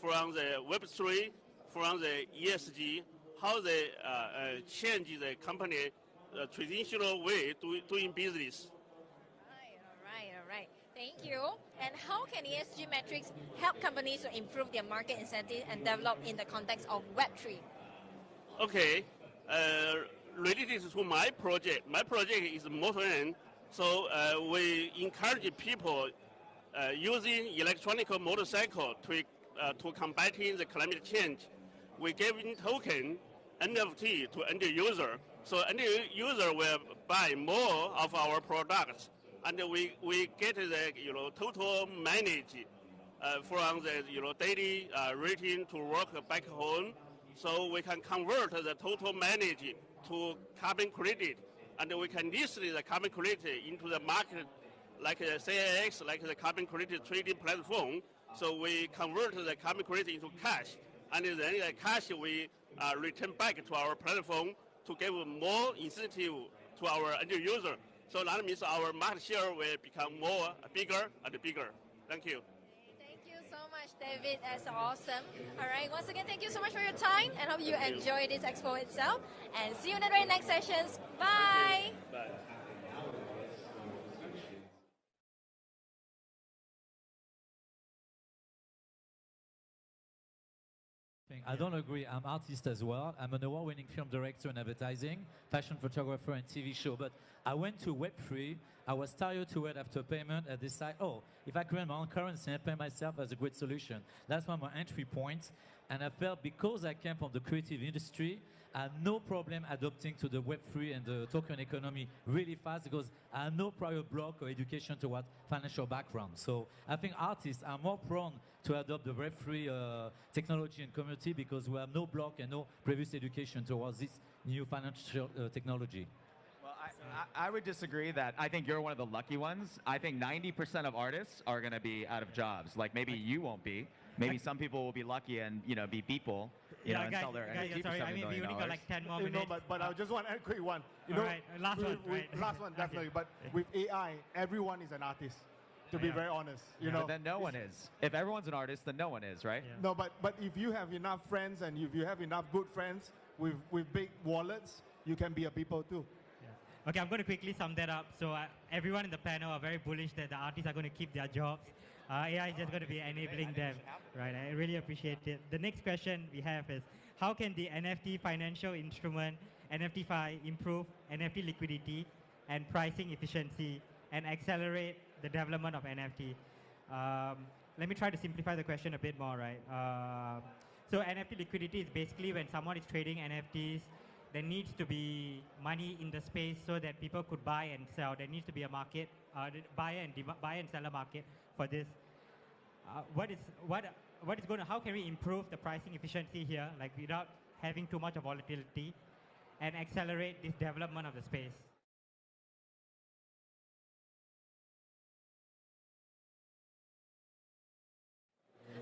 from the Web3, from the ESG, how they change the company traditional way doing business. All right. Thank you. And how can ESG metrics help companies to improve their market incentive and develop in the context of Web3? Okay, related to my project is motor-end. So we encourage people using electronic motorcycle to combating the climate change. We give in token NFT to end user. So end user will buy more of our products, and we get the total mileage from the daily routine to work back home. So we can convert the total mileage to carbon credit, and we can list the carbon credit into the market like CAX, like the carbon credit trading platform. So we convert the carbon credit into cash, and then the cash we return back to our platform to give more incentive to our end user. So that means our market share will become bigger and bigger. Thank you. Thank you so much, David. That's awesome. All right, once again, thank you so much for your time, and hope you enjoy this expo itself. And see you in the very next sessions. Bye. Bye. I don't agree. I'm artist as well. I'm an award-winning film director in advertising, fashion photographer, and TV show. But I went to Web3. I was tired to wait after payment. I decided, oh, if I create my own currency and pay myself, that's a great solution. That's my entry point. And I felt because I came from the creative industry, I had no problem adopting to the Web3 and the token economy really fast because I had no prior block or education toward financial background. So I think artists are more prone to adopt the Web3 technology and community because we have no block and no previous education towards this new financial technology. Well, I would disagree that I think you're one of the lucky ones. I think 90% of artists are going to be out of jobs. Like maybe you won't be. Maybe some people will be lucky and be people, and sell their NFT for $7 million. We only got like 10 more minutes. But I just want to add a quick one. Last one, right? Last one, definitely. But with AI, everyone is an artist. To be very honest, But then no one is. If everyone's an artist, then no one is, right? No, but if you have enough friends and if you have enough good friends with big wallets, you can be a people too. Okay, I'm going to quickly sum that up. So everyone in the panel are very bullish that the artists are going to keep their jobs. AI is just going to be enabling them. Right, I really appreciate it. The next question we have is, how can the NFT financial instrument, NFTFi, improve NFT liquidity and pricing efficiency and accelerate the development of NFT? Let me try to simplify the question a bit more, right? So NFT liquidity is basically when someone is trading NFTs, there needs to be money in the space so that people could buy and sell. There needs to be a market, buy and seller market for this. How can we improve the pricing efficiency here, like without having too much of volatility, and accelerate this development of the space?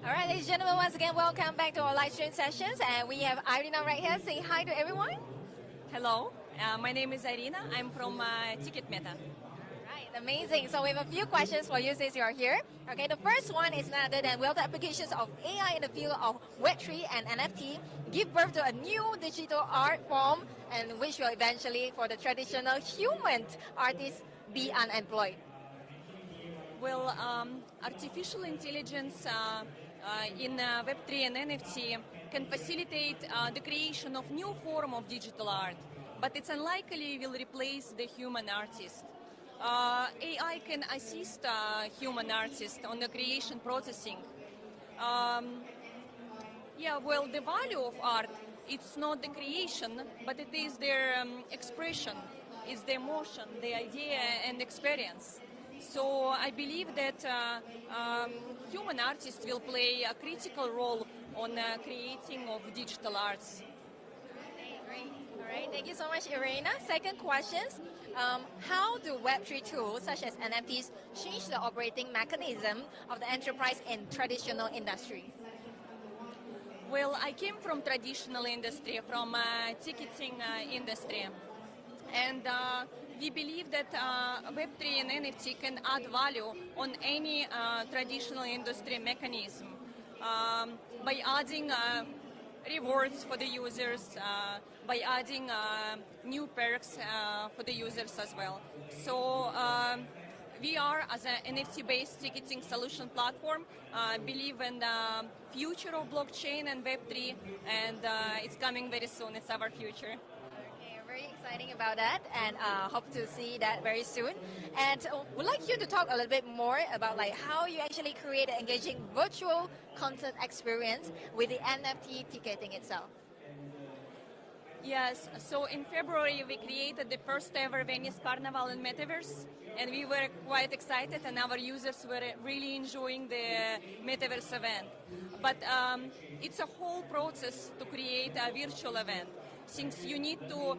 All right, ladies and gentlemen, once again, welcome back to our live stream sessions. And we have Irina right here saying hi to everyone. Hello, my name is Irina. I'm from TicketMeta. Right, amazing. So we have a few questions for you since you're here. Okay, the first one is none other than will the applications of AI in the field of Web3 and NFT give birth to a new digital art form and which will eventually, for the traditional human artists, be unemployed? Well, artificial intelligence in Web3 and NFT can facilitate the creation of new form of digital art, but it's unlikely will replace the human artist. AI can assist human artists on the creation processing. The value of art, it's not the creation, but it is their expression, it's the emotion, the idea and experience. So I believe that human artists will play a critical role on creating of digital arts. Okay, great. All right, thank you so much, Irina. Second question, how do Web3 tools such as NFTs change the operating mechanism of the enterprise in traditional industries? Well, I came from traditional industry, from ticketing industry, and we believe that Web3 and NFT can add value on any traditional industry mechanism by adding rewards for the users, by adding new perks for the users as well. So we are, as an NFT-based ticketing solution platform, believe in the future of blockchain and Web3, and it's coming very soon. It's our future. Very exciting about that, and hope to see that very soon. And would like you to talk a little bit more about how you actually create an engaging virtual content experience with the NFT ticketing itself. Yes, so in February we created the first ever Venice Carnival in Metaverse, and we were quite excited, and our users were really enjoying the Metaverse event. But it's a whole process to create a virtual event, since you need to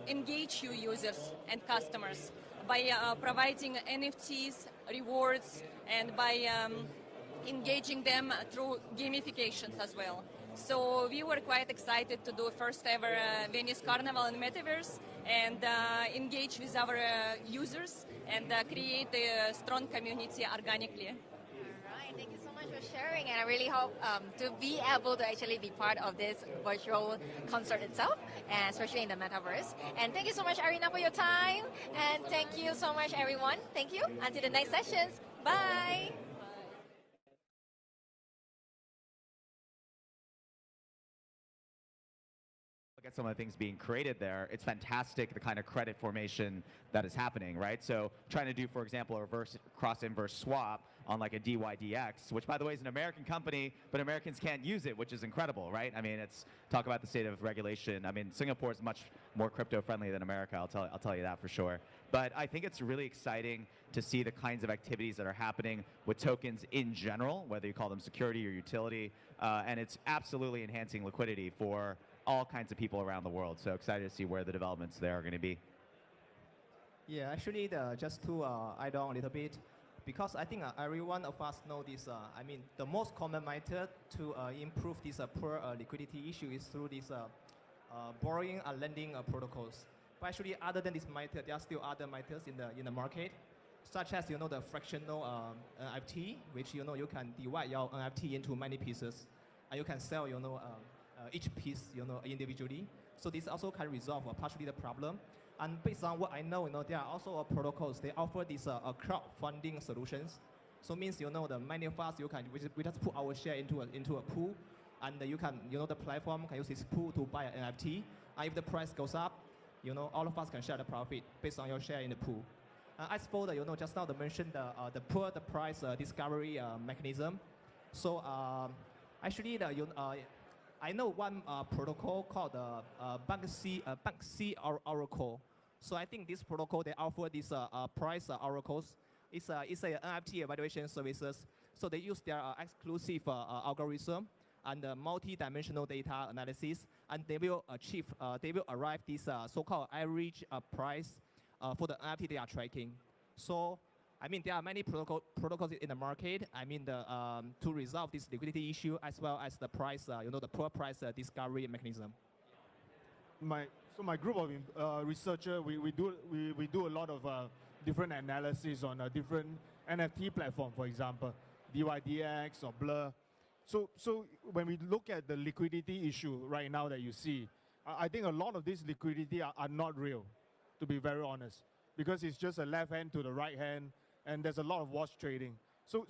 engage your users and customers. by providing NFTs, rewards, and by engaging them through gamifications as well. So we were quite excited to do first ever Venice Carnival in Metaverse and engage with our users and create a strong community organically. Right, thank you so much for sharing, and I really hope to be able to actually be part of this virtual concert itself, and especially in the metaverse. And thank you so much, Arina, for your time, and thank you so much, everyone. Thank you. Until the next sessions. Bye. Look at some of the things being created there. It's fantastic, the kind of credit formation that is happening, right? So trying to do, for example, a reverse cross-inverse swap on like a DYDX, which by the way is an American company, but Americans can't use it, which is incredible, right? I mean, it's talk about the state of regulation. I mean, Singapore is much more crypto-friendly than America. I'll tell you that for sure. But I think it's really exciting to see the kinds of activities that are happening with tokens in general, whether you call them security or utility, and it's absolutely enhancing liquidity for all kinds of people around the world. So excited to see where the developments there are going to be. Yeah, actually, just to add on a little bit, because I think every one of us know this. I mean, the most common method to improve this poor liquidity issue is through these borrowing and lending protocols. But actually, other than this method, there are still other methods in the market, such as the fractional NFT, which you can divide your NFT into many pieces, and you can sell each piece individually. So this also can resolve partially the problem. And based on what I know, there are also protocols. They offer these crowdfunding solutions. So means the many of us we just put our share into a pool, and you can the platform can use this pool to buy an NFT. And if the price goes up, all of us can share the profit based on your share in the pool. As for the just now they mentioned the price discovery mechanism. So actually I know one protocol called Bank C Oracle. So I think this protocol they offer this price oracles. It's a NFT evaluation services. So they use their exclusive algorithm and multi-dimensional data analysis, and they will arrive this so-called average price for the NFT they are tracking. So I mean, there are many protocols in the market. I mean, to resolve this liquidity issue as well as the price, the poor price discovery mechanism. My group of researchers, we do a lot of different analysis on a different NFT platform, for example, DYDX or Blur. So when we look at the liquidity issue right now that you see, I think a lot of this liquidity are not real, to be very honest, because it's just a left hand to the right hand, and there's a lot of wash trading. So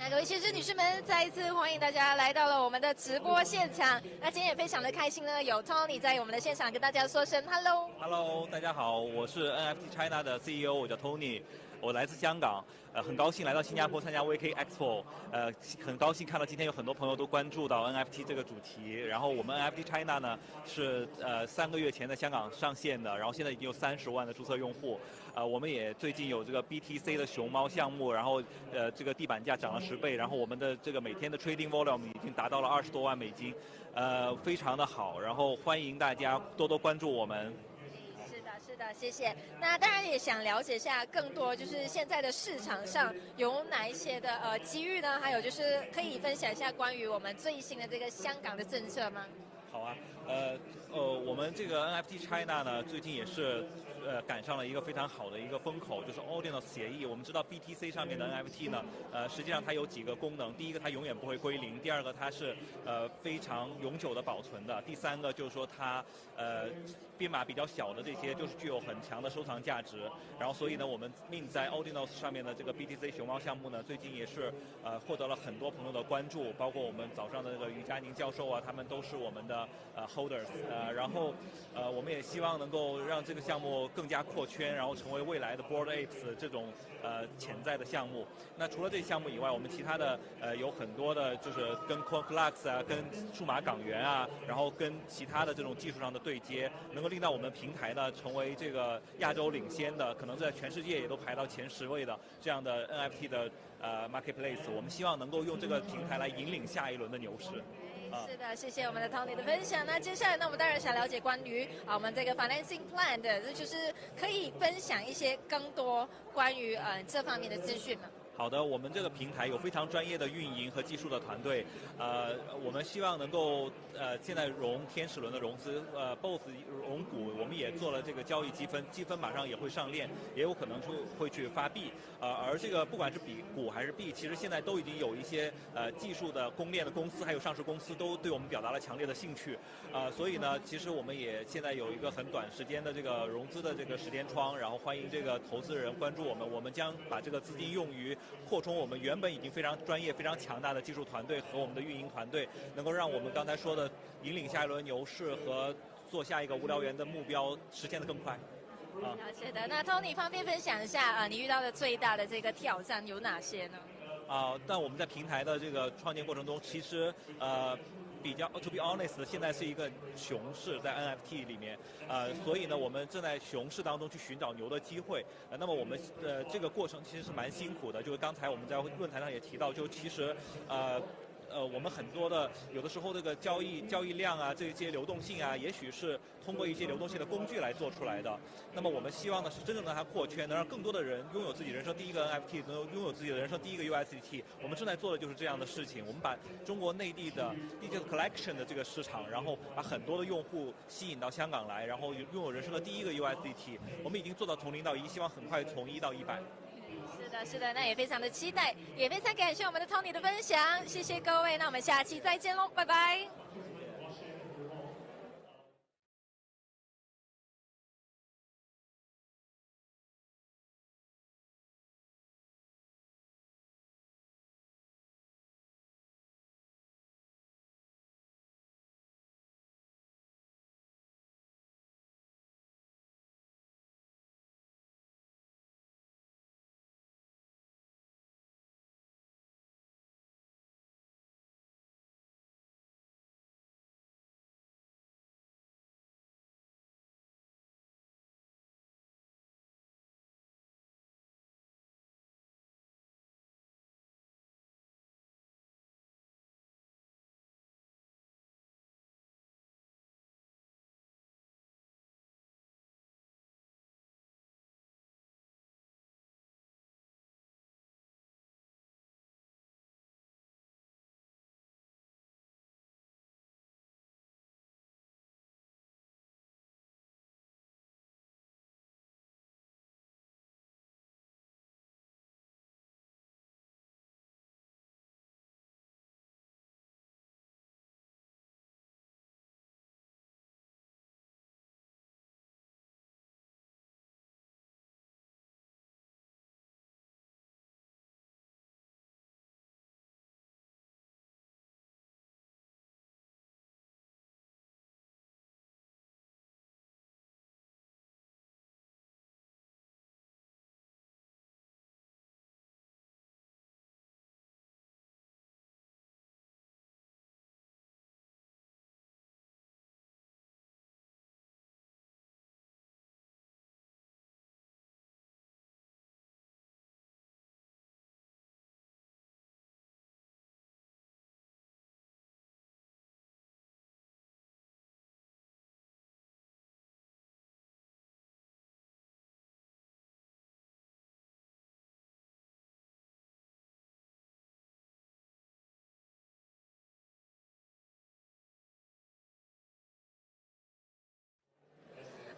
那各位先生、女士们，再一次欢迎大家来到了我们的直播现场。那今天也非常的开心呢，有 Tony 在我们的现场跟大家说声 Hello。Hello，大家好，我是 NFT China 的 CEO，我叫 Tony，我来自香港。很高兴来到新加坡参加 WikiEXPO，很高兴看到今天有很多朋友都关注到 NFT 这个主题。然后我们 NFT China 呢是3个月前在香港上线的，然后现在已经有30万的注册用户。我们也最近有这个 BTC 的熊猫项目，然后这个地板价涨了10倍，然后我们的这个每天的 trading volume 已经达到了20多万美金，非常的好。然后欢迎大家多多关注我们。是的，谢谢。那当然也想了解一下更多，就是现在的市场上有哪一些的机遇呢？还有就是可以分享一下关于我们最新的这个香港的政策吗？好啊，我们这个 NFT China 呢，最近也是赶上了一个非常好的一个风口，就是 Ordinals 协议。我们知道 BTC 上面的 NFT 呢，实际上它有几个功能，第一个它永远不会归零，第二个它是非常永久的保存的，第三个就是说它编码比较小的这些就是具有很强的收藏价值。然后所以呢，我们命在 Ordinals 上面的这个 BTC 熊猫项目呢，最近也是获得了很多朋友的关注，包括我们早上的那个于佳宁教授啊，他们都是我们的holders。然后我们也希望能够让这个项目更加扩圈，然后成为未来的 Bored Apes 这种潜在的项目。那除了这项目以外，我们其他的有很多的就是跟 CoinFlux 啊、跟数码港元啊，然后跟其他的这种技术上的对接，能够令到我们平台呢成为这个亚洲领先的，可能在全世界也都排到前10位的这样的 NFT 的marketplace。我们希望能够用这个平台来引领下一轮的牛市。是的，谢谢我们的 Tony 的分享。那接下来呢，我们当然想了解关于我们这个 financing plan 的，这就是可以分享一些更多关于这方面的资讯吗？好的，我们这个平台有非常专业的运营和技术的团队，我们希望能够现在融天使轮的融资，both 融股，我们也做了这个交易积分，积分马上也会上链，也有可能会去发币，而这个不管是比股还是币，其实现在都已经有一些技术的公链的公司，还有上市公司都对我们表达了强烈的兴趣，所以呢，其实我们也现在有一个很短时间的这个融资的这个时间窗，然后欢迎这个投资人关注我们，我们将把这个资金用于扩充我们原本已经非常专业、非常强大的技术团队和我们的运营团队，能够让我们刚才说的引领下一轮牛市和做下一个无聊猿的目标实现得更快。了解的。那 Tony 方便分享一下你遇到的最大的这个挑战有哪些呢？但我们在平台的这个创建过程中，其实比较 to be honest， 现在是一个熊市在 NFT 里面，所以呢，我们正在熊市当中去寻找牛的机会。那么我们这个过程其实是蛮辛苦的，就是刚才我们在论坛上也提到，就其实我们很多的有的时候这个交易量啊，这些流动性啊，也许是通过一些流动性的工具来做出来的。那么我们希望呢是真正让它扩圈，能让更多的人拥有自己人生第一个 NFT， 能拥有自己的人生第一个 USDT。我们正在做的就是这样的事情。我们把中国内地的 digital collection 的这个市场，然后把很多的用户吸引到香港来，然后拥有人生的第一个 USDT。我们已经做到从0到1，希望很快从1到100。是的，那也非常的期待，也非常感谢我们的 Tony 的分享，谢谢各位，那我们下期再见喽，拜拜。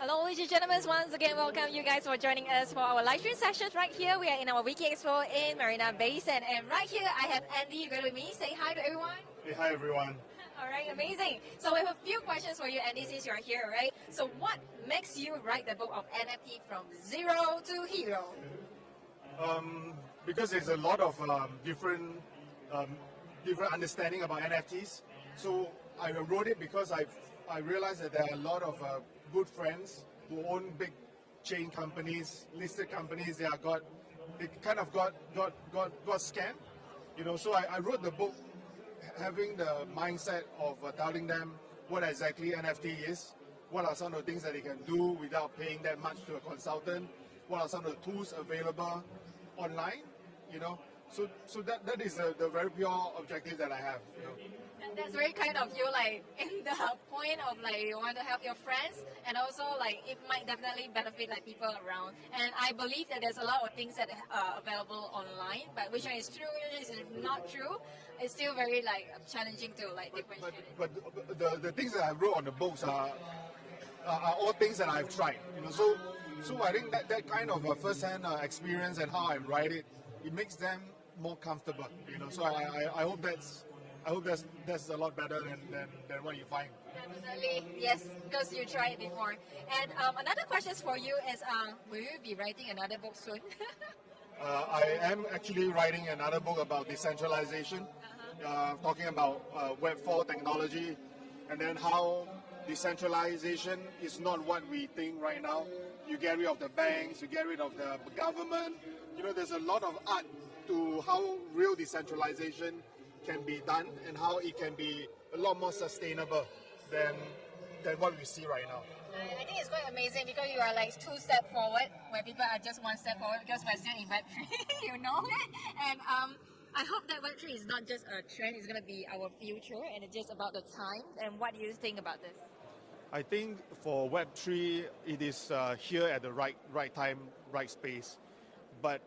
Hello, ladies and gentlemen. Once again, welcome you guys for joining us for our live stream sessions right here. We are in our WikiEXPO in Marina Bay Sands. And right here, I have Andy together with me. Say hi to everyone. Hey, hi everyone. All right, amazing. So we have a few questions for you, Andy, since you're here, right? So what makes you write the book of NFT from zero to hero? Because there's a lot of different understanding about NFTs. So I wrote it because I realized that there are a lot of good friends who own big chain companies, listed companies. They kind of got scammed, you know. So I wrote the book having the mindset of telling them what exactly NFT is, what are some of the things that they can do without paying that much to a consultant, what are some of the tools available online, you know. So that is the very pure objective that I have, you know. And that's very kind of you, like in the point of like you want to help your friends, and also like it might definitely benefit like people around. And I believe that there's a lot of things that are available online, but which one is true, which is not true, it's still very like challenging to like differentiate. But the things that I wrote on the books are all things that I've tried, you know. So I think that kind of a first-hand experience and how I write it, it makes them more comfortable, you know. So I hope that's a lot better than what you find. Definitely, yes, because you tried it before. And another question for you is, will you be writing another book soon? I am actually writing another book about decentralization, talking about Web 4 technology, and then how decentralization is not what we think right now. You get rid of the banks, you get rid of the government. You know, there's a lot of art to how real decentralization can be done and how it can be a lot more sustainable than what we see right now. I think it's quite amazing because you are like 2 steps forward, where people are just 1 step forward because we're still in Web3, you know it. And I hope that Web3 is not just a trend; it's going to be our future, and it's just about the time. And what do you think about this? I think for Web3, it is here at the right time, right space. But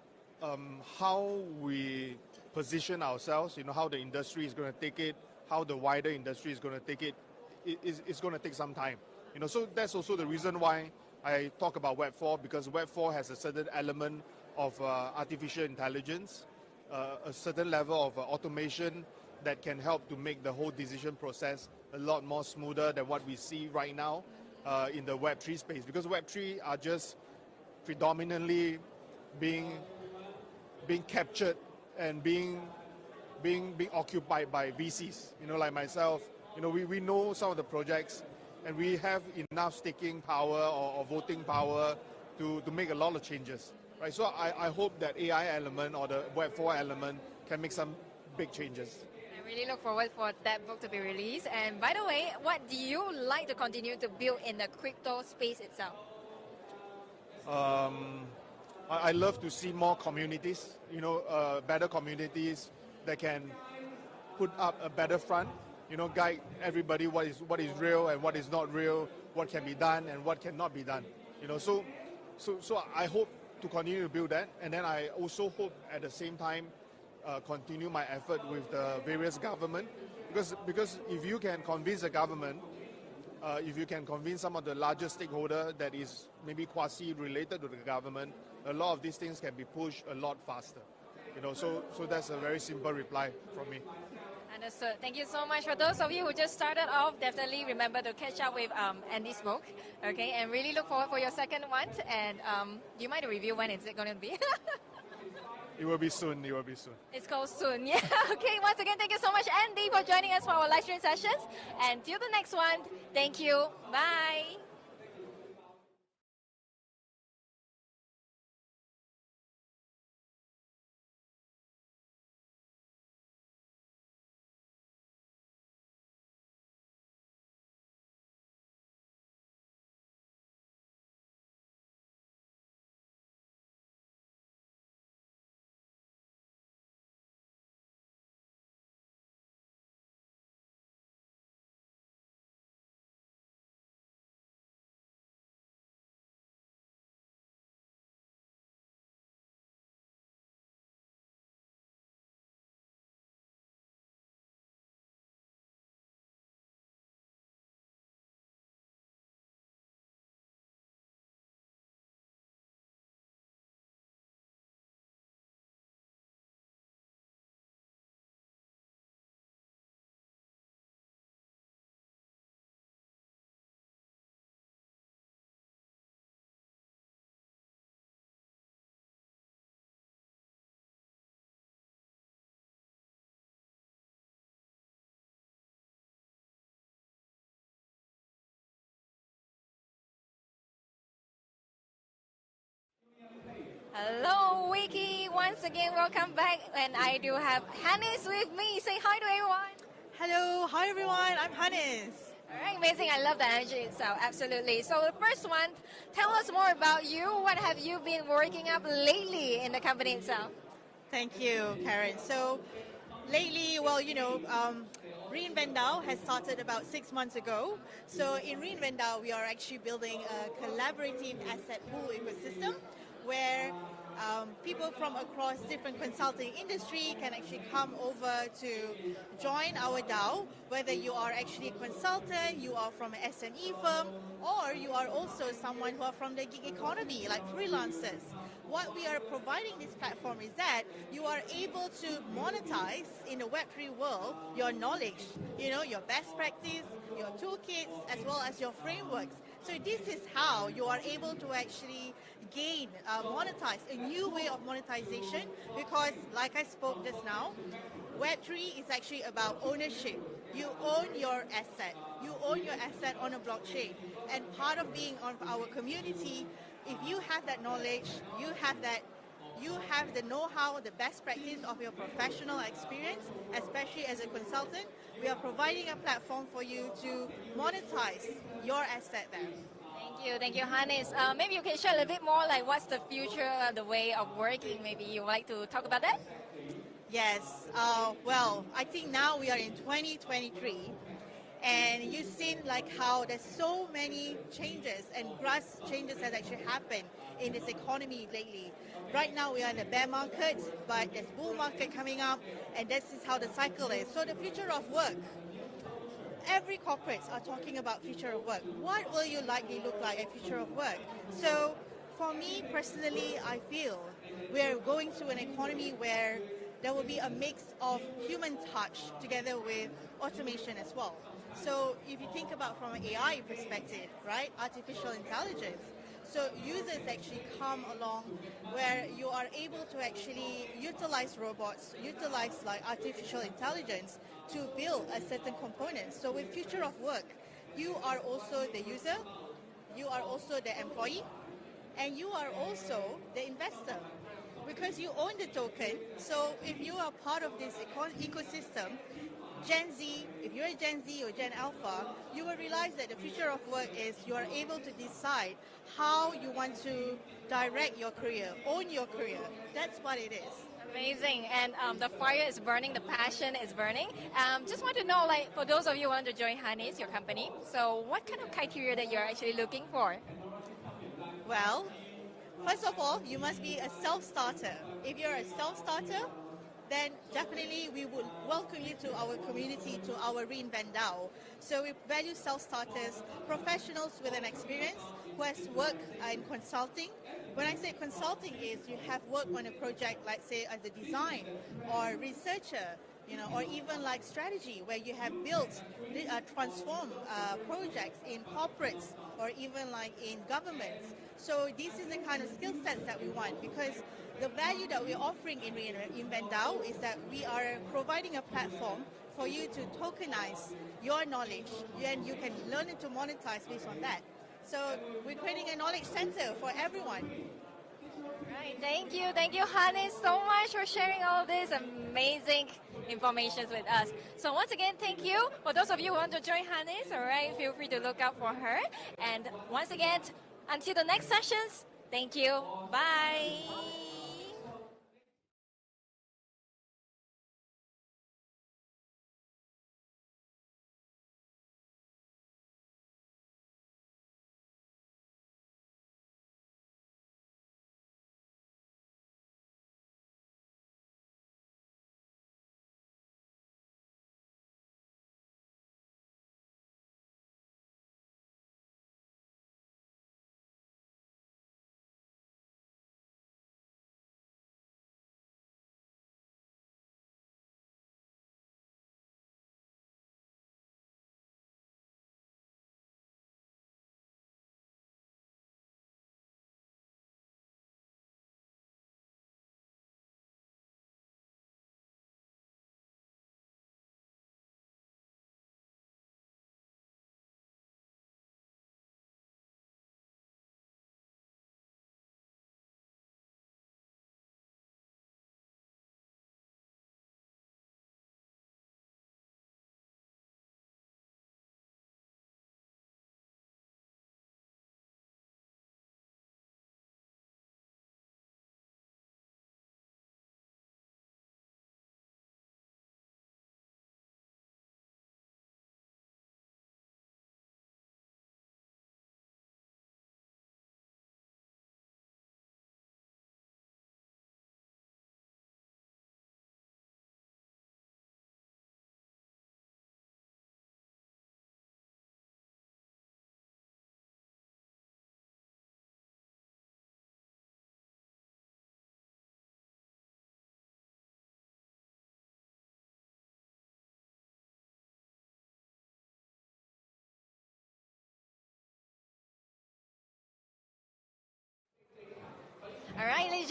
how we position ourselves, you know, how the industry is going to take it, how the wider industry is going to take it, it's going to take some time. You know, so that's also the reason why I talk about Web 4, because Web 4 has a certain element of artificial intelligence, a certain level of automation that can help to make the whole decision process a lot more smoother than what we see right now in the Web3 space. Because Web3 are just predominantly being captured and being occupied by VCs. You know, like myself, you know, we know some of the projects and we have enough staking power or voting power to make a lot of changes, right? So I hope that AI element or the Web 4 element can make some big changes. I really look forward for that book to be released. And by the way, what do you like to continue to build in the crypto space itself? I love to see more communities, you know, better communities that can put up a better front, you know, guide everybody what is real and what is not real, what can be done and what cannot be done, you know. So I hope to continue to build that, and then I also hope at the same time continue my effort with the various government, because if you can convince the government, if you can convince some of the largest stakeholder that is maybe quasi-related to the government, a lot of these things can be pushed a lot faster. You know, so that's a very simple reply from me. Understood. Thank you so much. For those of you who just started off, definitely remember to catch up with Andy's book, okay? And really look forward for your second one. And do you mind to review when is it going to be? It will be soon. It will be soon. It's called soon. Yeah. Okay. Once again, thank you so much, Andy, for joining us for our live stream sessions. And till the next one, thank you. Bye. Hello, Wiki. Once again, welcome back. And I do have Hannes with me. Say hi to everyone. Hello, hi everyone. I'm Hannes. All right, amazing. I love the energy. So, absolutely. So, the first one, tell us more about you. What have you been working up lately in the company itself? Thank you, Karen. So, lately, Reinvent Now has started about 6 months ago. So, in Reinvent Now, we are actually building a collaborative asset pool ecosystem where people from across different consulting industry can actually come over to join our DAO, whether you are actually a consultant, you are from an SME firm, or you are also someone who are from the gig economy, like freelancers. What we are providing this platform is that you are able to monetize in the Web3 world your knowledge, your best practice, your toolkits, as well as your frameworks. So this is how you are able to actually monetize, a new way of monetization, because like I spoke just now, Web3 is actually about ownership. You own your asset. You own your asset on a blockchain. And part of being on our community, if you have that knowledge, you have the know-how, the best practice of your professional experience, especially as a consultant, we are providing a platform for you to monetize your asset there. Thank you, Hannes. Maybe you can share a little bit more, like what's the future, the way of working. Maybe you would like to talk about that? Yes. I think now we are in 2023, and you've seen like how there's so many changes and drastic changes that actually happened in this economy lately. Right now we are in the bear market, but there's bull market coming up, and this is how the cycle is. So the future of work. Every corporates are talking about future of work. What will you likely look like at future of work? So for me personally, I feel we're going through an economy where there will be a mix of human touch together with automation as well. So if you think about from an AI perspective, right, artificial intelligence, so users actually come along where you are able to actually utilize robots, utilize like artificial intelligence to build a certain component. So with future of work, you are also the user, you are also the employee, and you are also the investor, because you own the token. So if you are part of this ecosystem, Gen Z, if you're a Gen Z or Gen Alpha, you will realize that the future of work is you are able to decide how you want to direct your career, own your career. That's what it is. Amazing. And the fire is burning, the passion is burning. Just want to know, like, for those of you who want to join Hannes, your company, so what kind of criteria that you're actually looking for? Well, first of all, you must be a self-starter. If you're a self-starter, then definitely we would welcome you to our community, to our Reinvent DAO. So we value self-starters, professionals with an experience who has worked in consulting. When I say consulting is you have worked on a project, like say as a design or researcher, or even like strategy, where you have built, transformed projects in corporates or even like in governments. So this is the kind of skill sets that we want, because the value that we're offering in Reinvent DAO is that we are providing a platform for you to tokenize your knowledge, and you can learn it to monetize based on that. So we're creating a knowledge center for everyone. Right, thank you, Hannes, so much for sharing all this amazing information with us. So once again, thank you. For those of you who want to join Hannes, all right, feel free to look out for her. And once again, until the next sessions, thank you. Bye.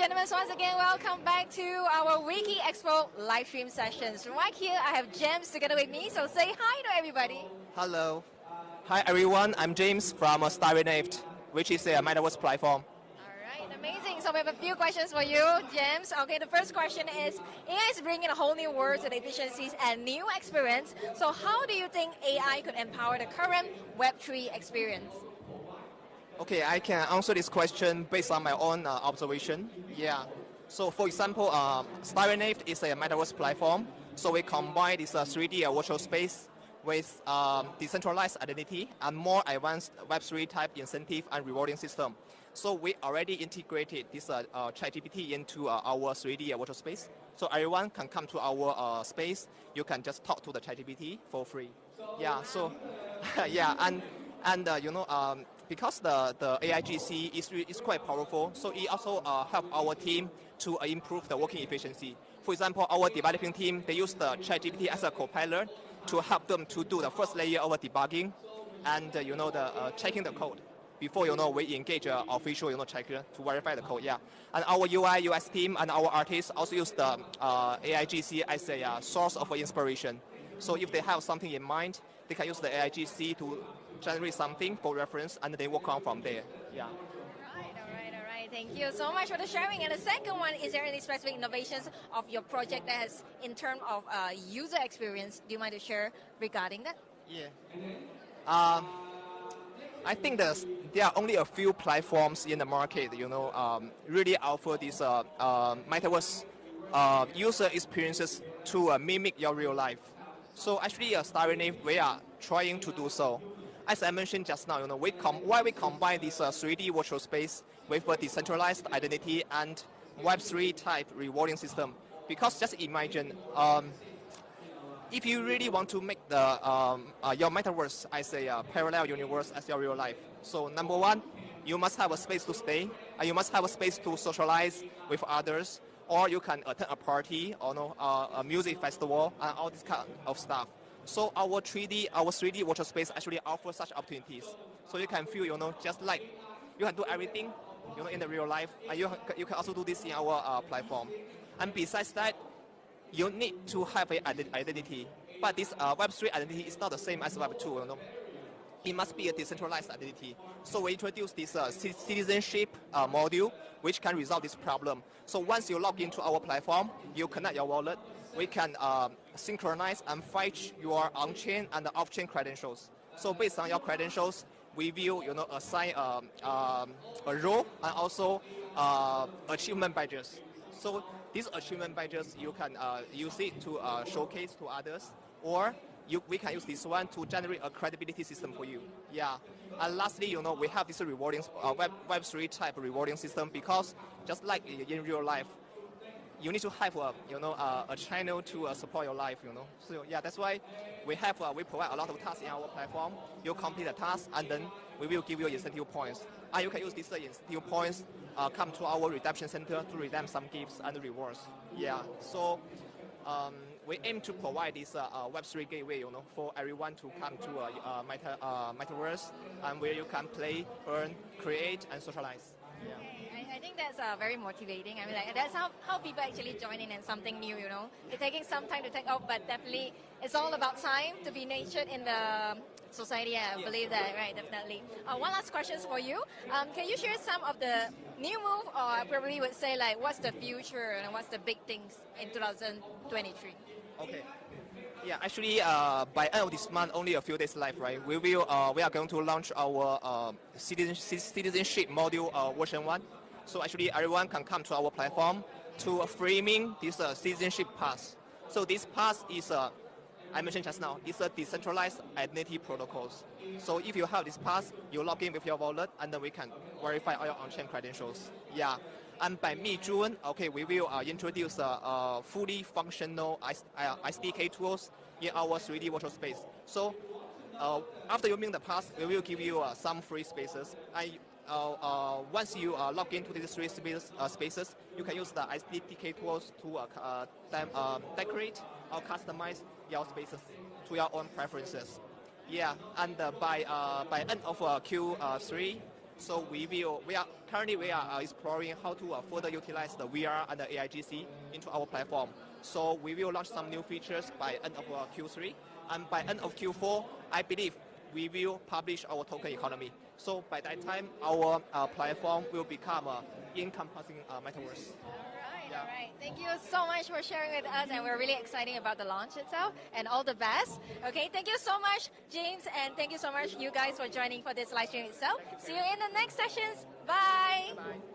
gentlemen, once again, welcome back to our WikiEXPO live stream sessions. Right here, I have James together with me, so say hi to everybody. Hello. Hi everyone, I'm James from Starry which is a metaverse platform. All right, amazing. So we have a few questions for you, James. Okay, the first question is, AI is bringing a whole new world and efficiencies and new experience. So how do you think AI could empower the current Web3 experience? Okay, I can answer this question based on my own observation. Yeah. So for example, Starry is a metaverse platform. So we combine this 3D virtual space with decentralized identity and more advanced Web3 type incentive and rewarding system. So we already integrated this ChatGPT into our 3D virtual space. So everyone can come to our space. You can just talk to the ChatGPT for free. Yeah. So yeah, and because the AIGC is quite powerful, so it also help our team to improve the working efficiency. For example, our developing team, they use the ChatGPT as a co-pilot to help them to do the first layer of debugging and the checking the code before we engage an official checker to verify the code. Yeah, and our UI UX team and our artists also use the AIGC as a source of inspiration. So if they have something in mind, they can use the AIGC to generate something for reference, and they work on from there. Yeah. All right. Thank you so much for the sharing. And the second one, is there any specific innovations of your project that has, in terms of user experience, do you mind to share regarding that? Yeah. I think there are only a few platforms in the market, really offer these metaverse user experiences to mimic your real life. So actually, Starry we are trying to do so. As I mentioned just now, why we combine this 3D virtual space with a decentralized identity and Web3 type rewarding system. Because just imagine, if you really want to make your metaverse as a parallel universe as your real life, so number one, you must have a space to stay, and you must have a space to socialize with others, or you can attend a party or a music festival and all this kind of stuff. So our 3D virtual space actually offers such opportunities. So you can feel, just like you can do everything, in the real life, and you can also do this in our platform. And besides that, you need to have an identity. But this Web3 identity is not the same as Web2, It must be a decentralized identity. So we introduced this citizenship module, which can resolve this problem. So once you log into our platform, you connect your wallet, we can synchronize and fetch your on-chain and off-chain credentials. So based on your credentials, we will, assign a role and also achievement badges. So these achievement badges, you can use it to showcase to others, or we can use this one to generate a credibility system for you. Yeah. And lastly, we have this rewarding Web3 type rewarding system, because just like in real life, you need to have a channel to support your life. So yeah, that's why we provide a lot of tasks in our platform. You complete the task, and then we will give you incentive points. And you can use these incentive points come to our redemption center to redeem some gifts and rewards. Yeah. So we aim to provide this Web3 gateway, for everyone to come to metaverse, and where you can play, earn, create, and socialize. Yeah. I think that's very motivating. I mean, that's how people actually join in and something new, It's taking some time to take off, but definitely it's all about time to be nurtured in the society. I believe that, right? Definitely. One last question for you. Can you share some of the new move, or I probably would say, what's the future and what's the big things in 2023? Okay. Yeah, actually, by end of this month, only a few days left, right? We are going to launch our citizenship module version 1. So actually, everyone can come to our platform to framing this citizenship pass. So this pass is, I mentioned just now, it's a decentralized identity protocols. So if you have this pass, you log in with your wallet, and then we can verify all your on-chain credentials. Yeah. And by mid-June, okay, we will introduce fully functional SDK tools in our 3D virtual space. So after you make the pass, we will give you some free spaces. And once you log into these three spaces, you can use the SDK tools to decorate or customize your spaces to your own preferences. Yeah, and by end of Q3, So we are currently exploring how to further utilize the VR and the AIGC into our platform. So we will launch some new features by end of Q3, and by end of Q4, I believe we will publish our token economy. So by that time, our platform will become a encompassing metaverse. All right. Thank you so much for sharing with us, and we're really excited about the launch itself and all the best. Okay, thank you so much, James, and thank you so much, you guys, for joining for this live stream itself. See you in the next sessions. Bye. Bye.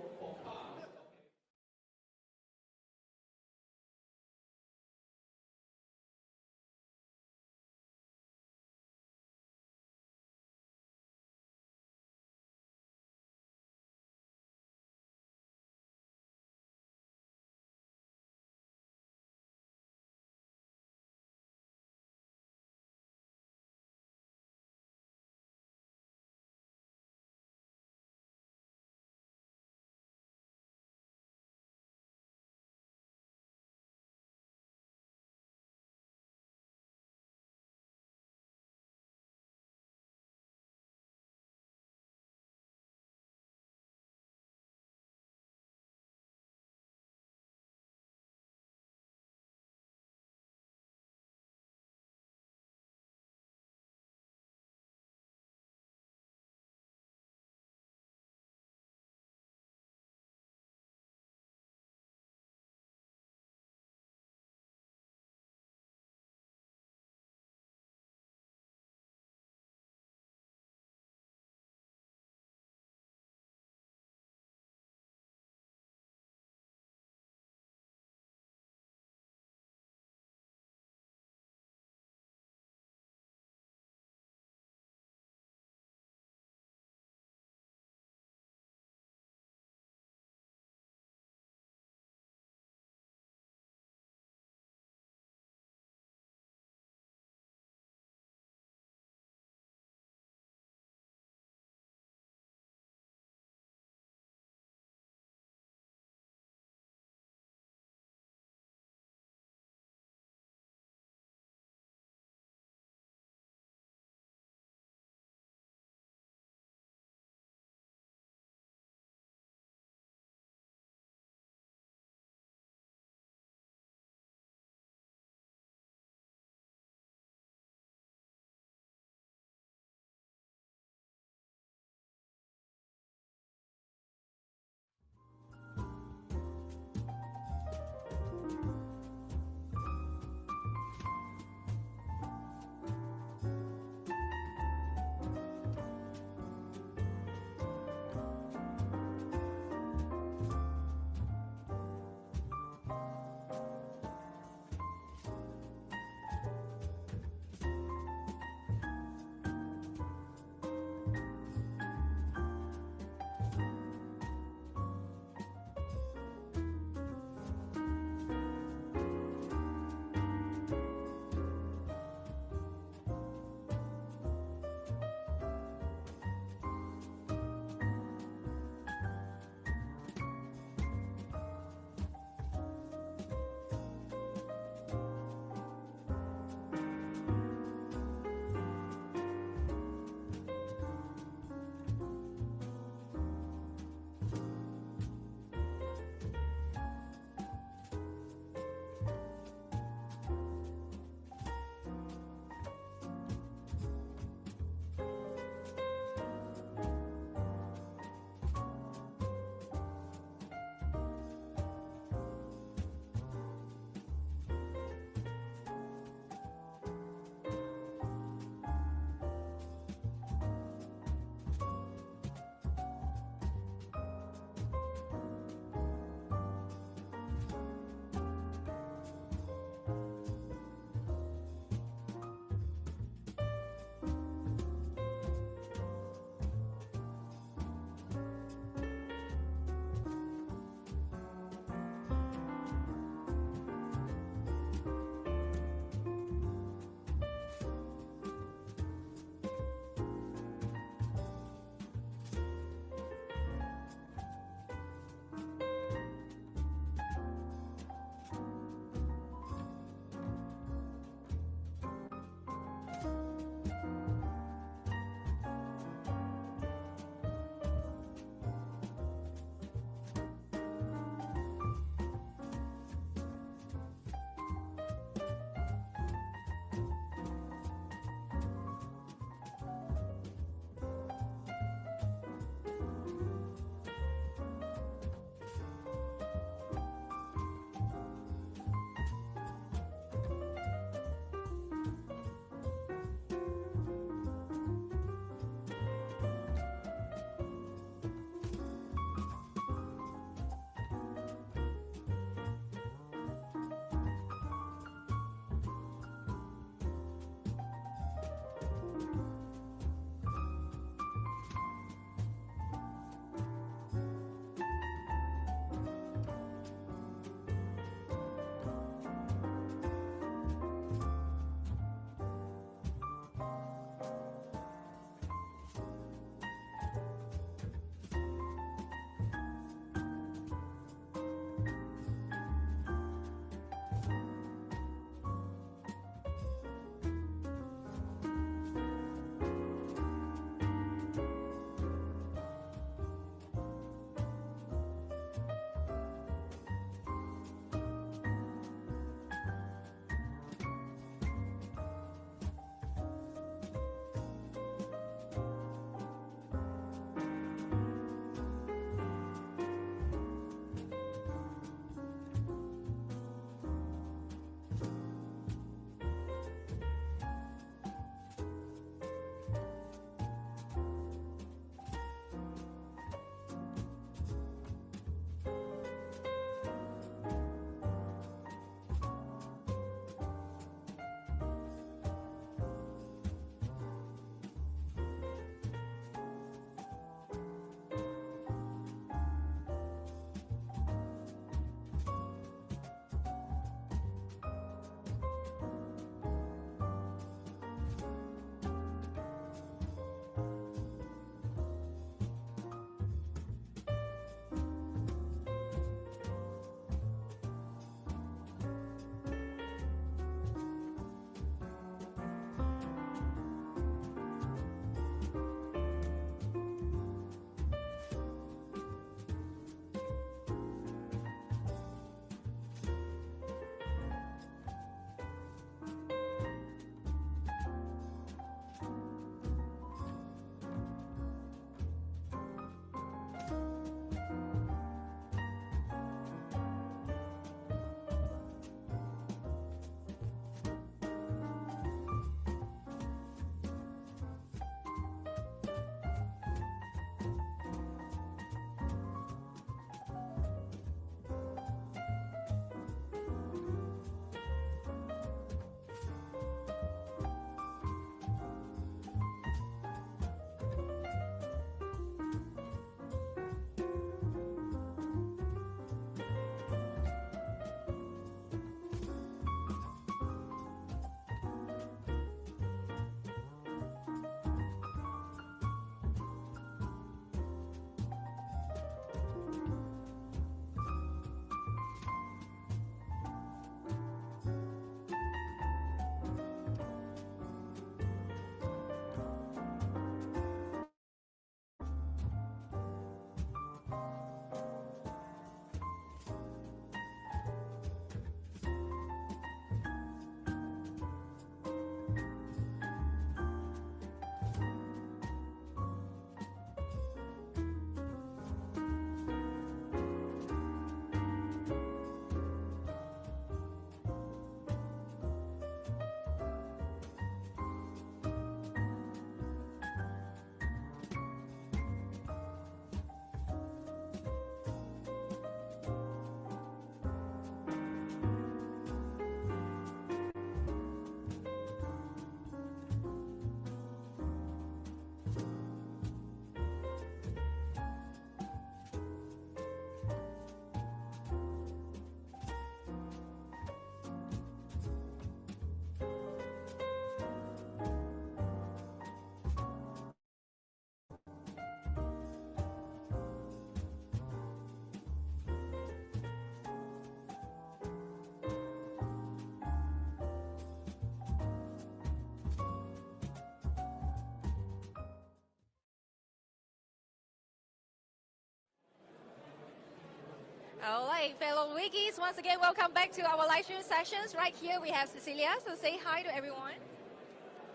All right, fellow Wikis, once again, welcome back to our live stream sessions. Right here we have Cecilia, so say hi to everyone.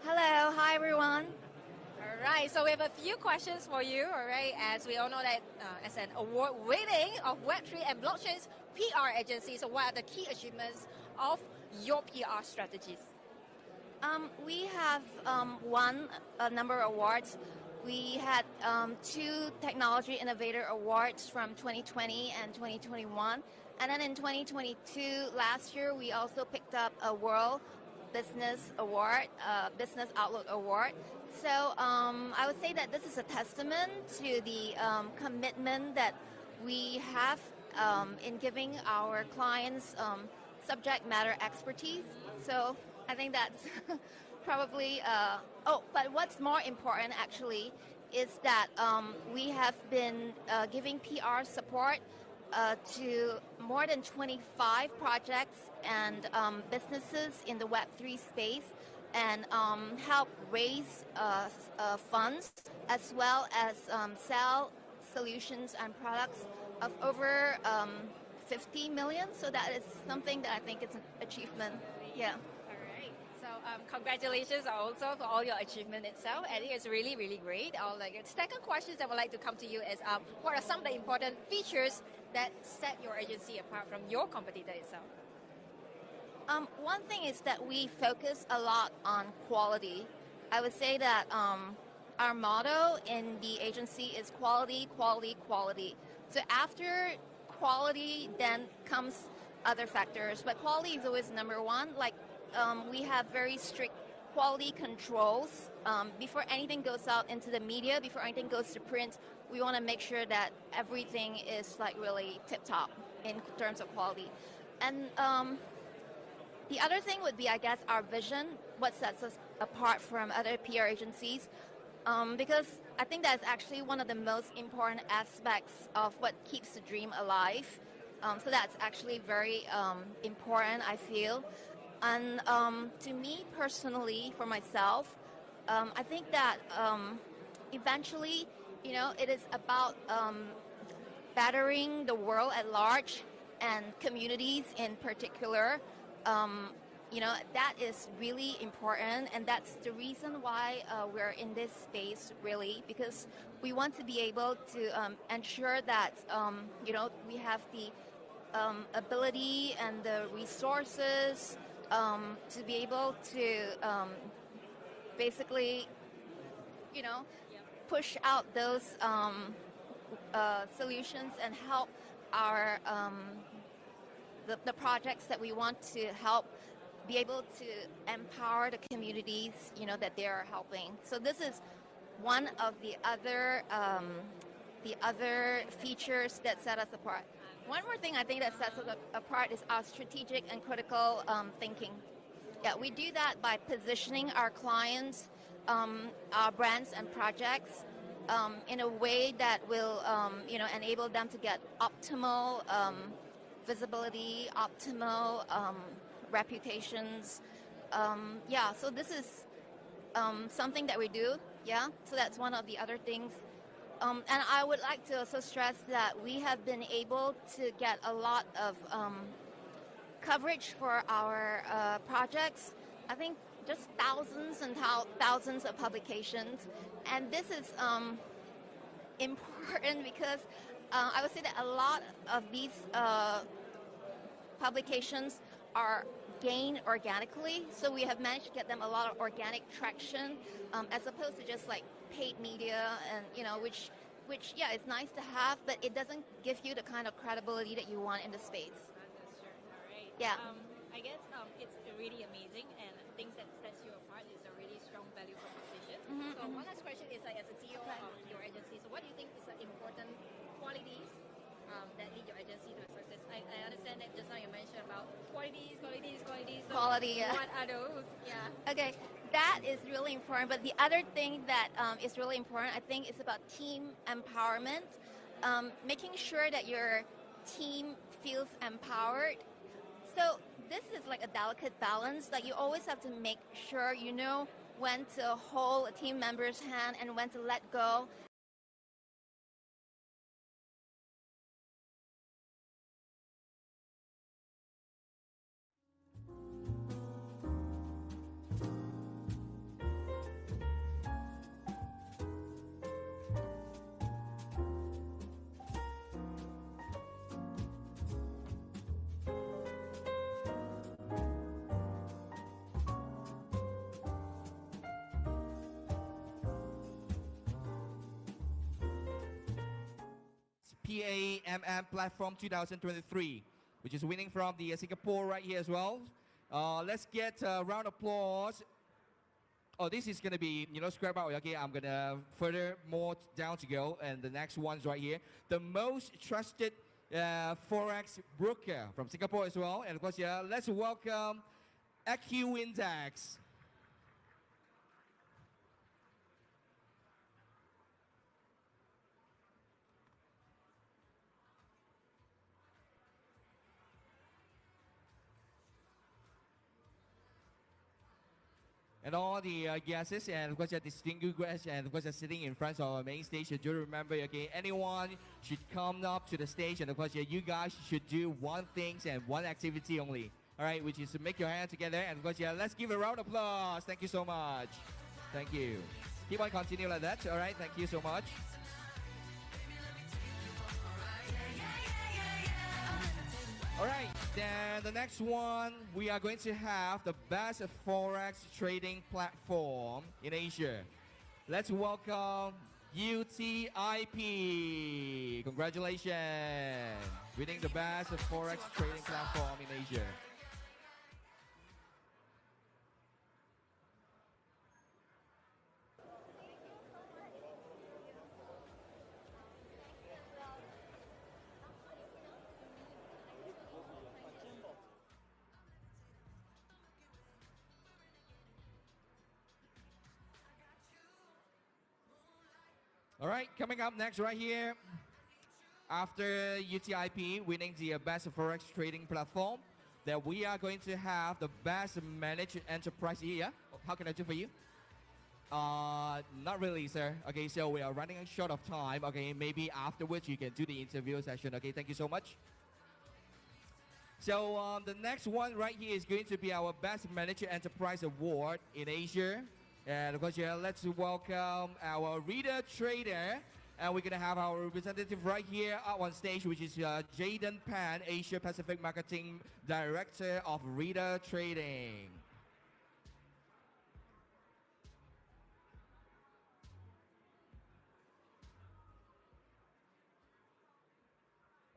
Hello, hi everyone. All right, so we have a few questions for you, all right, as we all know that as an award-winning of Web3 and blockchain's PR agency, so what are the key achievements of your PR strategies? We have won a number of awards. We had 2 Technology Innovator Awards from 2020 and 2021. And then in 2022, last year, we also picked up a World Business Award, Business Outlook Award. So I would say that this is a testament to the commitment that we have in giving our clients subject matter expertise. So I think that's probably, but what's more important actually is that we have been giving PR support to more than 25 projects and businesses in the Web3 space and help raise funds as well as sell solutions and products of over 50 million. So that is something that I think is an achievement. Yeah. So congratulations also for all your achievement itself. I think it's really, really great. The second question that I would like to come to you is what are some of the important features that set your agency apart from your competitor itself? One thing is that we focus a lot on quality. I would say that our motto in the agency is quality, quality, quality. So after quality, then comes other factors. But quality is always number one. We have very strict quality controls. Before anything goes out into the media, before anything goes to print, we want to make sure that everything is really tip-top in terms of quality. And the other thing would be, I guess, our vision, what sets us apart from other PR agencies, because I think that's actually one of the most important aspects of what keeps the dream alive. So that's actually very important, I feel. And to me personally, for myself, I think that eventually, it is about bettering the world at large and communities in particular. That is really important, and that's the reason why we're in this space, really, because we want to be able to ensure that, we have the ability and the resources to be able to basically, push out those solutions and help our the projects that we want to help be able to empower the communities, that they are helping. So this is one of the other features that set us apart. One more thing I think that sets us apart is our strategic and critical thinking. Yeah, we do that by positioning our clients, our brands and projects in a way that will, enable them to get optimal visibility, optimal reputations. So this is something that we do. Yeah, so that's one of the other things. And I would like to also stress that we have been able to get a lot of coverage for our projects. I think just thousands and thousands of publications. And this is important because I would say that a lot of these publications are gained organically. So we have managed to get them a lot of organic traction as opposed to just paid media and, which it's nice to have, but it doesn't give you the kind of credibility that you want in the space. That's true. All right. Yeah. I guess it's really amazing, and things that sets you apart is a really strong value proposition. Mhm, So mhm. one last question is, as a CEO of your agency, so what do you think is the important qualities that lead your agency to a success? I understand that just now you mentioned about qualities. So Quality, yeah. What are those? Yeah. Okay, that is really important. But the other thing that is really important, I think, is about team empowerment. Making sure that your team feels empowered. So this is a delicate balance. You always have to make sure you know when to hold a team member's hand and when to let go. PAMM Platform 2023, which is winning from the Singapore right here as well. Let's get a round of applause. Oh, this is going to be, scrap out. Okay, I'm going to further more down to go. And the next one's right here. The most trusted Forex broker from Singapore as well. And of course, let's welcome AQ Index. And all the guests and of course the distinguished guests and of course sitting in front of our main stage. Do remember, okay, anyone should come up to the stage and of course you guys should do one thing and one activity only. All right, which is to make your hand together and of course let's give a round of applause. Thank you so much. Thank you. Keep on continuing like that. All right, thank you so much. All right, then the next one, we are going to have the best Forex trading platform in Asia. Let's welcome UTIP. Congratulations, winning the best Forex trading platform in Asia. All right, coming up next right here, after UTIP winning the best Forex trading platform, that we are going to have the best managed enterprise here. How can I do for you? Not really, sir. Okay, so we are running short of time. Okay, maybe afterwards you can do the interview session. Okay, thank you so much. So the next one right here is going to be our best managed enterprise award in Asia. And of course, let's welcome our reader trader. And we're going to have our representative right here up on stage, which is Jaden Pan, Asia Pacific Marketing Director of Reader Trading.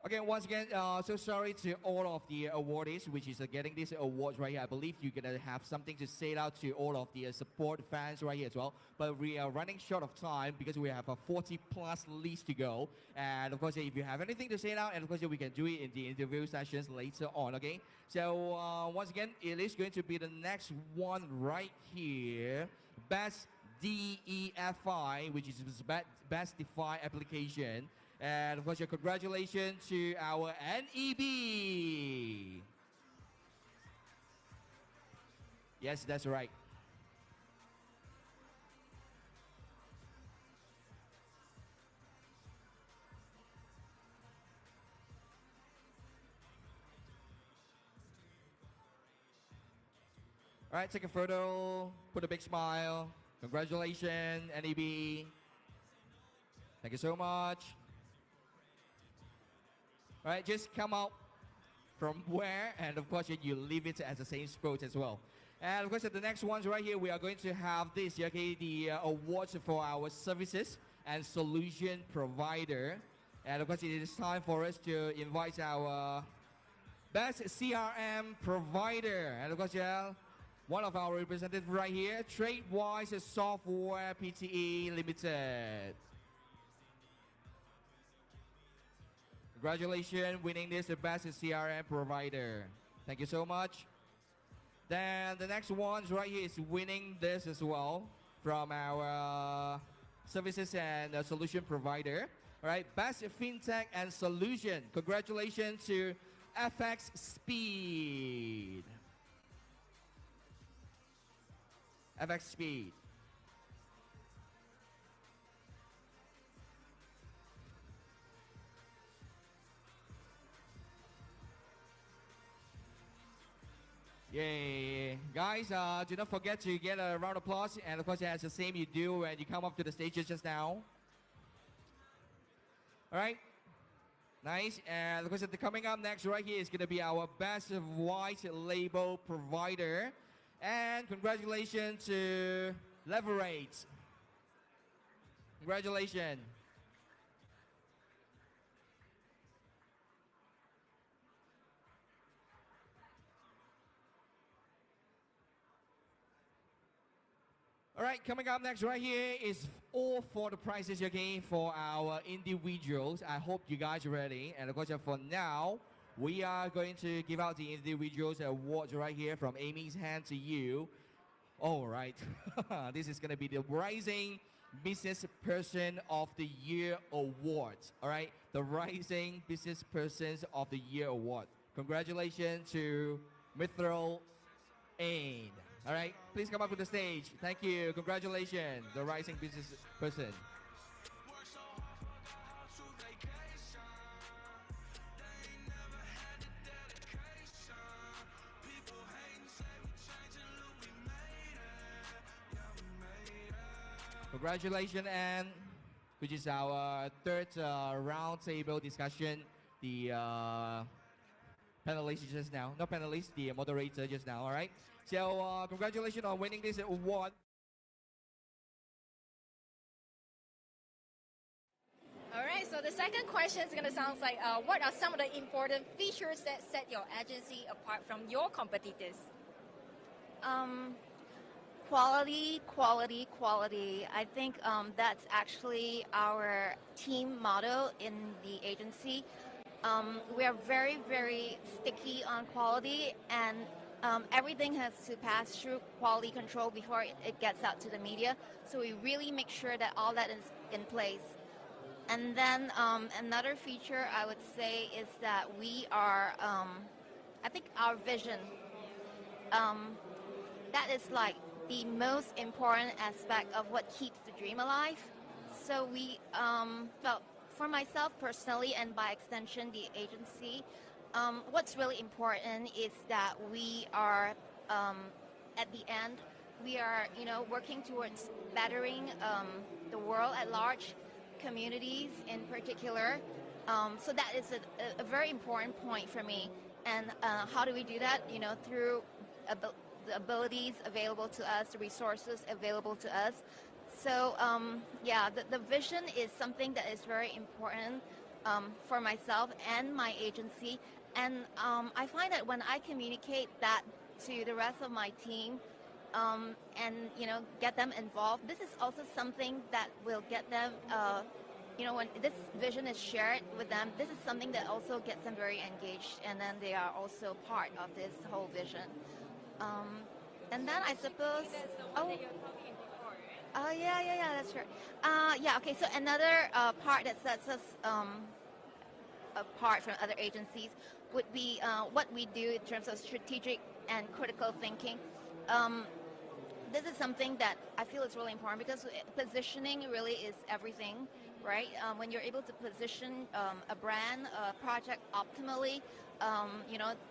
Okay, once again, so sorry to all of the awardees, which is getting these awards right here. I believe you're going to have something to say out to all of the support fans right here as well. But we are running short of time because we have a 40-plus list to go. And of course, if you have anything to say now, and of course, we can do it in the interview sessions later on, okay? So once again, it is going to be the next one right here. Best DEFI, which is Best DeFi Application. And of course, congratulations to our NEB. Yes, that's right. All right, take a photo, put a big smile. Congratulations, NEB. Thank you so much. All right, just come out from where, and of course you leave it as the same spot as well. And of course the next ones right here, we are going to have this, okay, the awards for our services and solution provider. And of course it is time for us to invite our best CRM provider. And of course, one of our representatives right here, TradeWise Software Pte. Limited. Congratulations, winning this, the best CRM provider. Thank you so much. Then the next one right here is winning this as well from our services and solution provider. All right, best fintech and solution. Congratulations to FX Speed. FX Speed. Yay. Guys, do not forget to get a round of applause. And of course, it's the same you do when you come up to the stage just now. All right. Nice. And of course, coming up next right here is going to be our best white label provider. And congratulations to Leverage. Congratulations. All right, coming up next right here is all for the prizes, okay, for our individuals. I hope you guys are ready. And of course, for now, we are going to give out the individuals awards right here from Amy's hand to you. All right, this is going to be the Rising Business Person of the Year Award. All right, the Rising Business Persons of the Year Award. Congratulations to Mithril Ain. All right, please come up to the stage. Thank you. Congratulations, the Rising Business Person. Congratulations, Anne, which is our third round table discussion. The panelists just now, not panelists, the moderator just now, all right? So congratulations on winning this award. All right, so the second question is going to sound like, what are some of the important features that set your agency apart from your competitors? Quality, quality, quality. I think that's actually our team motto in the agency. We are very, very sticky on quality, and everything has to pass through quality control before it gets out to the media. So we really make sure that all that is in place. And then another feature I would say is that we are, I think our vision, that is like the most important aspect of what keeps the dream alive. So we felt, for myself personally and by extension the agency, what's really important is that we are, at the end, we are working towards bettering the world at large, communities in particular. So that is a very important point for me. And how do we do that? Through the abilities available to us, the resources available to us. So yeah, the vision is something that is very important for myself and my agency. And I find that when I communicate that to the rest of my team, and get them involved, this is also something that will get them, when this vision is shared with them, this is something that also gets them very engaged, and then they are also part of this whole vision. And then I suppose, yeah, that's right. Yeah, okay, so another part that sets us apart from other agencies would be what we do in terms of strategic and critical thinking. This is something that I feel is really important because positioning really is everything, right? When you're able to position a brand, a project optimally,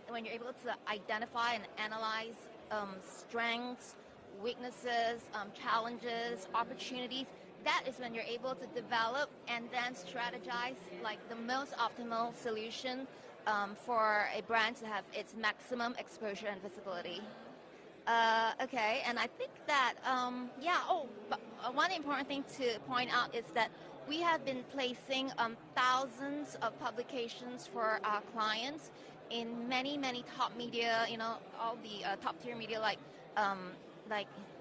when you're able to identify and analyze strengths, weaknesses, challenges, opportunities, that is when you're able to develop and then strategize like the most optimal solution for a brand to have its maximum exposure and visibility. Okay, and I think that, but one important thing to point out is that we have been placing thousands of publications for our clients in many, many top media, all the top tier media like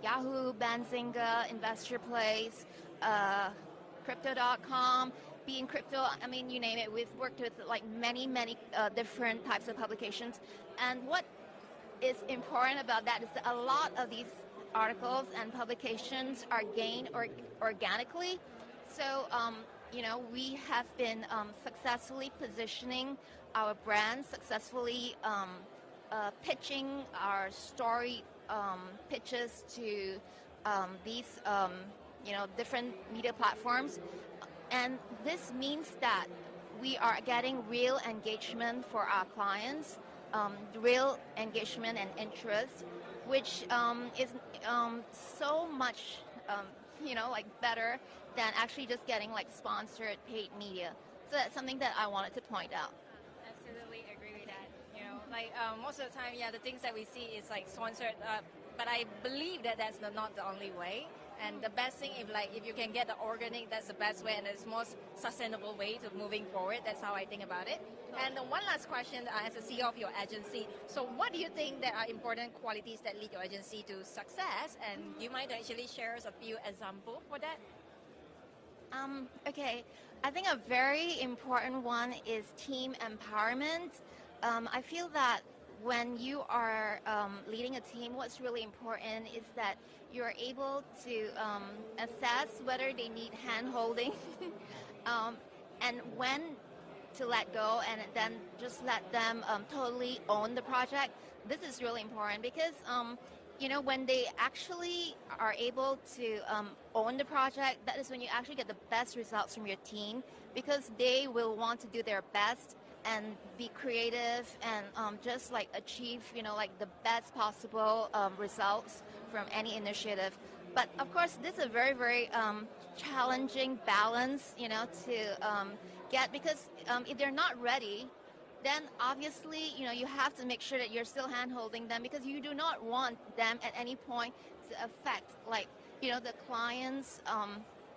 Yahoo, Benzinga, Investor Place, Crypto.com, Being Crypto, I mean, you name it. We've worked with like many, many different types of publications. And what is important about that is that a lot of these articles and publications are gained organically. So, we have been successfully positioning our brand, successfully pitching our story pitches to these, different media platforms. And this means that we are getting real engagement for our clients, real engagement and interest, which is so much, better than actually just getting like sponsored paid media. So that's something that I wanted to point out. Absolutely agree with that. Most of the time, the things that we see is like sponsored but I believe that that's not the only way. And the best thing, if you can get the organic, that's the best way, and it's most sustainable way to moving forward. That's how I think about it. And one last question, as a CEO of your agency, so what do you think that are important qualities that lead your agency to success? And do you mind to actually share us a few examples for that? Okay, I think a very important one is team empowerment. I feel that when you are leading a team, what's really important is that you're able to assess whether they need hand-holding and when to let go, and then just let them totally own the project. This is really important because when they actually are able to own the project, that is when you actually get the best results from your team, because they will want to do their best and be creative and just like achieve, the best possible results from any initiative. But of course, this is a very, very challenging balance, to get, because if they're not ready, then obviously, you have to make sure that you're still hand-holding them, because you do not want them at any point to affect, the client's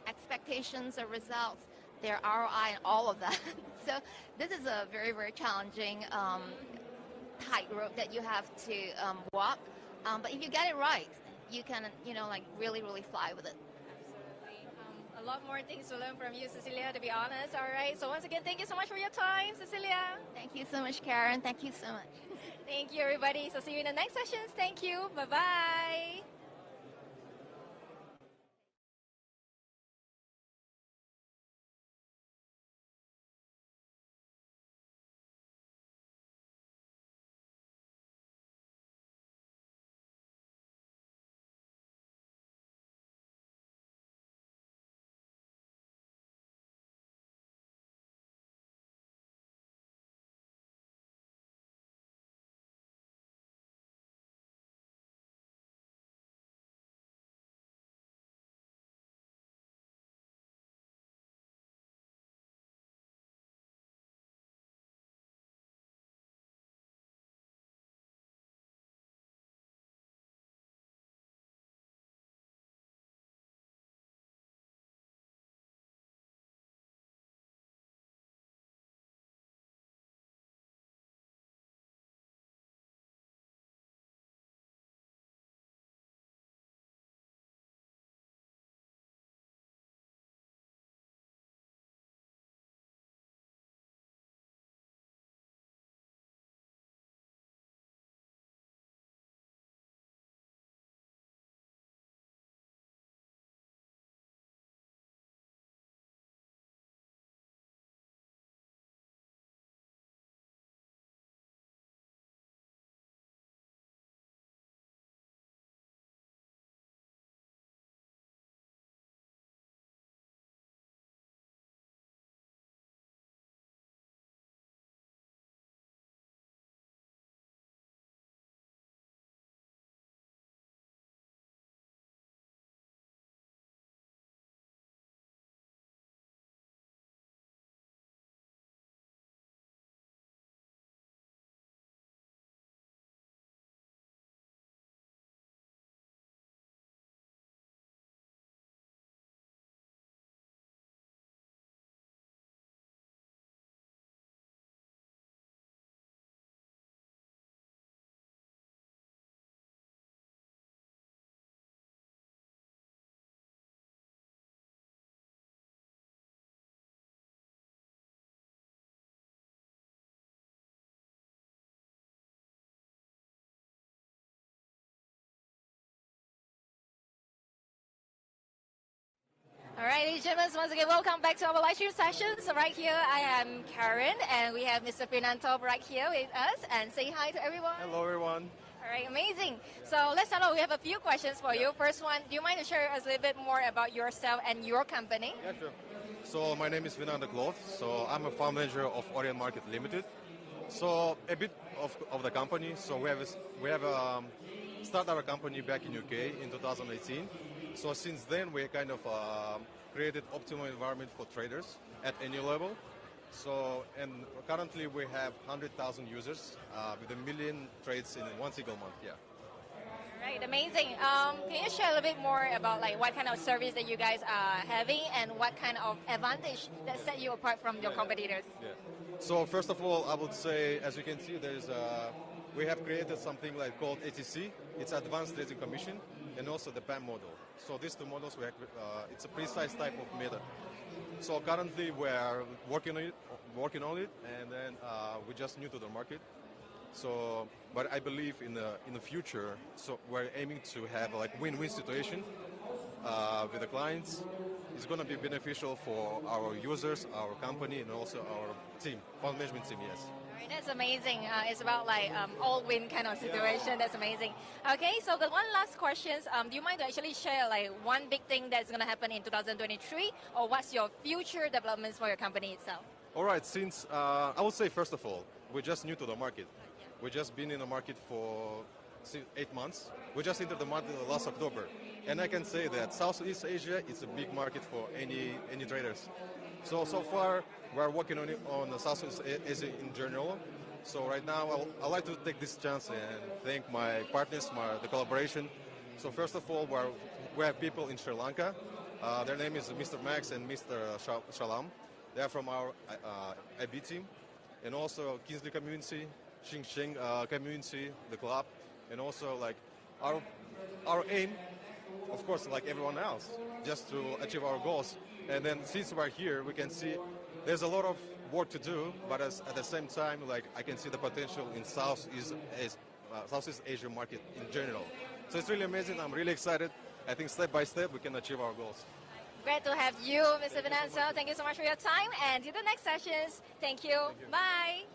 expectations or results, their ROI, and all of that. So this is a very, very challenging tightrope that you have to walk. But if you get it right, you can, really, really fly with it. A lot more things to learn from you, Cecilia, to be honest. All right. So once again, thank you so much for your time, Cecilia. Thank you so much, Karen. Thank you so much. Thank you, everybody. So see you in the next sessions. Thank you. Bye-bye. All right, ladies and gentlemen, once again, welcome back to our live stream session. So right here, I am Karen, and we have Mr. Fernando right here with us. And say hi to everyone. Hello, everyone. All right, amazing. So let's start off. We have a few questions for you. First one, do you mind to share us a little bit more about yourself and your company? Yeah, sure. So my name is Fernando Cloth. So I'm a fund manager of Orient Market Limited. So a bit of the company. So we have started our company back in UK in 2018. So since then, we kind of created optimal environment for traders at any level. So, and currently we have 100,000 users with 1 million trades in one single month, yeah. Right, amazing. Can you share a little bit more about like what kind of service that you guys are having and what kind of advantage that set you apart from your competitors? Yeah. So first of all, I would say, as you can see, we have created something like called ATC. It's Advanced Trading Commission, and also the PAM model. So these two models, it's a precise type of method. So currently we are working on it, and then we're just new to the market. So, but I believe in the future, so we're aiming to have like win-win situation with the clients. It's going to be beneficial for our users, our company, and also our team, fund management team. Yes. All right, that's amazing. It's about like all-win kind of situation. That's amazing. Okay, so the one last question. Do you mind to actually share like one big thing that's going to happen in 2023, or what's your future developments for your company itself? All right. Since I would say, first of all, we're just new to the market. We've just been in the market for 8 months. We just entered the market last October. And I can say that Southeast Asia is a big market for any traders. So far, we're working on the Southeast Asia in general. So right now, I'd like to take this chance and thank my partners, the collaboration. So first of all, we have people in Sri Lanka. Their name is Mr. Max and Mr. Shalam. They are from our IB team. And also Kingsley community, Xing community, the club, and also like our aim, of course, like everyone else, just to achieve our goals. And then since we're here, we can see there's a lot of work to do, but at the same time, like I can see the potential in Southeast Asia market in general. So it's really amazing. I'm really excited. I think step by step we can achieve our goals. Great to have you, Mr. Venancio. Thank you so much for your time, and to the next sessions. Thank you. Bye.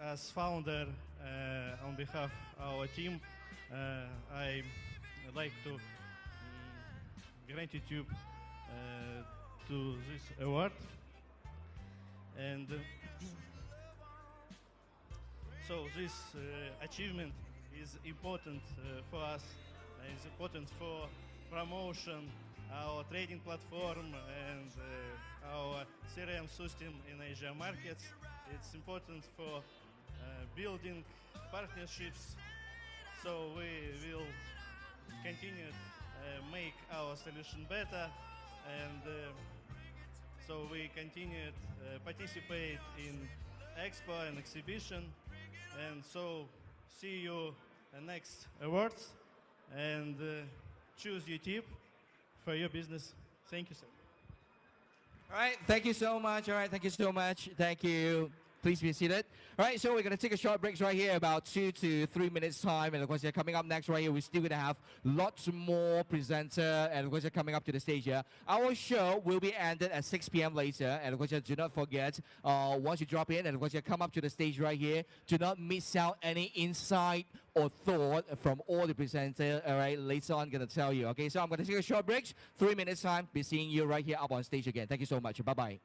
as founder, on behalf of our team, I like to gratitude to this award. And so this achievement is important for us. It's important for promotion our trading platform and our CRM system in Asia markets. It's important for building partnerships. So we will continue make our solution better, and so we continue participate in Expo and exhibition, and so see you next awards, and choose your tip for your business. Thank you, sir. All right, thank you so much. All right, thank you so much. Thank you. Please be seated. All right, so we're going to take a short break right here, about 2 to 3 minutes time. And of course, coming up next right here, we're still going to have lots more presenter. And of course, coming up to the stage here. Our show will be ended at 6 p.m. later. And of course, do not forget, once you drop in, and of course, come up to the stage right here, do not miss out any insight or thought from all the presenters. All right, later on, I'm going to tell you. Okay, so I'm going to take a short break. 3 minutes time. Be seeing you right here up on stage again. Thank you so much. Bye-bye.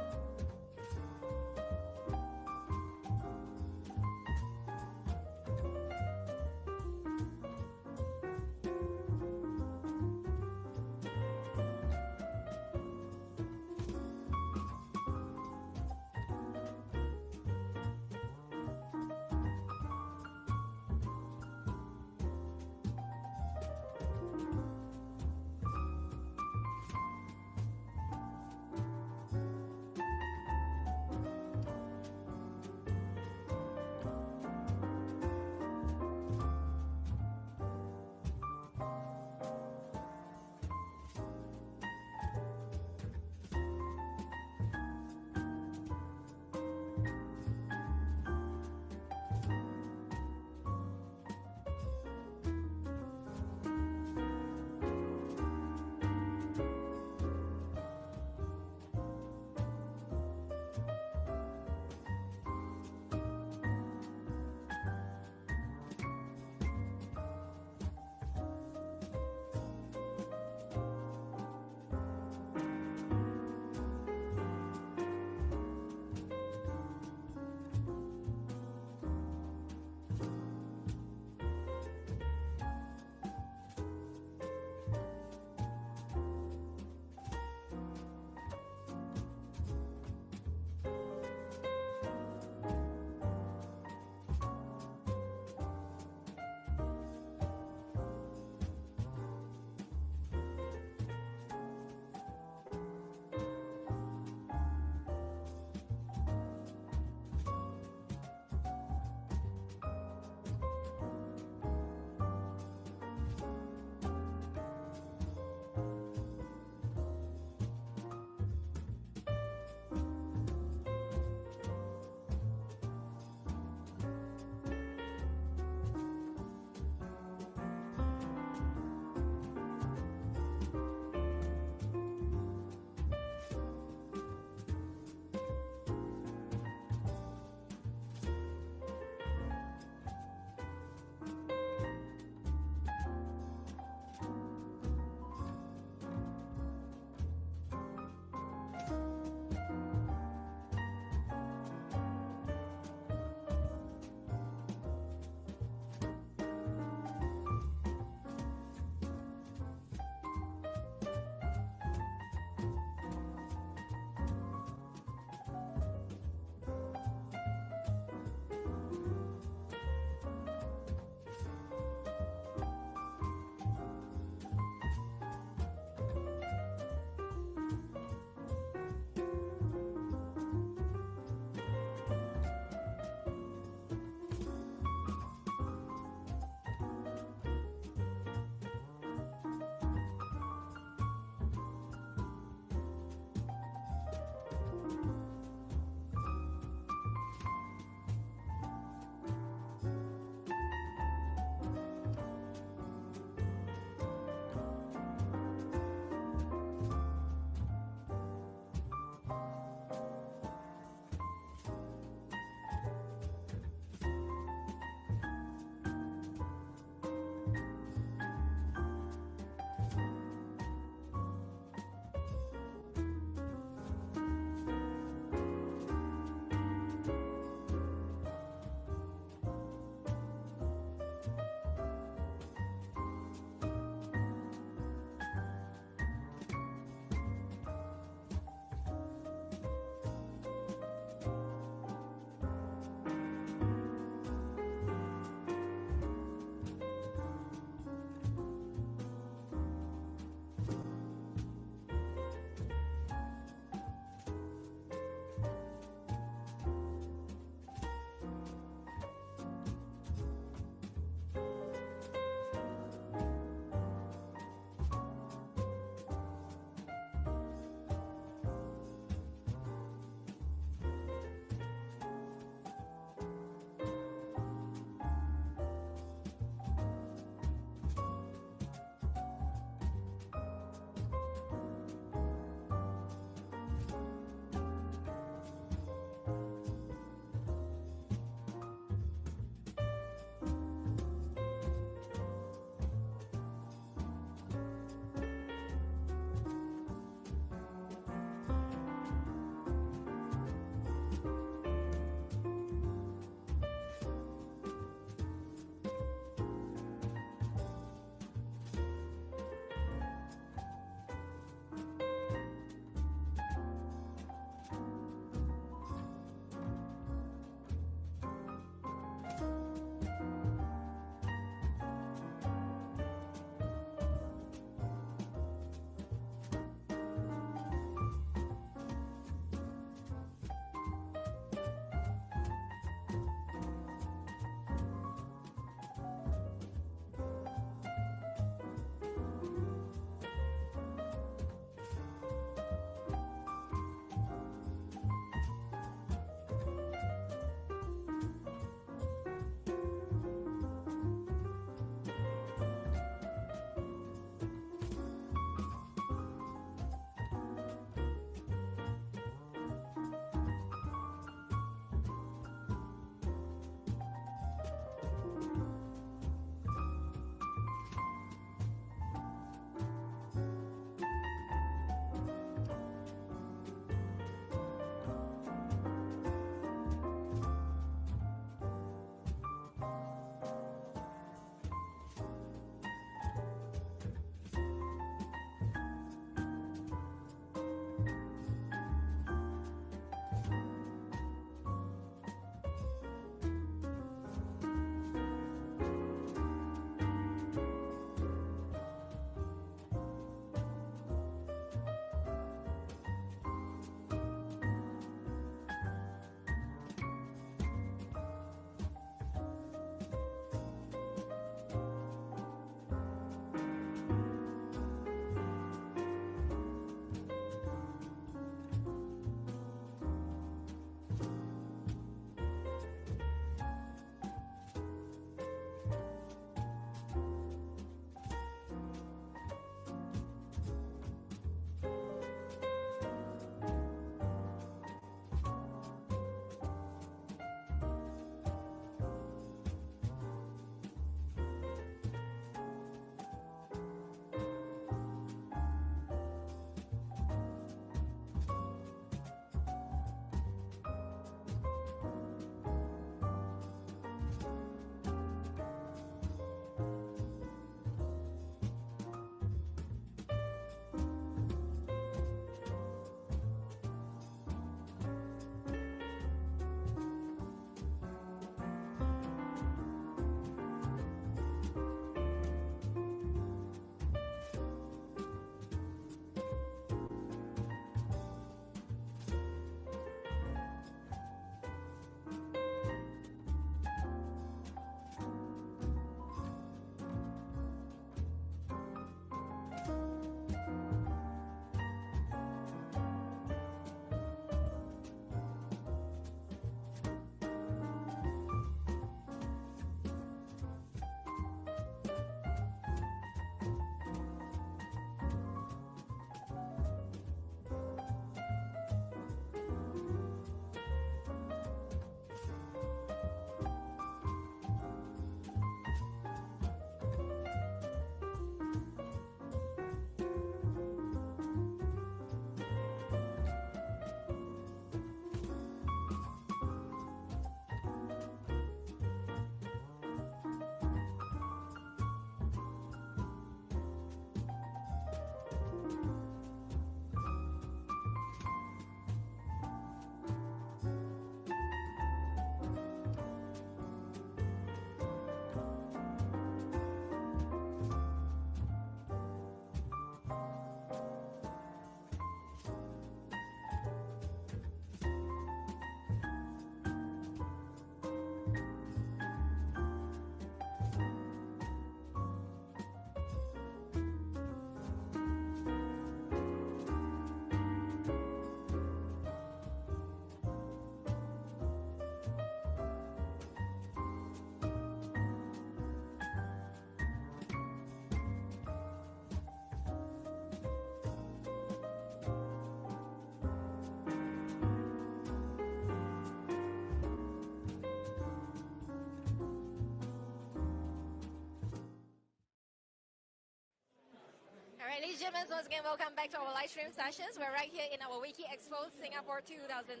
ladies and gentlemen, once again, welcome back to our live stream sessions. We're right here in our WikiEXpo Singapore 2023,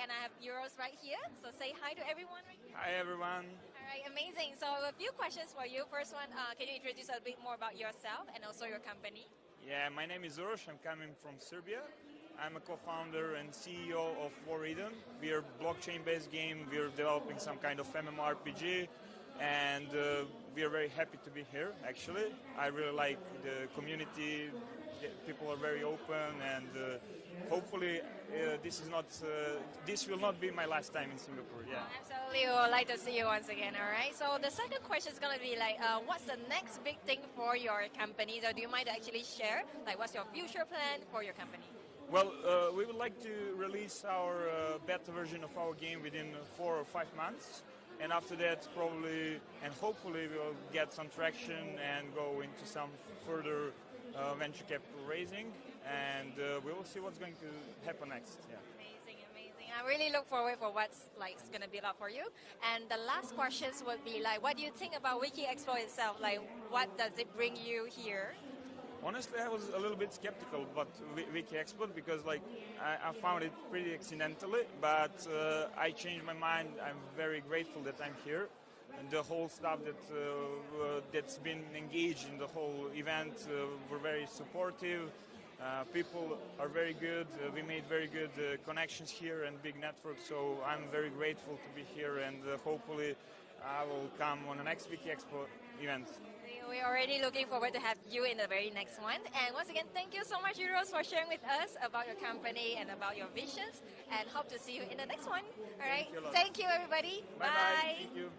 and I have Euros right here. So say hi to everyone. Hi, everyone. All right, amazing. So a few questions for you. First one, can you introduce a bit more about yourself and also your company? Yeah, my name is Uroš. I'm coming from Serbia. I'm a co-founder and CEO of War Rhythm. We are a blockchain-based game. We are developing some kind of MMORPG, and we are very happy to be here, actually. I really like the community. People are very open, and hopefully this will not be my last time in Singapore. Yeah. Absolutely, we would like to see you once again. All right. So the second question is going to be like, what's the next big thing for your company? So do you mind to actually share, like, what's your future plan for your company? Well, we would like to release our beta version of our game within 4 or 5 months. And after that, probably and hopefully we'll get some traction and go into some further venture capital raising. And we will see what's going to happen next. Yeah. Amazing. I really look forward for what's going to be up for you. And the last questions would be like, what do you think about WikiEXpo itself? Like, what does it bring you here? Honestly, I was a little bit skeptical about WikiEXpo because, like, I found it pretty accidentally, but I changed my mind. I'm very grateful that I'm here. And the whole staff that's been engaged in the whole event were very supportive. People are very good. We made very good connections here and big network. So I'm very grateful to be here, and hopefully I will come on the next WikiEXpo event. We're already looking forward to have you in the very next one. And once again, thank you so much, Euros, for sharing with us about your company and about your visions. And hope to see you in the next one. All right. Thank you, everybody. Bye. Thank you.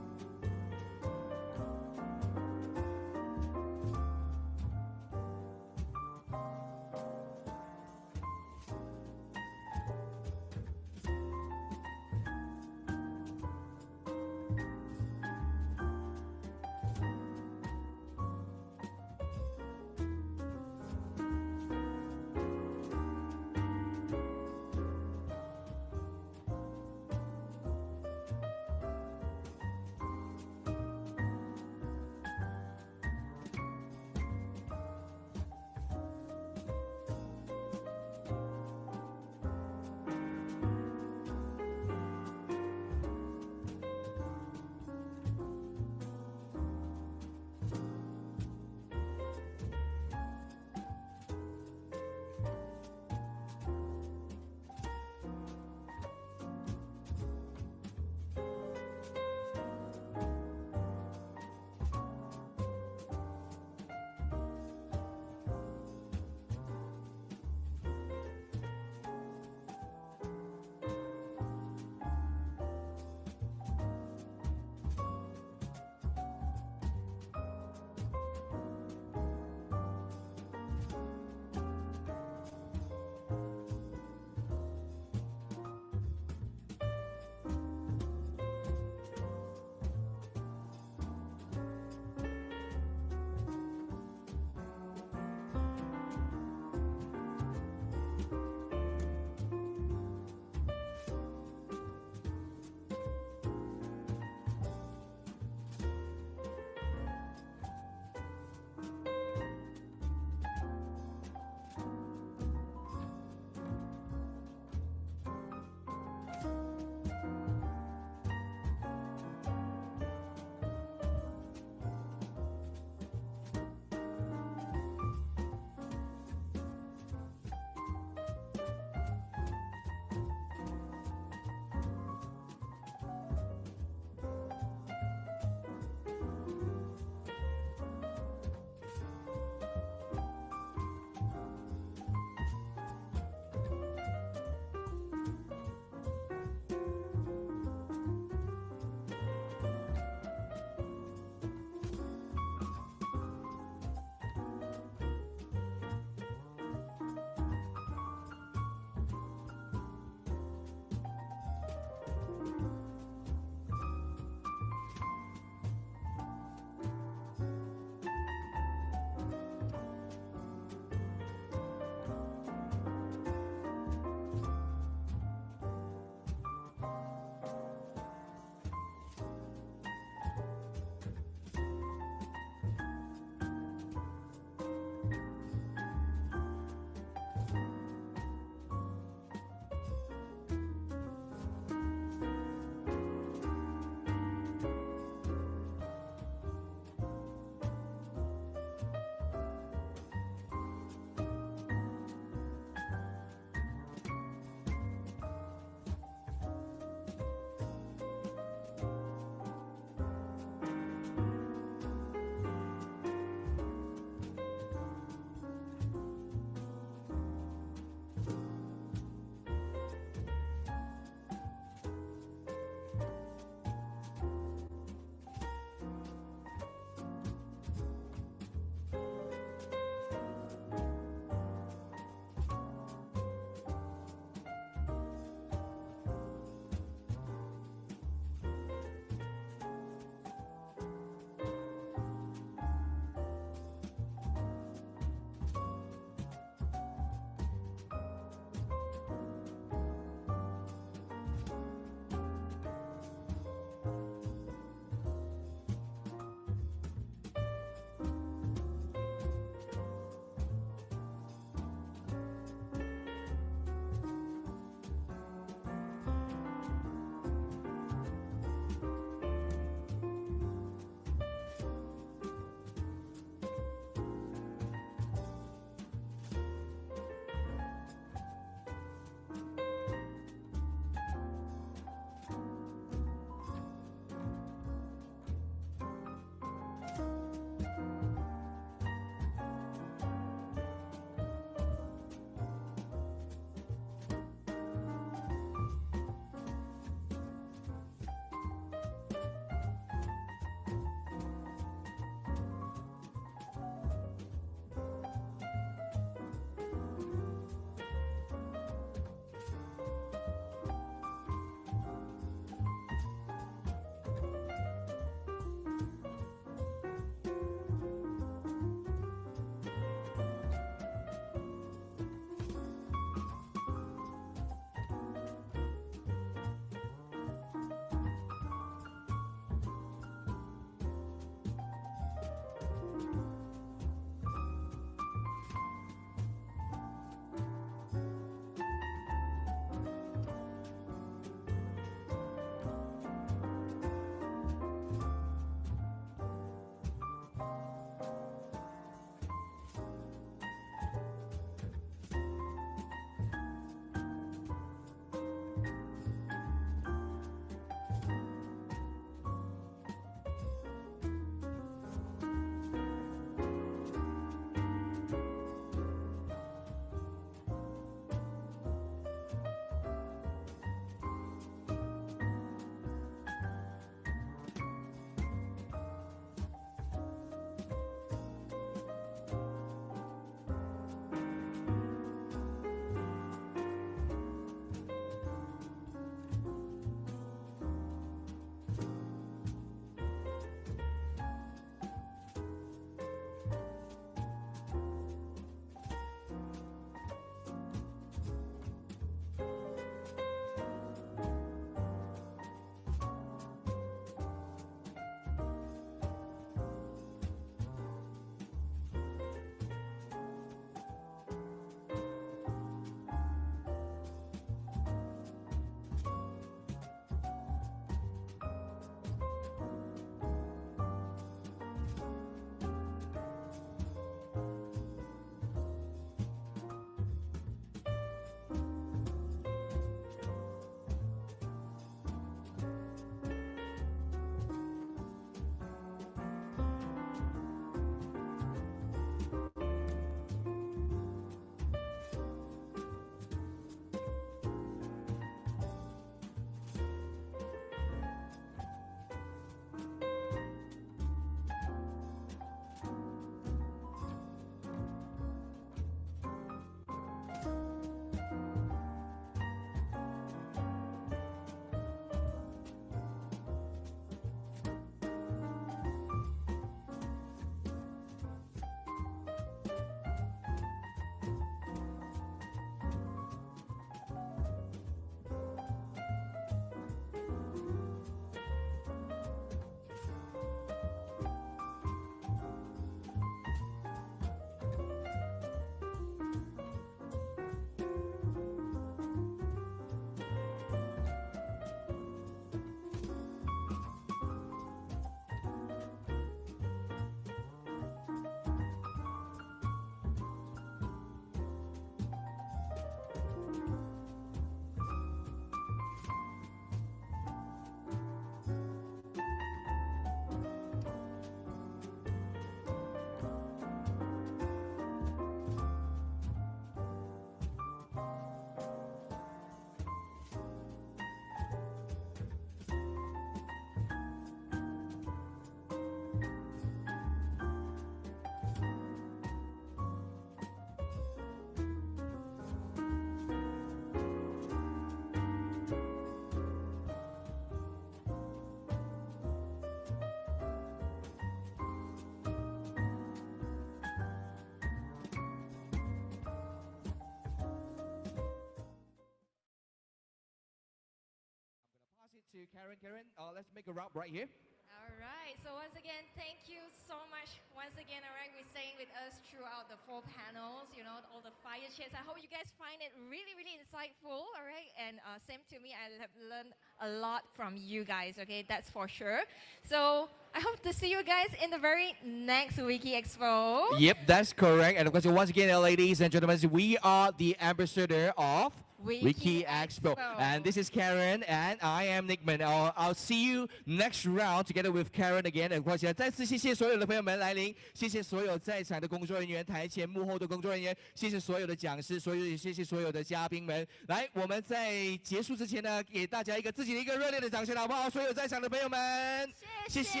to Karen. Karen, let's make a wrap right here. All right. So once again, thank you so much. Once again, all right, we're staying with us throughout the 4 panels, you know, all the fire chats. I hope you guys find it really, really insightful, all right? And same to me, I have learned a lot from you guys, okay? That's for sure. So I hope to see you guys in the very next WikiEXpo. Yep, that's correct. And of course, once again, ladies and gentlemen, we are the ambassador of WikiEXpo. And this is Karen, and I am Nickman. I'll see you next round together with Karen again. And of course, 再次谢谢所有的朋友们来临，谢谢所有在场的工作人员、台前幕后的工作人员，谢谢所有的讲师，谢谢所有的嘉宾们。来，我们在结束之前呢，给大家自己的一个热烈的掌声，好不好？所有在场的朋友们，谢谢。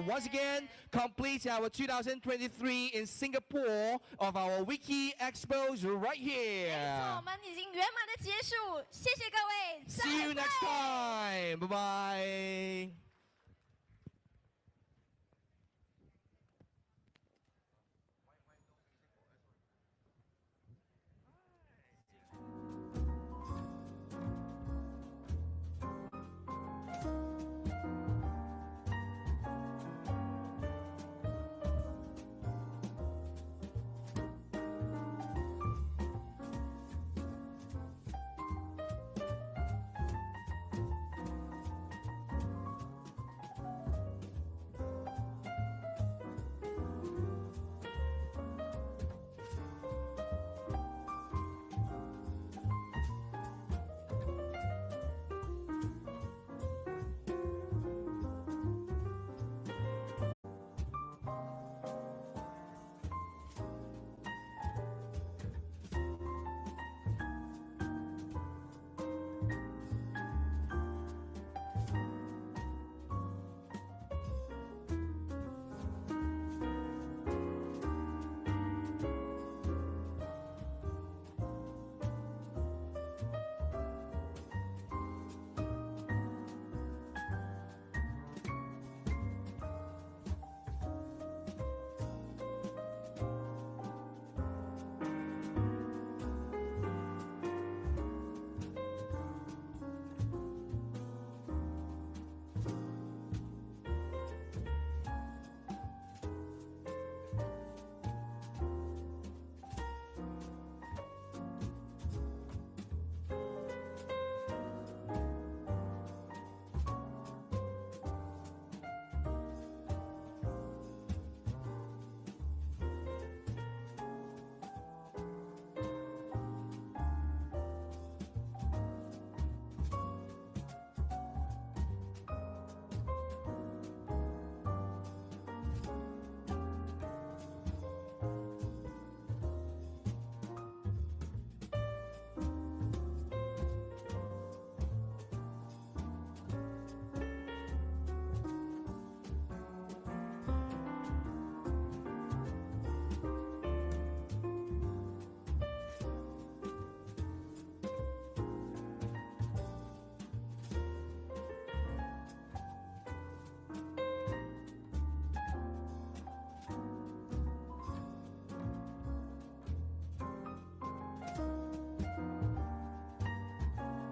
Once again, complete our 2023 in Singapore of our WikiEXpos right here. 没错，我们已经圆满的结束，谢谢各位， See you next time. Bye bye.